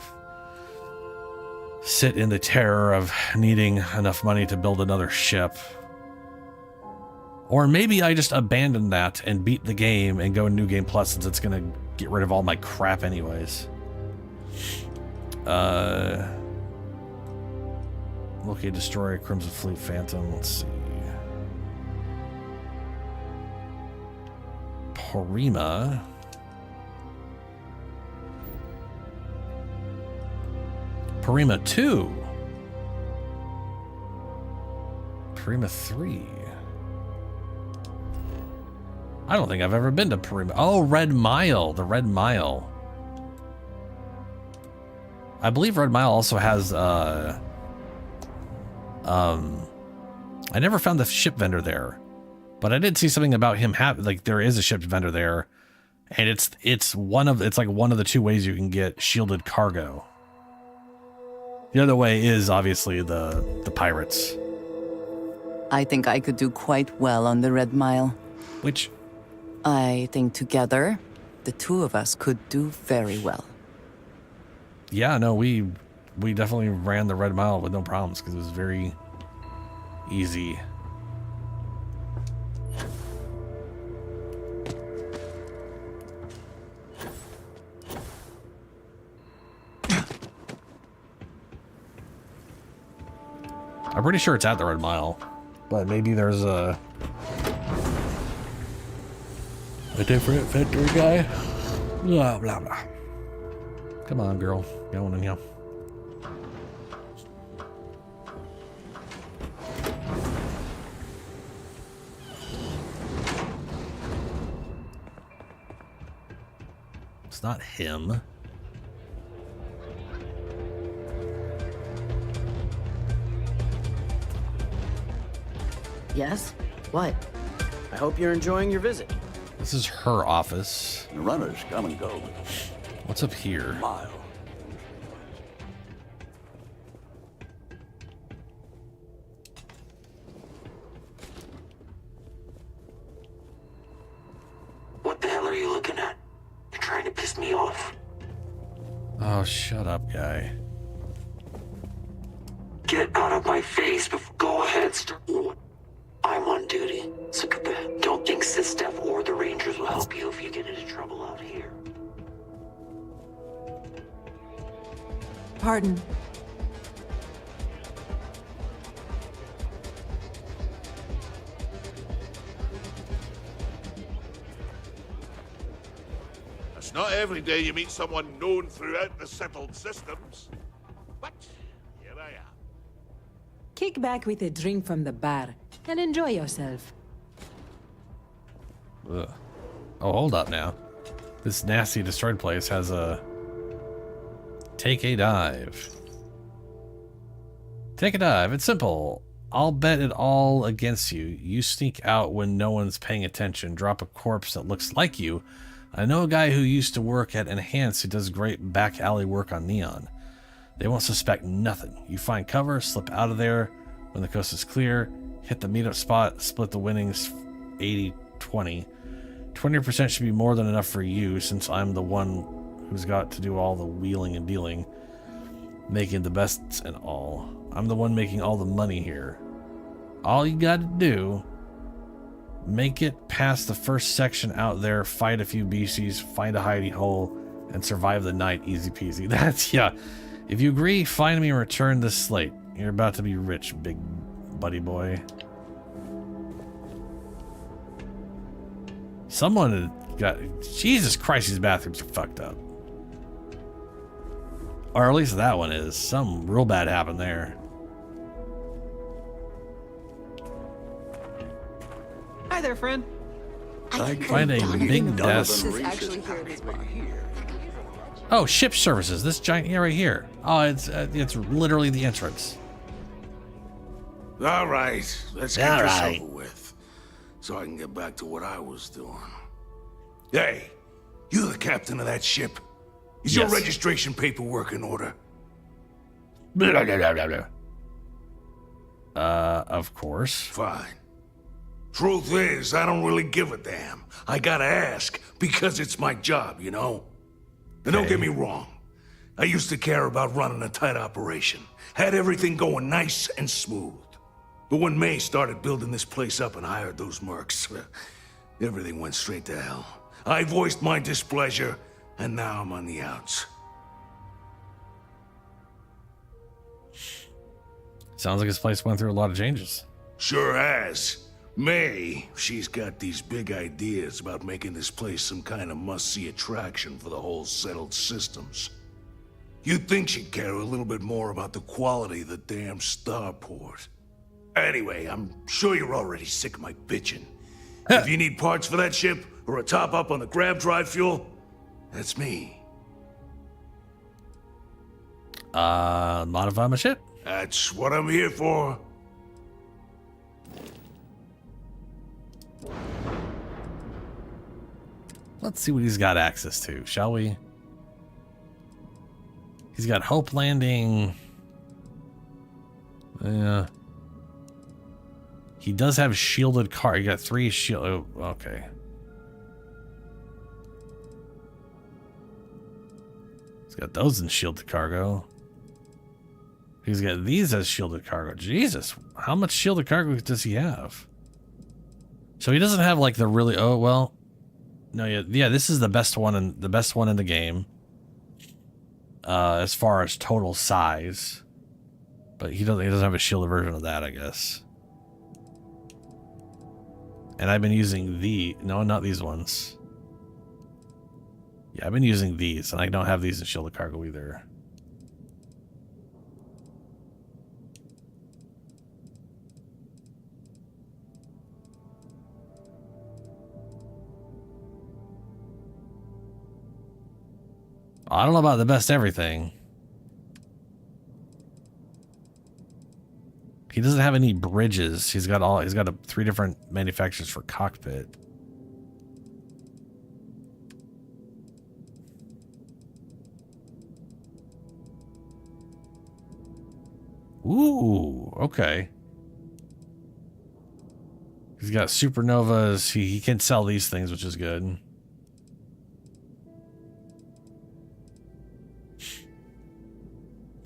sit in the terror of needing enough money to build another ship. Or maybe I just abandon that and beat the game and go New Game Plus, since it's gonna get rid of all my crap anyways. Locate, destroy Crimson Fleet Phantom. Let's see. Prima. Prima 2. Prima 3. I don't think I've ever been to Prima. Oh, Red Mile. The Red Mile. I believe Red Mile also has, I never found the ship vendor there, but I did see something about him there is a ship vendor there, and it's like one of the 2 ways you can get shielded cargo. The other way is obviously the pirates. I think I could do quite well on the Red Mile. Which? I think together, the 2 of us could do very well. Yeah, no, we definitely ran the Red Mile with no problems, because it was very easy. I'm pretty sure it's at the Red Mile, but maybe there's a different vendor guy. Blah, blah, blah. Come on, girl. Going in here. It's not him. Yes? What? I hope you're enjoying your visit. This is her office. The runners come and go. What's up here? Mile. What the hell are you looking at? You're trying to piss me off. Oh, shut up, guy. Get out of my face before. Go ahead, I'm on duty. So don't think Sistef or the Rangers will help you if you get into trouble out here. Pardon. It's not every day you meet someone known throughout the settled systems. But here I am. Kick back with a drink from the bar and enjoy yourself. Ugh. Oh, hold up now. This nasty destroyed place has a... Take a dive. Take a dive. It's simple. I'll bet it all against you. You sneak out when no one's paying attention. Drop a corpse that looks like you. I know a guy who used to work at Enhance who does great back alley work on Neon. They won't suspect nothing. You find cover, slip out of there when the coast is clear, hit the meetup spot, split the winnings 80-20. 20% should be more than enough for you since I'm the one who's got to do all the wheeling and dealing, making the bests and all. I'm the one making all the money here. All you gotta do, make it past the first section out there, fight a few beasties, find a hidey hole, and survive the night easy peasy. That's, yeah. If you agree, find me and return this slate. You're about to be rich, big buddy boy. Someone got... Jesus Christ, these bathrooms are fucked up. Or at least that one is. Something real bad happened there. Hi there, friend. Find a big desk. Oh, ship services. This giant here right here. Oh, it's literally the entrance. All right, let's get this over with, so I can get back to what I was doing. Hey, you the captain of that ship? Is your registration paperwork in order? Blah, blah, blah, blah, blah. Of course. Fine. Truth is, I don't really give a damn. I gotta ask, because it's my job, you know? And don't get me wrong. I used to care about running a tight operation. Had everything going nice and smooth. But when May started building this place up and hired those mercs, everything went straight to hell. I voiced my displeasure, and now I'm on the outs. Sounds like this place went through a lot of changes. Sure has. May, she's got these big ideas about making this place some kind of must-see attraction for the whole settled systems. You'd think she'd care a little bit more about the quality of the damn starport. Anyway, I'm sure you're already sick of my bitching. If you need parts for that ship, or a top-up on the grav drive fuel, that's me. Modify my ship? That's what I'm here for. Let's see what he's got access to, shall we? He's got Hope Landing. Yeah. He does have shielded car. He got 3 shield. Oh, okay. He's got those in shielded cargo. He's got these as shielded cargo. Jesus, how much shielded cargo does he have? So he doesn't have like the really. Oh well. No, yeah. This is the best one in the game. As far as total size, but he doesn't have a shielded version of that, I guess. And I've been using no, not these ones. Yeah, I've been using these, and I don't have these in shielded cargo either. I don't know about the best everything. He doesn't have any bridges. He's got 3 different manufacturers for cockpit. Ooh, okay. He's got supernovas. He can sell these things, which is good.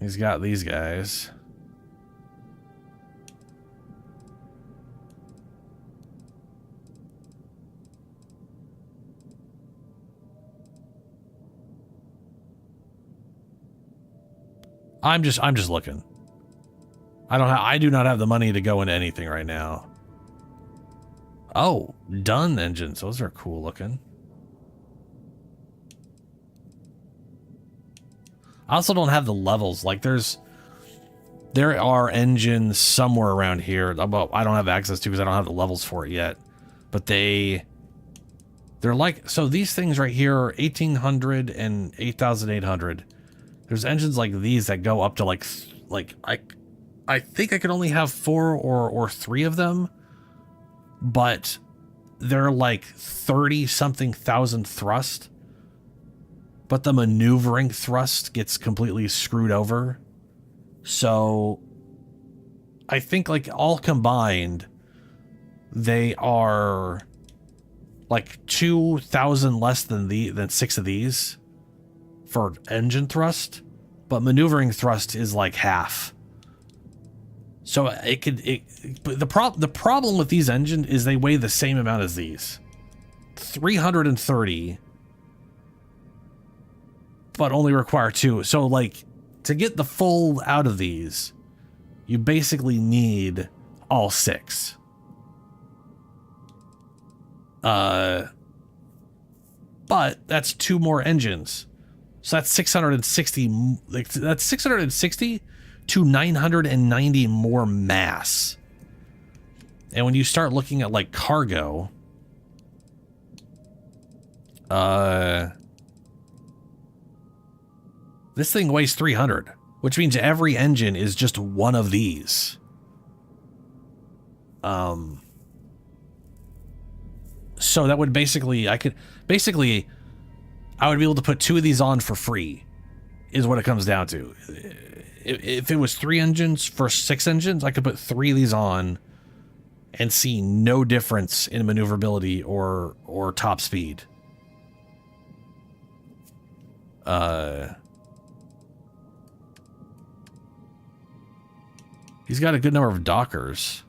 He's got these guys. I'm just looking. I do not have the money to go into anything right now. Oh, Dun engines. Those are cool looking. I also don't have the levels. Like there are engines somewhere around here. Well, I don't have access to because I don't have the levels for it yet. But they're like, so these things right here are 1800 and 8800. There's engines like these that go up to like I think I could only have 4 or 3 of them, but they're like 30 something thousand thrust. But the maneuvering thrust gets completely screwed over. So I think like all combined, they are like 2,000 less than 6 of these for engine thrust, but maneuvering thrust is like half. So but the problem with these engines is they weigh the same amount as these, 330, but only require 2. So like to get the full out of these, you basically need all 6. But that's 2 more engines. So that's 660. That's 660 to 990 more mass. And when you start looking at like cargo, this thing weighs 300, which means every engine is just one of these. So that would basically, I would be able to put 2 of these on for free, is what it comes down to. If it was 3 engines for 6 engines, I could put 3 of these on and see no difference in maneuverability or top speed. He's got a good number of dockers.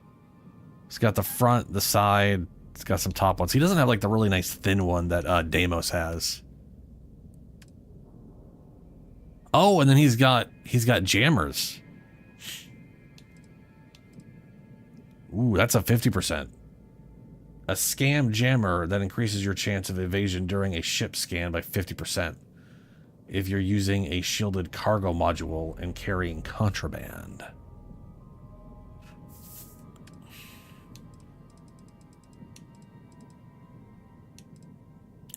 He's got the front, the side. He's got some top ones. He doesn't have like the really nice thin one that Deimos has. Oh, and then he's got jammers. Ooh, that's a 50%. A scam jammer that increases your chance of evasion during a ship scan by 50% if you're using a shielded cargo module and carrying contraband.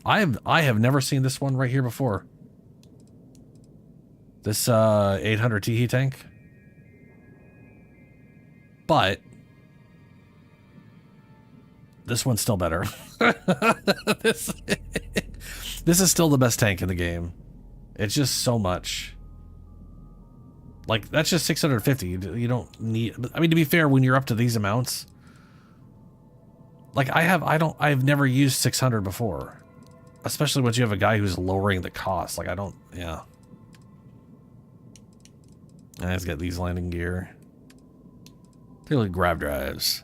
I have never seen this one right here before. This 800 T tank. But this one's still better. This is still the best tank in the game. It's just so much. Like, that's just 650. You don't need, I mean, to be fair, when you're up to these amounts, like I've never used 600 before. Especially once you have a guy who's lowering the cost. Like, yeah. And he's got these landing gear. They're like grab drives.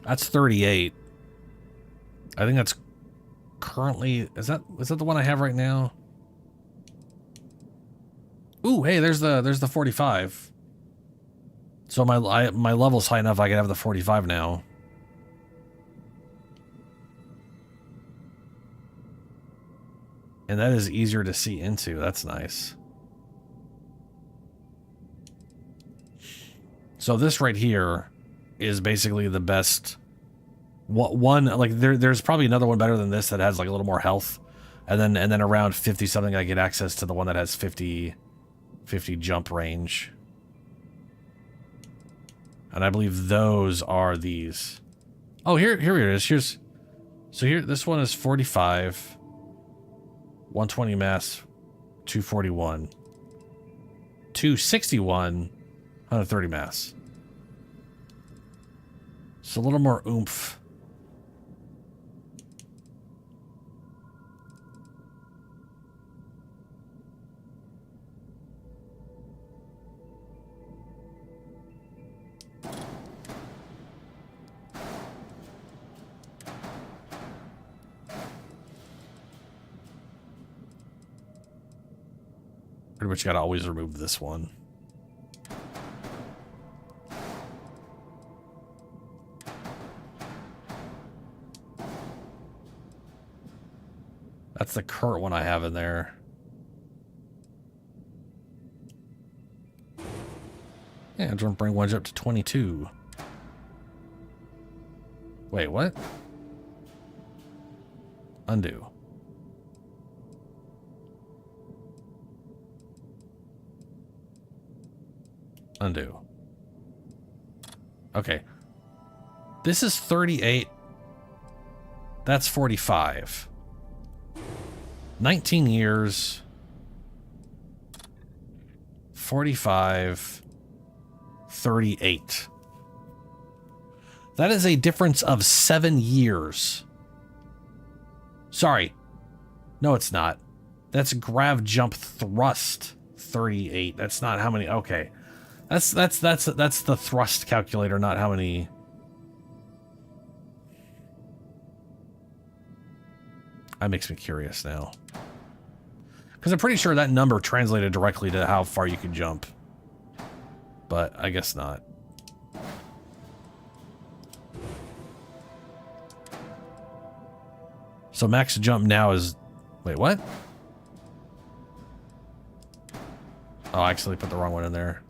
That's 38. I think that's currently, is that the one I have right now? Ooh, hey, there's the 45. So my level's high enough I can have the 45 now. And that is easier to see into. That's nice. So this right here is basically the best one. Like there's probably another one better than this that has like a little more health. And then around 50 something I get access to the one that has 50 jump range. And I believe those are these. Oh, here it is. So here, this one is 45, 120 mass, 241, 261, 130 mass. It's a little more oomph. Pretty much gotta always remove this one. That's the current one I have in there. Yeah, I'm going to bring wedge up to 22. Wait, what? Undo. Undo. Okay. This is 38. That's 45. 19 years. 45. 38. That is a difference of 7 years. Sorry. No, it's not. That's grav jump thrust 38. That's not how many. Okay. That's the thrust calculator, not how many. That makes me curious now. Because I'm pretty sure that number translated directly to how far you can jump. But I guess not. So max jump now is... Wait, what? Oh, I actually put the wrong one in there.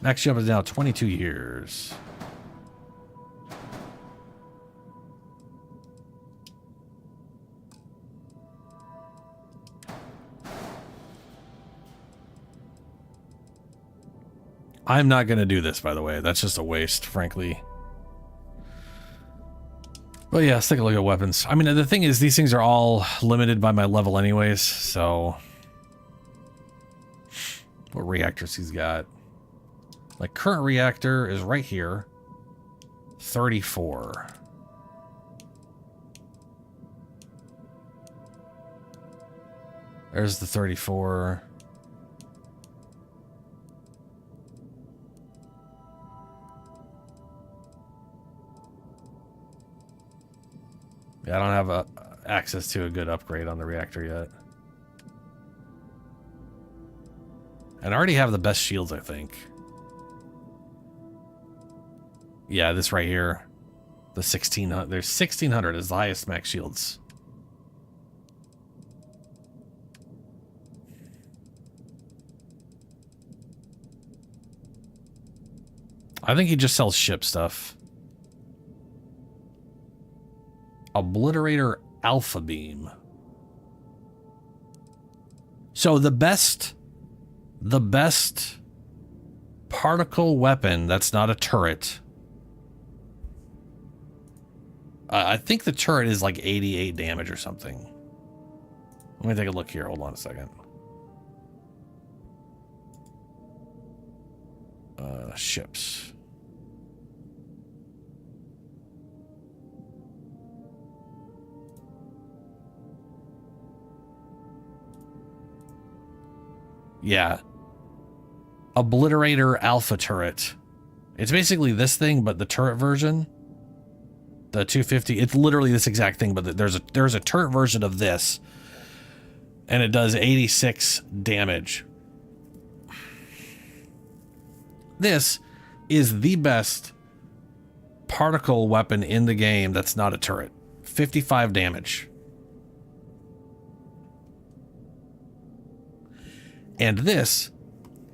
Max jump is now 22 years. I'm not going to do this, by the way. That's just a waste, frankly. But yeah, let's take a look at weapons. I mean, the thing is, these things are all limited by my level anyways, so... What reactors he's got? My current reactor is right here. 34. There's the 34. Yeah, I don't have access to a good upgrade on the reactor yet. And I already have the best shields, I think. Yeah, this right here. The 1600. There's 1600 is the highest max shields. I think he just sells ship stuff. Obliterator Alpha Beam. So the best particle weapon that's not a turret. I think the turret is like 88 damage or something. Let me take a look here. Hold on a second. Ships. Yeah. Obliterator Alpha Turret. It's basically this thing, but the turret version. The 250. It's literally this exact thing, but there's a turret version of this. And it does 86 damage. This is the best particle weapon in the game that's not a turret. 55 damage. And this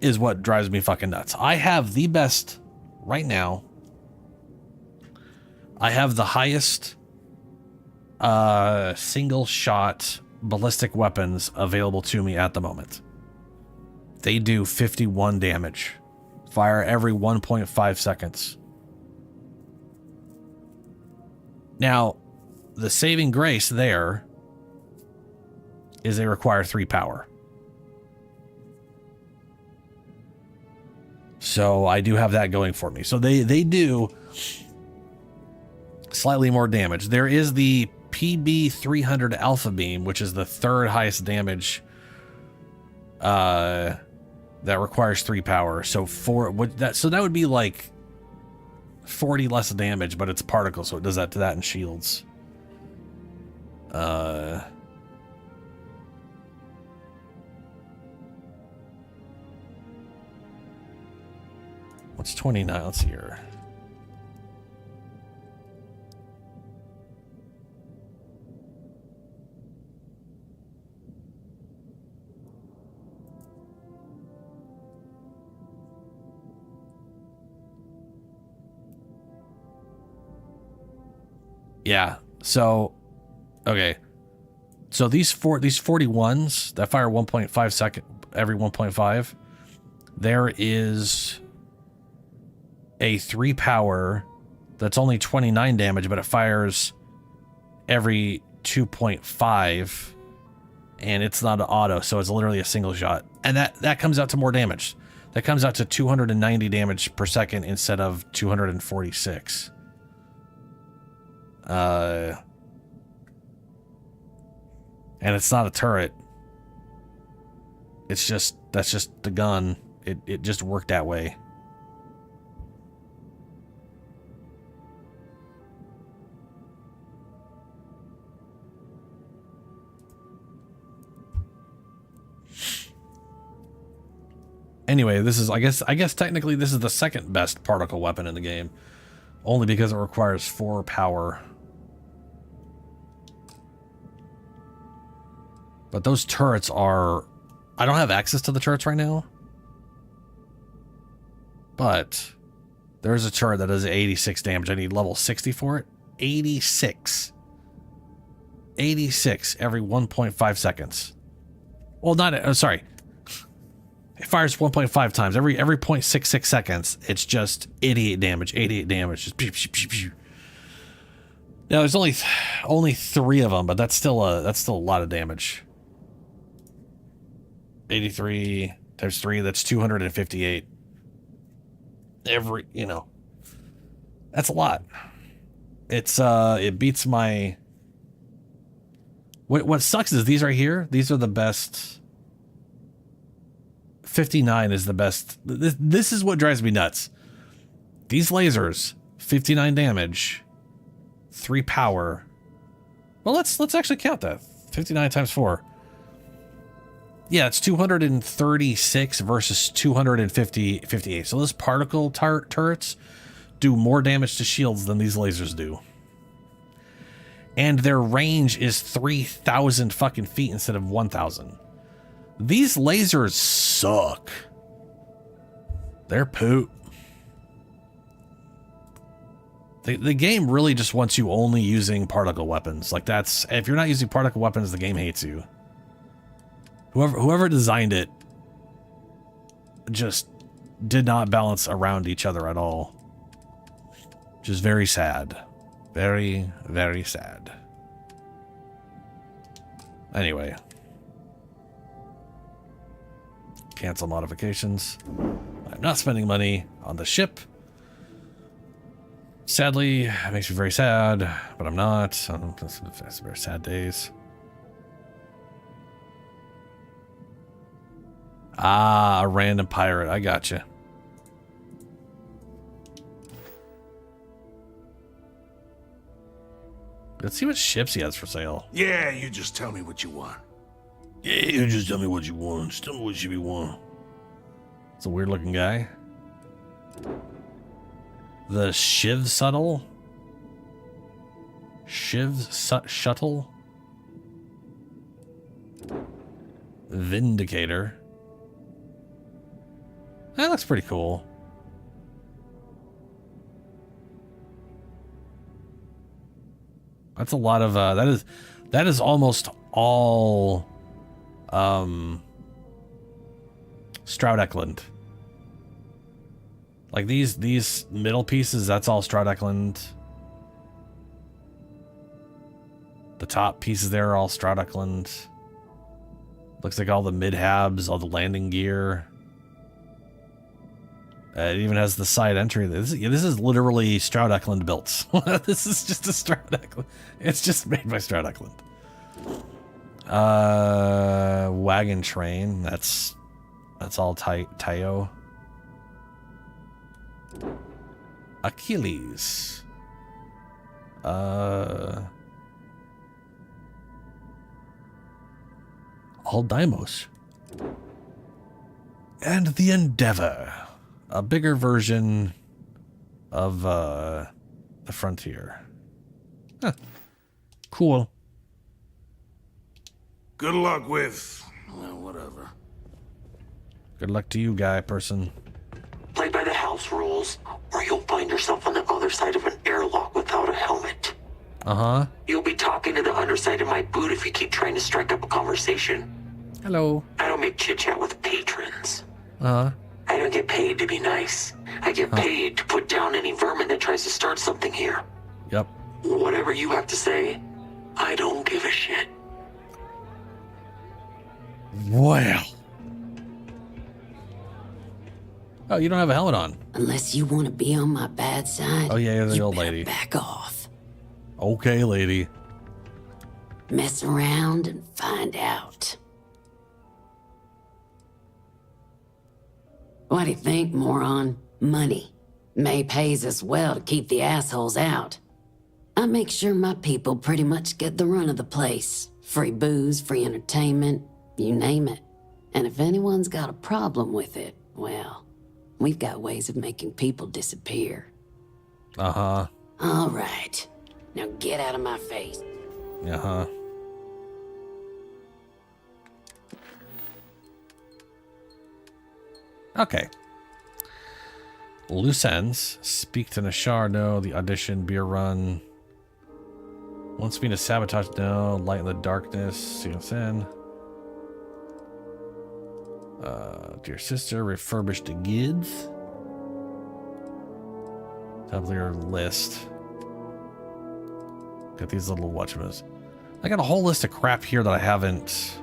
is what drives me fucking nuts. I have the best right now. I have the highest single shot ballistic weapons available to me at the moment. They do 51 damage. Fire every 1.5 seconds. Now, the saving grace there is they require 3 power. So I do have that going for me. So they do slightly more damage. There is the PB300 Alpha Beam, which is the 3rd highest damage that requires 3 power. So that would be like 40 less damage, but it's particle, so it does that to that in shields. What's 29? Let's see here. Yeah. So, okay. So these 41s that fire 1.5 second every 1.5, there is a 3 power that's only 29 damage, but it fires every 2.5, and it's not an auto, so it's literally a single shot. And that comes out to more damage. That comes out to 290 damage per second instead of 246. And it's not a turret. That's just the gun. It just worked that way. Anyway, this is I guess technically this is the second best particle weapon in the game, only because it requires 4 power. But those turrets are... I don't have access to the turrets right now. But there's a turret that does 86 damage. I need level 60 for it. 86. 86 every 1.5 seconds. Well, not... sorry. It fires 1.5 times. Every 0.66 seconds, it's just 88 damage. 88 damage. Just pew, pew, pew, pew. Now, there's only 3 of them, but that's still a lot of damage. 83 times 3, that's 258. Every, that's a lot. It's it beats my... What sucks is these right here, these are the best. 59 is the best. This is what drives me nuts. These lasers, 59 damage, 3 power. Well, let's actually count that. 59 times 4. Yeah, it's 236 versus 258. So those particle turrets do more damage to shields than these lasers do. And their range is 3,000 fucking feet instead of 1,000. These lasers suck. They're poop. The game really just wants you only using particle weapons. Like that's... If you're not using particle weapons, the game hates you. Whoever designed it just did not balance around each other at all. Which is very sad. Very, very sad. Anyway. Cancel modifications. I'm not spending money on the ship. Sadly, it makes me very sad, but I'm not. That's very sad days. Ah, a random pirate. I gotcha. Let's see what ships he has for sale. Yeah, you just tell me what you want. Yeah, you just tell me what you want. Just tell me what you want. It's a weird looking guy. The Shiv Shuttle? Shuttle? Vindicator. That looks pretty cool. That's a lot of that is almost all Stroud Eklund. Like these middle pieces, that's all Stroud Eklund. The top pieces there are all Stroud Eklund. Looks like all the mid-habs, all the landing gear. It even has the side entry. This is literally Stroud Eklund built. This is just a Stroud Eklund. It's just made by Stroud Eklund. Wagon train. That's all Tayo. Achilles. All Deimos. And the Endeavor. a bigger version of the Frontier. Huh. Cool. Good luck with... well, whatever. Good luck to you, guy person. Play by the house rules, or you'll find yourself on the other side of an airlock without a helmet. Uh-huh. You'll be talking to the underside of my boot if you keep trying to strike up a conversation. Hello. I don't make chit-chat with patrons. Uh-huh. I don't get paid to be nice. I get paid to put down any vermin that tries to start something here. Yep. Whatever you have to say, I don't give a shit. Well. Oh, you don't have a helmet on. Unless you want to be on my bad side. Oh, yeah, you're the old lady. Back off. Okay, lady. Mess around and find out. What do you think, moron? Money. May pays us well to keep the assholes out. I make sure my people pretty much get the run of the place. Free booze, free entertainment, you name it. And if anyone's got a problem with it, well, we've got ways of making people disappear. Uh-huh. All right. Now get out of my face. Uh-huh. Okay. Loose ends. Speak to Nashar, no. The audition, beer run. Wants me to sabotage, no. Light in the darkness, see us in. Dear sister, refurbish the goods. Top of your list. Got these little watchmas. I got a whole list of crap here that I haven't...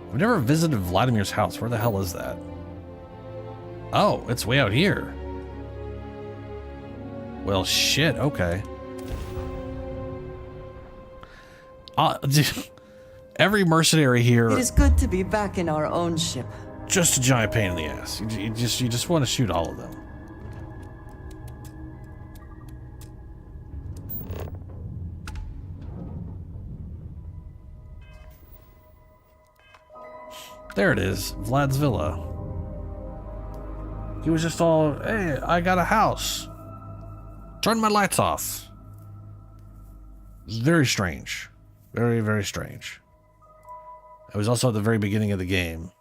I've never visited Vladimir's house. Where the hell is that? Oh, it's way out here. Well, shit, okay. Every mercenary here... It is good to be back in our own ship. Just a giant pain in the ass. You just want to shoot all of them. There it is, Vlad's villa. He was just all, hey, I got a house. Turn my lights off. It was very strange. Very, very strange. It was also at the very beginning of the game.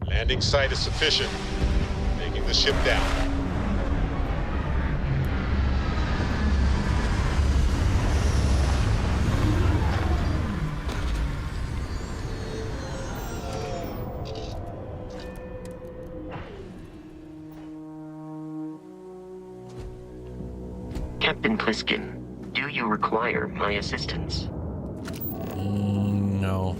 Landing site is sufficient. Taking the ship down. Captain Plissken, do you require my assistance? No.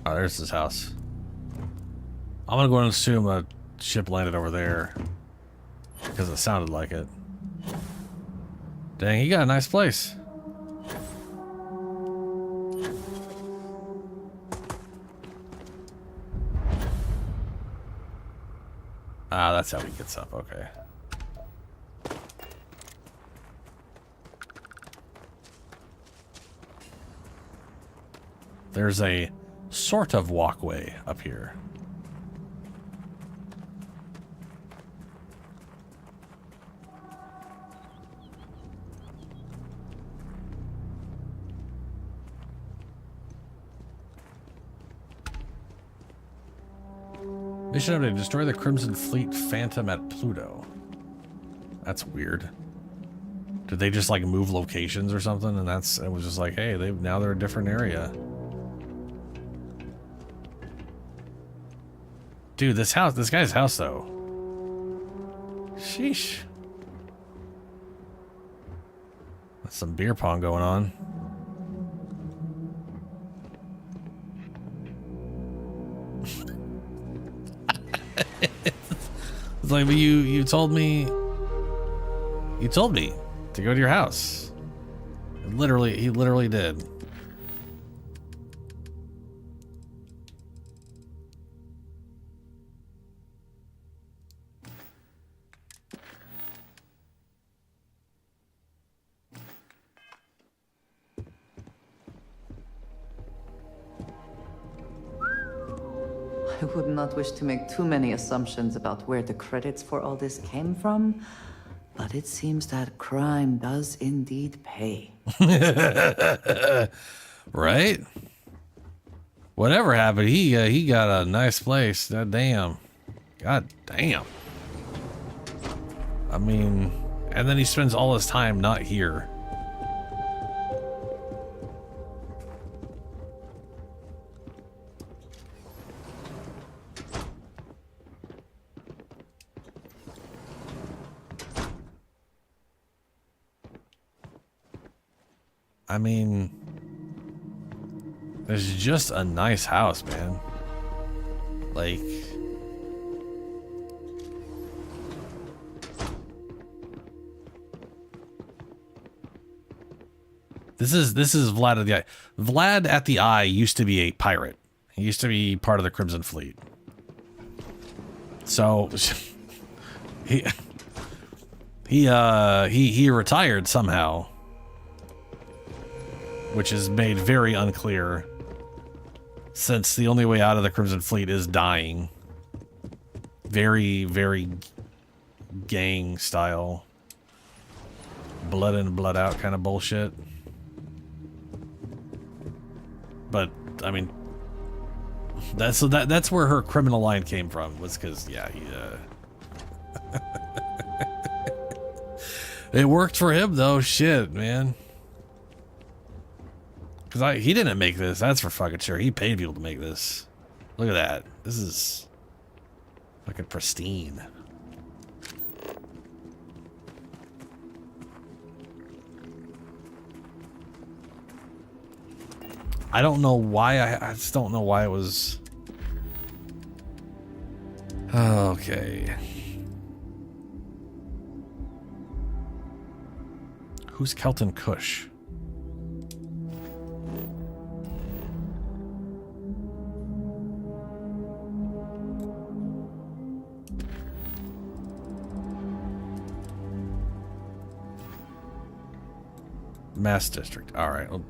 Oh, there's his house. I'm gonna go and assume a ship landed over there because it sounded like it. Dang, he got a nice place. Ah, that's how he gets up. Okay. There's a sort of walkway up here. Mission update: destroy the Crimson Fleet Phantom at Pluto. That's weird. Did they just like move locations or something? And it was just like, hey, now they're a different area. Dude, this guy's house though. Sheesh. That's some beer pong going on. It's like, but you told me to go to your house. He literally did. I would not wish to make too many assumptions about where the credits for all this came from, but it seems that crime does indeed pay. Right? Whatever happened, he got a nice place. God damn. God damn. I mean, and then he spends all his time not here. I mean, it's just a nice house, man. Like, this is Vlad at the Eye. Vlad at the Eye used to be a pirate. He used to be part of the Crimson Fleet. So he retired somehow, which is made very unclear, since the only way out of the Crimson Fleet is dying. Very, very gang style. Blood in, blood out kind of bullshit. But, I mean, that's where her criminal line came from, was because, yeah, it worked for him, though. Shit, man. Because he didn't make this, that's for fucking sure. He paid people to make this. Look at that. This is fucking pristine. I don't know why, I just don't know why it was... Okay. Who's Kelton Kush? Mass District. All right. Well,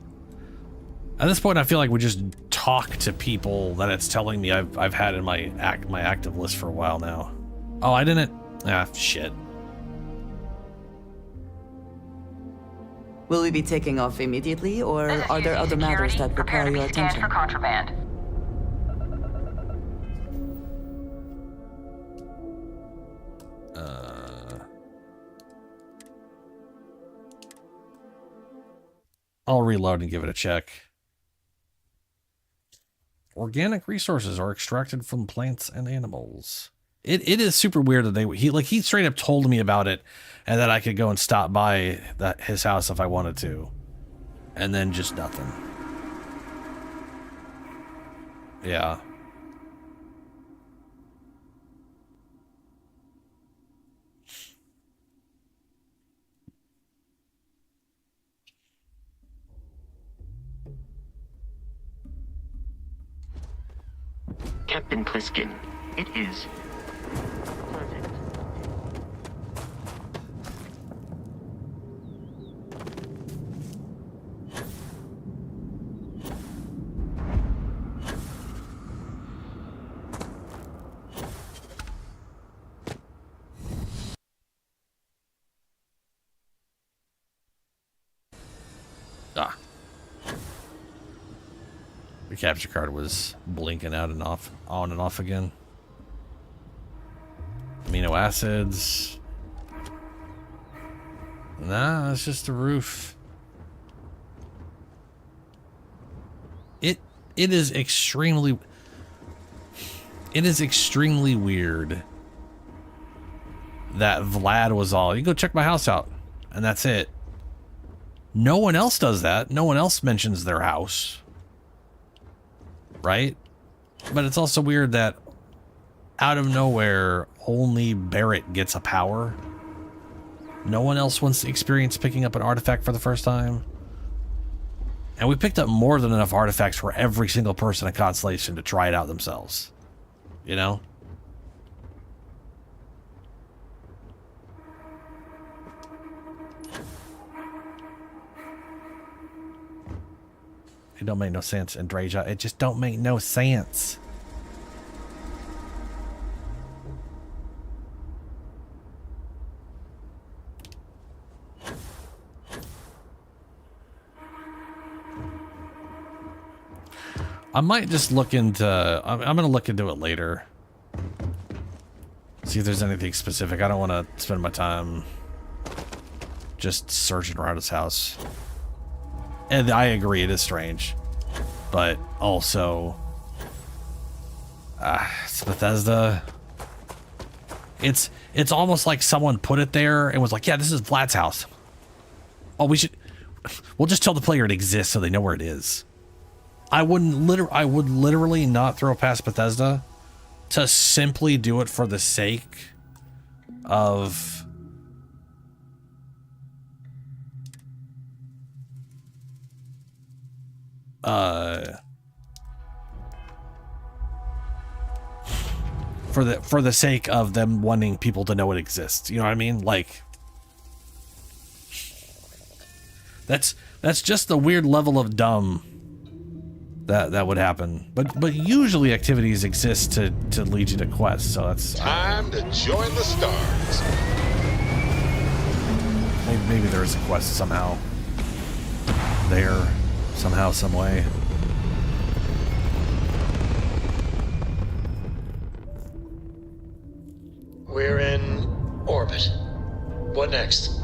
at this point, I feel like we just talk to people that it's telling me I've had in my active list for a while now. Oh, I didn't. Ah, shit. Will we be taking off immediately, or are there other matters that require your attention? For contraband. I'll reload and give it a check. Organic resources are extracted from plants and animals. It is super weird that he straight up told me about it, and that I could go and stop by his house if I wanted to, and then just nothing. Yeah. Captain Plissken, it is pleasant. Ah. The capture card was blinking out and off, on and off again. Amino acids. Nah, it's just the roof. It is extremely weird that Vlad was all, you go check my house out, and that's it. No one else does that. No one else mentions their house. Right? But it's also weird that out of nowhere, only Barrett gets a power. No one else wants to experience picking up an artifact for the first time. And we picked up more than enough artifacts for every single person in Constellation to try it out themselves. You know? It don't make no sense, Andraja. It just don't make no sense. I might just look into... I'm going to look into it later. See if there's anything specific. I don't want to spend my time just searching around his house. And I agree, it is strange. But also... it's Bethesda. It's almost like someone put it there and was like, yeah, this is Vlad's house. Oh, we'll just tell the player it exists so they know where it is. I would literally not throw past Bethesda to simply do it for the sake of for the sake of them wanting people to know it exists. You know what I mean? Like that's just the weird level of dumb that would happen. But usually activities exist to lead you to quests, so that's time to join the stars. Maybe there is a quest somehow there, somehow, some way. We're in orbit. What next?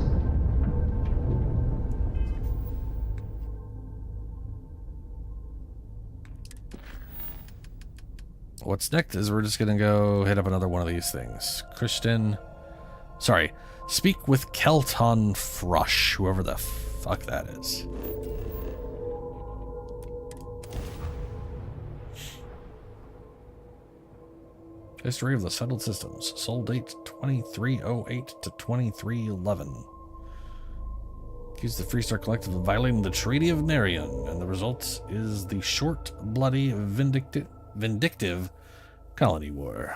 What's next is we're just gonna go hit up another one of these things. Speak with Kelton Frush, whoever the fuck that is. History of the Settled Systems. Soul date 2308 to 2311. Accused the Freestar Collective of violating the Treaty of Marion, and the result is the short, bloody, vindictive colony war.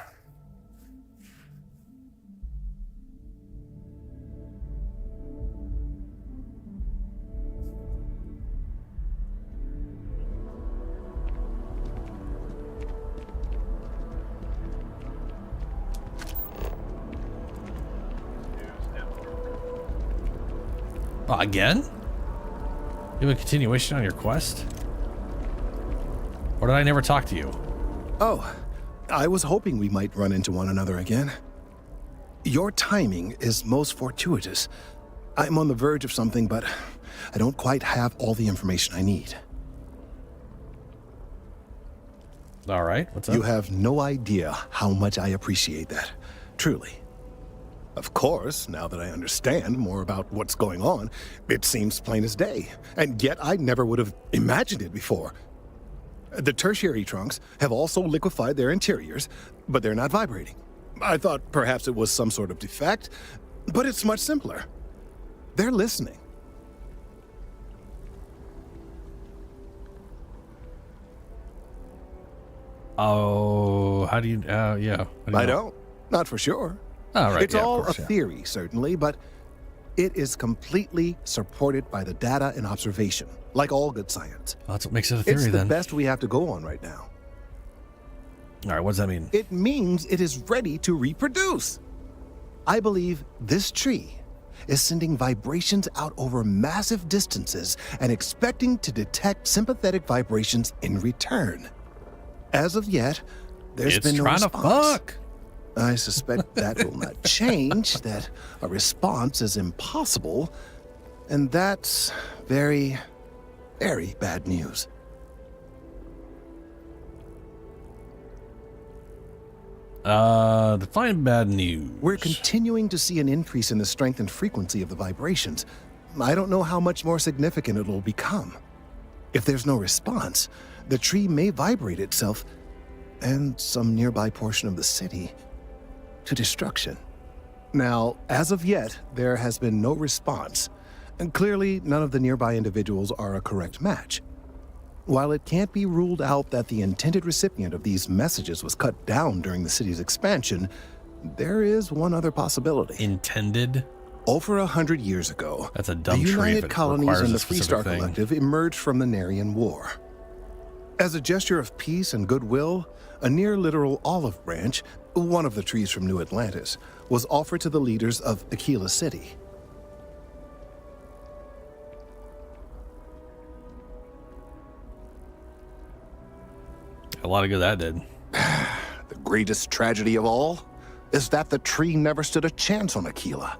Again? You have a continuation on your quest? Or did I never talk to you? Oh, I was hoping we might run into one another again. Your timing is most fortuitous. I'm on the verge of something, but I don't quite have all the information I need. All right, what's up? You have no idea how much I appreciate that. Truly. Of course, now that I understand more about what's going on, it seems plain as day. And yet I never would have imagined it before. The tertiary trunks have also liquefied their interiors, but they're not vibrating. I thought perhaps it was some sort of defect, but it's much simpler. They're listening. Oh, how do you, yeah. I don't. Not for sure. Oh, right. It's yeah, all of course, a yeah. theory, certainly, but it is completely supported by the data and observation, like all good science. Well, that's what makes it a theory, it's the then. best we have to go on right now. All right, what does that mean? It means it is ready to reproduce. I believe this tree is sending vibrations out over massive distances and expecting to detect sympathetic vibrations in return. As of yet, there's been no response. It's trying to fuck. I suspect that will not change, that a response is impossible, and that's very, very bad news. Define bad news. We're continuing to see an increase in the strength and frequency of the vibrations. I don't know how much more significant it will become. If there's no response, the tree may vibrate itself and some nearby portion of the city to destruction. Now, as of yet, there has been no response, and clearly none of the nearby individuals are a correct match. While it can't be ruled out that the intended recipient of these messages was cut down during the city's expansion, there is one other possibility. Intended? Over 100 years ago, that's a dumb the trait if United it Colonies requires and a the specific Freestar thing. Collective emerged from the Narian War. As a gesture of peace and goodwill, a near-literal olive branch, one of the trees from New Atlantis, was offered to the leaders of Aquila City. A lot of good that did. The greatest tragedy of all is that the tree never stood a chance on Aquila.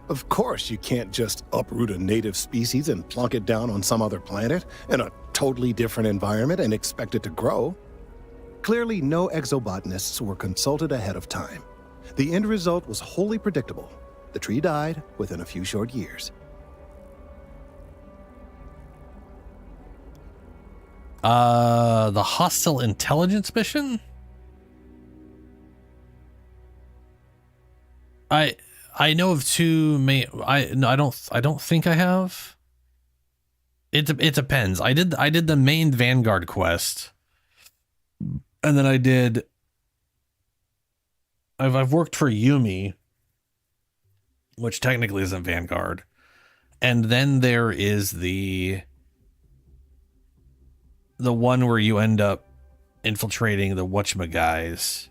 Of course, you can't just uproot a native species and plunk it down on some other planet in a totally different environment and expect it to grow. Clearly, no exobotanists were consulted ahead of time. The end result was wholly predictable. The tree died within a few short years. The hostile intelligence mission? I know of two main. I don't think I have. It depends. I did the main Vanguard quest, and then I've worked for Yumi, which technically isn't Vanguard, and then there is the one where you end up infiltrating the whatchamaguys.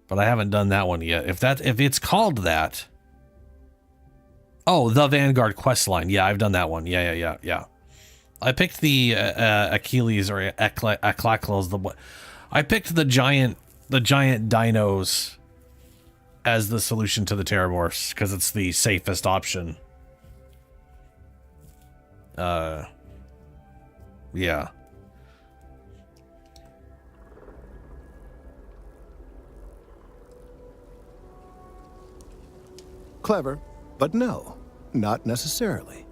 But I haven't done that one yet. If it's called that. Oh, the Vanguard quest line. Yeah, I've done that one. Yeah. I picked the Achilles or Aclaclos. I picked the giant dinos as the solution to the Terramorphs because it's the safest option. Yeah. Clever, but no, not necessarily.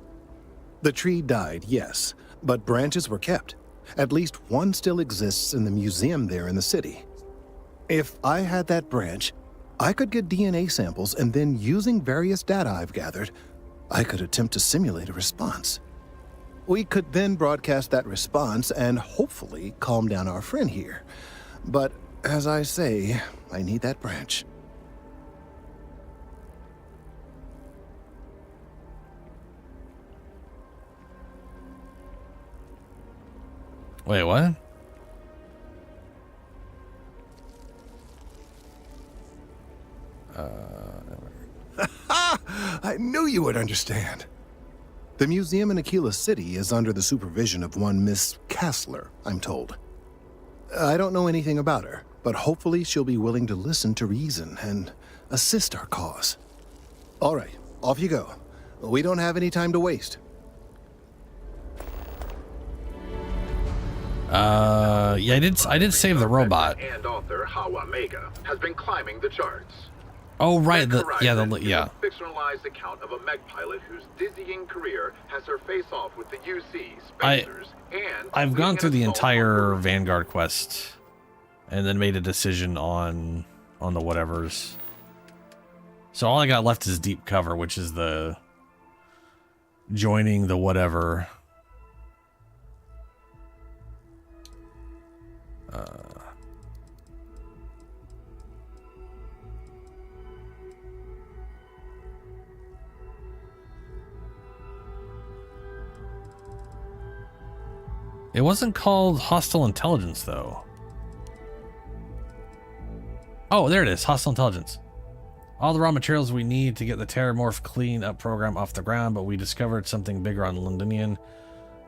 The tree died, yes, but branches were kept. At least one still exists in the museum there in the city. If I had that branch, I could get DNA samples and then using various data I've gathered, I could attempt to simulate a response. We could then broadcast that response and hopefully calm down our friend here. But as I say, I need that branch. Wait, what? I knew you would understand. The museum in Aquila City is under the supervision of one Miss Kassler, I'm told. I don't know anything about her, but hopefully she'll be willing to listen to reason and assist our cause. All right, off you go. We don't have any time to waste. Yeah, I did save the robot. And author Hawa Mega has been climbing the charts. Oh right, yeah. Yeah. A fictionalized account of a mech pilot whose dizzying career has her face off with the UC Spacers I've gone through the entire Vanguard quest, and then made a decision on the whatevers. So all I got left is deep cover, which is the joining the whatever. It wasn't called Hostile Intelligence, though. Oh, there it is. Hostile Intelligence. All the raw materials we need to get the Terramorph clean up program off the ground, but we discovered something bigger on Londonian.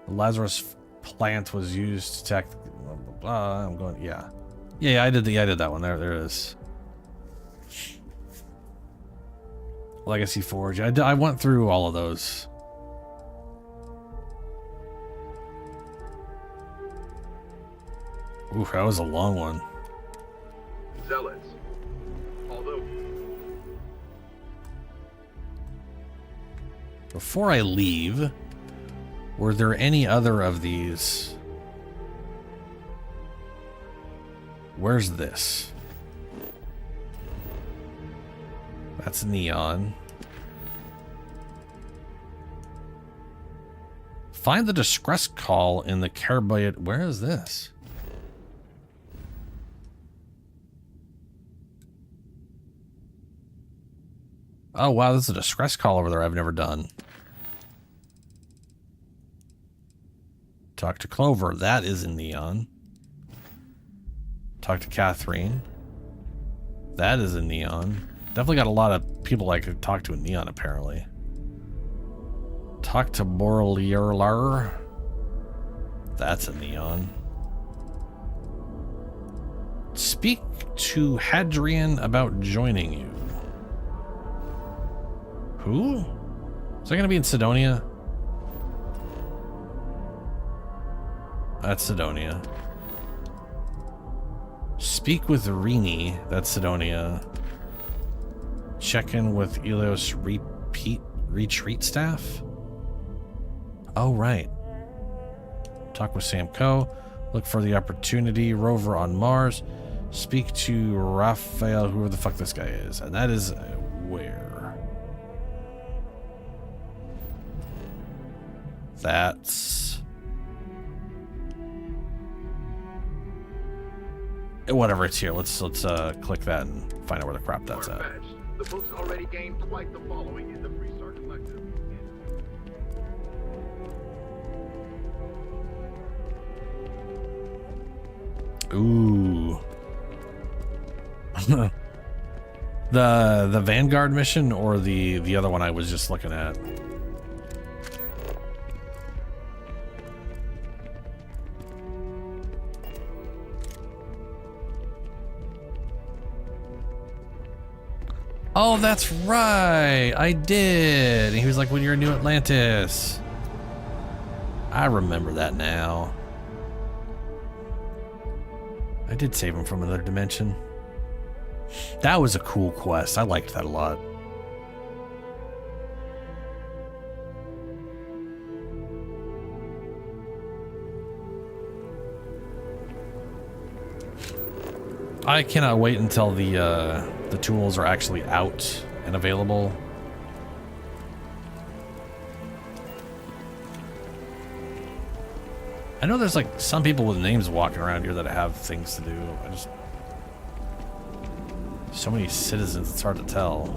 The Lazarus plant was used to attack. Blah, blah, blah. I'm going. Yeah. Yeah, I did that one. There it is. Legacy Forge. I went through all of those. Ooh, that was a long one. Zealots. Although before I leave, were there any other of these Where's this? That's neon. Find the distress call in the carbide. Where is this? Oh, wow, there's a distress call over there I've never done. Talk to Clover. That is in neon. Talk to Catherine. That is in neon. Definitely got a lot of people I could talk to in neon, apparently. Talk to Borlierlar. That's a neon. Speak to Hadrian about joining you. Who? Is that going to be in Sidonia? That's Sidonia. Speak with Rini. That's Sidonia. Check in with Elios retreat staff. Oh, right. Talk with Sam Coe. Look for the opportunity rover on Mars. Speak to Raphael, whoever the fuck this guy is. And that is where? That's... whatever, it's here. Let's click that and find out where the crap that's at. The book's already gained quite the following in the Freestar Collective. Ooh. the Vanguard mission or the other one I was just looking at? Oh, that's right. I did. And he was like, when you're in New Atlantis. I remember that now. I did save him from another dimension. That was a cool quest. I liked that a lot. I cannot wait until the tools are actually out and available. I know there's like some people with names walking around here that have things to do. So many citizens, it's hard to tell.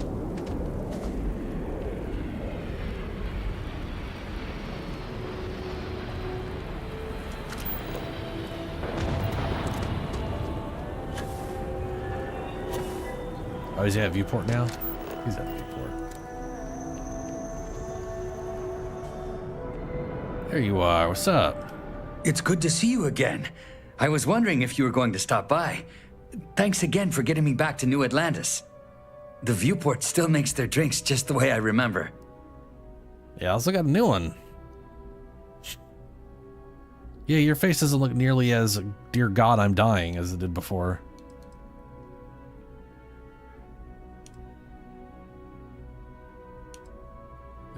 Oh, is he at Viewport now? He's at Viewport. There you are. What's up? It's good to see you again. I was wondering if you were going to stop by. Thanks again for getting me back to New Atlantis. The Viewport still makes their drinks just the way I remember. Yeah, I also got a new one. Yeah, your face doesn't look nearly as, dear God, I'm dying, as it did before.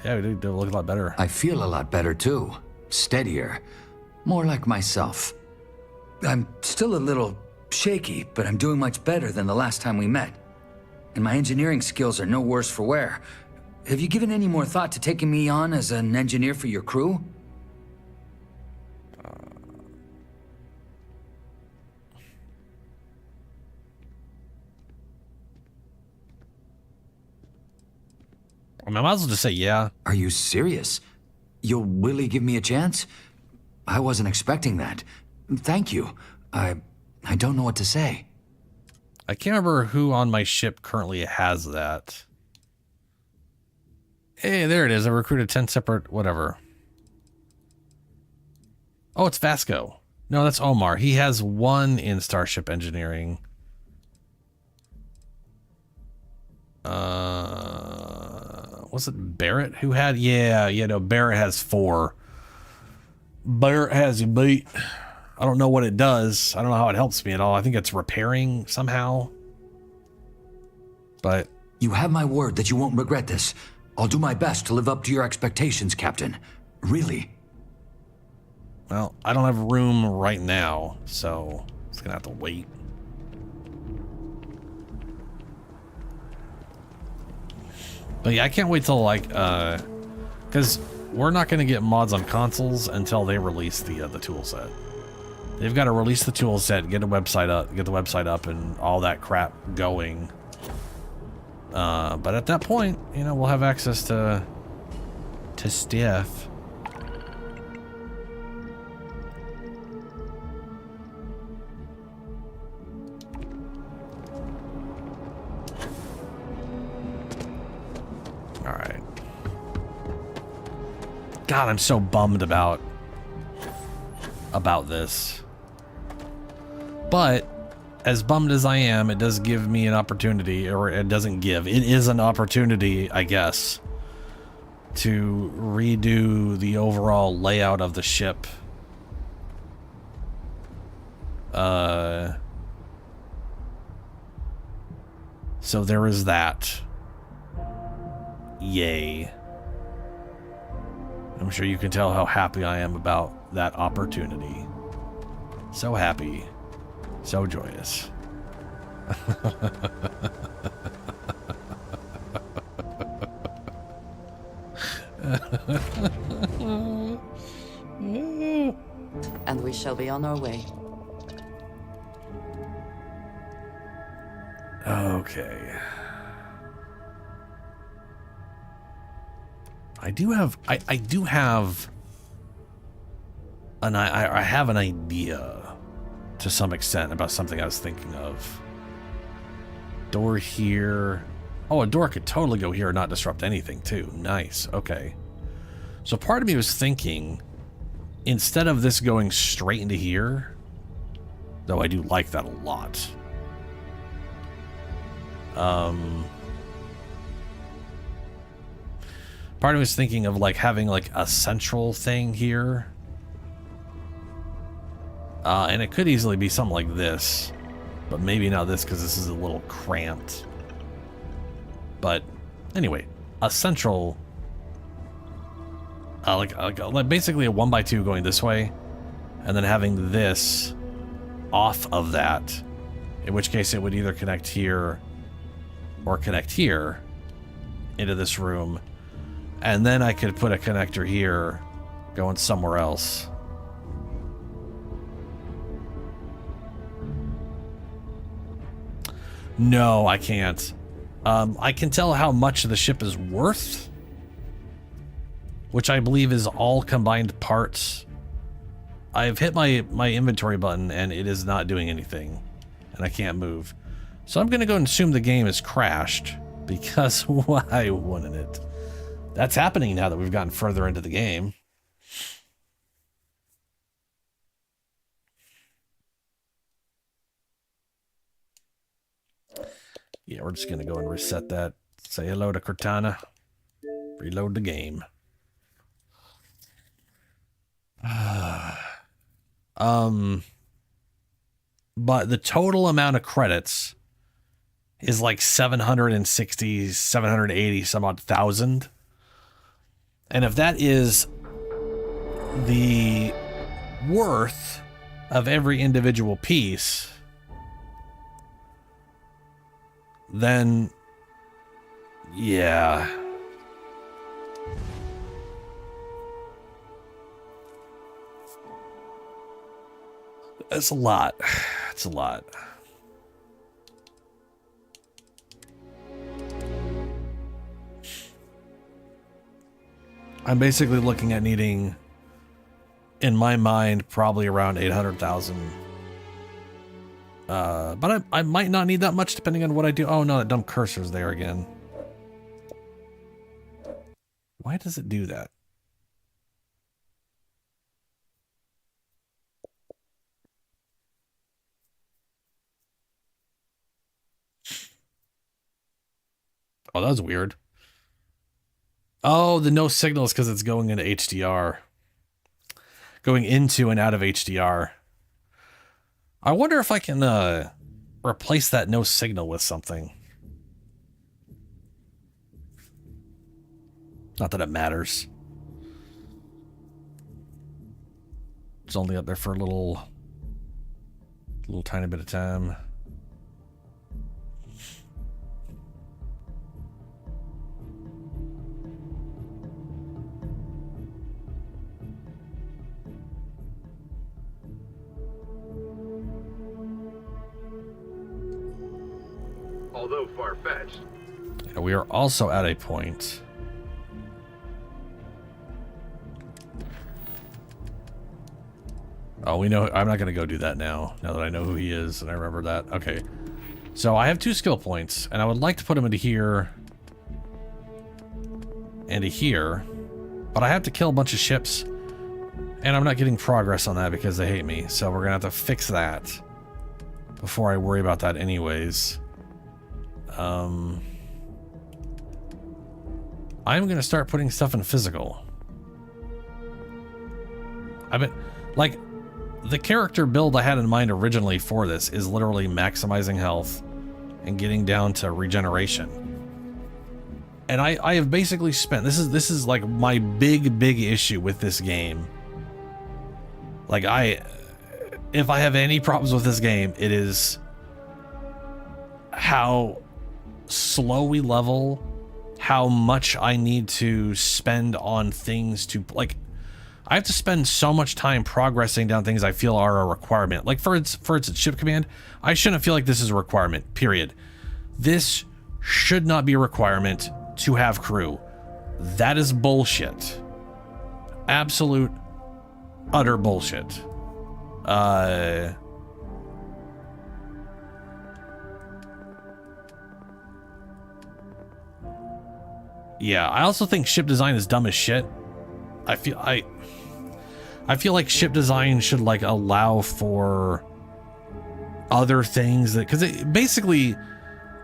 Yeah, we do look a lot better. I feel a lot better too. Steadier. More like myself. I'm still a little shaky, but I'm doing much better than the last time we met. And my engineering skills are no worse for wear. Have you given any more thought to taking me on as an engineer for your crew? I might as well just say yeah. Are you serious? You'll really give me a chance? I wasn't expecting that. Thank you. I don't know what to say. I can't remember who on my ship currently has that. Hey, there it is. I recruited 10 separate whatever. Oh, it's Vasco. No, that's Omar. He has one in Starship Engineering. Was it Barrett who had? Yeah, no, Barrett has 4. Barrett has you beat. I don't know what it does. I don't know how it helps me at all. I think it's repairing somehow. But you have my word that you won't regret this. I'll do my best to live up to your expectations, Captain. Really. Well, I don't have room right now, so it's gonna have to wait. But yeah, I can't wait till like, because we're not going to get mods on consoles until they release the tool set. They've got to release the tool set, get the website up, and all that crap going. But at that point, you know, we'll have access to stuff. All right. God, I'm so bummed about this. But as bummed as I am, it does give me an opportunity, or it doesn't give. It is an opportunity, I guess, to redo the overall layout of the ship. So there is that. Yay. I'm sure you can tell how happy I am about that opportunity. So happy. So joyous. And we shall be on our way. Okay. I do have I have an idea to some extent about something I was thinking of. Door here. Oh, a door could totally go here and not disrupt anything too. Nice. Okay. So part of me was thinking, instead of this going straight into here, though I do like that a lot. Part of me was thinking of like having like a central thing here. And it could easily be something like this, but maybe not this because this is a little cramped. But anyway, a central, like basically a 1x2 going this way, and then having this off of that, in which case it would either connect here or connect here into this room, and then I could put a connector here going somewhere else. No, I can't. I can tell how much the ship is worth, which I believe is all combined parts. I've hit my inventory button and it is not doing anything, and I can't move. So I'm going to go and assume the game is crashed, because why wouldn't it? That's happening now that we've gotten further into the game. Yeah, we're just going to go and reset that. Say hello to Cortana. Reload the game. But the total amount of credits is like 760, 780 some odd thousand. And if that is the worth of every individual piece, then yeah. It's a lot. It's a lot. I'm basically looking at needing, in my mind, probably around 800,000. But I might not need that much depending on what I do. Oh no, that dumb cursor's there again. Why does it do that? Oh, that was weird. Oh, the no signal is because it's going into HDR. Going into and out of HDR. I wonder if I can replace that no signal with something. Not that it matters. It's only up there for a little tiny bit of time. although far-fetched. We are also at a point. Oh, we know. I'm not going to go do that now that I know who he is and I remember that. Okay. So I have 2 skill points, and I would like to put them into here and to here, but I have to kill a bunch of ships, and I'm not getting progress on that because they hate me. So we're going to have to fix that before I worry about that anyways. I'm going to start putting stuff in physical. I bet, like, the character build I had in mind originally for this is literally maximizing health and getting down to regeneration. And I have basically spent, this is like my big issue with this game. Like, if I have any problems with this game, it is how slow we level, how much I need to spend on things to, like, I have to spend so much time progressing down things I feel are a requirement. Like, for instance, ship command, I shouldn't feel like this is a requirement, period. This should not be a requirement to have crew. That is bullshit. Absolute, utter bullshit. Yeah, I also think ship design is dumb as shit. I feel like ship design should, like, allow for other things that, because it basically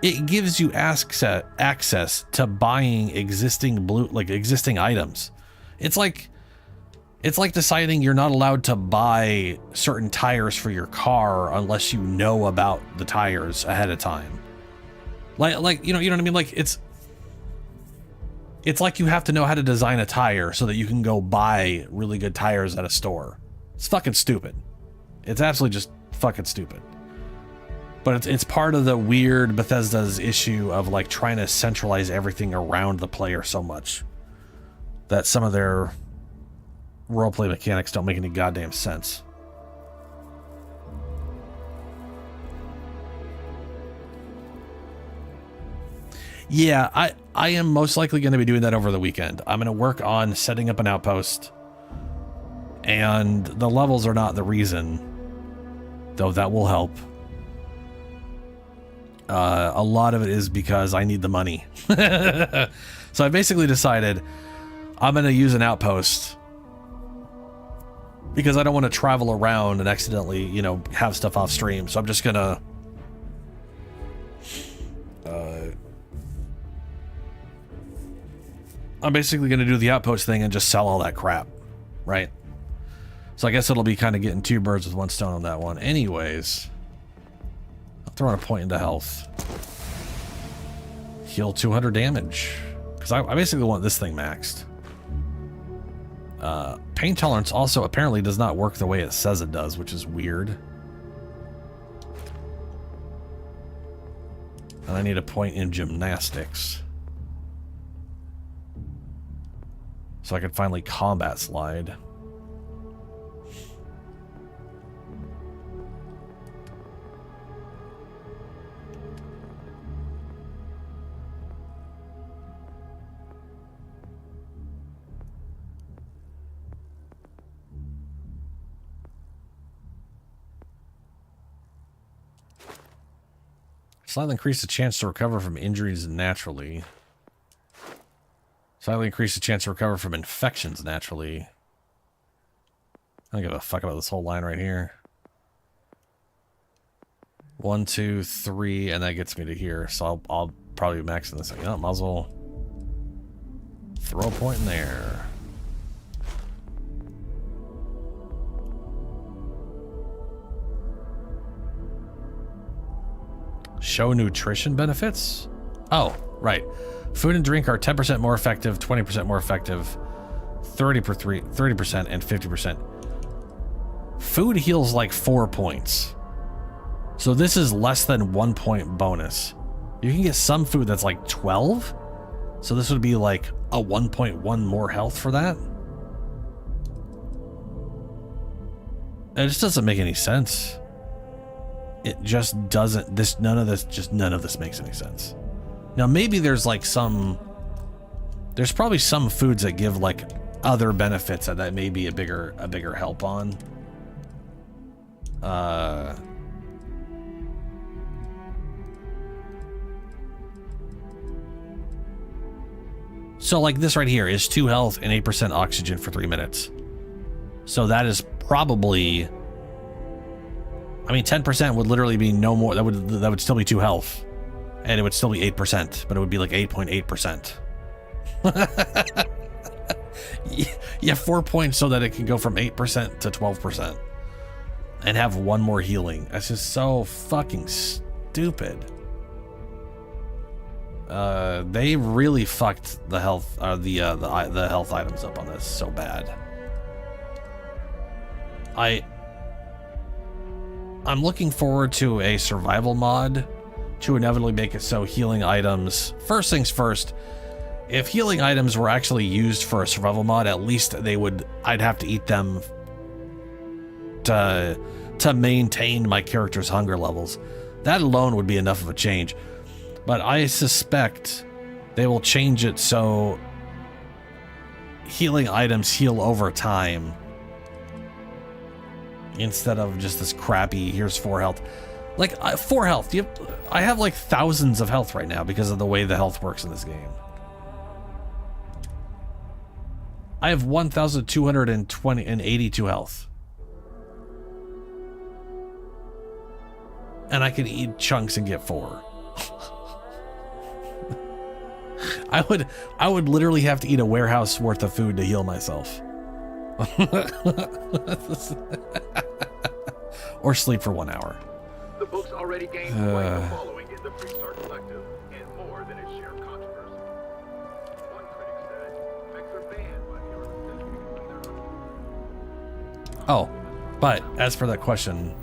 it gives you access to buying existing items. It's like deciding you're not allowed to buy certain tires for your car unless you know about the tires ahead of time. Like you know what I mean? Like, it's like you have to know how to design a tire so that you can go buy really good tires at a store. It's fucking stupid. It's absolutely just fucking stupid. But it's part of the weird Bethesda's issue of, like, trying to centralize everything around the player so much that some of their roleplay mechanics don't make any goddamn sense. Yeah, I am most likely going to be doing that over the weekend. I'm going to work on setting up an outpost, and the levels are not the reason, though that will help. A lot of it is because I need the money. So I basically decided I'm going to use an outpost because I don't want to travel around and accidentally, you know, have stuff off stream. So I'm just going to I'm basically going to do the outpost thing and just sell all that crap, right? So I guess it'll be kind of getting 2 birds with 1 stone on that one. Anyways, I'll throw in a point into health. Heal 200 damage. Because I basically want this thing maxed. Pain tolerance also apparently does not work the way it says it does, which is weird. And I need a point in gymnastics. So I can finally combat slide. Slightly increase the chance to recover from injuries naturally. Slightly increase the chance to recover from infections naturally. I don't give a fuck about this whole line right here. 1, 2, 3, and that gets me to here. So I'll probably be maxing this. You know, might as well throw a point in there. Show nutrition benefits? Oh, right. Food and drink are 10% more effective, 20% more effective, 30% and 50%. Food heals like 4 points. So this is less than 1 point bonus. You can get some food that's like 12. So this would be like a 1.1 more health for that. It just doesn't make any sense. it just doesn't, none of this makes any sense. Now, maybe there's like there's probably some foods that give like other benefits that may be a bigger help on. So like this right here is 2 health and 8% oxygen for 3 minutes. So that is probably, I mean, 10% would literally be no more. That would still be 2 health, and it would still be 8%, but it would be like 8.8%. Yeah, 4 points so that it can go from 8% to 12% and have 1 more healing. That's just so fucking stupid. They really fucked the health, the health items up on this so bad. I'm looking forward to a survival mod to inevitably make it so healing items, first things first, if healing items were actually used for a survival mod, at least I'd have to eat them to maintain my character's hunger levels. That alone would be enough of a change. But I suspect they will change it so healing items heal over time instead of just this crappy, here's 4 health. Like, 4 health. I have like thousands of health right now because of the way the health works in this game. I have 1,282 health. And I can eat chunks and get 4. I would literally have to eat a warehouse worth of food to heal myself. Or sleep for 1 hour. The book's already gained quite a following in the Freestar Collective, and more than its share of controversy. One critic said, "Mechs are banned by the Earth." Oh, but as for that question,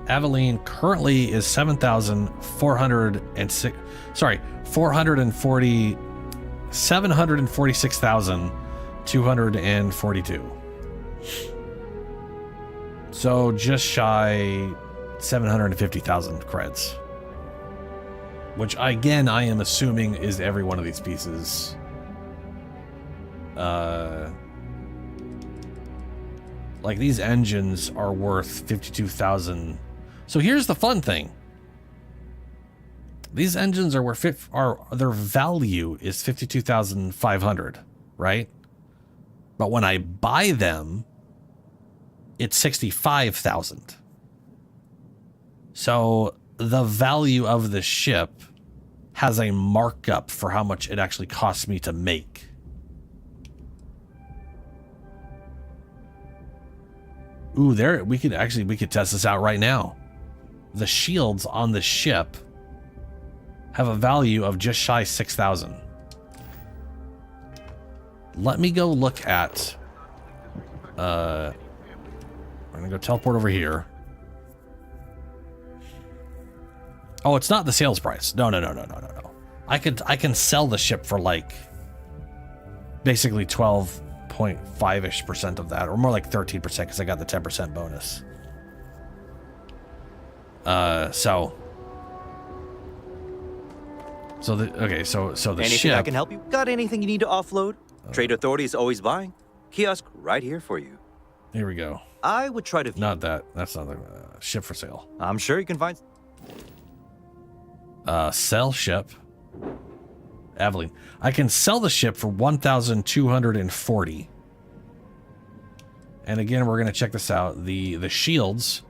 Aveline currently is 746,242. So just shy 750,000 creds. Which again, I am assuming is every one of these pieces. Like these engines are worth 52,000. So here's the fun thing. These engines are worth their value is 52,500, right? But when I buy them, it's 65,000. So the value of the ship has a markup for how much it actually costs me to make. Ooh, we could test this out right now. The shields on the ship have a value of just shy 6,000. Let me go look at I'm gonna go teleport over here. Oh, it's not the sales price. No. I can sell the ship for like basically 12.5% of that, or more like 13% because I got the 10% bonus. So the anything ship. I can help you? Got anything you need to offload? Trade Authority is always buying. Kiosk right here for you. Here we go. I would try to. Not that. That's not the ship for sale. I'm sure you can find. Sell ship. Aveline. I can sell the ship for 1,240. And again, we're gonna check this out. The shields.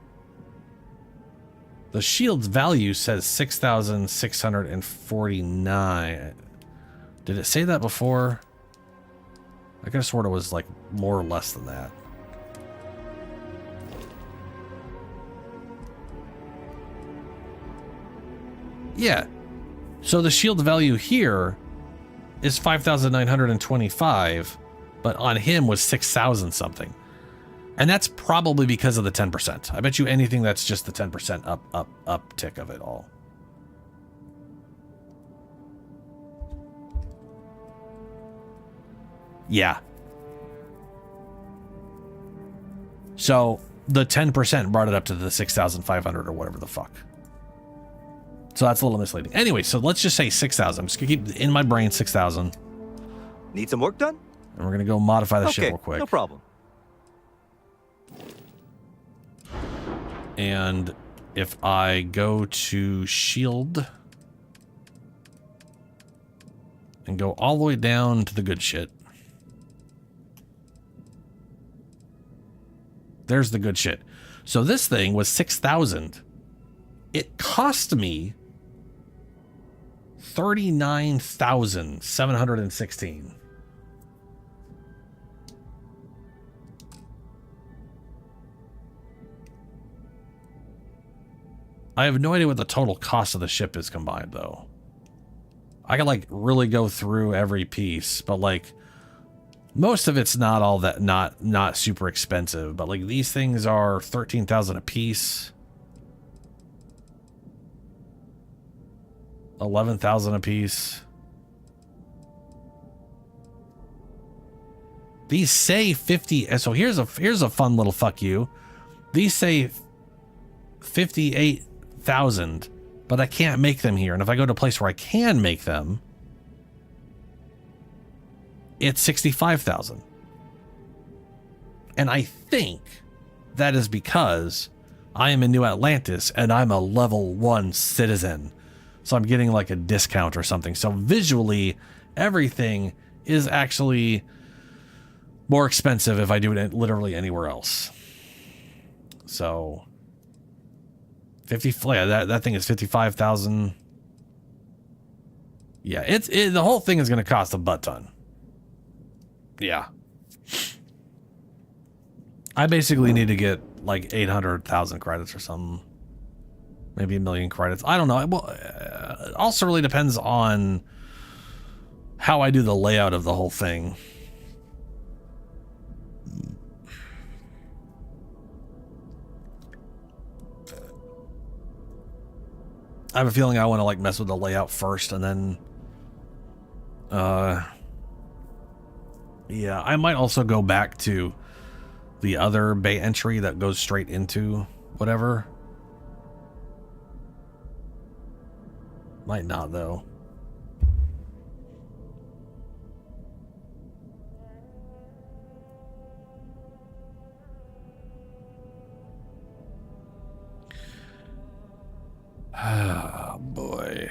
The shield's value says 6,649. Did it say that before? I could have sworn it was like more or less than that. Yeah. So the shield value here is 5,925, but on him was 6,000 something. And that's probably because of the 10%. I bet you anything that's just the 10% uptick of it all. Yeah. So the 10% brought it up to the 6,500 or whatever the fuck. So that's a little misleading. Anyway, so let's just say 6,000. I'm just gonna keep in my brain 6,000. Need some work done? And we're gonna go modify the ship real quick. No problem. And if I go to shield and go all the way down to the good shit. There's the good shit. So this thing was 6,000. It cost me 39,716. I have no idea what the total cost of the ship is combined, though. I can, like, really go through every piece, but, like, most of it's not all that, not super expensive, but, like, these things are 13,000 a piece. 11,000 a piece. These say 50, so here's a fun little fuck you. These say 58,000, but I can't make them here. And if I go to a place where I can make them, it's 65,000. And I think that is because I am in New Atlantis and I'm a level 1 citizen. So I'm getting like a discount or something. So visually, everything is actually more expensive if I do it literally anywhere else. So 50, yeah, that thing is 55,000. Yeah, the whole thing is going to cost a butt ton. Yeah. I basically need to get like 800,000 credits or something. Maybe 1 million credits. I don't know. Well, it also really depends on how I do the layout of the whole thing. I have a feeling I want to like mess with the layout first and then yeah, I might also go back to the other bay entry that goes straight into whatever. Might not, though. Ah, boy.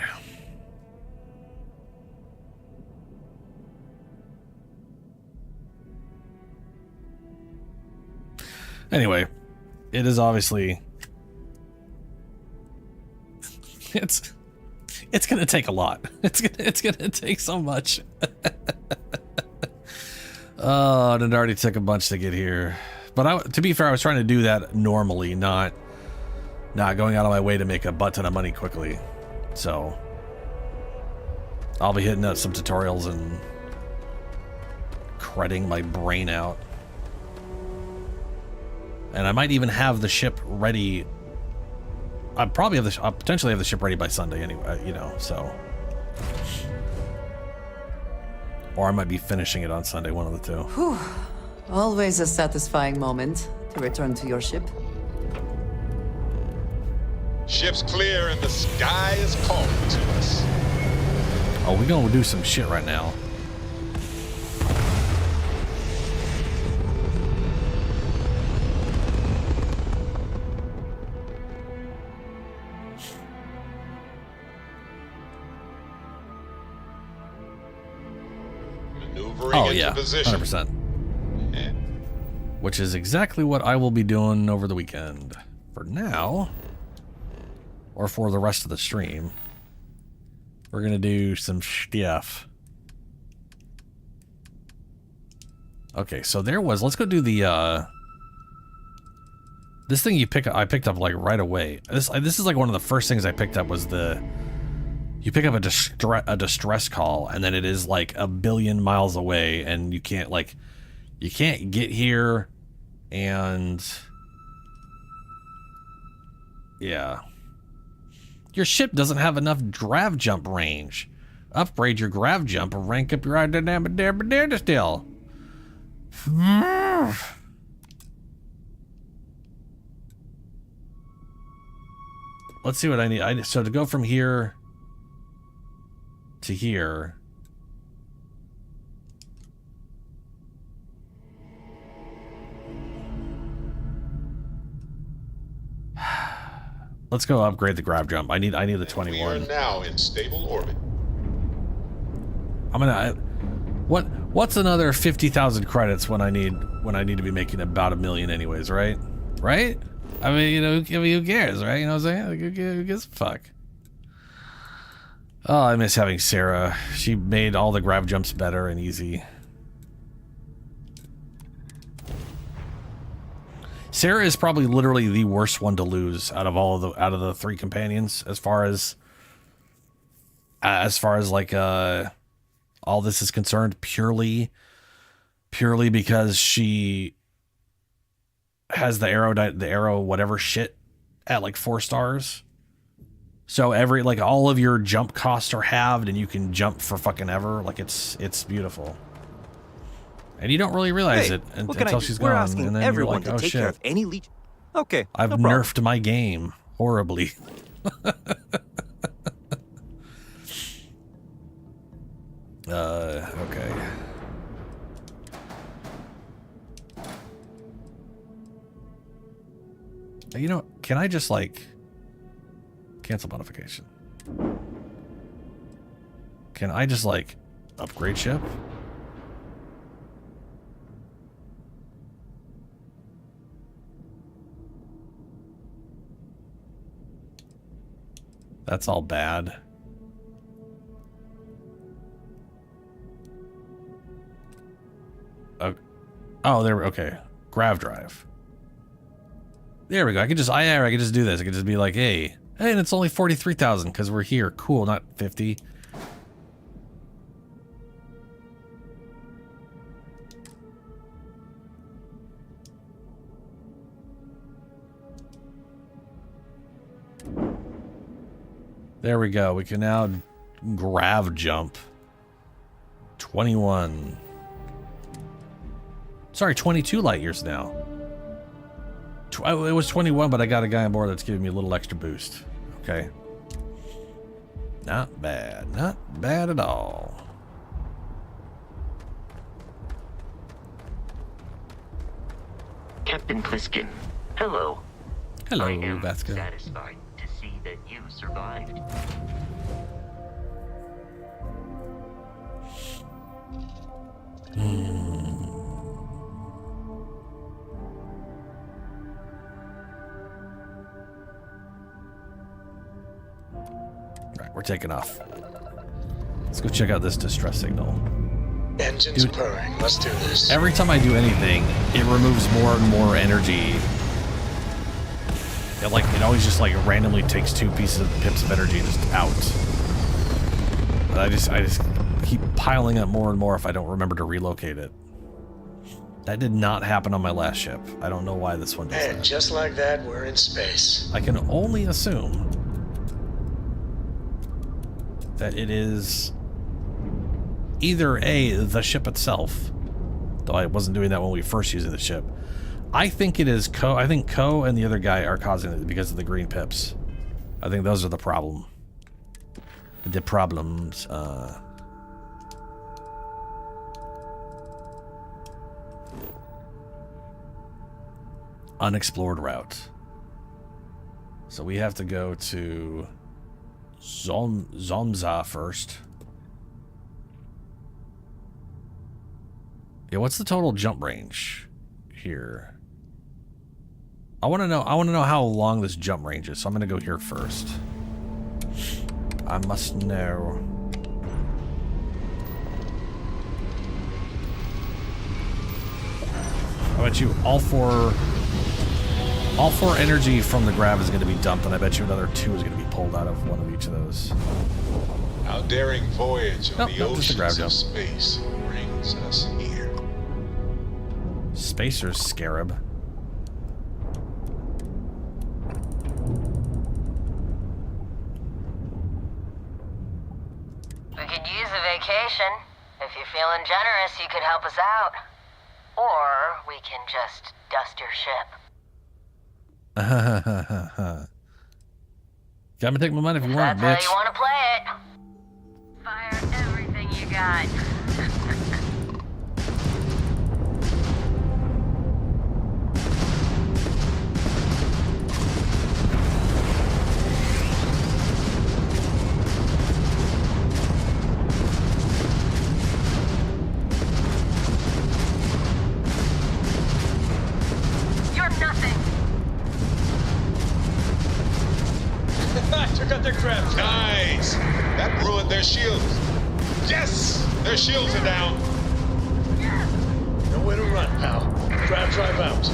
Anyway, it is obviously... It's gonna take a lot. It's gonna take so much. Oh, and it already took a bunch to get here. But to be fair, I was trying to do that normally, not going out of my way to make a butt ton of money quickly. So I'll be hitting up some tutorials and cretting my brain out. And I might even have the ship ready. I'll potentially have the ship ready by Sunday anyway, you know, so. Or I might be finishing it on Sunday, one of the two. Whew. Always a satisfying moment to return to your ship. Ship's clear and the sky is calling to us. Oh, we're gonna do some shit right now. Oh yeah, 100%. Which is exactly what I will be doing over the weekend. For now, or for the rest of the stream, we're gonna do some stuff. Okay, so there was. Let's go do the. This thing I picked up like right away. This is like one of the first things I picked up was the. You pick up a distress call, and then it is like 1 billion miles away, and you can't get here, and yeah, your ship doesn't have enough grav jump range. Upgrade your grav jump or rank up your still. let's see what I need. So to go from here to here. Let's go upgrade the grav jump. I need the 21. We are now in stable orbit. I'm gonna. What's another 50,000 credits when I need to be making about $1 million anyways, right? Right? I mean, you know, who cares, right? You know what I'm saying? Like, who gives a fuck? Oh, I miss having Sarah. She made all the grav jumps better and easy. Sarah is probably literally the worst one to lose out of the 3 companions as far as like all this is concerned, purely because she has the arrow whatever shit at like 4 stars. So all of your jump costs are halved and you can jump for fucking ever. Like it's beautiful. And you don't really realize it until she's gone. And then you're like, oh shit. Care of any leech. Okay. I've nerfed my game horribly. Okay. You know, can I just like cancel modification? Can I just like upgrade ship? That's all bad. Oh, there. Okay, grav drive. There we go. I can just do this. I can just be like, hey, and it's only 43,000 because we're here. Cool, not 50. There we go. We can now grav jump. 21. Sorry, 22 light years now. It was 21, but I got a guy on board that's giving me a little extra boost. Okay. Not bad. Not bad at all. Captain Plissken, hello. Hello, I am Vasco. satisfied to see that you survived. Right, we're taking off. Let's go check out this distress signal. Engines purring. Let's do this. Every time I do anything, it removes more and more energy. It always just like randomly takes 2 pips of energy just out. But I just keep piling up more and more if I don't remember to relocate it. That did not happen on my last ship. I don't know why this one does And that. just like that, we're in space. I can only assume that it is either the ship itself, though I wasn't doing that when we first used the ship. I think it is Ko. I think Ko and the other guy are causing it because of the green pips. I think those are the problem. The problems. Unexplored route. So we have to go to Zomza first. Yeah, what's the total jump range here? I want to know how long this jump range is. So I'm going to go here first. I must know. I bet you all four energy from the grav is going to be dumped, and I bet you another 2 is going to be pulled out of one of each of those. Our daring voyage on the just a grav oceans jump. of space brings us here. Spacer's Scarab. We could use a vacation. If you're feeling generous, you could help us out. Or we can just dust your ship. Come and take my money if you want it, That's bitch. how you want to play it. Fire everything you got. You're nothing. I took out their crap. Nice. That ruined their shields. Yes, their shields are down. Nowhere to run, pal. Drive out.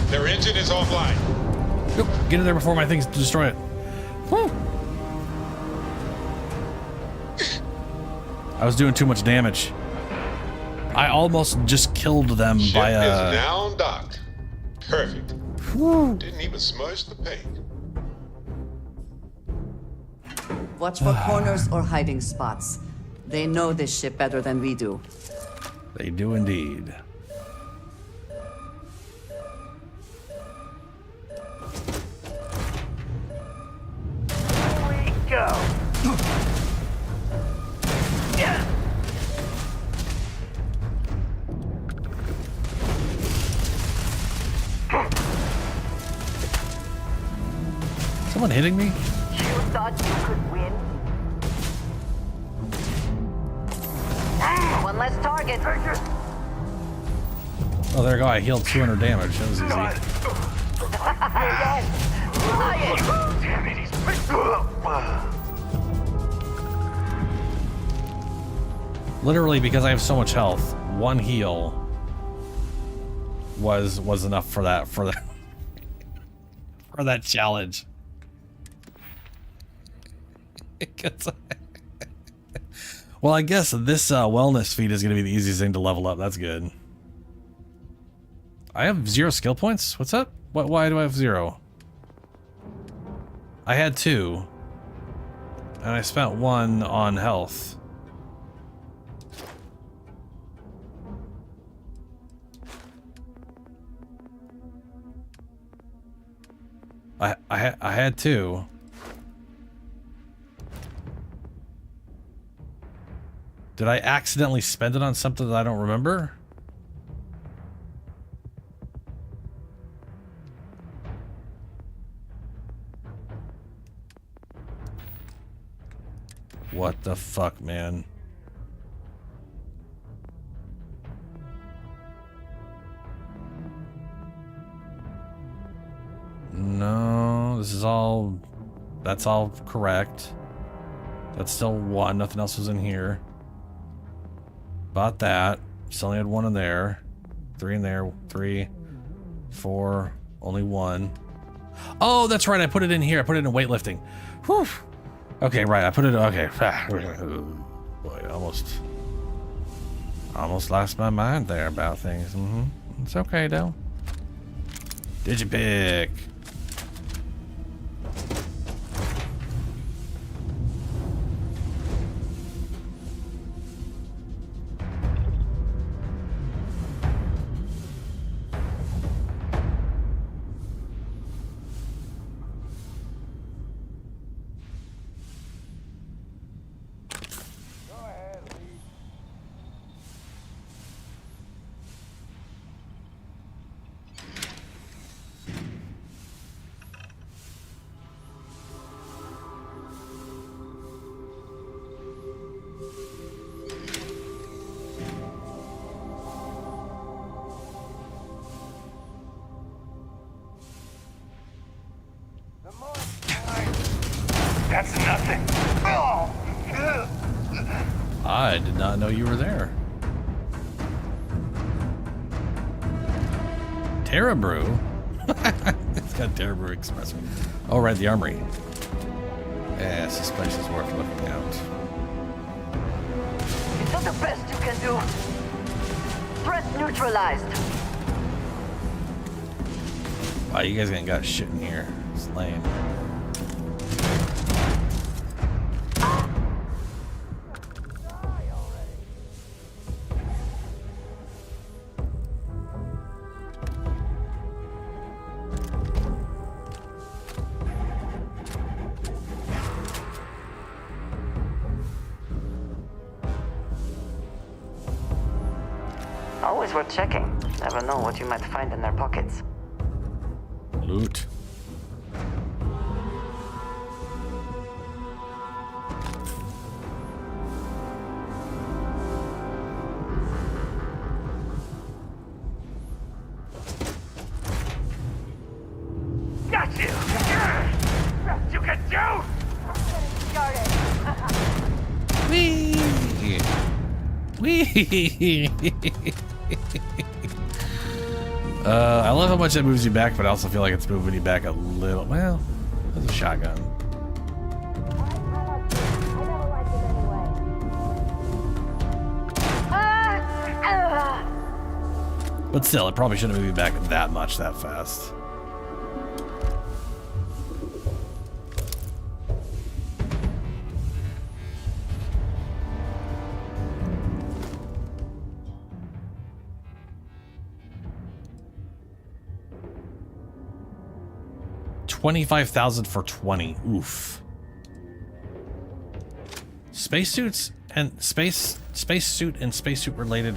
Their engine is offline. Nope. Get in there before my things destroy it. Woo. I was doing too much damage. I almost just killed them Ship by is now docked. Perfect. Woo. Didn't even smudge the paint. Watch for corners or hiding spots. They know this ship better than we do. They do indeed. Here we go. Yeah. Someone hitting me? You thought you could win? One less target. Oh, there you go. I healed 200 damage. That was easy. Damn it, he's Literally, because I have so much health, one heal was enough for that for that challenge. Well, I guess this wellness feat is going to be the easiest thing to level up. That's good. I have 0 skill points? What's up? Why do I have 0? I had 2. And I spent 1 on health. I had 2. Did I accidentally spend it on something that I don't remember? What the fuck, man? No, this is all... That's all correct. That's still 1. Nothing else was in here. Bought that. Still only had 1 in there. 3 in there. 3, 4. Only 1. Oh, that's right. I put it in here. I put it in weightlifting. Whew. Okay, right. I put it... Okay. Boy, almost lost my mind there about things. It's okay, though. Digipick. That's nothing. I did not know you were there. Terra Brew? It's got Terra Brew Express. Oh, right, the armory. Yes, this place is worth looking out. Is that the best you can do? Threat neutralized. Wow, you guys ain't got shit in here. It's lame. Always worth checking. Never know what you might find in their pockets. Loot. Got you! Best you can do! Wee! Wee! I love how much that moves you back, but I also feel like it's moving you back a little. Well, that's a shotgun. But still, it probably shouldn't move you back that much that fast. $25,000 for 20. Oof. Spacesuits and spacesuit and spacesuit related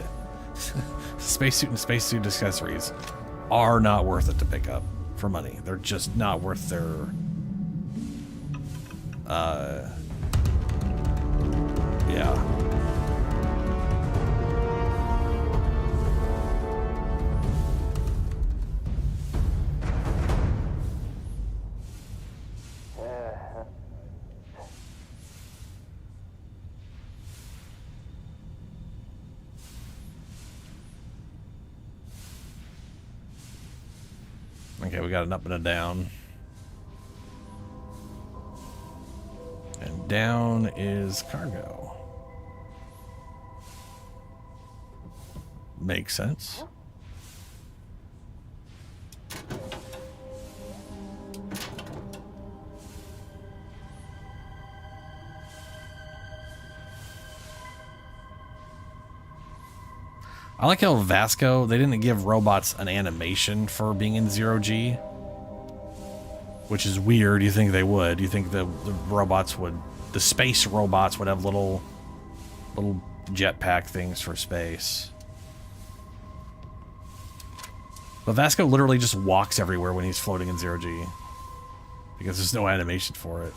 spacesuit and spacesuit accessories are not worth it to pick up for money. They're just not worth their yeah. Okay, we got an up and a down. And down is cargo. Makes sense. I like how Vasco, they didn't give robots an animation for being in 0G. Which is weird. You think they would. You think the robots would, the space robots would have little jetpack things for space. But Vasco literally just walks everywhere when he's floating in 0G. Because there's no animation for it.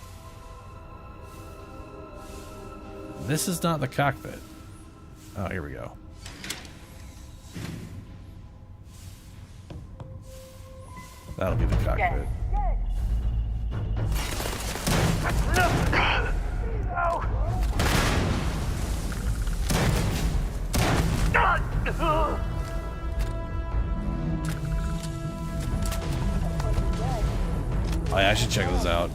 This is not the cockpit. Oh, here we go. That'll be the cockpit. Oh yeah, I should check this out.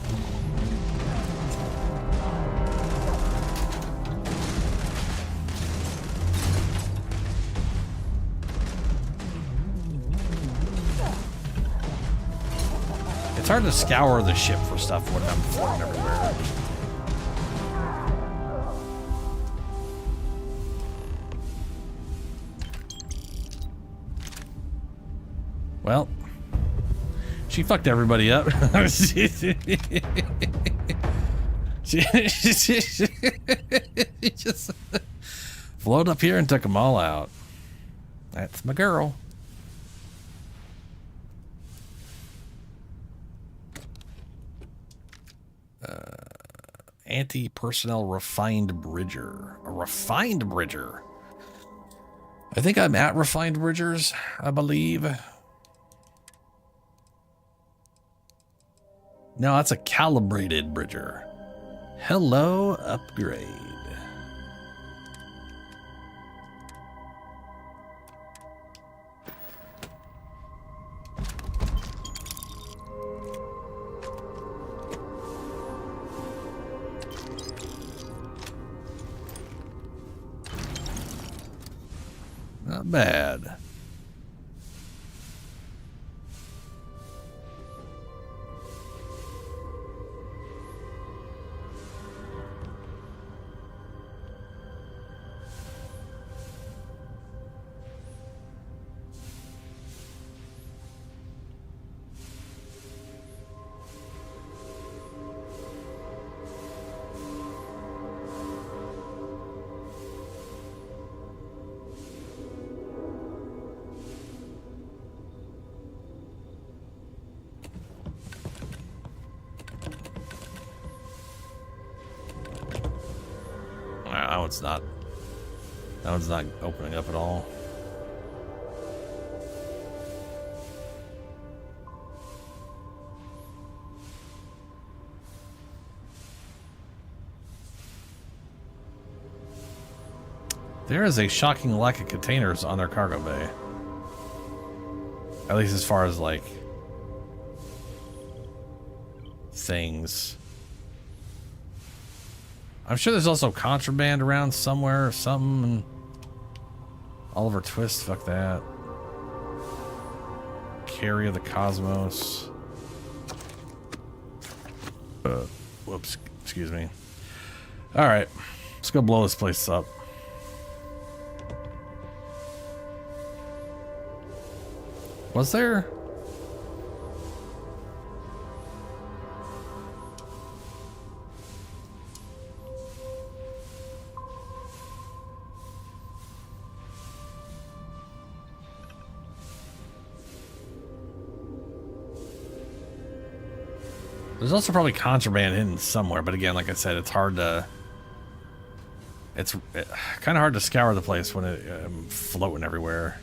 It's hard to scour the ship for stuff when I'm floating everywhere. Well, she fucked everybody up. She just floated up here and took them all out. That's my girl. Anti-personnel refined bridger. A refined bridger. I think I'm at refined bridgers, I believe. No, that's a calibrated bridger. Hello, upgrade. Not bad. it's not. That one's not opening up at all. There is a shocking lack of containers on their cargo bay. At least as far as, like, things. I'm sure there's also contraband around somewhere or something. And Oliver Twist, fuck that. Carry of the Cosmos. Whoops, excuse me. Alright, let's go blow this place up. Was there? There's also probably contraband hidden somewhere, but again, like I said, it's hard to... It's kind of hard to scour the place when it's floating everywhere.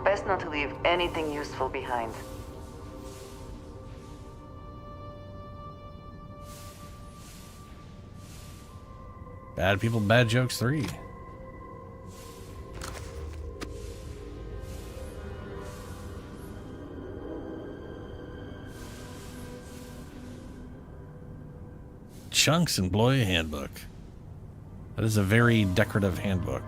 Best not to leave anything useful behind. Bad People, Bad Jokes 3. Chunks Employee Handbook. That is a very decorative handbook.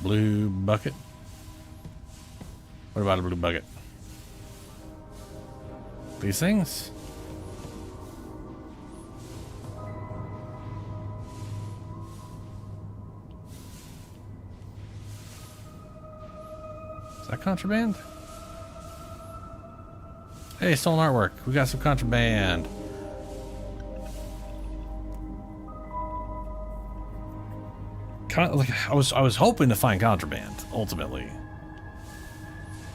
Blue bucket. What about a blue bucket? These things? Is that contraband? Hey, stolen artwork. We got some contraband. Like, I was hoping to find contraband ultimately,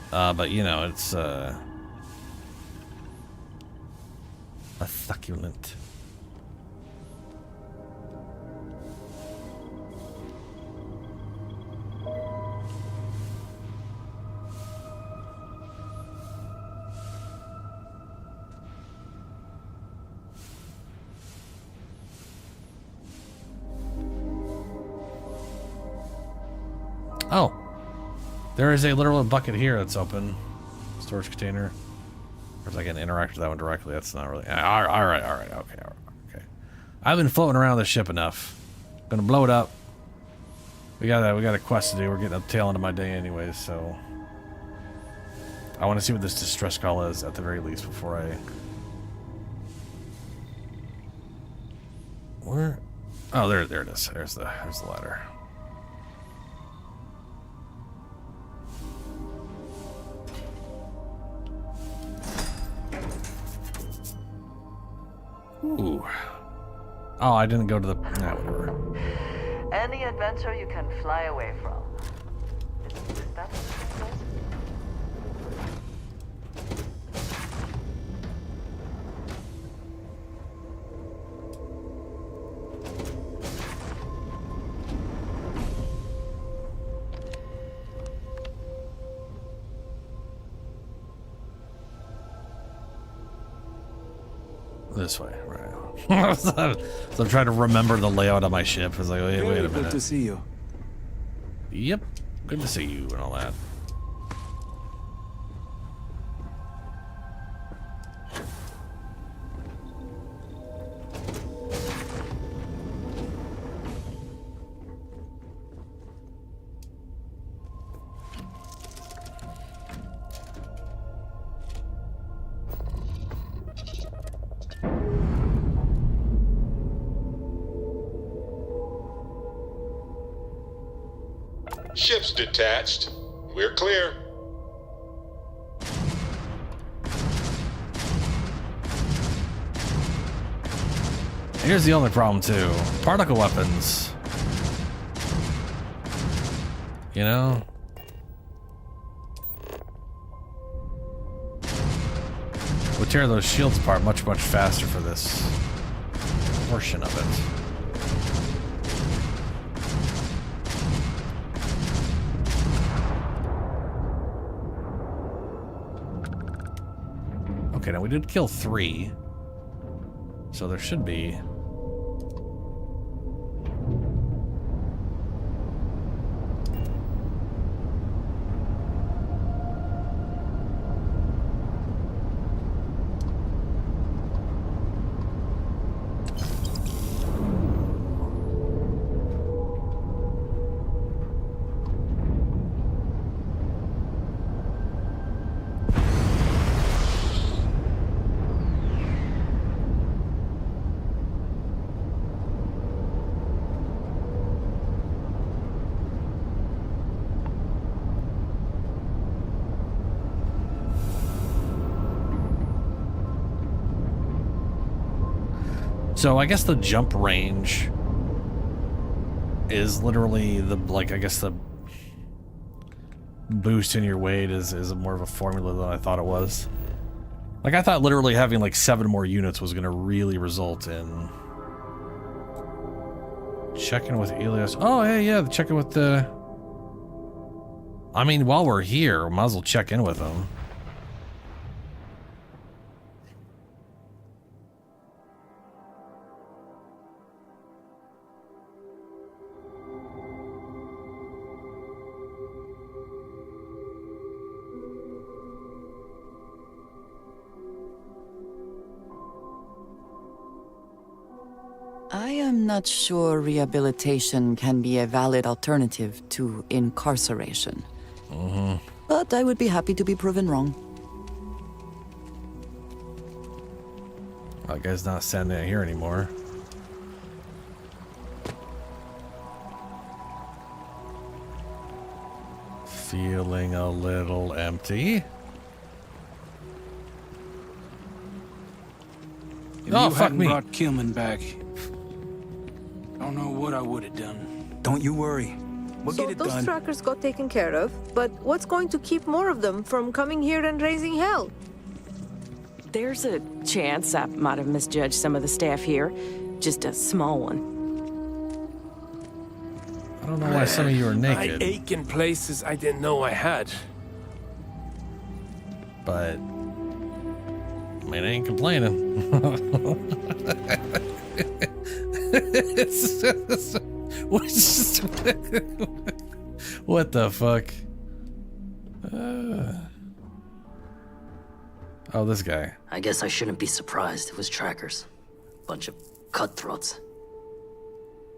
but you know, it's a succulent. Oh, there is a literal bucket here that's open. Storage container. Or if I can interact with that one directly, that's not really... Alright, okay. I've been floating around this ship enough. Gonna blow it up. We got a quest to do. We're getting up the tail end of my day anyways, so... I want to see what this distress call is at the very least before I... Where? Oh, there it is. There's the ladder. Ooh. Oh, I didn't go to the... No, whatever. Any adventure you can fly away from. Is that what it says? this way, right? So I'm trying to remember the layout of my ship. It's like, wait a minute. Good to see you. Yep, good to see you and all that. Ship's detached. We're clear. Here's the only problem too. Particle weapons. You know? Would tear those shields apart much, much faster for this portion of it. Okay, now we did kill 3. So there should be... So I guess the jump range is literally the, like, I guess the boost in your weight is more of a formula than I thought it was. Like, I thought literally having like 7 more units was going to really result in checking with Elias. Oh, hey, yeah, checking with the... I mean, while we're here, we might as well check in with them. I am not sure rehabilitation can be a valid alternative to incarceration. But I would be happy to be proven wrong. That guy's not standing out here anymore. Feeling a little empty. If Oh, you fuck hadn't me. brought Kilman back, I don't know what I would have done. Don't you worry. We'll So get it those done. trackers got taken care of, but what's going to keep more of them from coming here and raising hell? There's a chance I might have misjudged some of the staff here. Just a small one. I don't know why some of you are naked. I ache in places I didn't know I had. But I mean, I ain't complaining. What the fuck? Oh, this guy. I guess I shouldn't be surprised it was trackers. Bunch of cutthroats.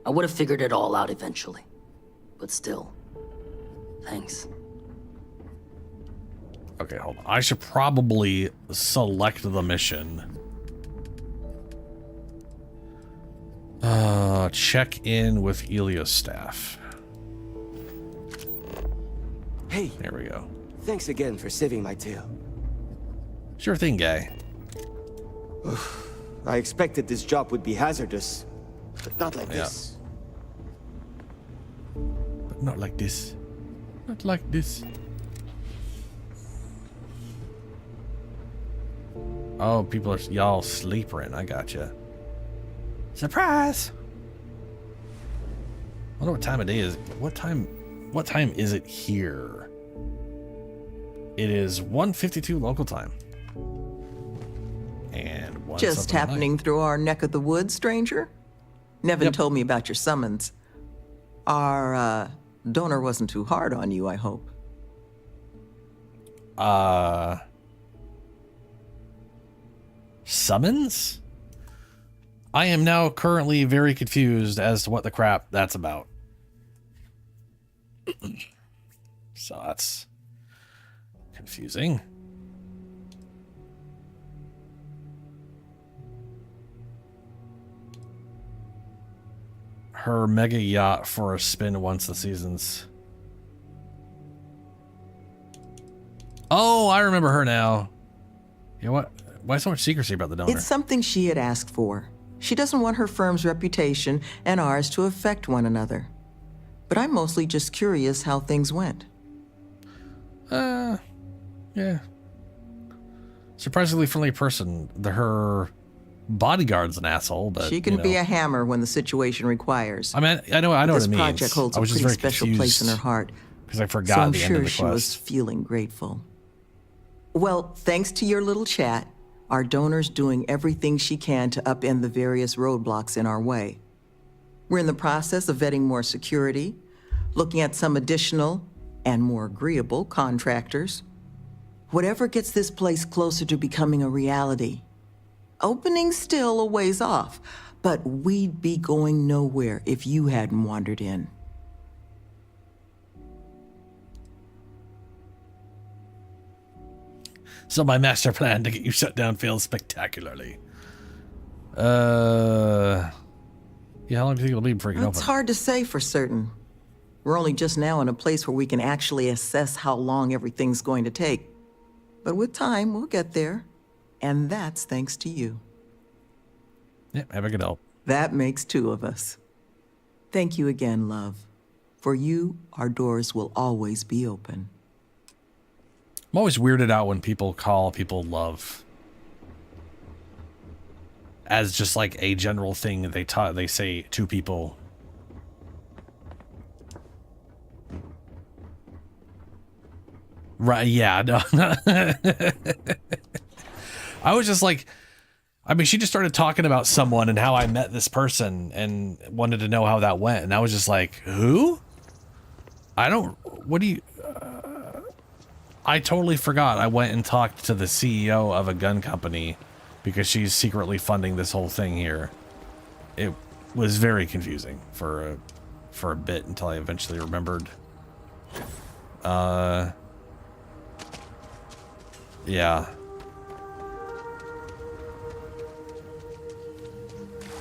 I would have figured it all out eventually. But still, thanks. Okay, hold on. I should probably select the mission. Check in with Elia's staff. Hey. There we go. Thanks again for saving my tail. Sure thing, guy. I expected this job would be hazardous, but not like this. But not like this. Not like this. Oh, people are y'all sleeping. I gotcha. Surprise! I wonder what time of day is. What time is it here? It is 1:52 local time. And one Just something happening through our neck of the woods, stranger? Nevin told me about your summons. Our, donor wasn't too hard on you, I hope. Summons? I am now currently very confused as to what the crap that's about. So that's confusing. Her mega yacht for a spin once the season's. Oh, I remember her now. You know what? Why so much secrecy about the donor? It's something she had asked for. She doesn't want her firm's reputation and ours to affect one another. But I'm mostly just curious how things went. Yeah. Surprisingly friendly person. Her bodyguard's an asshole, but she can be a hammer when the situation requires. I mean, I know what it means. This project holds a pretty special place in her heart. Because I forgot so I'm the end of the sure she quest. was feeling grateful. Well, thanks to your little chat, our donor's doing everything she can to upend the various roadblocks in our way. We're in the process of vetting more security, looking at some additional and more agreeable contractors. Whatever gets this place closer to becoming a reality. Opening's still a ways off, but we'd be going nowhere if you hadn't wandered in. So my master plan to get you shut down failed spectacularly. Yeah, how long do you think it'll be before you can It's open? hard to say for certain. We're only just now in a place where we can actually assess how long everything's going to take. But with time, we'll get there. And that's thanks to you. Yeah, have a good help. That makes two of us. Thank you again, love. For you, our doors will always be open. I'm always weirded out when people call people love as just like a general thing that they say to people. Right, yeah, no. I was just like, I mean, she just started talking about someone and how I met this person and wanted to know how that went. And I was just like, who? What do you... I totally forgot I went and talked to the CEO of a gun company because she's secretly funding this whole thing here. It was very confusing for a bit until I eventually remembered. Yeah.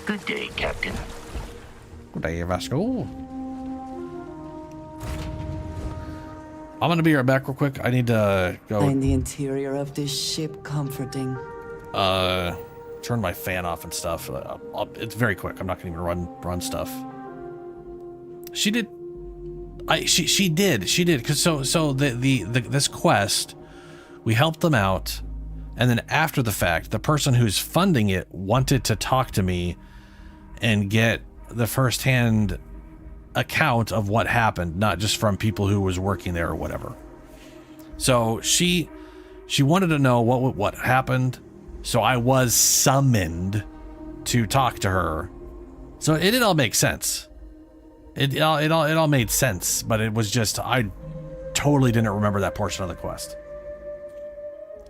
Good day, Captain. Good day, Vasco. I'm gonna be right back real quick. I need to go. Find the interior of this ship comforting. Turn my fan off and stuff. It's very quick. I'm not gonna even run stuff. She did. She did. Cause so this quest, we helped them out, and then after the fact, the person who's funding it wanted to talk to me and get the firsthand account of what happened, not just from people who was working there or whatever. So she wanted to know what happened. So I was summoned to talk to her. So it all makes sense. It all made sense, but it was just I totally didn't remember that portion of the quest.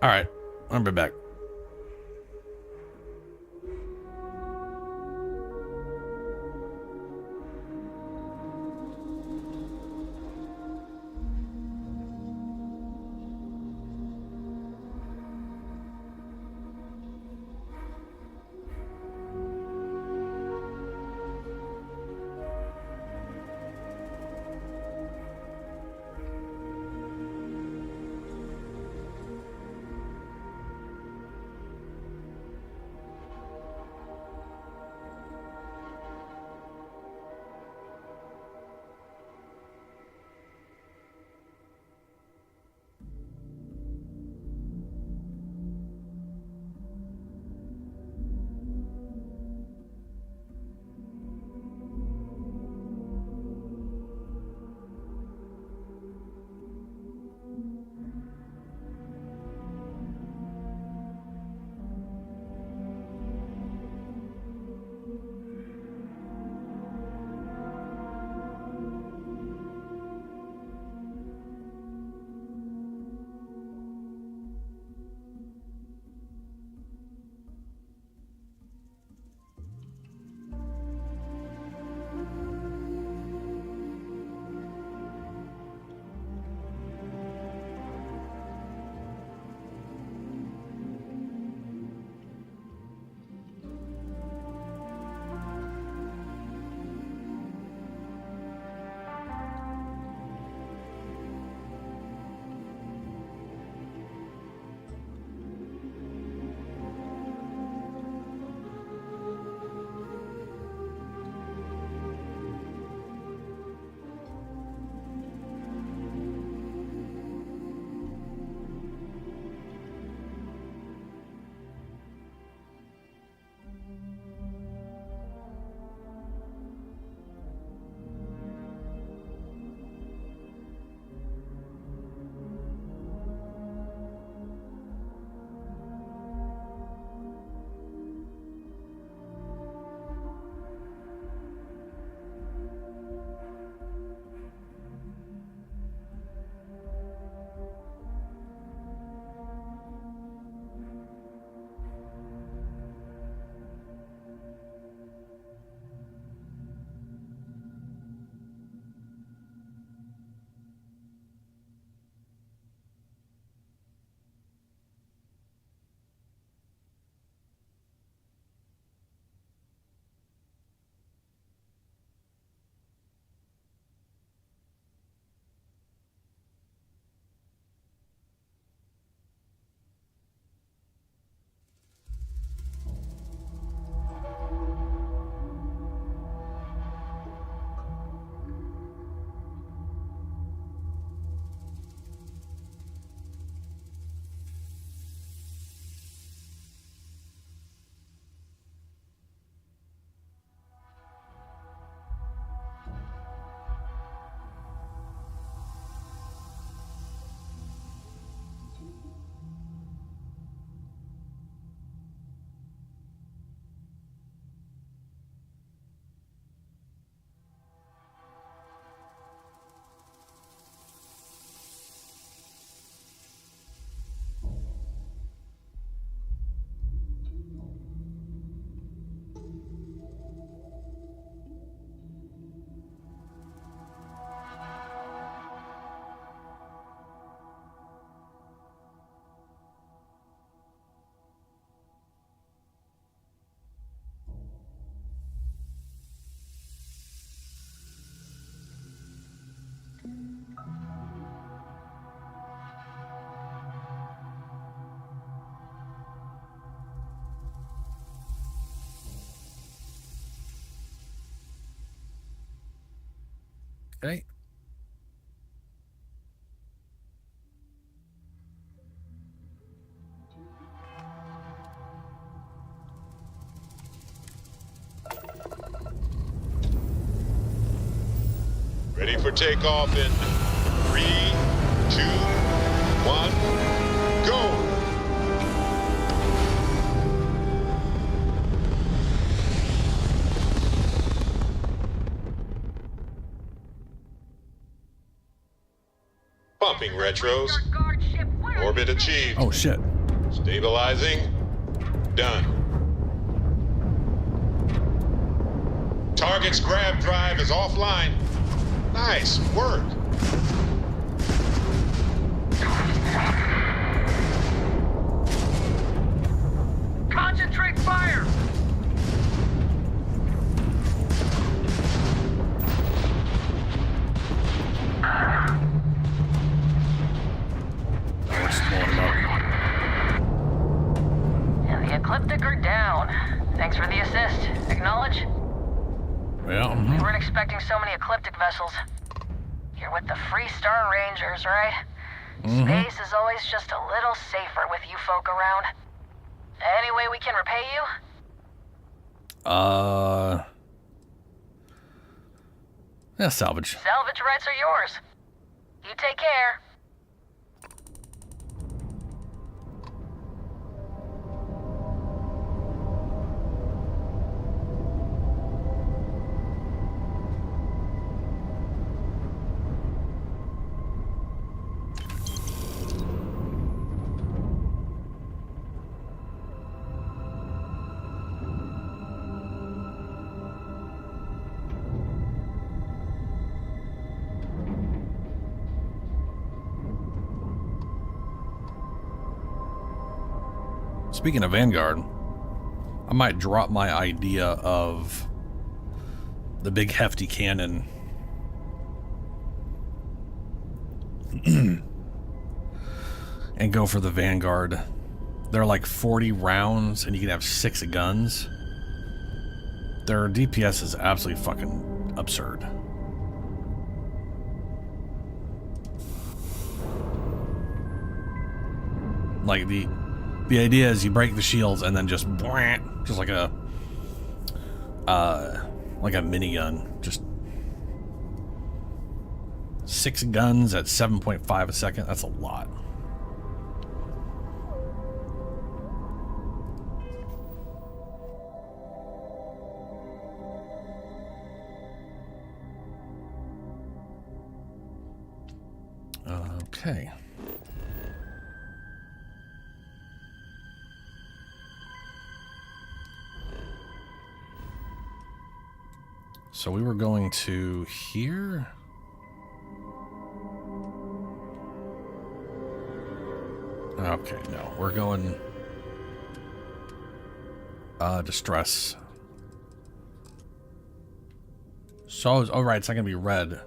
All right, I'll be back. Okay. Ready for takeoff in 3, 2, 1, go! Pumping retros. Orbit achieved. Oh, shit. Stabilizing. Done. Target's grav drive is offline. Nice work. Concentrate fire! We're just blowing them up. Yeah, the Ecliptic are down. Thanks for the assist. Acknowledge? Yeah. We weren't expecting so many Ecliptic vessels. You're with the Freestar Rangers, right? Space is always just a little safer with you folk around. Any way we can repay you? Yeah, salvage. Salvage rights are yours. You take care. Speaking of Vanguard, I might drop my idea of the big hefty cannon and go for the Vanguard. They're like 40 rounds and you can have 6 guns. Their DPS is absolutely fucking absurd. Like the idea is you break the shields and then just like a minigun. Just 6 guns at 7.5 a second. That's a lot. Okay. So we were going to here. Okay, no, we're going distress. So's, oh right, it's not gonna be red.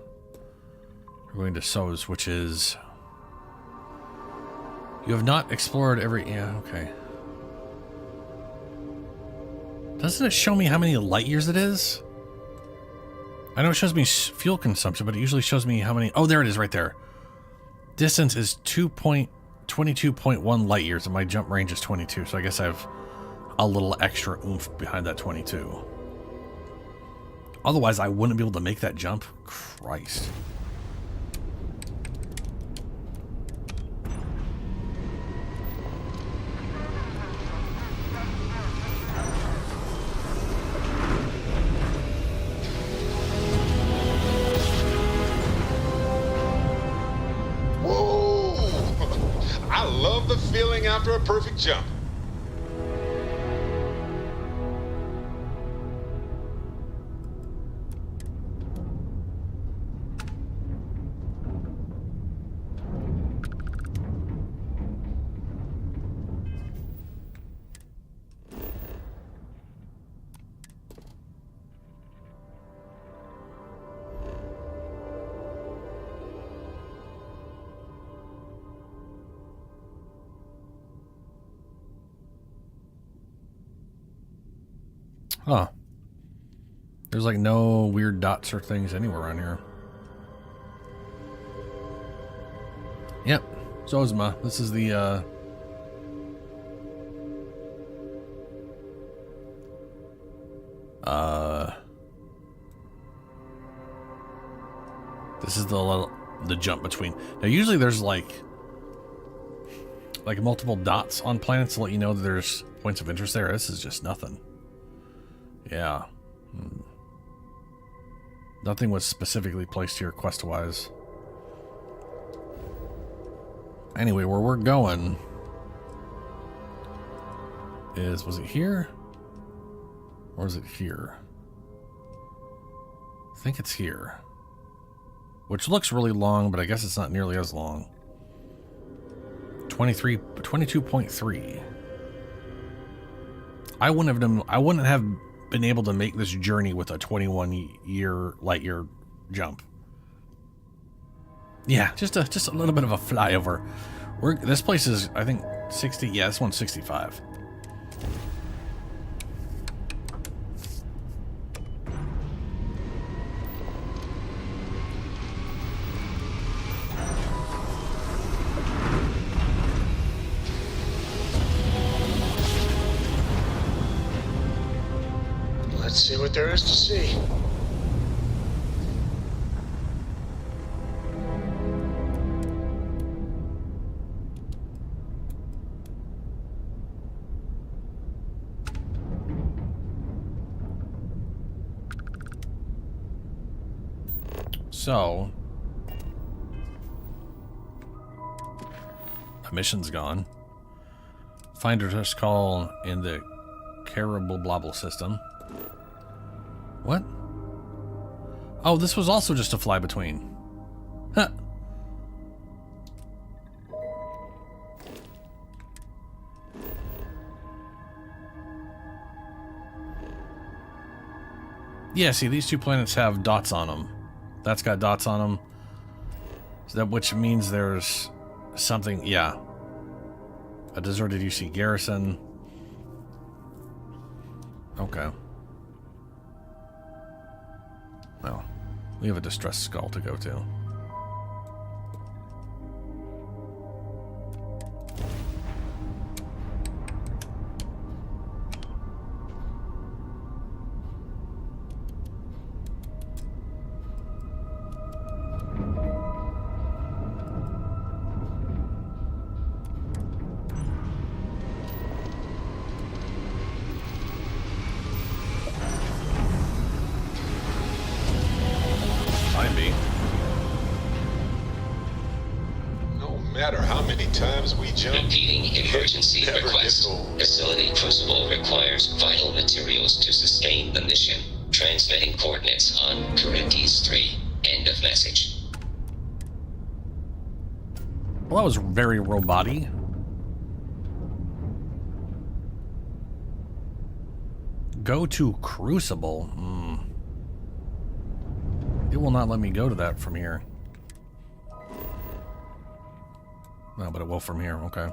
We're going to So's, which is you have not explored every, yeah, okay. Doesn't it show me how many light years it is? I know it shows me fuel consumption, but it usually shows me how many... Oh, there it is right there. Distance is 22.1 light years, and my jump range is 22, so I guess I have a little extra oomph behind that 22. Otherwise, I wouldn't be able to make that jump. Christ. I love the feeling after a perfect jump. Huh. There's like no weird dots or things anywhere on here. Yep, Zozma. This is the, this is the jump between. Now, usually there's like multiple dots on planets to let you know that there's points of interest there. This is just nothing. Yeah. Nothing was specifically placed here quest-wise. Anyway, where we're going is, was it here? Or is it here? I think it's here. Which looks really long, but I guess it's not nearly as long. 22.3. I wouldn't have been able to make this journey with a 21 light year jump. Yeah, just a little bit of a flyover. This place is, I think, 60. Yeah, this one's 65. Let's see what there is to see. So, a mission's gone. Find or test call in the Caribou Blobble system. What? Oh, this was also just a fly between. Huh. Yeah, see, these two planets have dots on them. That's got dots on them. So that, which means there's something, yeah. A deserted UC garrison. Okay. Well, we have a distressed skull to go to. Repeating emergency request. Facility Crucible requires vital materials to sustain the mission. Transmitting coordinates on Charybdis 3. End of message. Well, that was very robot-y. Go to Crucible. It will not let me go to that from here. No, but it will from here. Okay.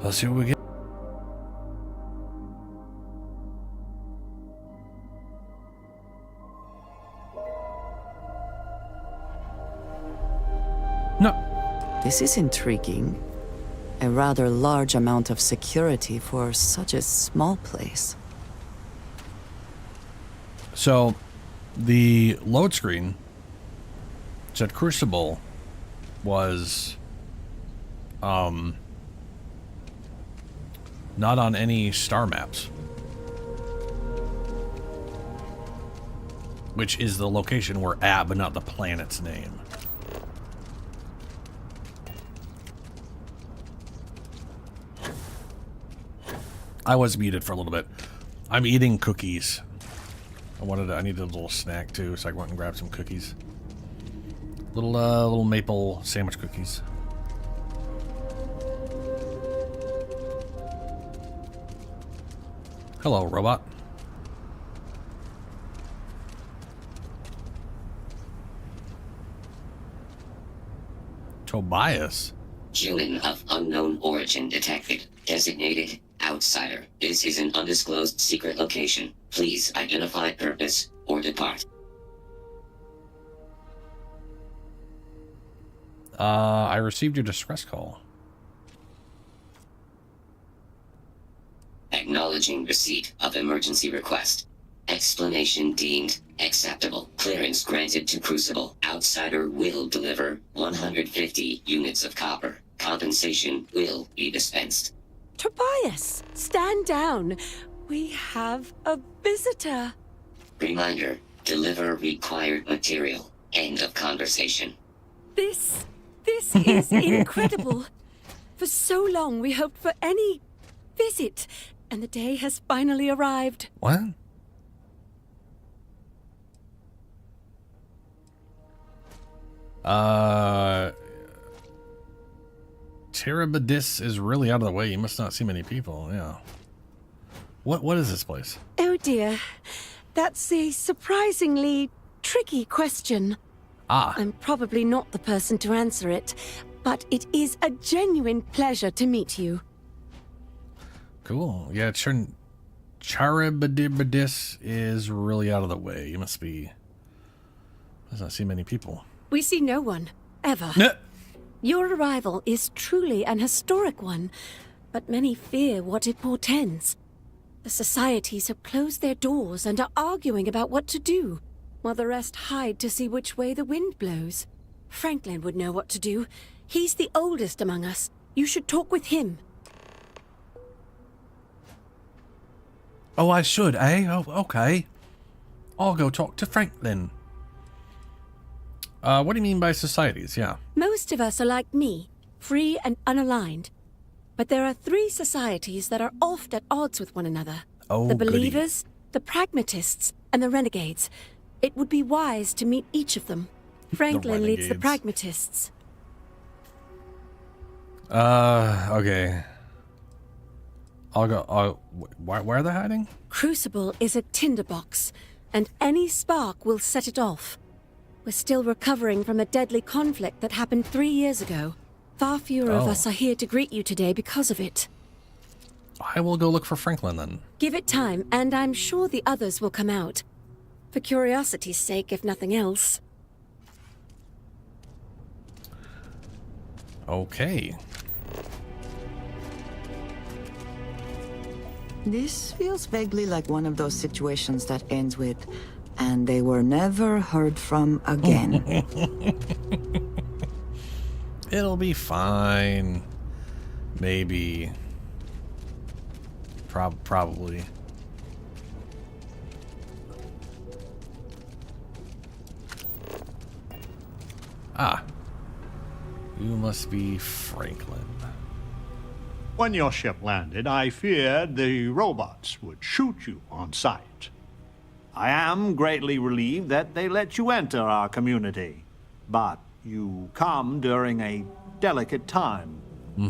Let's see what we get. No. This is intriguing. A rather large amount of security for such a small place. So, the load screen said Crucible was not on any star maps, which is the location we're at, but not the planet's name. I was muted for a little bit. I'm eating cookies. I needed a little snack too, so I went and grabbed some cookies. Little maple sandwich cookies. Hello, robot. Tobias. Human of unknown origin detected. Designated outsider. This is an undisclosed secret location. Please identify purpose or depart. I received your distress call. Acknowledging receipt of emergency request. Explanation deemed acceptable. Clearance granted to Crucible. Outsider will deliver 150 units of copper. Compensation will be dispensed. Tobias, stand down. We have a visitor. Reminder, deliver required material. End of conversation. This is incredible. For so long we hoped for any visit, and the day has finally arrived. What? Terabadis is really out of the way. You must not see many people. Yeah. What is this place? Oh dear. That's a surprisingly tricky question. I'm probably not the person to answer it, but it is a genuine pleasure to meet you. Cool. Yeah, Charabadibadis is really out of the way. You must not see many people. We see no one, ever. Your arrival is truly an historic one, but many fear what it portends. The societies have closed their doors and are arguing about what to do, while the rest hide to see which way the wind blows. Franklin would know what to do. He's the oldest among us. You should talk with him. Oh, I should, eh? Oh, okay. I'll go talk to Franklin. What do you mean by societies? Yeah. Most of us are like me, free and unaligned. But there are 3 societies that are oft at odds with one another. Oh, the goody. Believers, the Pragmatists, and the Renegades. It would be wise to meet each of them. Franklin leads the Renegades. Pragmatists. Okay. I'll go. Where are they hiding? Crucible is a tinderbox, and any spark will set it off. We're still recovering from a deadly conflict that happened 3 years ago. Far fewer of us are here to greet you today because of it. I will go look for Franklin then. Give it time, and I'm sure the others will come out. For curiosity's sake, if nothing else. Okay. This feels vaguely like one of those situations that ends with, and they were never heard from again. It'll be fine. Maybe. Probably. Ah. You must be Franklin. When your ship landed, I feared the robots would shoot you on sight. I am greatly relieved that they let you enter our community. But you come during a delicate time.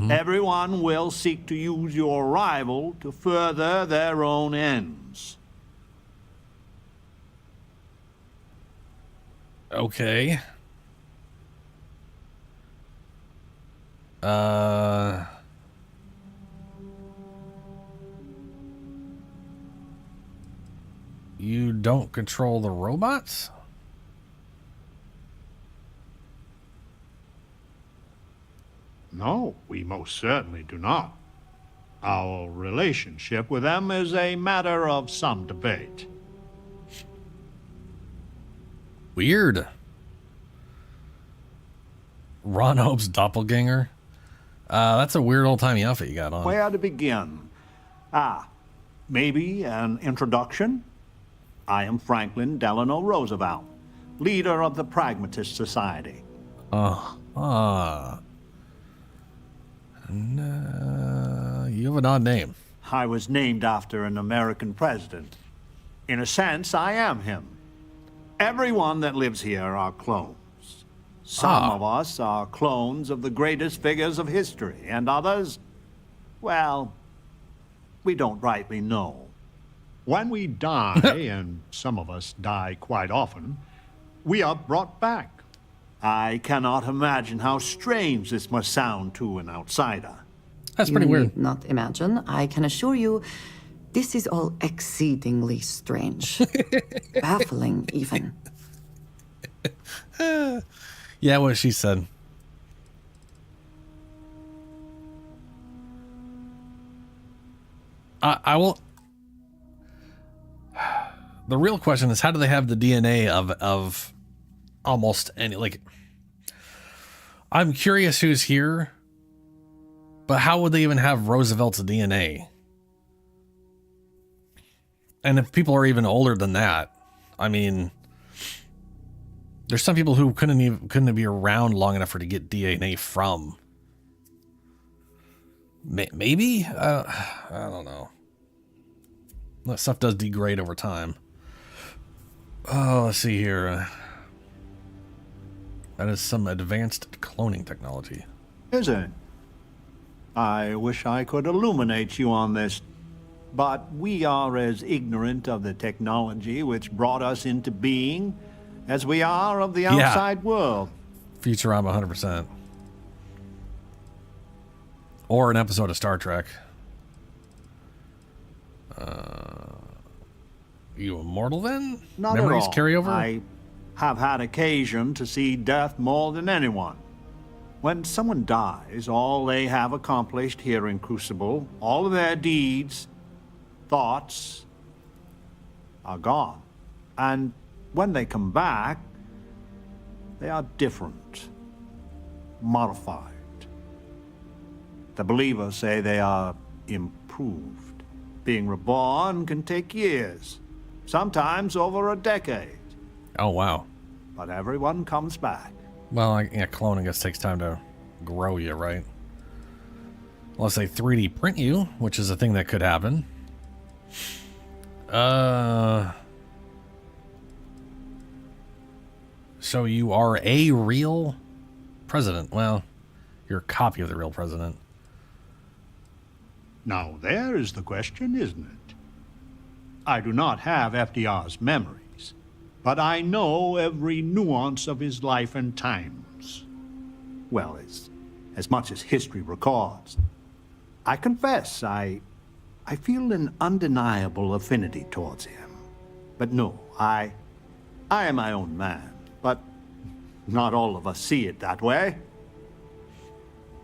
Everyone will seek to use your arrival to further their own ends. Okay. You don't control the robots? No, we most certainly do not. Our relationship with them is a matter of some debate. Weird. Ron Hope's doppelganger? That's a weird old-timey outfit you got on. Where to begin? Maybe an introduction? I am Franklin Delano Roosevelt, leader of the Pragmatist Society. You have an odd name. I was named after an American president. In a sense, I am him. Everyone that lives here are clones. Some of us are clones of the greatest figures of history, and others, well, we don't rightly know. When we die, and some of us die quite often, we are brought back. I cannot imagine how strange this must sound to an outsider. That's pretty weird. Need not imagine. I can assure you, this is all exceedingly strange. Baffling, even. Yeah, what she said. I will. The real question is, how do they have the DNA of almost any, like, I'm curious who's here, but how would they even have Roosevelt's DNA? And if people are even older than that, I mean, there's some people who couldn't be around long enough for to get DNA from. Maybe? I don't know. That stuff does degrade over time. Oh, let's see here. That is some advanced cloning technology. Is it? I wish I could illuminate you on this, but we are as ignorant of the technology which brought us into being as we are of the outside world. Futurama 100%. Or an episode of Star Trek. You immortal then? Not Memories at all. carry over? I have had occasion to see death more than anyone. When someone dies, all they have accomplished here in Crucible, all of their deeds, thoughts, are gone. And when they come back, they are different, modified. The believers say they are improved. Being reborn can take years, sometimes over a decade. Oh, wow. But everyone comes back. Well, yeah, cloning, I guess, takes time to grow you, right? Unless they 3D print you, which is a thing that could happen. So you are a real president. Well, you're a copy of the real president. Now, there is the question, isn't it? I do not have FDR's memories, but I know every nuance of his life and times. Well, as much as history records. I confess, I feel an undeniable affinity towards him. But no, I am my own man, but not all of us see it that way.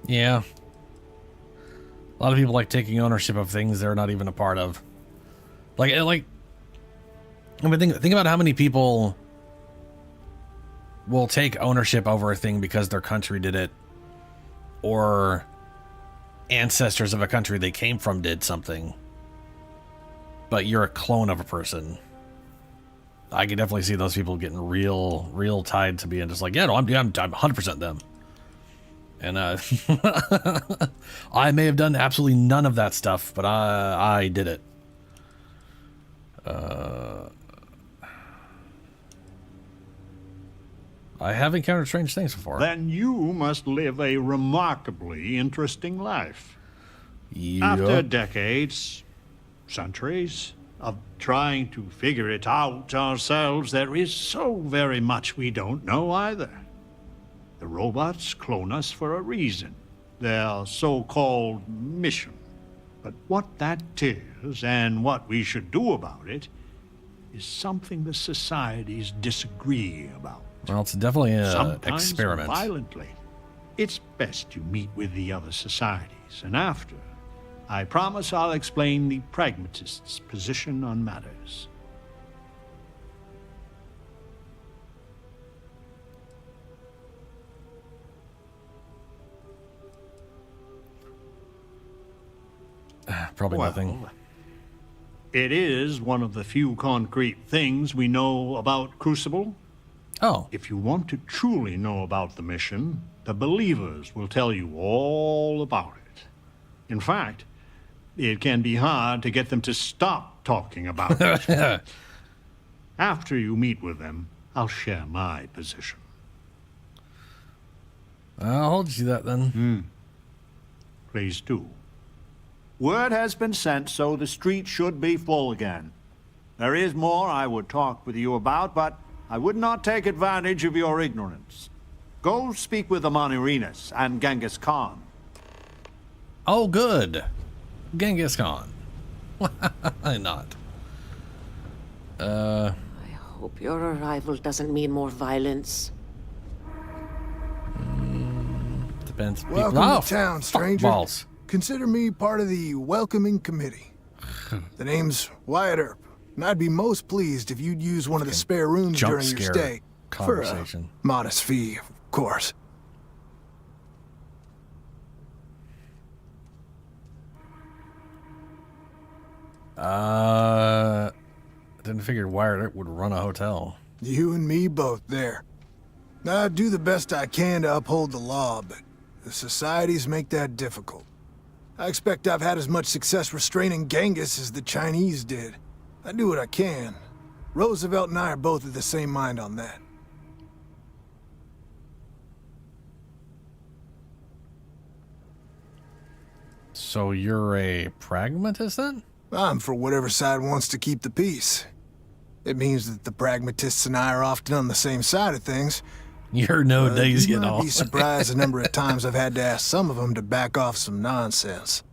Yeah. A lot of people like taking ownership of things they're not even a part of. Like, I mean, think about how many people will take ownership over a thing because their country did it, or ancestors of a country they came from did something, but you're a clone of a person. I can definitely see those people getting real tied to being just like, yeah, no, I'm 100% them. And I may have done absolutely none of that stuff, but I did it. I have encountered strange things before. Then you must live a remarkably interesting life. Yep. After decades, centuries, of trying to figure it out ourselves, there is so very much we don't know either. The robots clone us for a reason, their so-called mission. But what that is, and what we should do about it, is something the societies disagree about. Well, it's definitely an Sometimes experiment. Violently. It's best you meet with the other societies, and after, I promise I'll explain the pragmatist's position on matters. Probably nothing. It is one of the few concrete things we know about Crucible. Oh. If you want to truly know about the mission, the believers will tell you all about it. In fact, it can be hard to get them to stop talking about it. After you meet with them, I'll share my position. I'll hold you that then. Please do. Word has been sent, so the street should be full again. There is more I would talk with you about, but I would not take advantage of your ignorance. Go speak with Amanirenas and Genghis Khan. Oh, good. Genghis Khan. Why not? I hope your arrival doesn't mean more violence. Depends. Welcome to town, stranger. Balls. Consider me part of the welcoming committee. The name's Wyatt Earp, and I'd be most pleased if you'd use one of the spare rooms jump during your scare stay. conversation. For a modest fee, of course. Didn't figure Wyatt Earp would run a hotel. You and me both there. I do the best I can to uphold the law, but the societies make that difficult. I expect I've had as much success restraining Genghis as the Chinese did. I do what I can. Roosevelt and I are both of the same mind on that. So you're a pragmatist then? I'm for whatever side wants to keep the peace. It means that the pragmatists and I are often on the same side of things. You're no days you at might all. be surprised the number of times I've had to ask some of them to back off some nonsense.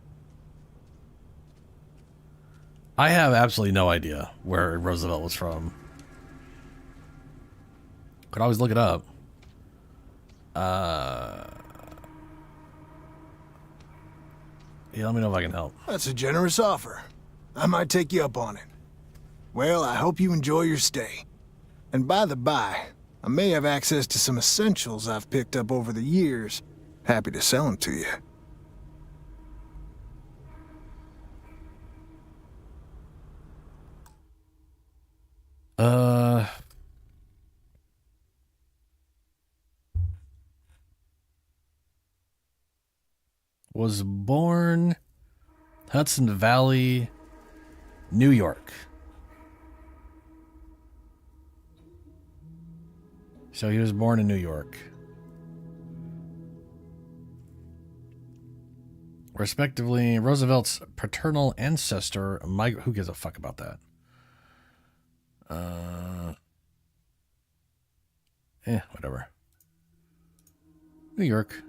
I have absolutely no idea where Roosevelt was from. Could always look it up. Yeah, let me know if I can help. That's a generous offer. I might take you up on it. Well, I hope you enjoy your stay. And by the by, I may have access to some essentials I've picked up over the years. Happy to sell them to you. Was born Hudson Valley, New York. So he was born in New York. Respectively, Roosevelt's paternal ancestor, who gives a fuck about that? Whatever. New York.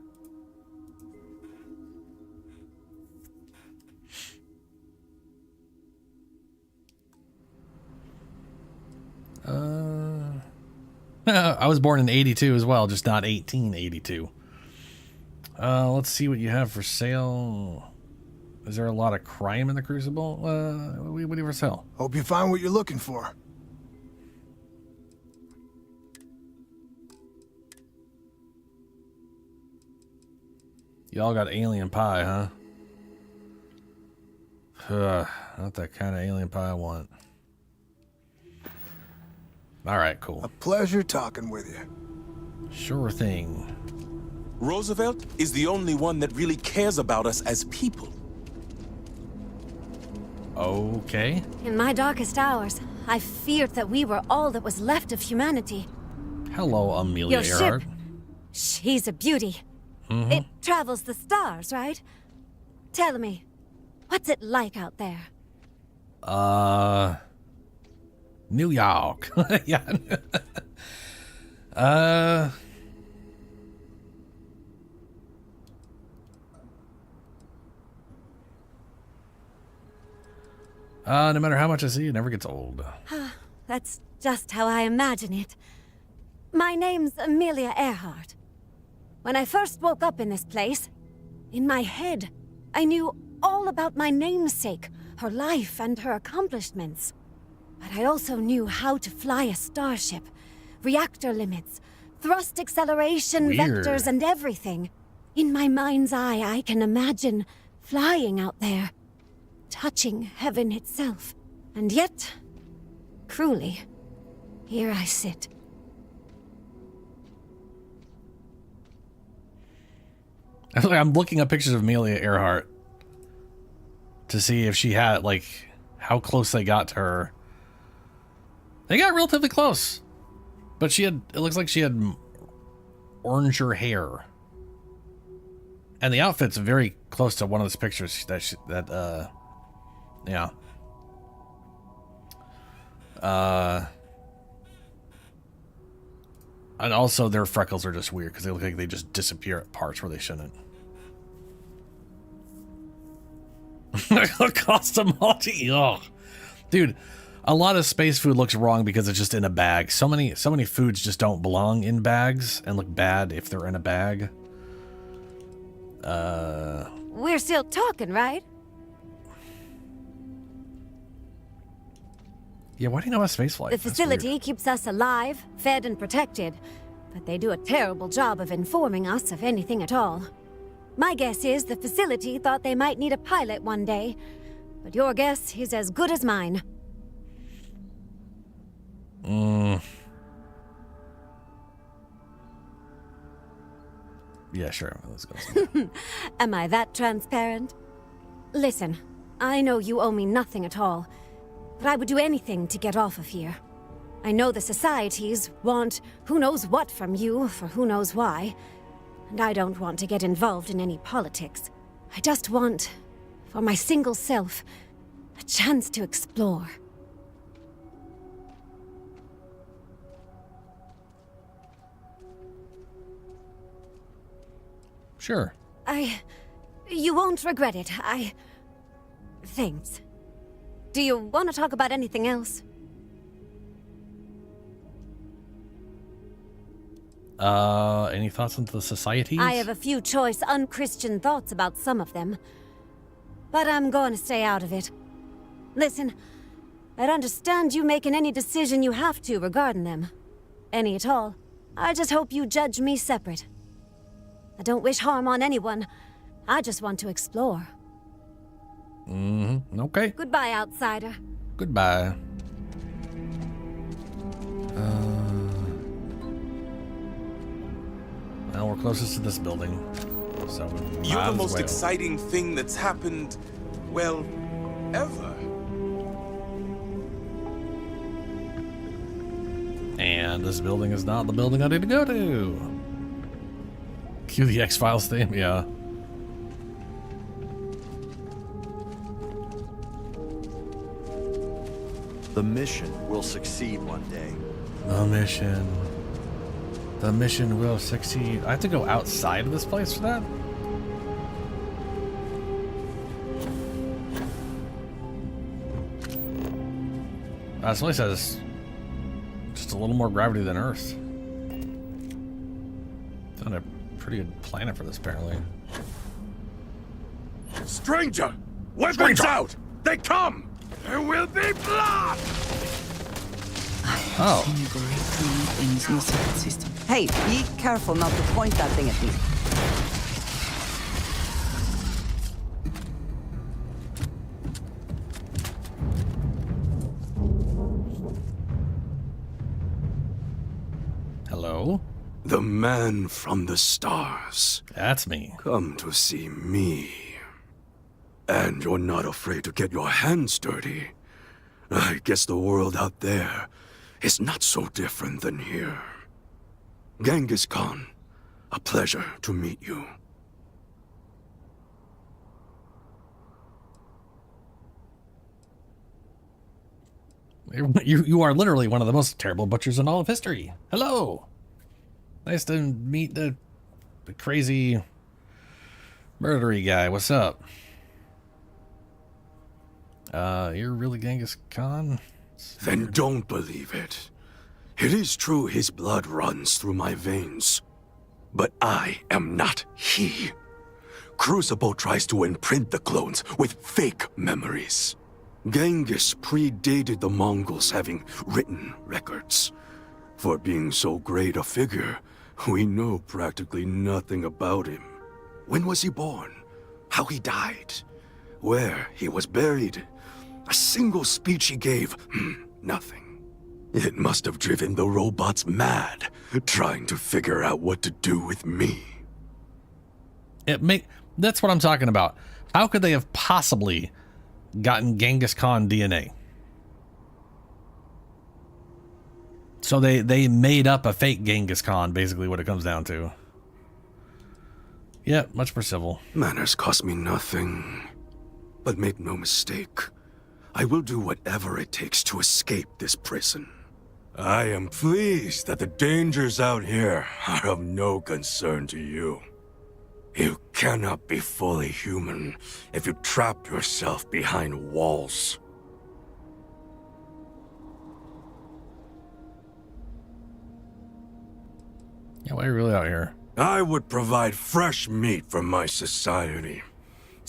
I was born in 82 as well, just not 1882. Let's see what you have for sale. Is there a lot of crime in the Crucible? What do you for sale? Hope you find what you're looking for. Y'all got alien pie, huh? Not that kind of alien pie I want. All right, cool. A pleasure talking with you. Sure thing. Roosevelt is the only one that really cares about us as people. Okay. In my darkest hours, I feared that we were all that was left of humanity. Hello, Amelia Your Earhart. ship, she's a beauty. Mm-hmm. It travels the stars, right? Tell me, what's it like out there? New York. Yeah. No matter how much I see, it never gets old. That's just how I imagine it. My name's Amelia Earhart. When I first woke up in this place, in my head, I knew all about my namesake, her life and her accomplishments. But I also knew how to fly a starship, reactor limits, thrust acceleration Weird. vectors and everything. In my mind's eye, I can imagine flying out there, touching heaven itself. And yet, cruelly, here I sit. I'm looking up pictures of Amelia Earhart to see if she had, like, how close they got to her. They got relatively close. But she had, it looks like she had oranger hair. And the outfit's very close to one of those pictures yeah. And also their freckles are just weird because they look like they just disappear at parts where they shouldn't. Costumology, ugh. Dude, a lot of space food looks wrong because it's just in a bag. So many foods just don't belong in bags and look bad if they're in a bag. We're still talking, right? Yeah, why do you know about spaceflight? The That's facility weird. keeps us alive, fed, and protected, but they do a terrible job of informing us of anything at all. My guess is the facility thought they might need a pilot one day, but your guess is as good as mine. Yeah, sure. Let's go. Am I that transparent? Listen, I know you owe me nothing at all, but I would do anything to get off of here. I know the societies want who knows what from you for who knows why, and I don't want to get involved in any politics. I just want, for my single self, a chance to explore. Sure. You won't regret it. Thanks. Do you want to talk about anything else? Any thoughts on the societies? I have a few choice, unchristian thoughts about some of them. But I'm going to stay out of it. Listen, I'd understand you making any decision you have to regarding them. Any at all. I just hope you judge me separate. I don't wish harm on anyone. I just want to explore. Okay. Goodbye, outsider. Goodbye. Well, we're closest to this building, so we You're might the as most well. exciting thing that's happened, well, ever. And this building is not the building I need to go to. Cue the X-Files theme, yeah. The mission will succeed one day. The mission. The mission will succeed. I have to go outside of this place for that? This place has just a little more gravity than Earth. It's on a pretty good planet for this, apparently. Stranger! Weapons out! They come! There will be blood! Oh. Things in the circuit system. Hey, be careful not to point that thing at me. Hello? The man from the stars. That's me. Come to see me. And you're not afraid to get your hands dirty. I guess the world out there is not so different than here. Genghis Khan, a pleasure to meet you. You are literally one of the most terrible butchers in all of history. Hello. Nice to meet the crazy murdery guy. What's up? You're really Genghis Khan? Then don't believe it. It is true his blood runs through my veins. But I am not he. Crucible tries to imprint the clones with fake memories. Genghis predated the Mongols having written records. For being so great a figure, we know practically nothing about him. When was he born? How he died? Where he was buried? A single speech he gave? Nothing. It must have driven the robots mad, trying to figure out what to do with me. That's what I'm talking about. How could they have possibly gotten Genghis Khan DNA? So they made up a fake Genghis Khan, basically what it comes down to. Yeah, much more civil. Manners cost me nothing. But make no mistake, I will do whatever it takes to escape this prison. I am pleased that the dangers out here are of no concern to you. You cannot be fully human if you trap yourself behind walls. Yeah, why are you really out here? I would provide fresh meat for my society.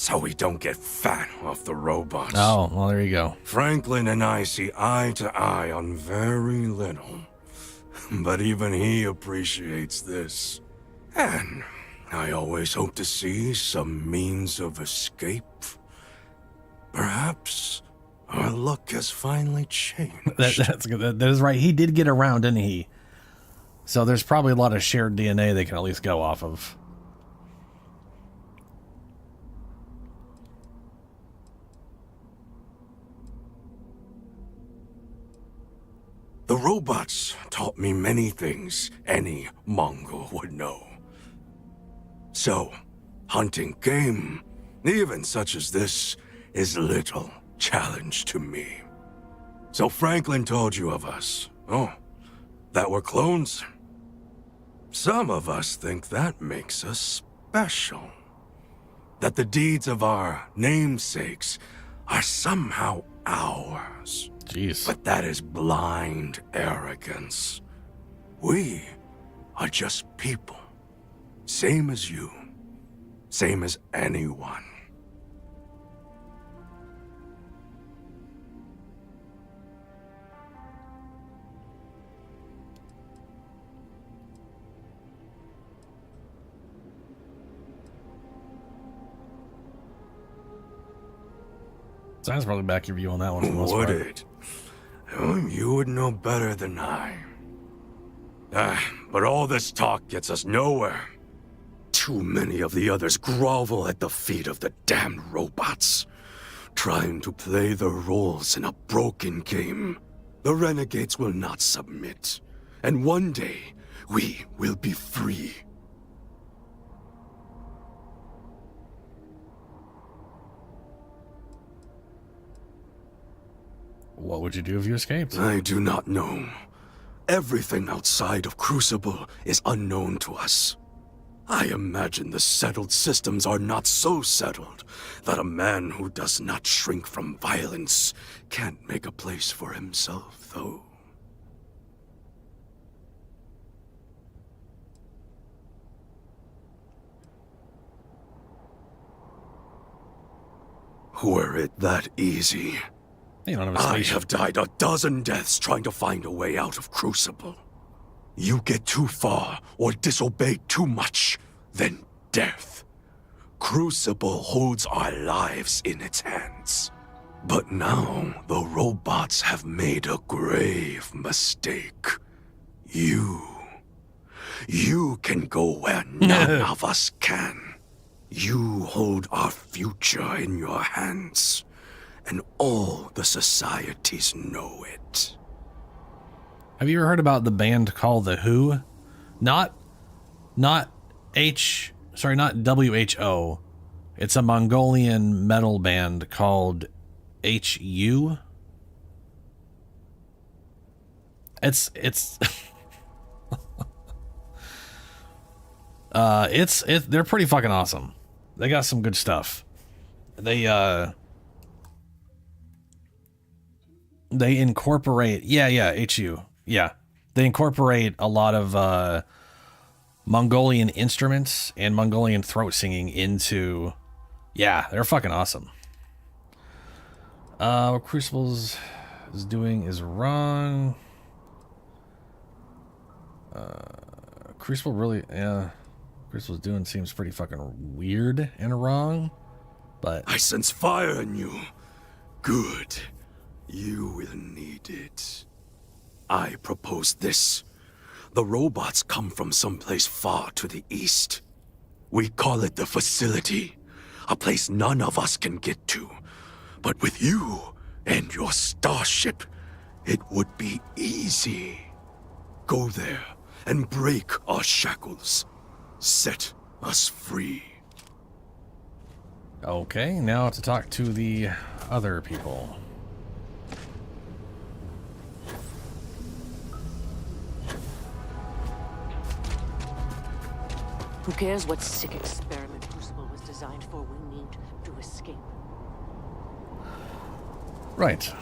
so we don't get fat off the robots. Oh, well, there you go. Franklin and I see eye to eye on very little. But even he appreciates this. And I always hope to see some means of escape. Perhaps our luck has finally changed. That's good. That is right. He did get around, didn't he? So there's probably a lot of shared DNA they can at least go off of. The robots taught me many things any Mongol would know. So, hunting game, even such as this, is little challenge to me. So Franklin told you of us. Oh, that we're clones? Some of us think that makes us special. That the deeds of our namesakes are somehow ours. Jeez. But that is blind arrogance. We are just people. Same as you. Same as anyone. Sounds probably back your view on that one. For the most Would part. it? You would know better than I. But all this talk gets us nowhere. Too many of the others grovel at the feet of the damned robots, trying to play their roles in a broken game. The renegades will not submit, and one day we will be free. What would you do if you escaped? I do not know. Everything outside of Crucible is unknown to us. I imagine the settled systems are not so settled that a man who does not shrink from violence can't make a place for himself, though. Were it that easy, You don't have a I spaceship. have died a dozen deaths trying to find a way out of Crucible. You get too far or disobey too much, then death. Crucible holds our lives in its hands. But now the robots have made a grave mistake. You can go where none of us can. You hold our future in your hands, and all the societies know it. Have you ever heard about the band called The Who? Not WHO. It's a Mongolian metal band called HU. It's they're pretty fucking awesome. They got some good stuff. They incorporate HU. Yeah. They incorporate a lot of Mongolian instruments and Mongolian throat singing into they're fucking awesome. What Crucibles is doing is wrong. Crucible's doing seems pretty fucking weird and wrong, but I sense fire in you. Good. You will need it. I propose this. The robots come from someplace far to the east. We call it the facility, a place none of us can get to. But with you and your starship, it would be easy. Go there and break our shackles. Set us free. Okay, now to talk to the other people. Who cares what sick experiment Crucible was designed for? We need to escape. Right.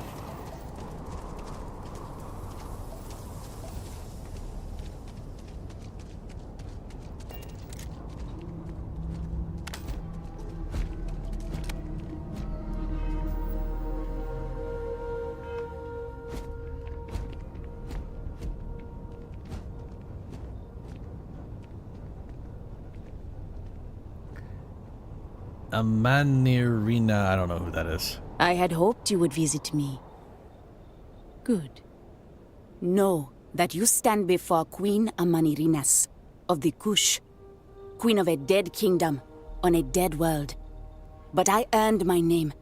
Amanirina. I don't know who that is. I had hoped you would visit me. Good. Know that you stand before Queen Amanirinas of the Kush, queen of a dead kingdom on a dead world. But I earned my name,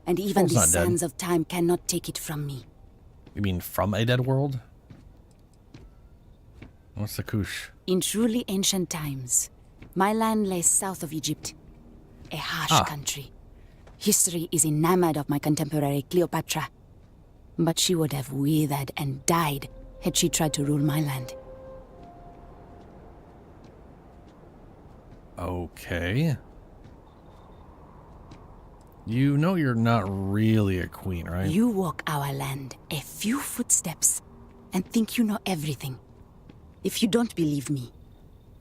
and even the sands of time cannot take it from me. You mean from a dead world? What's the Kush? In truly ancient times, my land lay south of Egypt, a harsh country. History is enamored of my contemporary Cleopatra, but she would have withered and died had she tried to rule my land. Okay. You know you're not really a queen, right? You walk our land a few footsteps and think you know everything. If you don't believe me,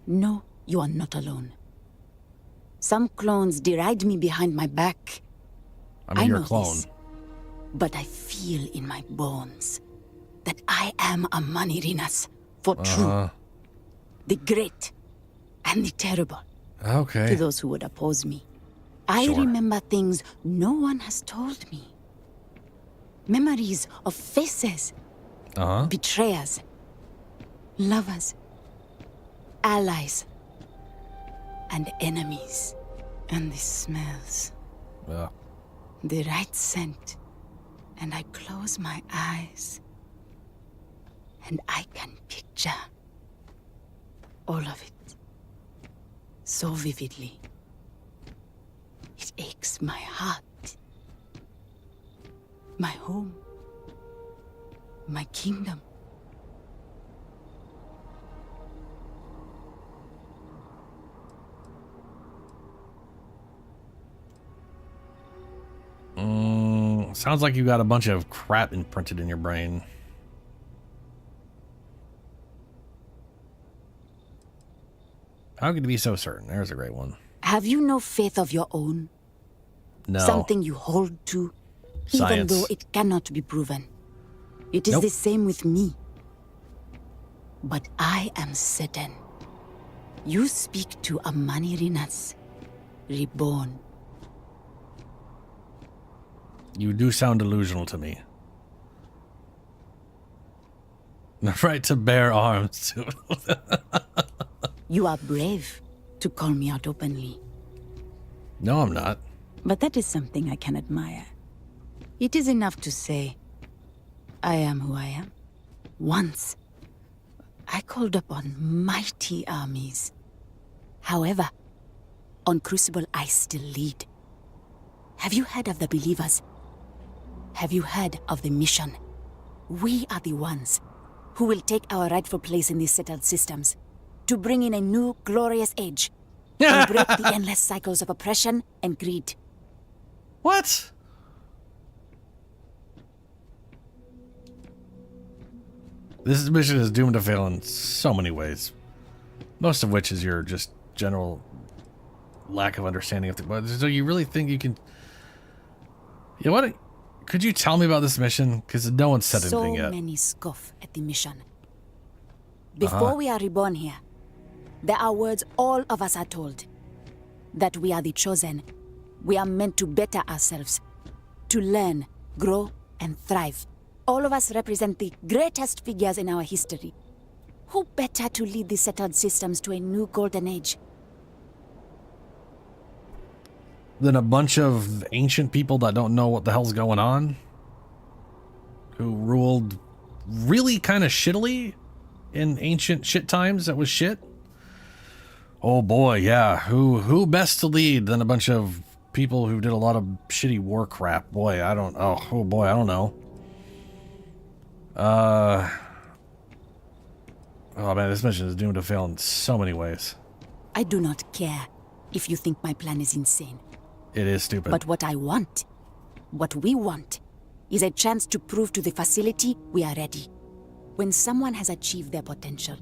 know you are not alone. Some clones deride me behind my back. I mean, you're a know clone. this, but I feel in my bones that I am Amanirinas for true. The great and the terrible. Okay. To those who would oppose me. I remember things no one has told me. Memories of faces. Betrayers. Lovers. Allies. And enemies. And the smells. Yeah. The right scent. And I close my eyes. And I can picture all of it. So vividly. It aches my heart. My home. My kingdom. Sounds like you got a bunch of crap imprinted in your brain. How could you be so certain? There's a great one. Have you no faith of your own? No. Something you hold to, even Science. though it cannot be proven. It is the same with me. But I am certain. You speak to Amanirinas, reborn. You do sound delusional to me. The right to bear arms. You are brave to call me out openly. No, I'm not. But that is something I can admire. It is enough to say, I am who I am. Once, I called upon mighty armies. However, on Crucible I still lead. Have you heard of the believers? Have you heard of the mission? We are the ones who will take our rightful place in these settled systems to bring in a new glorious age and break the endless cycles of oppression and greed. What? This mission is doomed to fail in so many ways. Most of which is your just general lack of understanding of the... But so you really think you can... You know what? Could you tell me about this mission? Because no one said anything yet. So many scoff at the mission. Before we are reborn here, there are words all of us are told. That we are the chosen. We are meant to better ourselves. To learn, grow, and thrive. All of us represent the greatest figures in our history. Who better to lead the settled systems to a new golden age? Than a bunch of ancient people that don't know what the hell's going on? Who ruled really kind of shittily in ancient shit times that was shit? Oh boy, yeah. Who best to lead than a bunch of people who did a lot of shitty war crap? Boy, I don't... Oh boy, I don't know. Oh man, this mission is doomed to fail in so many ways. I do not care if you think my plan is insane. It is stupid. But what I want, what we want, is a chance to prove to the facility we are ready. When someone has achieved their potential,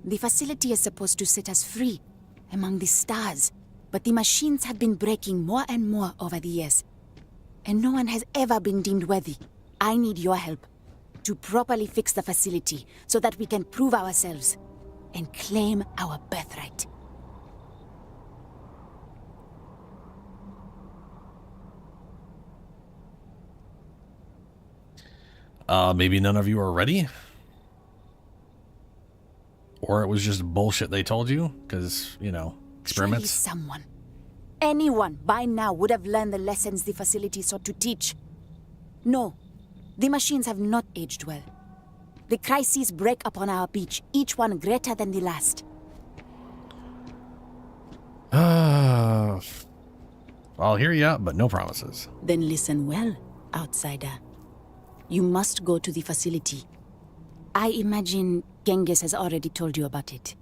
the facility is supposed to set us free among the stars. But the machines have been breaking more and more over the years. And no one has ever been deemed worthy. I need your help to properly fix the facility so that we can prove ourselves and claim our birthright. Maybe none of you are ready? Or it was just bullshit they told you? Because, you know, experiments. Surely someone, anyone by now would have learned the lessons the facility sought to teach. No, the machines have not aged well. The crises break upon our beach, each one greater than the last. I'll hear you out, but no promises. Then listen well, outsider. You must go to the facility. I imagine Genghis has already told you about it.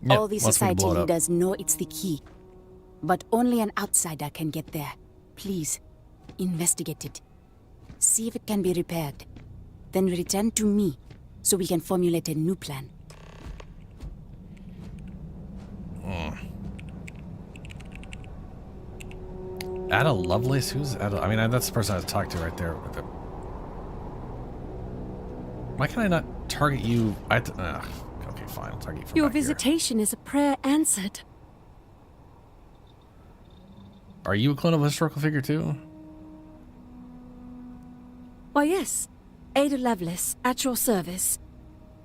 Yep, All the once we society blow it up. leaders know it's the key. But only an outsider can get there. Please, investigate it. See if it can be repaired. Then return to me, so we can formulate a new plan. Ada Lovelace? Who's Ada? I mean, that's the person I was talking to right there. Why can I not target you? Okay, fine. I'll target you from Your back here. visitation is a prayer answered. Are you a clone of a historical figure too? Why, yes. Ada Lovelace, at your service.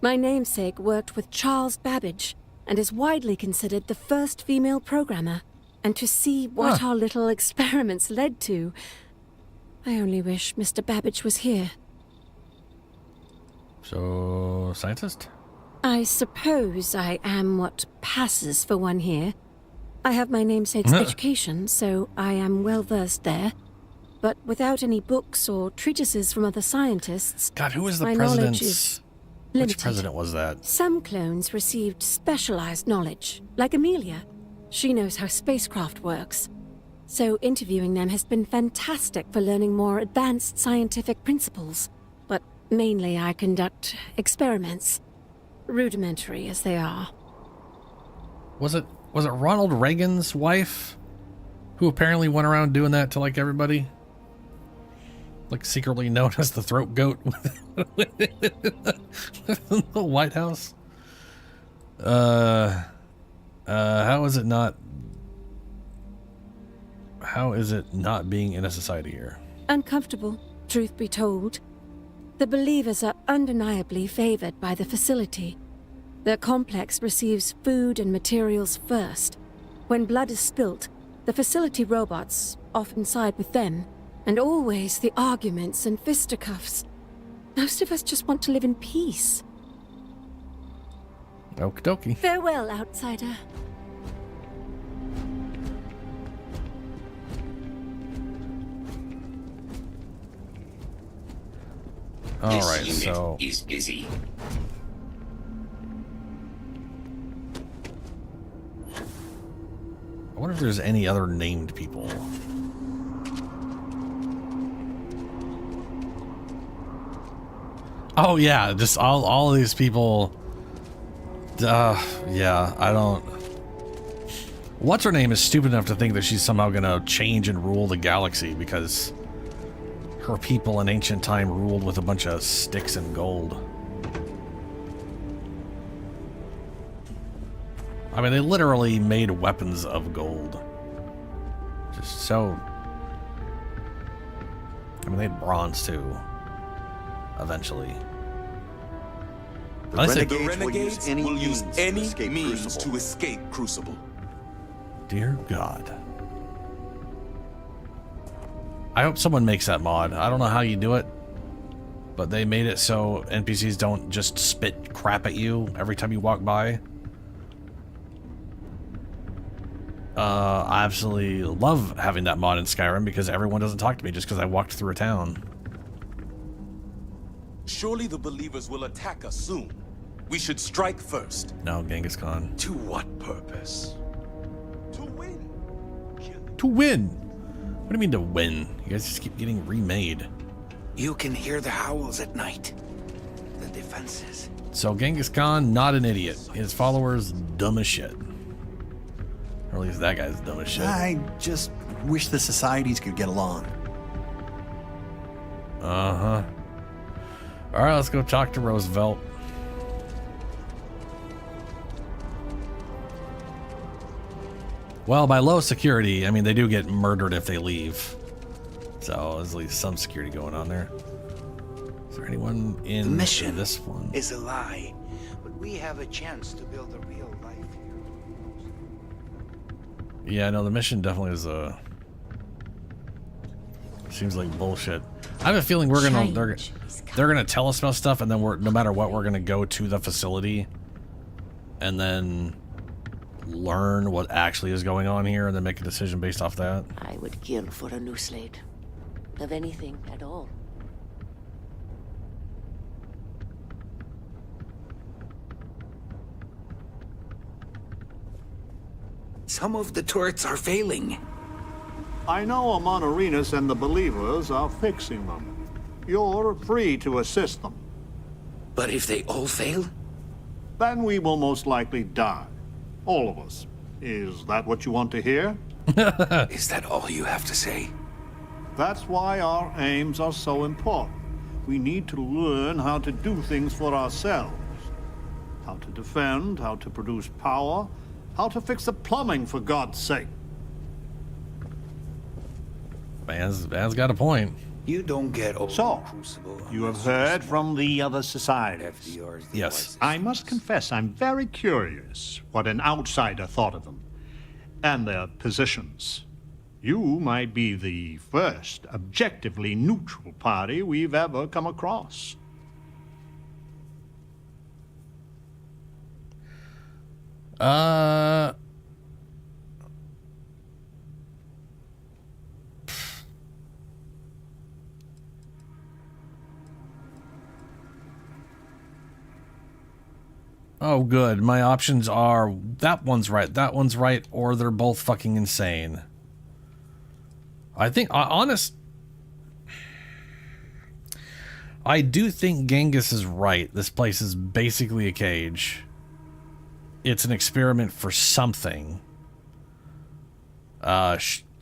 My namesake worked with Charles Babbage and is widely considered the first female programmer. And to see what our little experiments led to, I only wish Mr. Babbage was here. So, scientist? I suppose I am what passes for one here. I have my namesake's education, so I am well versed there. But without any books or treatises from other scientists, God, who was the my knowledge president's... is Which limited. president was that? Some clones received specialized knowledge, like Amelia. She knows how spacecraft works. So interviewing them has been fantastic for learning more advanced scientific principles. But mainly I conduct experiments, rudimentary as they are. Was it Ronald Reagan's wife who apparently went around doing that to like everybody? Like secretly known as the throat goat in the White House? How is it not being in a society here? Uncomfortable, truth be told. The believers are undeniably favored by the facility. Their complex receives food and materials first. When blood is spilt, the facility robots often side with them, and always the arguments and fisticuffs. Most of us just want to live in peace. Okie dokie. Farewell, outsider. All This right, unit so is busy. I wonder if there's any other named people. Oh yeah, just all of these people. Yeah, I don't. What's her name is stupid enough to think that she's somehow gonna change and rule the galaxy because her people in ancient time ruled with a bunch of sticks and gold. I mean, they literally made weapons of gold. Just so... I mean, they had bronze too. Eventually. The Unless they- renegades will use any means to escape Crucible. Dear God. I hope someone makes that mod. I don't know how you do it, but they made it so NPCs don't just spit crap at you every time you walk by. I absolutely love having that mod in Skyrim because everyone doesn't talk to me just because I walked through a town. Surely the believers will attack us soon. We should strike first. No, Genghis Khan. To what purpose? To win! What do you mean to win? You guys just keep getting remade. You can hear the howls at night. The defenses. So Genghis Khan, not an idiot. His followers, dumb as shit. Or at least that guy's dumb as shit. I just wish the societies could get along. Uh-huh. Alright, let's go talk to Roosevelt. Well, by low security, I mean they do get murdered if they leave. So there's at least some security going on there. Is there anyone The in mission this one? is a lie, but we have a chance to build a real life here. Yeah, no, the mission definitely is a. Seems like bullshit. I have a feeling they're gonna tell us about stuff, and then no matter what, we're gonna go to the facility, and then learn what actually is going on here, and then make a decision based off that. I would kill for a new slate. Of anything at all. Some of the turrets are failing. I know Amon Arenas and the Believers are fixing them. You're free to assist them. But if they all fail? Then we will most likely die. All of us. Is that what you want to hear? Is that all you have to say? That's why our aims are so important. We need to learn how to do things for ourselves. How to defend, how to produce power, how to fix the plumbing, for God's sake. Man's got a point. You don't get over So, Crucible. you have heard from the other societies. FDR's the Yes. wisest. I must confess, I'm very curious what an outsider thought of them and their positions. You might be the first objectively neutral party we've ever come across. Oh, good. My options are that one's right, or they're both fucking insane. I think, I do think Genghis is right. This place is basically a cage. It's an experiment for something.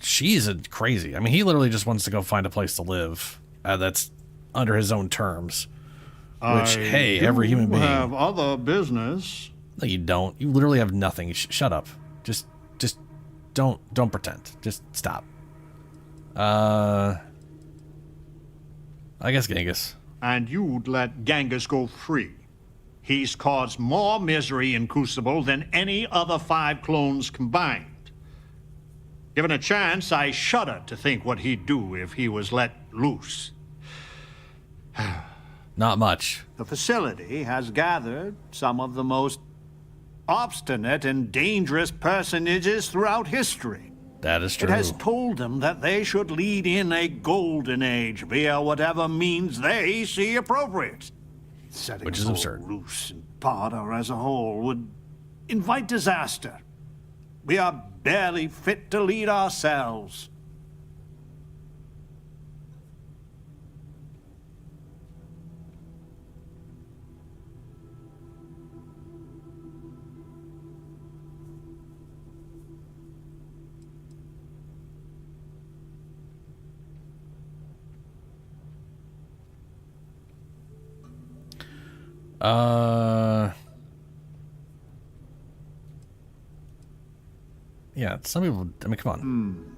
She's crazy. I mean, he literally just wants to go find a place to live. That's under his own terms. Which, hey, every human being. Have other business. No, you don't. You literally have nothing. Shut up. Just don't pretend. Just stop. I guess Genghis. And you'd let Genghis go free. He's caused more misery in Crucible than any other 5 clones combined. Given a chance, I shudder to think what he'd do if he was let loose. Not much. The facility has gathered some of the most obstinate and dangerous personages throughout history. That is true. It has told them that they should lead in a golden age via whatever means they see appropriate. Setting Which is us all absurd. loose and Parter as a whole would invite disaster. We are barely fit to lead ourselves. Yeah, some people, I mean, come on.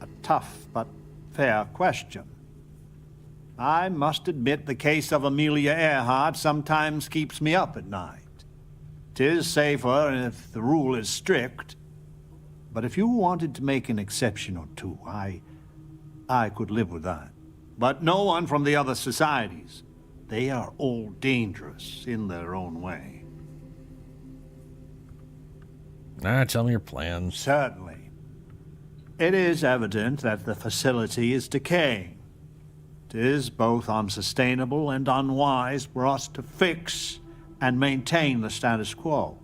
A tough but fair question. I must admit the case of Amelia Earhart sometimes keeps me up at night. 'Tis safer if the rule is strict, but if you wanted to make an exception or two, I could live with that. But no one from the other societies. They are all dangerous in their own way. Tell me your plans. Certainly. It is evident that the facility is decaying. It is both unsustainable and unwise for us to fix and maintain the status quo.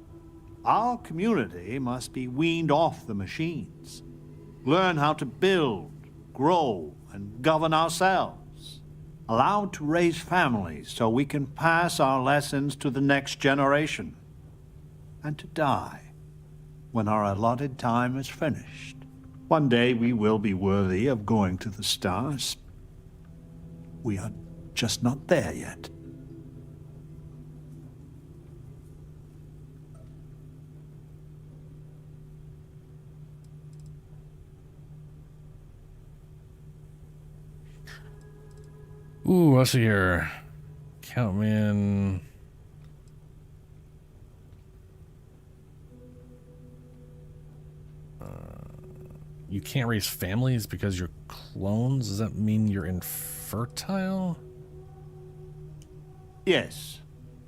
Our community must be weaned off the machines. Learn how to build, grow, and govern ourselves. Allowed to raise families so we can pass our lessons to the next generation. And to die when our allotted time is finished. One day we will be worthy of going to the stars. We are just not there yet. Ooh, let's see here. Count me in. You can't raise families because you're clones? Does that mean you're infertile? Yes,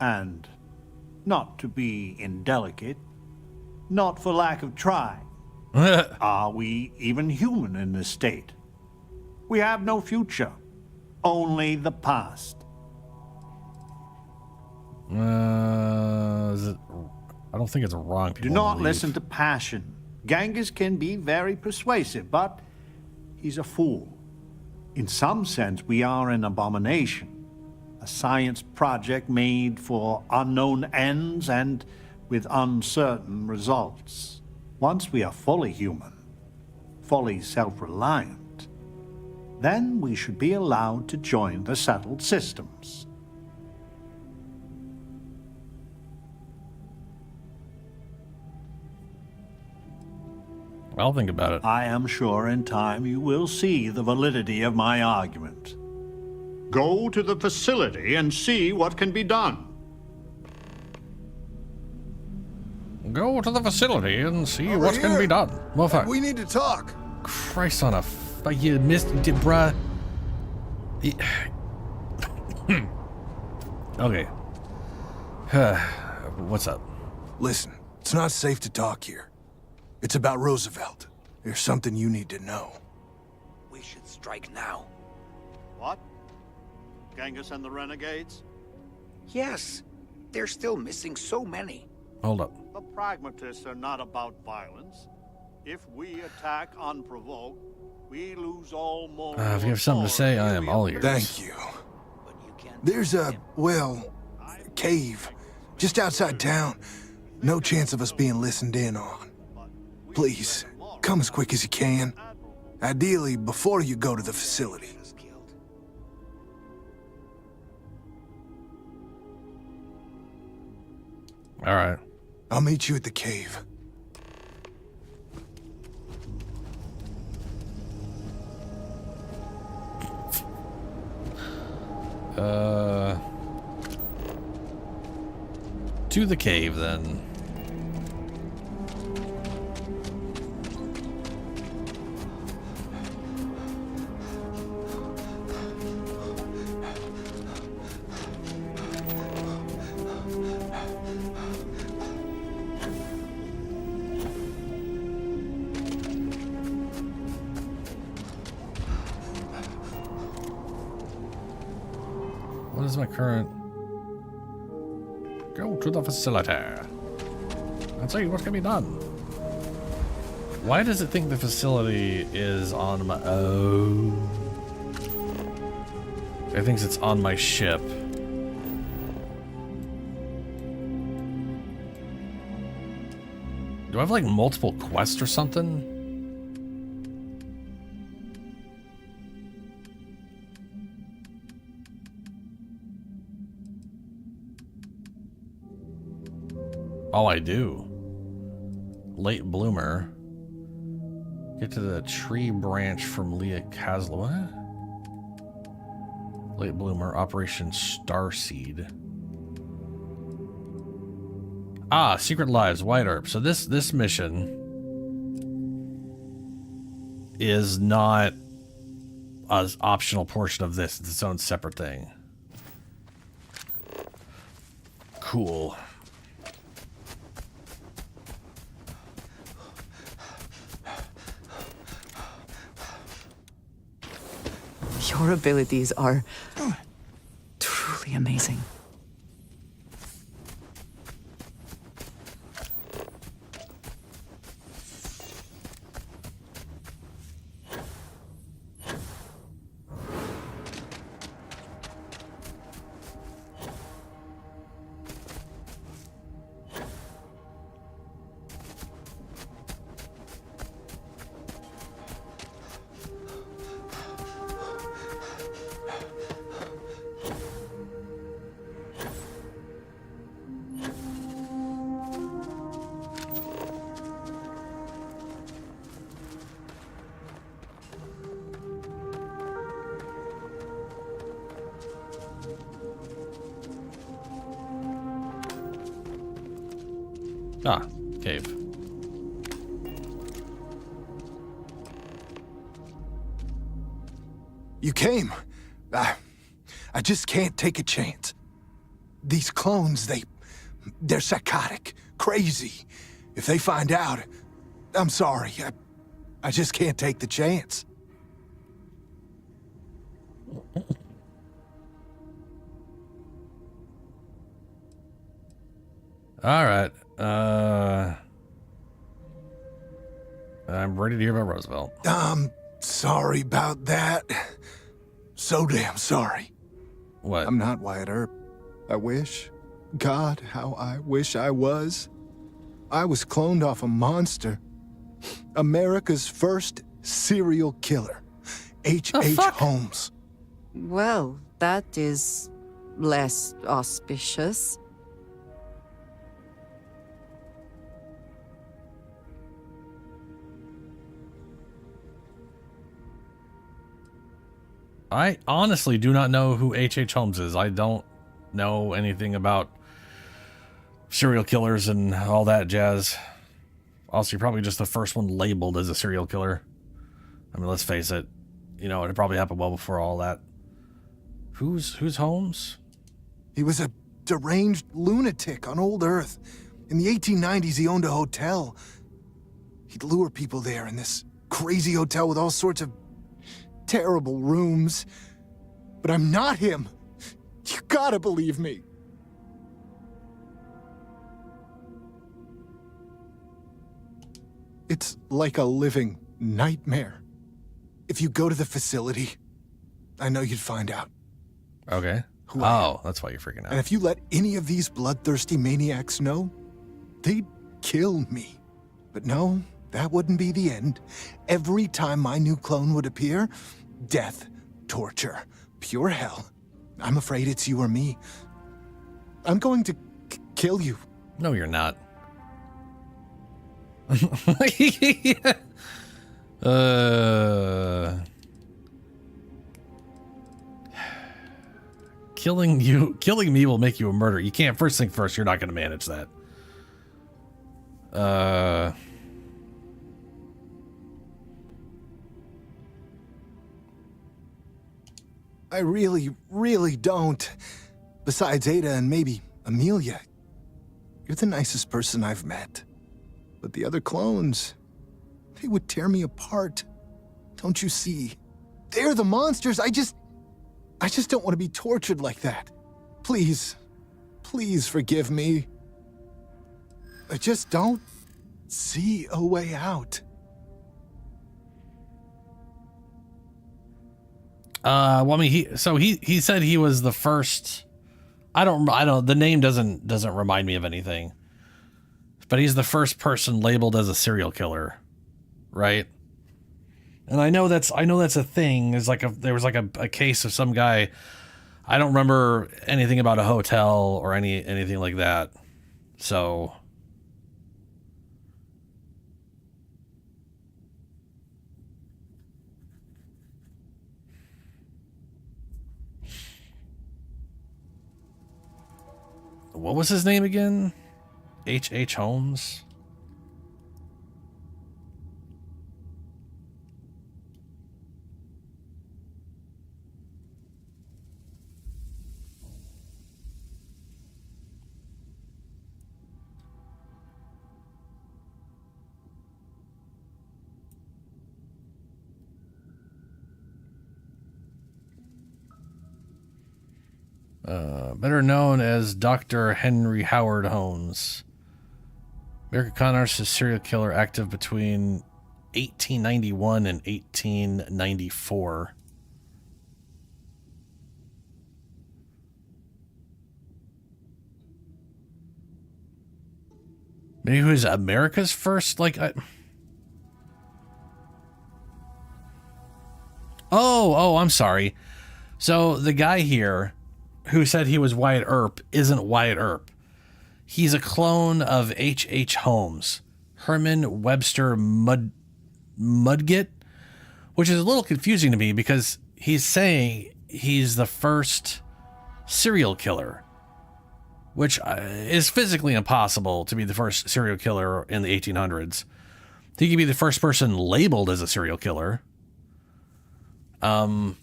and not to be indelicate, not for lack of trying. Are we even human in this state? We have no future, only the past. Is it, I don't think it's wrong. Do not listen to passion. Genghis can be very persuasive, but he's a fool. In some sense, we are an abomination. A science project made for unknown ends and with uncertain results. Once we are fully human, fully self-reliant, then we should be allowed to join the settled systems. I'll think about it. I am sure in time you will see the validity of my argument. Go to the facility and see what can be done. Go to the facility and see what can be done. Well, fuck. We need to talk. Christ on a... You missed... Bruh. Okay. What's up? Listen, it's not safe to talk here. It's about Roosevelt. There's something you need to know. We should strike now. What? Genghis and the renegades? Yes. They're still missing so many. Hold up. The pragmatists are not about violence. If we attack unprovoked, we lose all moral if you have something to say, I am all ears. Thank you. There's a, well, cave just outside town. No chance of us being listened in on. Please, come as quick as you can. Ideally, before you go to the facility. All right. I'll meet you at the cave. To the cave, then. What is my current... Go to the facility and see what can be done. Why does it think the facility is on my... Oh. It thinks it's on my ship. Do I have like multiple quests or something? Oh, I do. Late bloomer. Get to the tree branch from Leah Kasla. Late bloomer, Operation Starseed. Ah, Secret Lives, White Herb. So this mission is not an optional portion of this. It's its own separate thing. Cool. Your abilities are truly amazing. Ah, cave. You came. I just can't take a chance. These clones, they're psychotic, crazy. If they find out, I'm sorry. I just can't take the chance. All right. I'm ready to hear about Roosevelt. Sorry about that. So damn sorry. What? I'm not Wyatt Earp. I wish. God, how I wish I was. I was cloned off a monster. America's first serial killer. H.H. Holmes. Well, that is less auspicious. I honestly do not know who H.H. Holmes is. I don't know anything about serial killers and all that jazz. Also, you're probably just the first one labeled as a serial killer. I mean, let's face it. You know, it probably happened well before all that. Who's Holmes? He was a deranged lunatic on old Earth. In the 1890s, he owned a hotel. He'd lure people there in this crazy hotel with all sorts of terrible rooms. But I'm not him. You gotta believe me. It's like a living nightmare. If you go to the facility, I know you'd find out. Okay. Oh, that's why you're freaking out. And if you let any of these bloodthirsty maniacs know, they'd kill me. But no, that wouldn't be the end. Every time my new clone would appear, death, torture, pure hell. I'm afraid it's you or me. I'm going to kill you. No, you're not. Killing me will make you a murderer. You can't. First thing first, you're not going to manage that. I really, really don't. Besides Ada and maybe Amelia, you're the nicest person I've met. But the other clones, they would tear me apart. Don't you see? They're the monsters. I just don't want to be tortured like that. Please, please forgive me. I just don't see a way out. Well, I mean, he said he was the first. I don't. The name doesn't remind me of anything. But he's the first person labeled as a serial killer, right? And I know that's a thing. There was a case of some guy. I don't remember anything about a hotel or anything like that. So. What was his name again? H.H. Holmes? Better known as Dr. Henry Howard Holmes. American con artist, serial killer, active between 1891 and 1894. Maybe he was America's first, Oh, I'm sorry. So the guy here who said he was Wyatt Earp isn't Wyatt Earp. He's a clone of H.H. Holmes, Herman Webster Mudgett, which is a little confusing to me because he's saying he's the first serial killer. which is physically impossible to be the first serial killer in the 1800s. He could be the first person labeled as a serial killer. And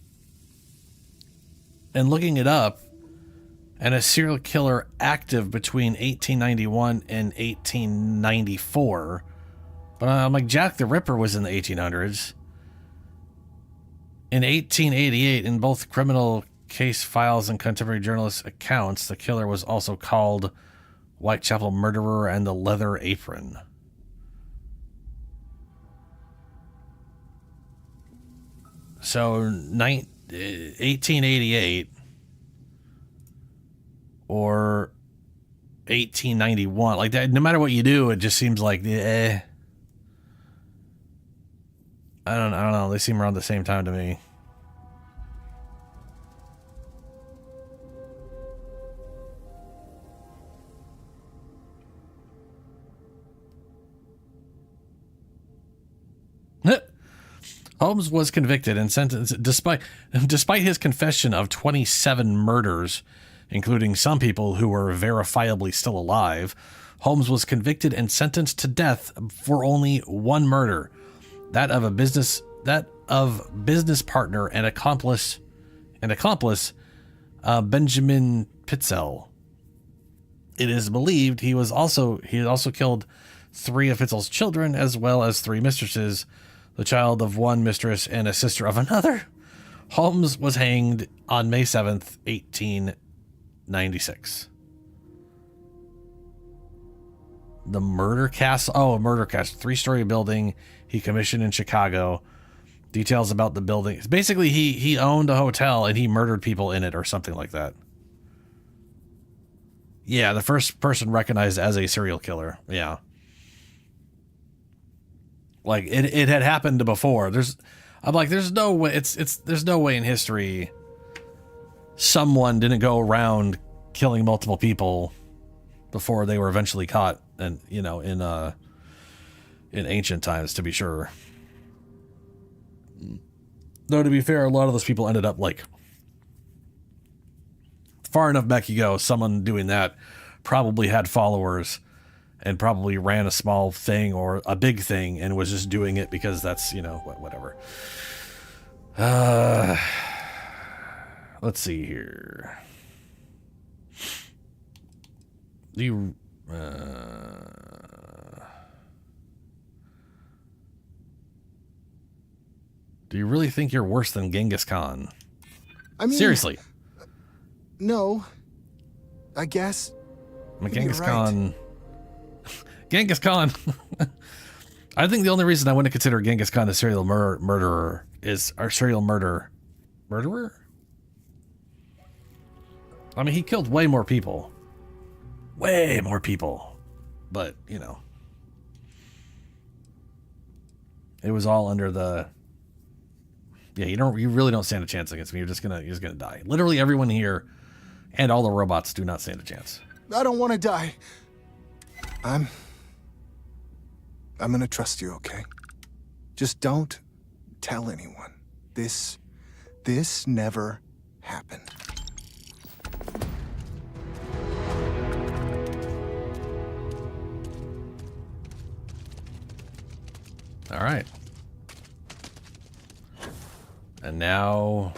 looking it up, and a serial killer active between 1891 and 1894. But I'm like, Jack the Ripper was in the 1800s. In 1888, in both criminal case files and contemporary journalist accounts, the killer was also called Whitechapel Murderer and the Leather Apron. So 1888 or 1891, like that. No matter what you do, it just seems like I don't know. They seem around the same time to me. Holmes was convicted and sentenced despite his confession of 27 murders, including some people who were verifiably still alive. Holmes was convicted and sentenced to death for only one murder, that of business partner and accomplice Benjamin Pitzel. It is believed he also killed 3 of Pitzel's children, as well as 3 mistresses, the child of one mistress and a sister of another. Holmes was hanged on May 7th, 1896. The Murder Castle. Oh, a murder castle. 3-story building he commissioned in Chicago. Details about the building. Basically, he owned a hotel and he murdered people in it or something like that. Yeah, the first person recognized as a serial killer. Yeah. Like it had happened before. There's no way there's no way in history someone didn't go around killing multiple people before they were eventually caught, and in ancient times, to be sure. Though to be fair, a lot of those people ended up like far enough back you go, someone doing that probably had followers and probably ran a small thing or a big thing and was just doing it because that's, whatever. Let's see here. Do you really think you're worse than Genghis Khan? I mean, seriously. No. I guess. Genghis Khan. Genghis Khan. I think the only reason I wouldn't consider Genghis Khan a serial murderer is our serial murderer. I mean, he killed way more people. Way more people. But, it was all under the... Yeah, you really don't stand a chance against me. You're just gonna die. Literally everyone here and all the robots do not stand a chance. I don't want to die. I'm gonna trust you, okay? Just don't tell anyone. This never happened. All right. And now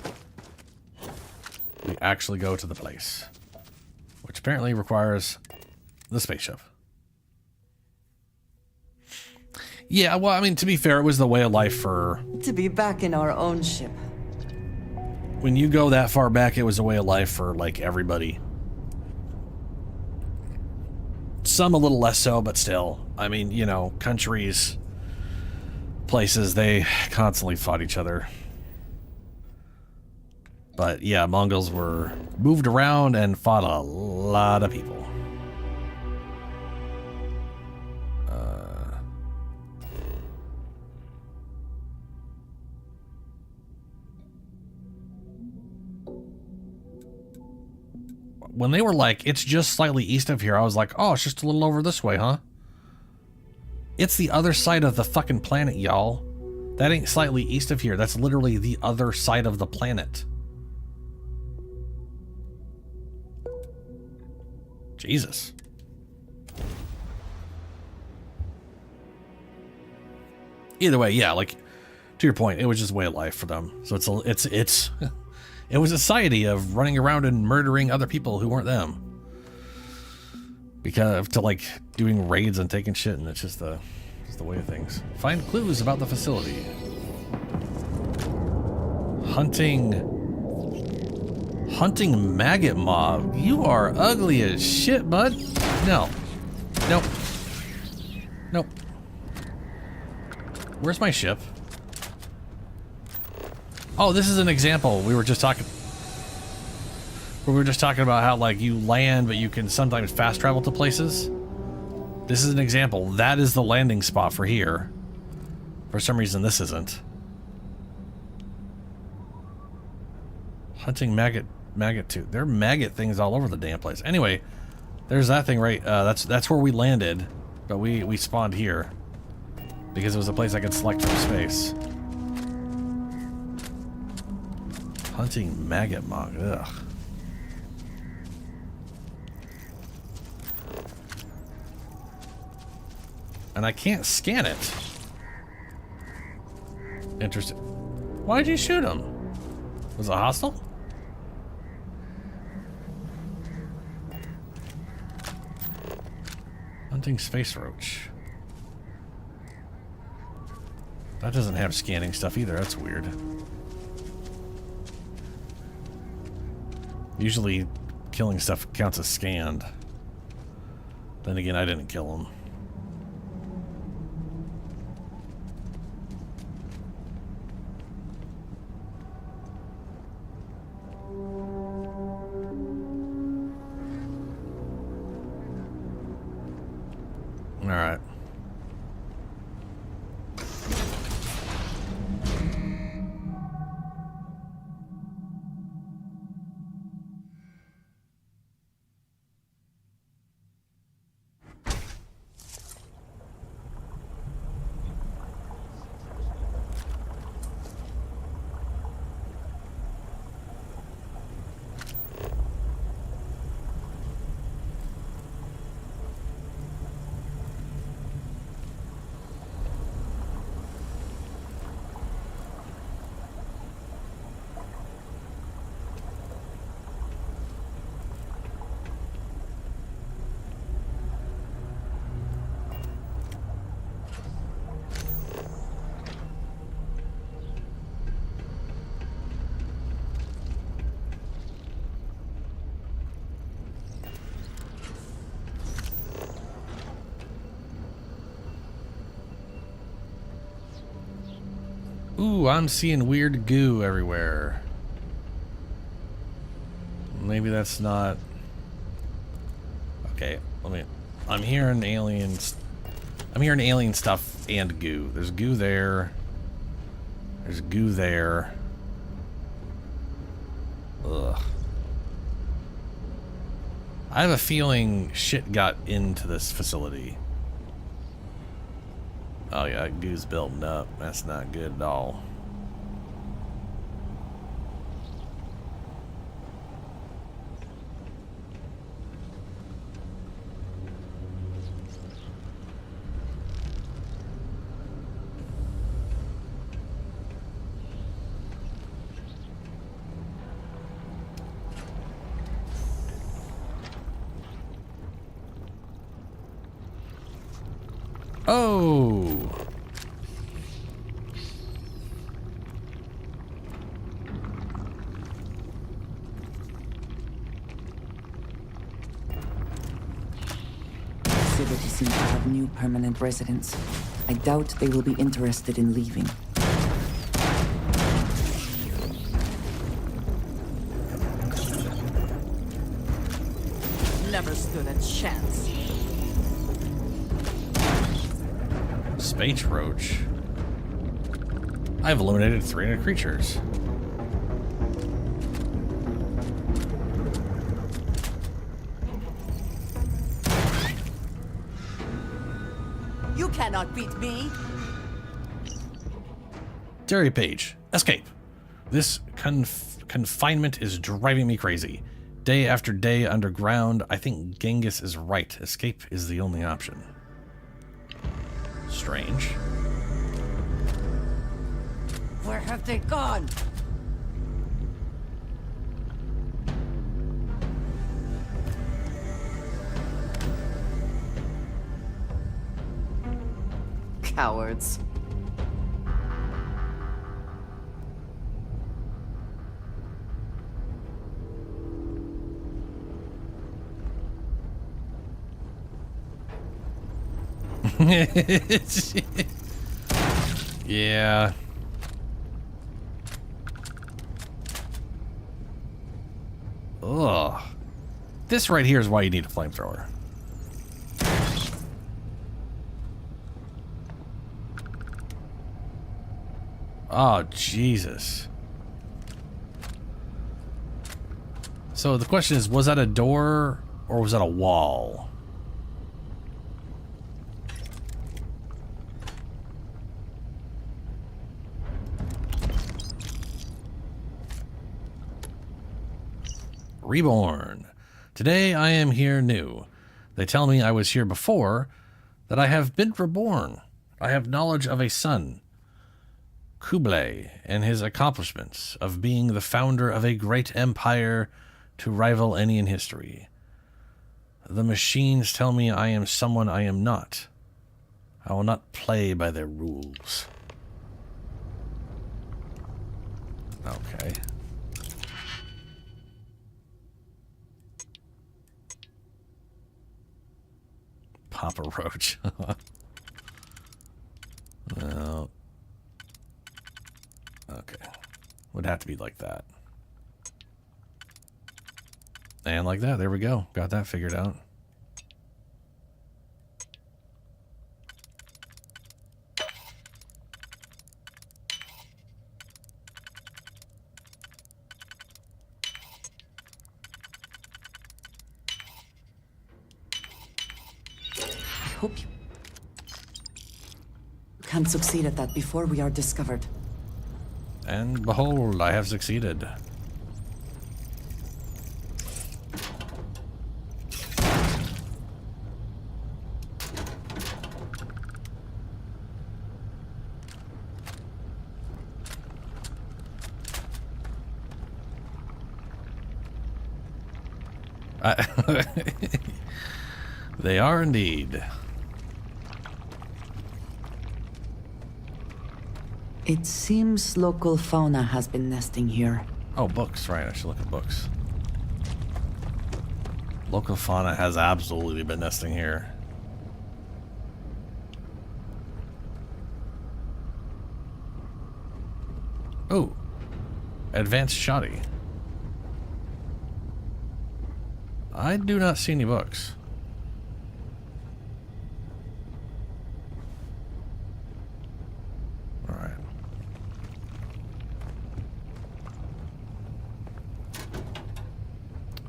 we actually go to the place, which apparently requires the spaceship. Yeah, well, I mean, to be fair, it was the way of life for... To be back in our own ship. When you go that far back, it was a way of life for, like, everybody. Some a little less so, but still. I mean, countries, places, they constantly fought each other. But, yeah, Mongols were moved around and fought a lot of people. When they were like, it's just slightly east of here, I was like, oh, it's just a little over this way, huh? It's the other side of the fucking planet, y'all. That ain't slightly east of here. That's literally the other side of the planet. Jesus. Either way, yeah, like, to your point, it was just way of life for them. So it's it was a society of running around and murdering other people who weren't them. Because to like doing raids and taking shit, and it's just the way of things. Find clues about the facility. Hunting maggot mob. You are ugly as shit, bud. No. Nope. Nope. Where's my ship? Oh, this is an example. We were just talking about how like you land, but you can sometimes fast travel to places. This is an example. That is the landing spot for here. For some reason, this isn't. Hunting maggot too. There are maggot things all over the damn place. Anyway, there's that thing right. That's where we landed, but we spawned here because it was a place I could select from space. Hunting maggot mob. Ugh. And I can't scan it. Interesting. Why'd you shoot him? Was it hostile? Hunting space roach. That doesn't have scanning stuff either. That's weird. Usually killing stuff counts as scanned. Then again, I didn't kill him. All right. Ooh, I'm seeing weird goo everywhere. Maybe that's not... Okay, I'm hearing aliens... I'm hearing alien stuff and goo. There's goo there. There's goo there. Ugh. I have a feeling shit got into this facility. Oh yeah, goo's building up. That's not good at all. Oh! Facility seems to have new permanent residents. I doubt they will be interested in leaving. Never stood a chance. Space roach. I've eliminated 300 creatures. You cannot beat me. Terry Page, escape. This confinement is driving me crazy. Day after day underground. I think Genghis is right. Escape is the only option. Strange. Where have they gone? Cowards. Yeah. Ugh. This right here is why you need a flamethrower. Oh, Jesus. So the question is, was that a door or was that a wall? Reborn. Today I am here new. They tell me I was here before, that I have been reborn. I have knowledge of a son, Kublai, and his accomplishments of being the founder of a great empire to rival any in history. The machines tell me I am someone I am not. I will not play by their rules. Okay. Papa Roach. No. Okay. Would have to be like that. And like that. There we go. Got that figured out. I hope you can succeed at that before we are discovered. And behold, I have succeeded. They are indeed. It seems local fauna has been nesting here. Oh, books, right. I should look at books. Local fauna has absolutely been nesting here. Oh, advanced shoddy. I do not see any books. All right.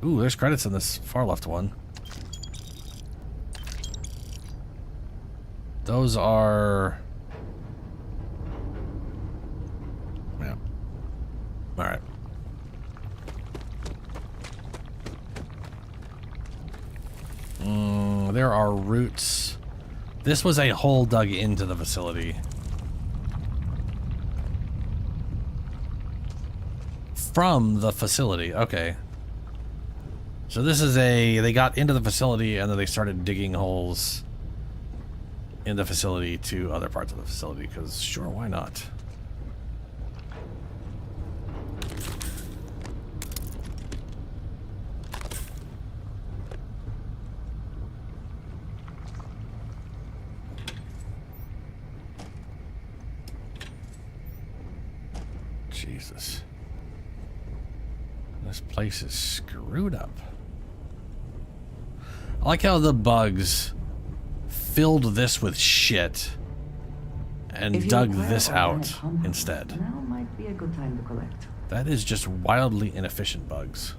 Ooh, there's credits in this far left one. Those are... Yeah. All right. There are roots. This was a hole dug into the facility. From the facility. Okay. So this is a... They got into the facility and then they started digging holes in the facility to other parts of the facility, because sure, why not? Jesus. This place is screwed up. I like how the bugs filled this with shit and dug this out instead. Now might be a good time to collect. That is just wildly inefficient bugs.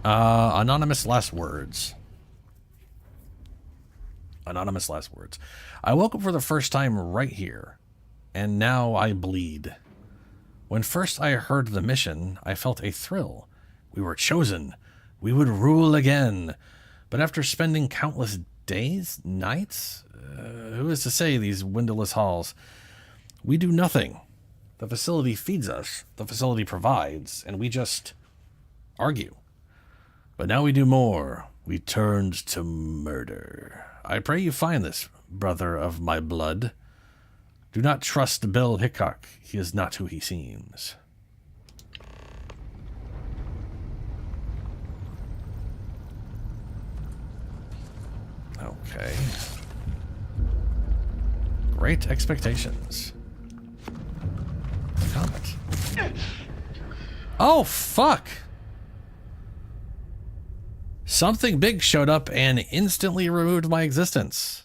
Anonymous last words. Anonymous last words. I woke up for the first time right here, and now I bleed. When first I heard the mission, I felt a thrill. We were chosen. We would rule again. But after spending countless days, nights, who is to say these windowless halls, we do nothing. The facility feeds us, the facility provides, and we just argue. But now we do more. We turned to murder. I pray you find this, brother of my blood. Do not trust Bill Hickok. He is not who he seems. Okay. Great expectations. Comment. Oh, fuck! Something big showed up and instantly removed my existence.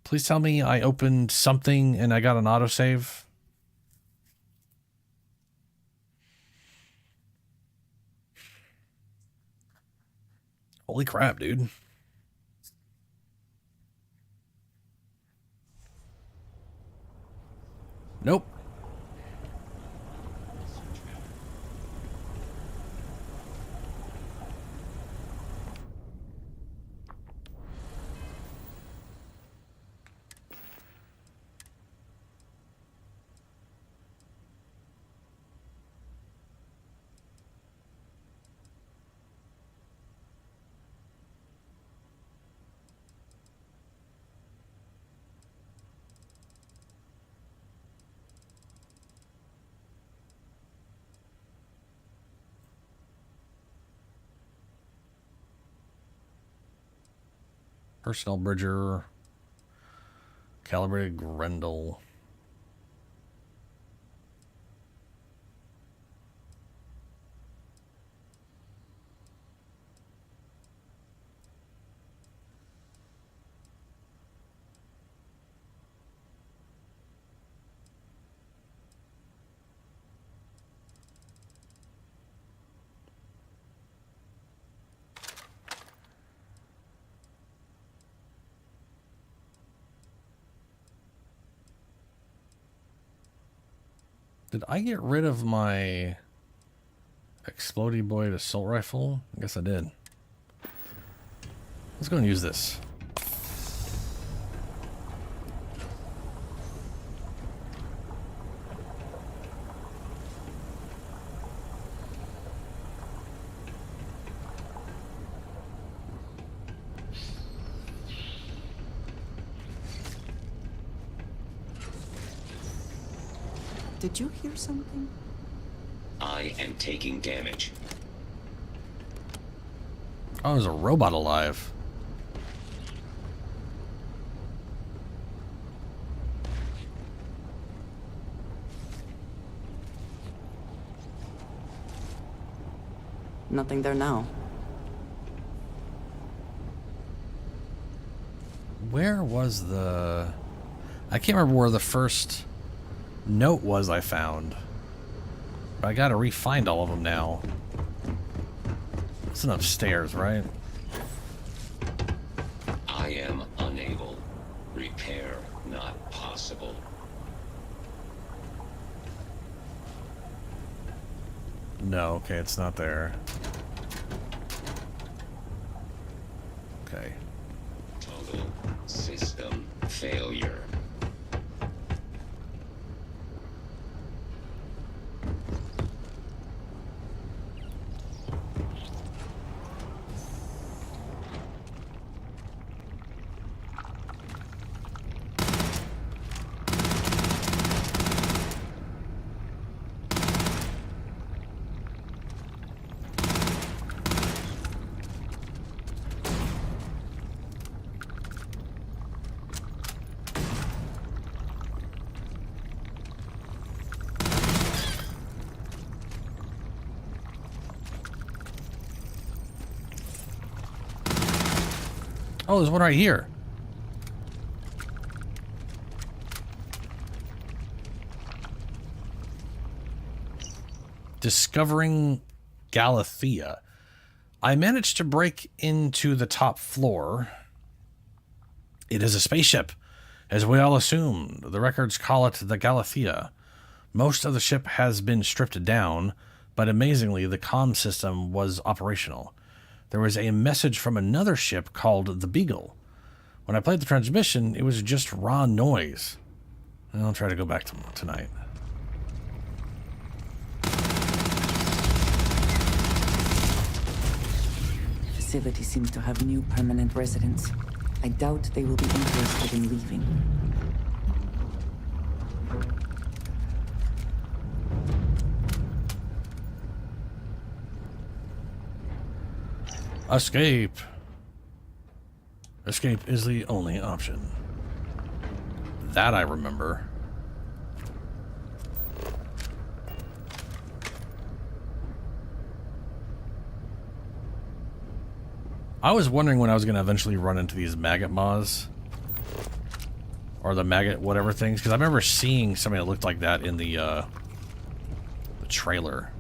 Please tell me I opened something and I got an autosave. Holy crap, dude. Nope. Personnel Bridger, Calibrated Grendel. Did I get rid of my Explodey Boyd assault rifle? I guess I did. Let's go and use this. Did you hear something? I am taking damage. Oh, there's a robot alive. Nothing there now. Where was the... I can't remember where the first note was I found. But I gotta re-find all of them now. It's an upstairs, right? I am unable. Repair not possible. No, okay, it's not there. Okay. Total system failure. Oh, there's one right here. Discovering Galathea. I managed to break into the top floor. It is a spaceship, as we all assumed. The records call it the Galathea. Most of the ship has been stripped down, but amazingly, the comm system was operational. There was a message from another ship called the Beagle. When I played the transmission, it was just raw noise. I'll try to go back to tonight. The facility seems to have new permanent residents. I doubt they will be interested in leaving. Escape. Escape is the only option. That I remember. I was wondering when I was going to eventually run into these maggot moths. Or the maggot whatever things. Because I remember seeing something that looked like that in the trailer.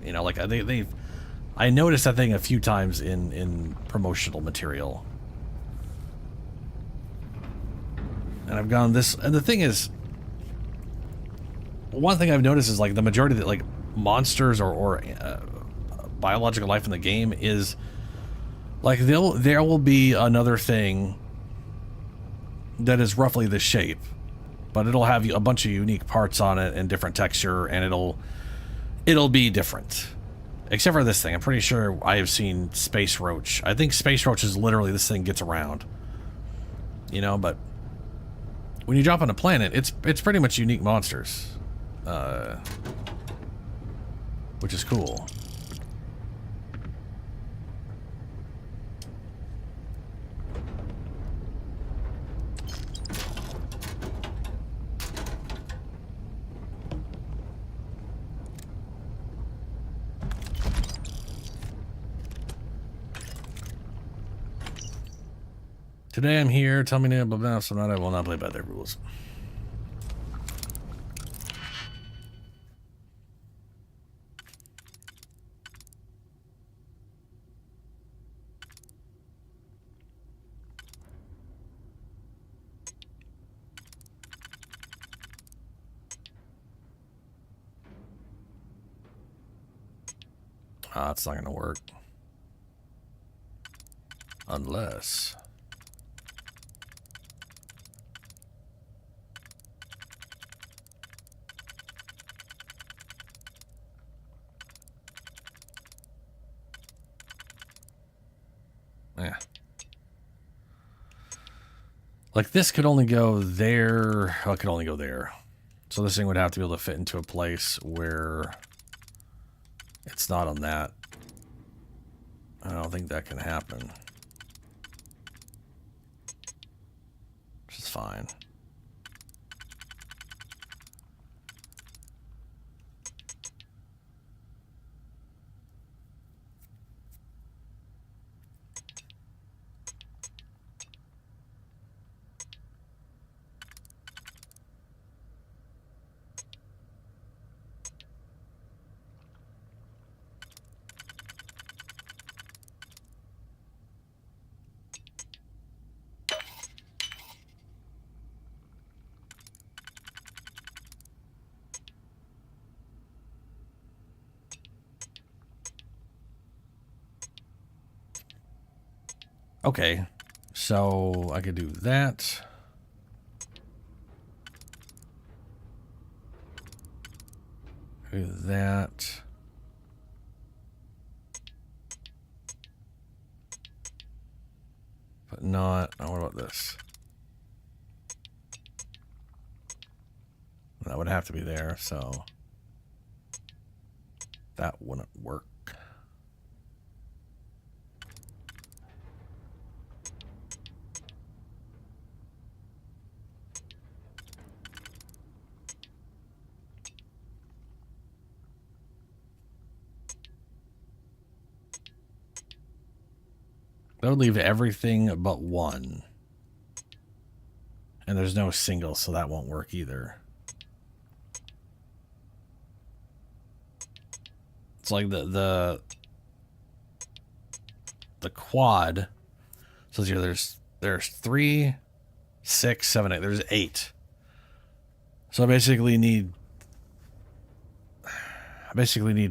You know, like I noticed that thing a few times in promotional material. And I've gone this, and the thing is, one thing I've noticed is like the majority of the like monsters or biological life in the game is like there will be another thing that is roughly this shape, but it'll have a bunch of unique parts on it and different texture, and it'll be different. Except for this thing, I'm pretty sure I have seen Space Roach. I think Space Roach is literally this thing gets around, you know, but. When you drop on a planet, it's pretty much unique monsters, which is cool. Today I'm here, tell me blah blah blah, so not I will not play by their rules. Ah, it's not gonna work. Unless... Yeah. Like this could only go there. Oh, it could only go there. So this thing would have to be able to fit into a place where it's not on that. I don't think that can happen. Which is fine. Okay, so I could do that. Do that. But not, oh, what about this? That would have to be there, so that wouldn't work. That would leave everything but one. And there's no single, so that won't work either. It's like the quad. So here there's 3, 6, 7, 8. There's 8. So I basically need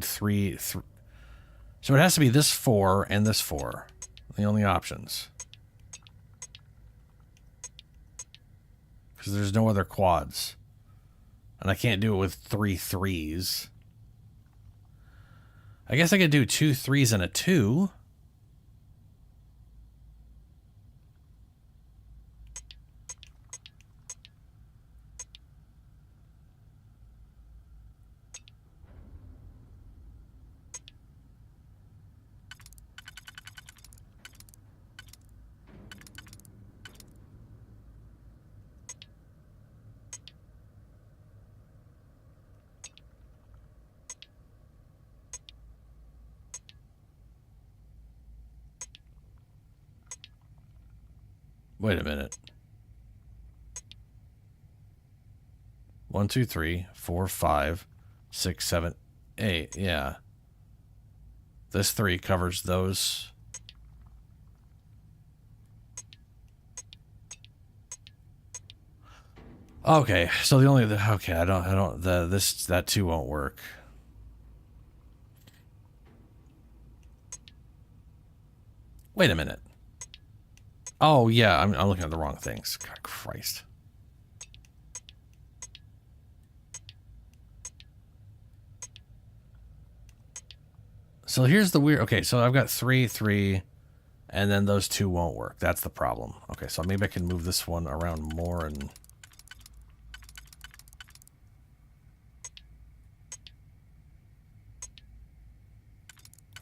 three. So it has to be this 4 and this 4. The only options. Because there's no other quads. And I can't do it with 3 3s. I guess I could do 2 3s and a 2. Wait a minute. 1, 2, 3, 4, 5, 6, 7, 8. Yeah. This 3 covers those. Okay, so the only okay, that 2 won't work. Wait a minute. Oh yeah, I'm looking at the wrong things. God Christ. So here's the weird. Okay, so I've got 3, 3, and then those 2 won't work. That's the problem. Okay, so maybe I can move this one around more and.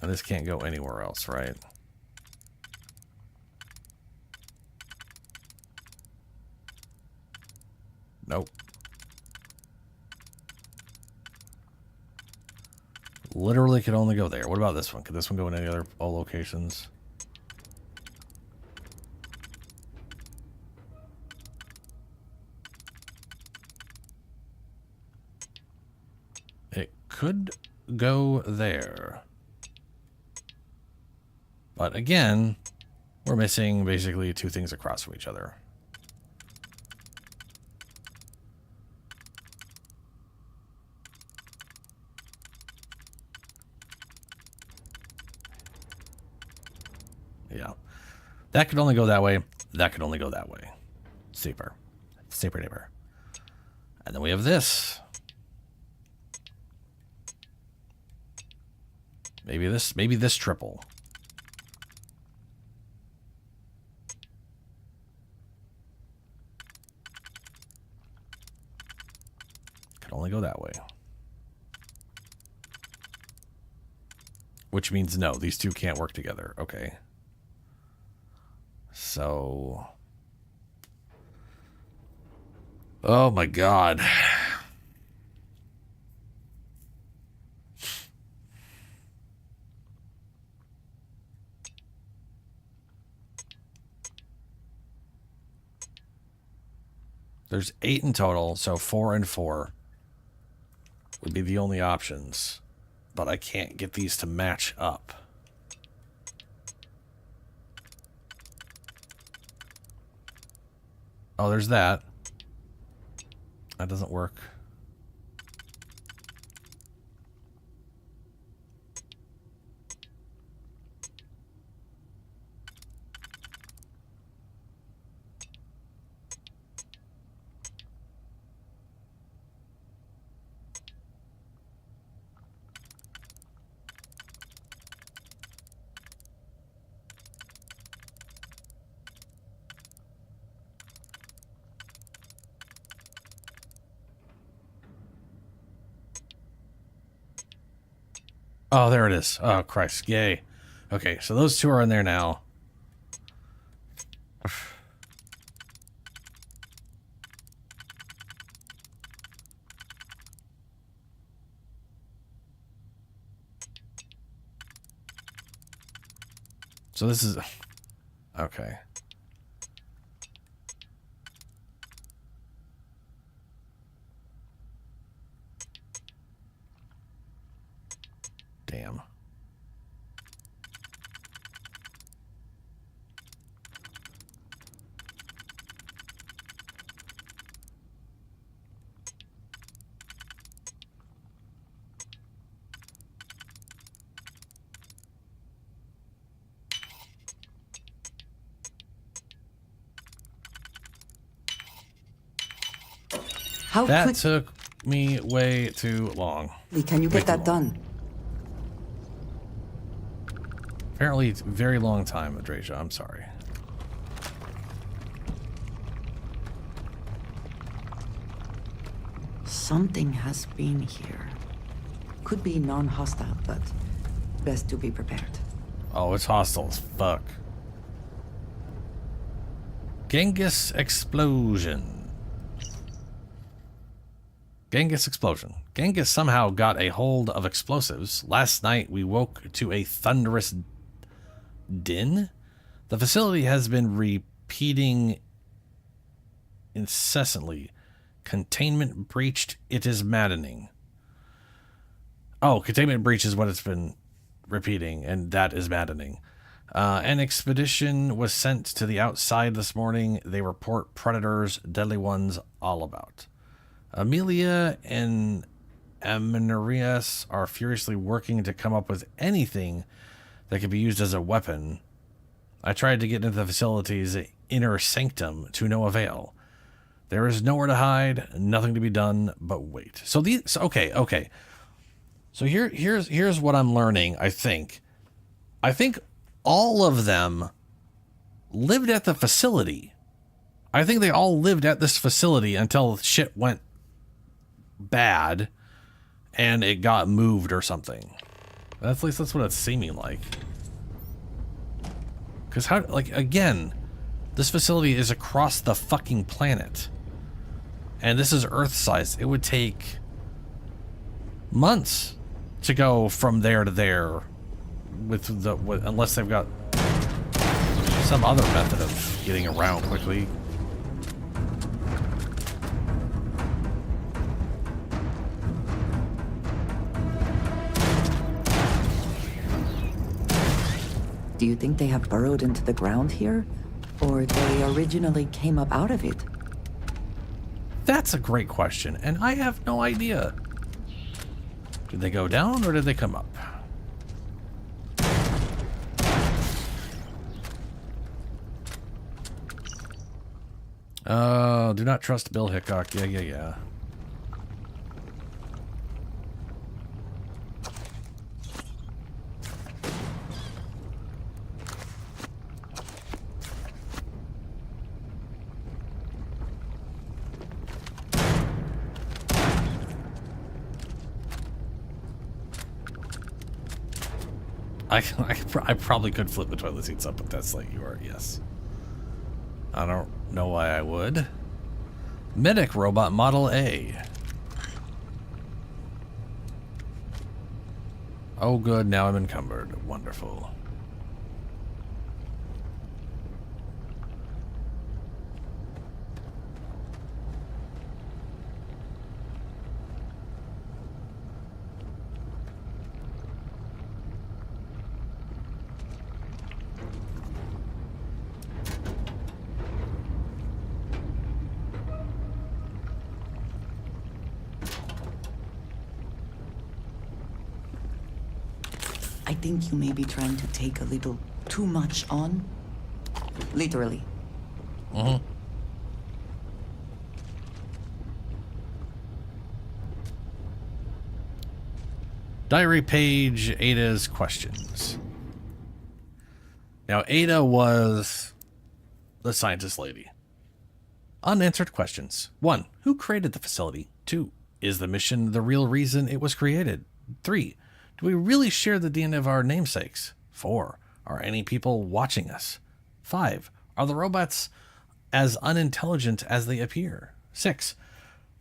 And this can't go anywhere else, right? Nope. Literally could only go there. What about this one? Could this one go in any other locations? It could go there. But again, we're missing basically 2 things across from each other. Yeah. That could only go that way. That could only go that way. Super. Super neighbor. And then we have this. Maybe this triple. Could only go that way. Which means no, these 2 can't work together. Okay. So, oh my God. There's 8 in total, so 4 and 4 would be the only options. But I can't get these to match up. Oh, there's that. That doesn't work. Oh, there it is. Oh, Christ. Yay. Okay, so those 2 are in there now. So this is... Okay. Damn. That took me way too long. Can you get that done? Apparently, it's a very long time, Adrasia. I'm sorry. Something has been here. Could be non-hostile, but best to be prepared. Oh, it's hostile as fuck. Genghis explosion. Genghis explosion. Genghis somehow got a hold of explosives. Last night we woke to a thunderous din. The facility has been repeating incessantly. Containment breached. It is maddening. Oh, containment breach is what it's been repeating, and that is maddening. An expedition was sent to the outside this morning. They report predators, deadly ones, all about. Amelia and Aminarias are furiously working to come up with anything that could be used as a weapon. I tried to get into the facility's inner sanctum to no avail. There is nowhere to hide, nothing to be done but wait. So these okay. So here's what I'm learning, I think. I think all of them lived at the facility. I think they all lived at this facility until shit went bad and it got moved or something. At least that's what it's seeming like. Because how, like, again, this facility is across the fucking planet. And this is Earth-sized. It would take months to go from there to there unless they've got some other method of getting around quickly. Do you think they have burrowed into the ground here? Or they originally came up out of it? That's a great question, and I have no idea. Did they go down or did they come up? Do not trust Bill Hickok. Yeah. I probably could flip the toilet seats up, but that's like you are, yes. I don't know why I would. Medic robot model A. Oh good, now I'm encumbered. Wonderful. I think you may be trying to take a little too much on. Literally. Mm-hmm. Diary page Ada's questions. Now, Ada was the scientist lady. Unanswered questions. 1. Who created the facility? 2. Is the mission the real reason it was created? 3. Do we really share the DNA of our namesakes? 4. Are any people watching us? 5. Are the robots as unintelligent as they appear? 6.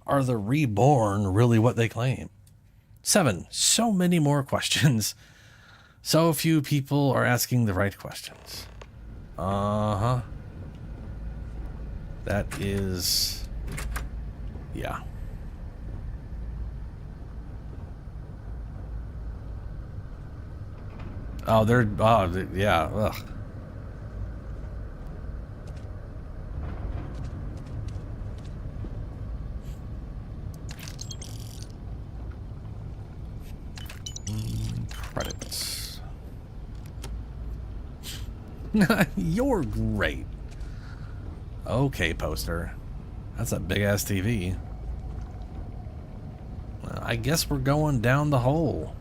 Are the reborn really what they claim? 7. So many more questions. So few people are asking the right questions. Uh-huh. That is... yeah. Oh, yeah. Ugh. Credits. You're great. Okay, poster. That's a big ass TV. Well, I guess we're going down the hole.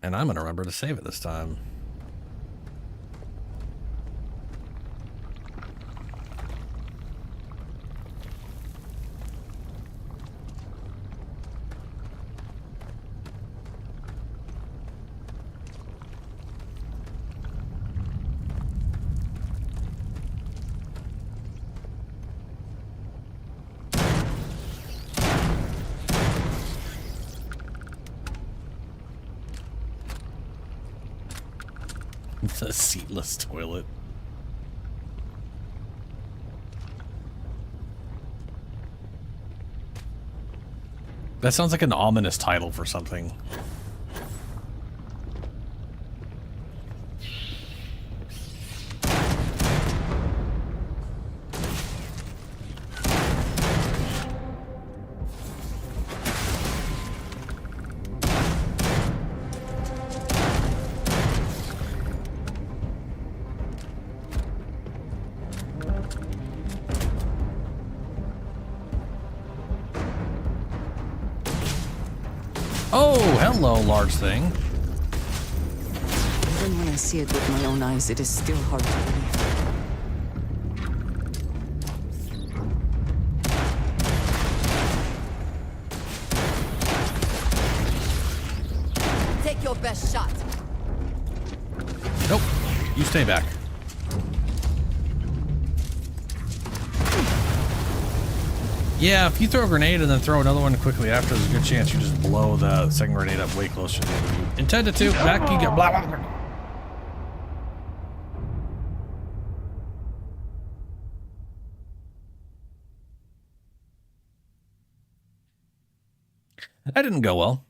And I'm gonna remember to save it this time. The seatless toilet. That sounds like an ominous title for something. Oh, hello, large thing. Even when I see it with my own eyes, it is still hard to believe. Take your best shot. Nope. You stay back. Yeah, if you throw a grenade and then throw another one quickly after, there's a good chance you just blow the second grenade up way closer than you intended to. Back you go. Blah, blah, blah. That didn't go well.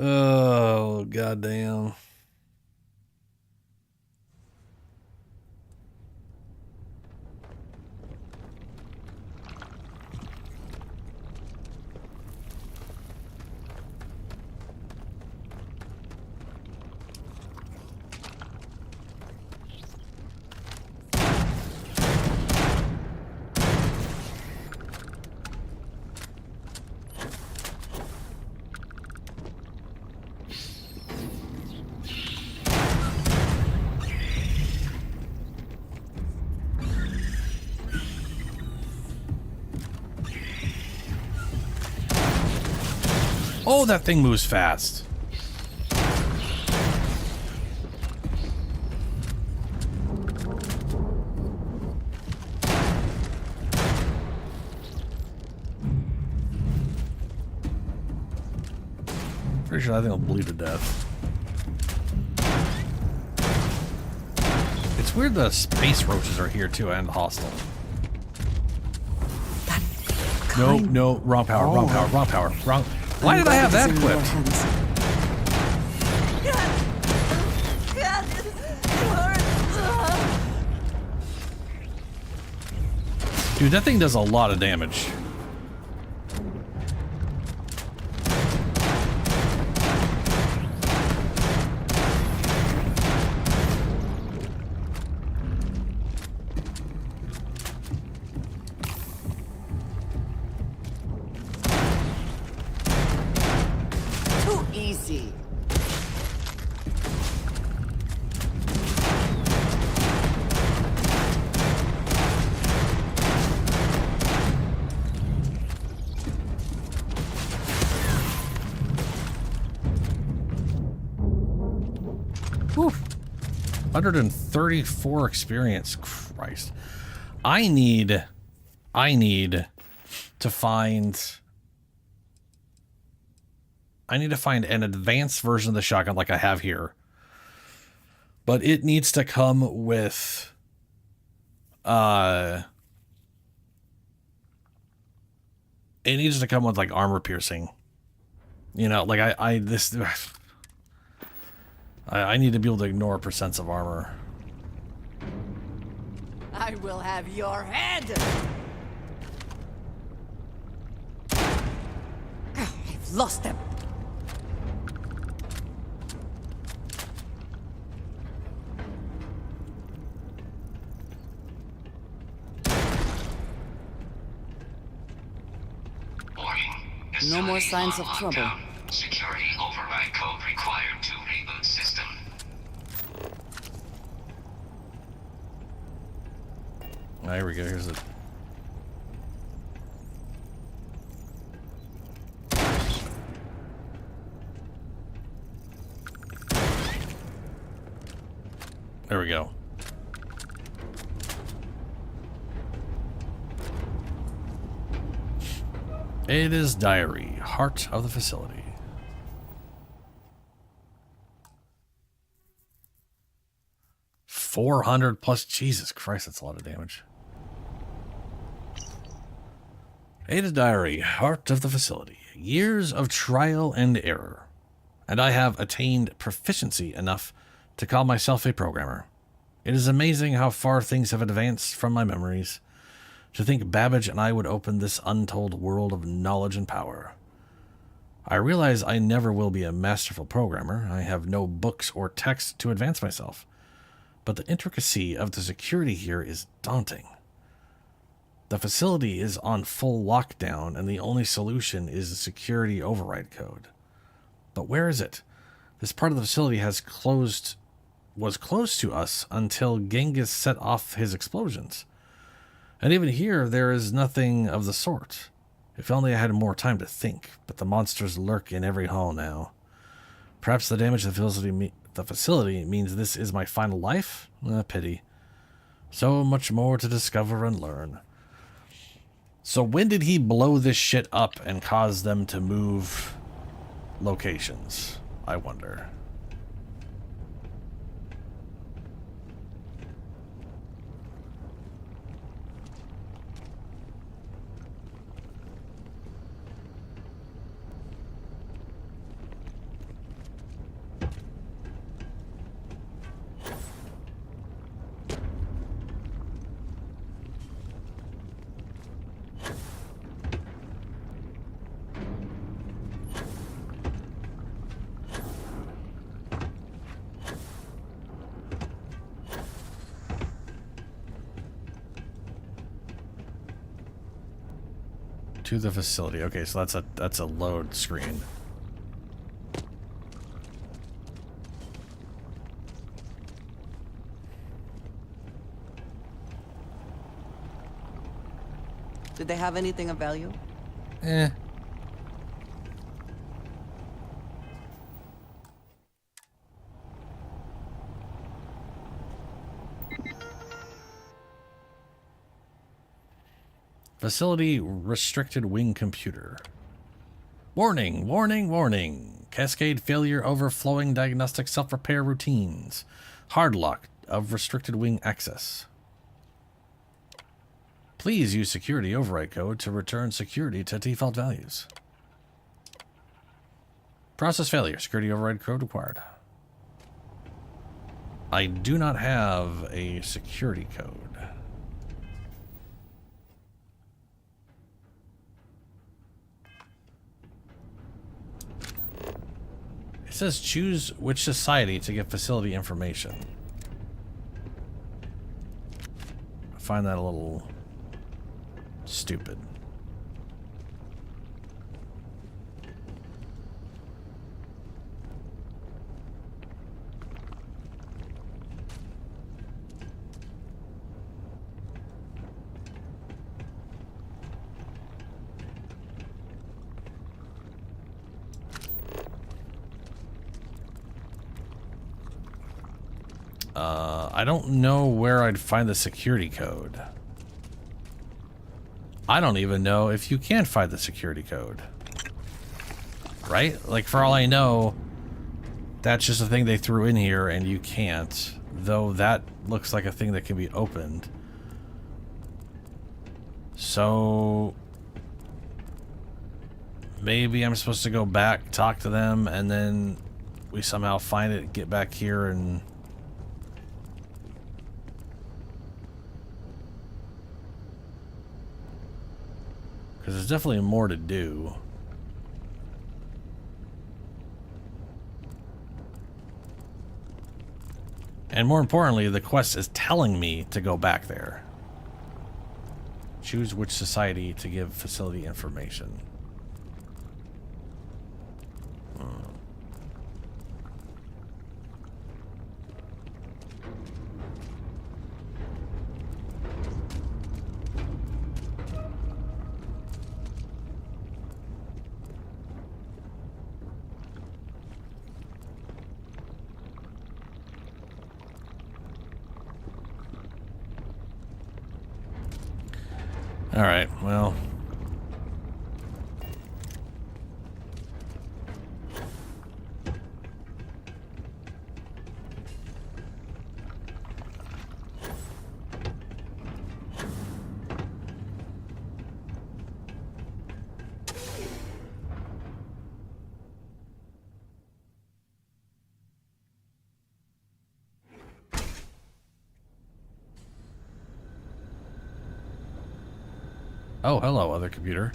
Oh, goddamn. Oh, that thing moves fast. Pretty sure that thing will bleed to death. It's weird the space roaches are here too and hostile. No, wrong power, wrong power, wrong power, wrong. Why did I have that equipped? Dude, that thing does a lot of damage. Whew. 134 experience. Christ. I need to find I need to find an advanced version of the shotgun like I have here. But it needs to come with it needs to come with like armor piercing. You know, like I need to be able to ignore percents of armor. I will have your head! I've lost them. No more signs of trouble. Security override code required to reboot system. Here we go. Here's it. There we go. Ada's diary, heart of the facility. $400 plus. Jesus Christ, that's a lot of damage. Ada's diary, heart of the facility. Years of trial and error, and I have attained proficiency enough to call myself a programmer. It is amazing how far things have advanced from my memories. To think Babbage and I would open this untold world of knowledge and power. I realize I never will be a masterful programmer. I have no books or text to advance myself. But the intricacy of the security here is daunting. The facility is on full lockdown, and the only solution is a security override code. But where is it? This part of the facility was close to us until Genghis set off his explosions. And even here, there is nothing of the sort. If only I had more time to think, but the monsters lurk in every hall now. Perhaps the damage to the facility means this is my final life? Pity. So much more to discover and learn. So when did he blow this shit up and cause them to move locations? I wonder. To the facility. Okay, so that's a load screen. Did they have anything of value? Eh. Facility restricted wing computer. Warning, warning, warning. Cascade failure overflowing diagnostic self-repair routines. Hard lock of restricted wing access. Please use security override code to return security to default values. Process failure. Security override code required. I do not have a security code. It says choose which society to get facility information. I find that a little stupid. I don't know where I'd find the security code. I don't even know if you can find the security code. right? Like, for all I know, that's just a thing they threw in here and you can't. Though that looks like a thing that can be opened. So... maybe I'm supposed to go back, talk to them, and then we somehow find it, get back here, and... because there's definitely more to do. And more importantly, the quest is telling me to go back there. Choose which society to give facility information. All right, well. Oh, hello, other computer.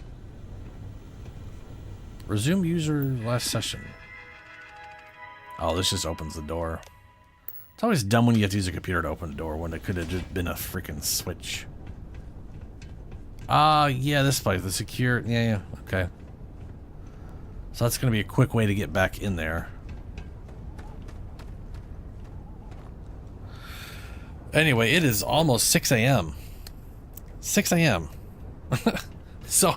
Resume user last session. Oh, this just opens the door. It's always dumb when you have to use a computer to open a door when it could have just been a freaking switch. Yeah, this place, the secure, yeah, okay. So that's gonna be a quick way to get back in there. Anyway, it is almost 6 a.m. 6 a.m. So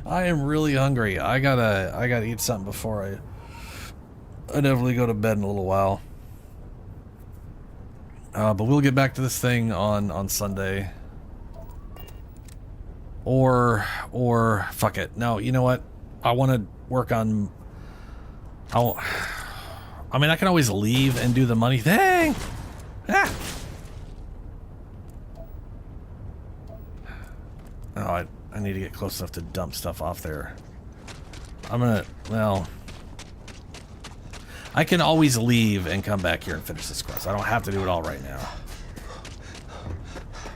I am really hungry. I gotta eat something before I definitely go to bed in a little while. But we'll get back to this thing on Sunday. Or fuck it. No, you know what? I want to work on. I mean, I can always leave and do the money thing. Ah. Oh, I need to get close enough to dump stuff off there. Well, I can always leave and come back here and finish this quest. I don't have to do it all right now.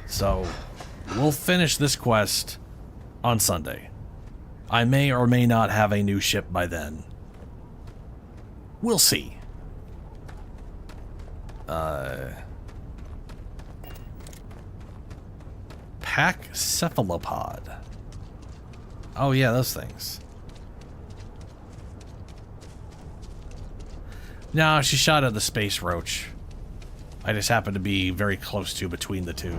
So, we'll finish this quest on Sunday. I may or may not have a new ship by then. We'll see. Pack cephalopod. Oh yeah, those things. No, she shot at the space roach. I just happened to be very close to between the two.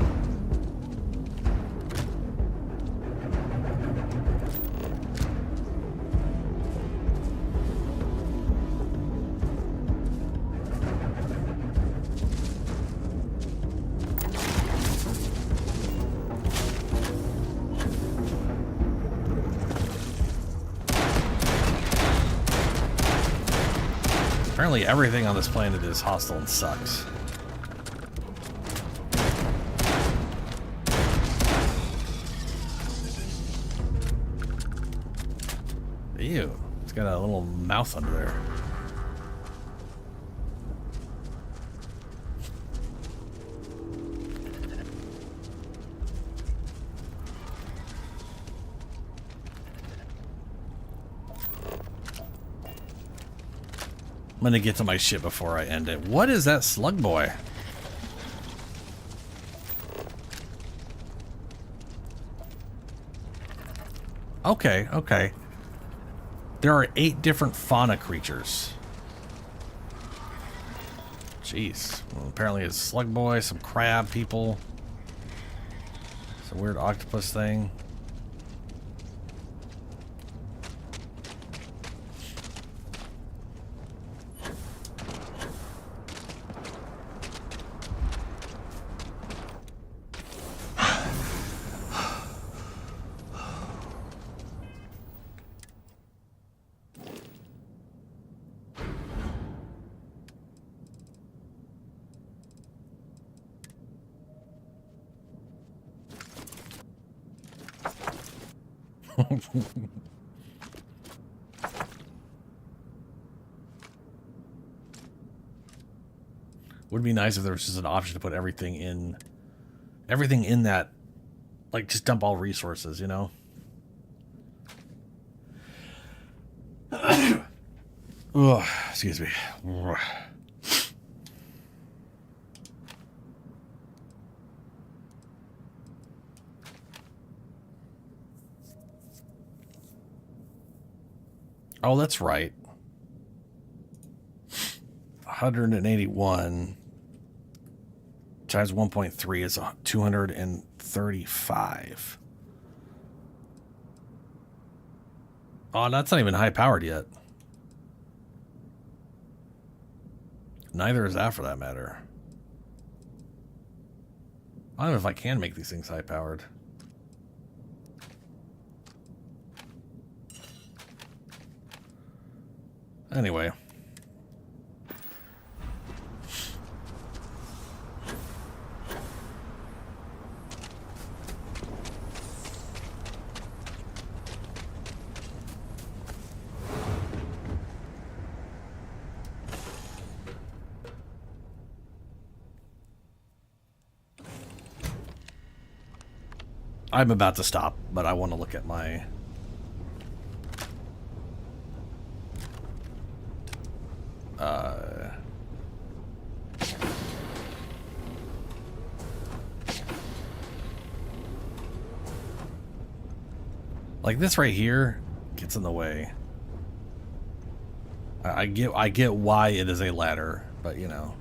Apparently everything on this planet is hostile and sucks. Ew, it's got a little mouth under there. I'm gonna get to my ship before I end it. What is that slug boy? Okay, okay. There are 8 different fauna creatures. Jeez. Well, apparently it's slug boy, some crab people. Some weird octopus thing. Would be nice if there was just an option to put everything in that, like, just dump all resources, you know? Ugh, excuse me. Oh, that's right. 181 times 1.3 is 235. Oh, that's not even high powered yet. Neither is that, for that matter. I don't know if I can make these things high powered. Anyway. I'm about to stop, but I want to look at my... like this right here gets in the way. I get why it is a ladder, but you know.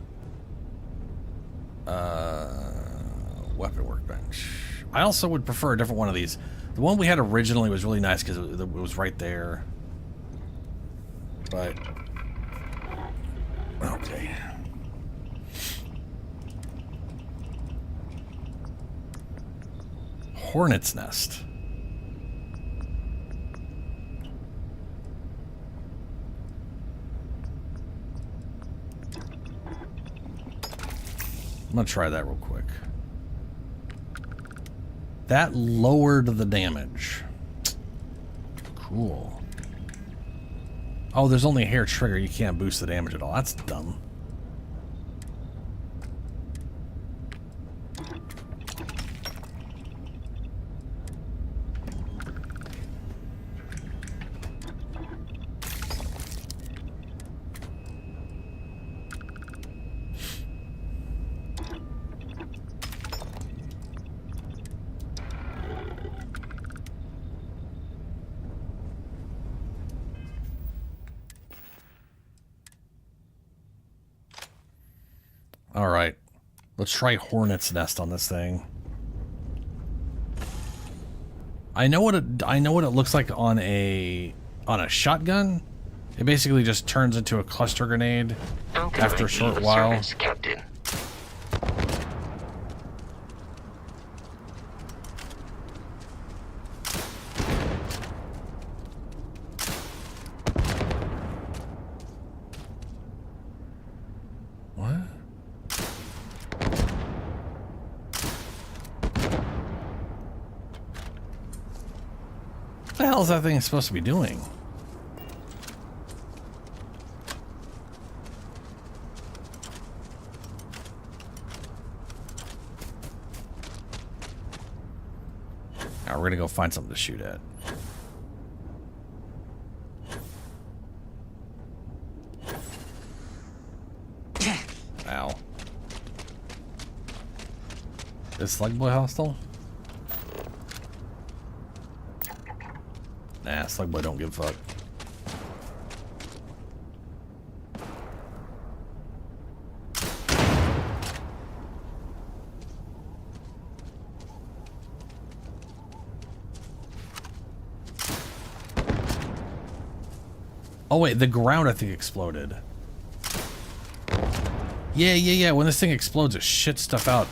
Weapon workbench. I also would prefer a different one of these. The one we had originally was really nice because it was right there. But okay. Hornet's nest. I'm gonna try that real quick. That lowered the damage. Cool. Oh, there's only a hair trigger. You can't boost the damage at all. That's dumb. All right, let's try Hornet's Nest on this thing. I know what it looks like on a shotgun. It basically just turns into a cluster grenade after a short while. Service, Captain. What the hell is that thing supposed to be doing? Now we're gonna go find something to shoot at. Ow. Is Slug Boy hostile? Nah, Slug Boy don't give a fuck. Oh wait, the ground I think exploded. Yeah. When this thing explodes, it shits stuff out.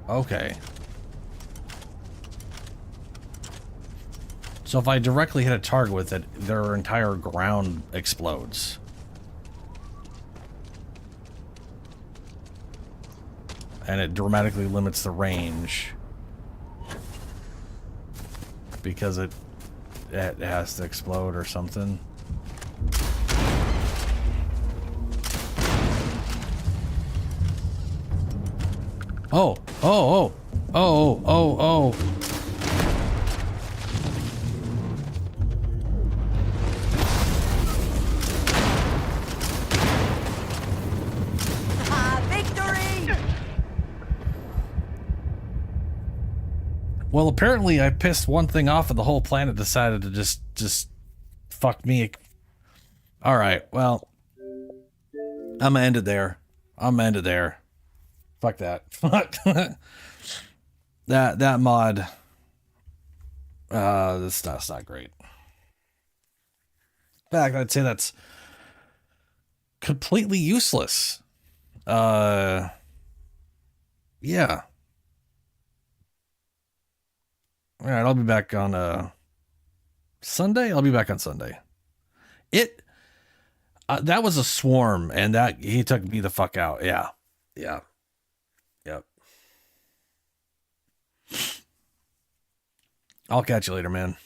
Okay. So if I directly hit a target with it, their entire ground explodes. and it dramatically limits the range because it has to explode or something. Oh, oh, oh, oh, oh, oh. Victory! Well, apparently I pissed one thing off and the whole planet decided to just fuck me. All right, well, I'm gonna end it there. Fuck that. Fuck that mod. That's not great. In fact, I'd say that's completely useless. Yeah. All right, I'll be back on Sunday. I'll be back on Sunday. That was a swarm, and that he took me the fuck out. Yeah. Yep. I'll catch you later, man.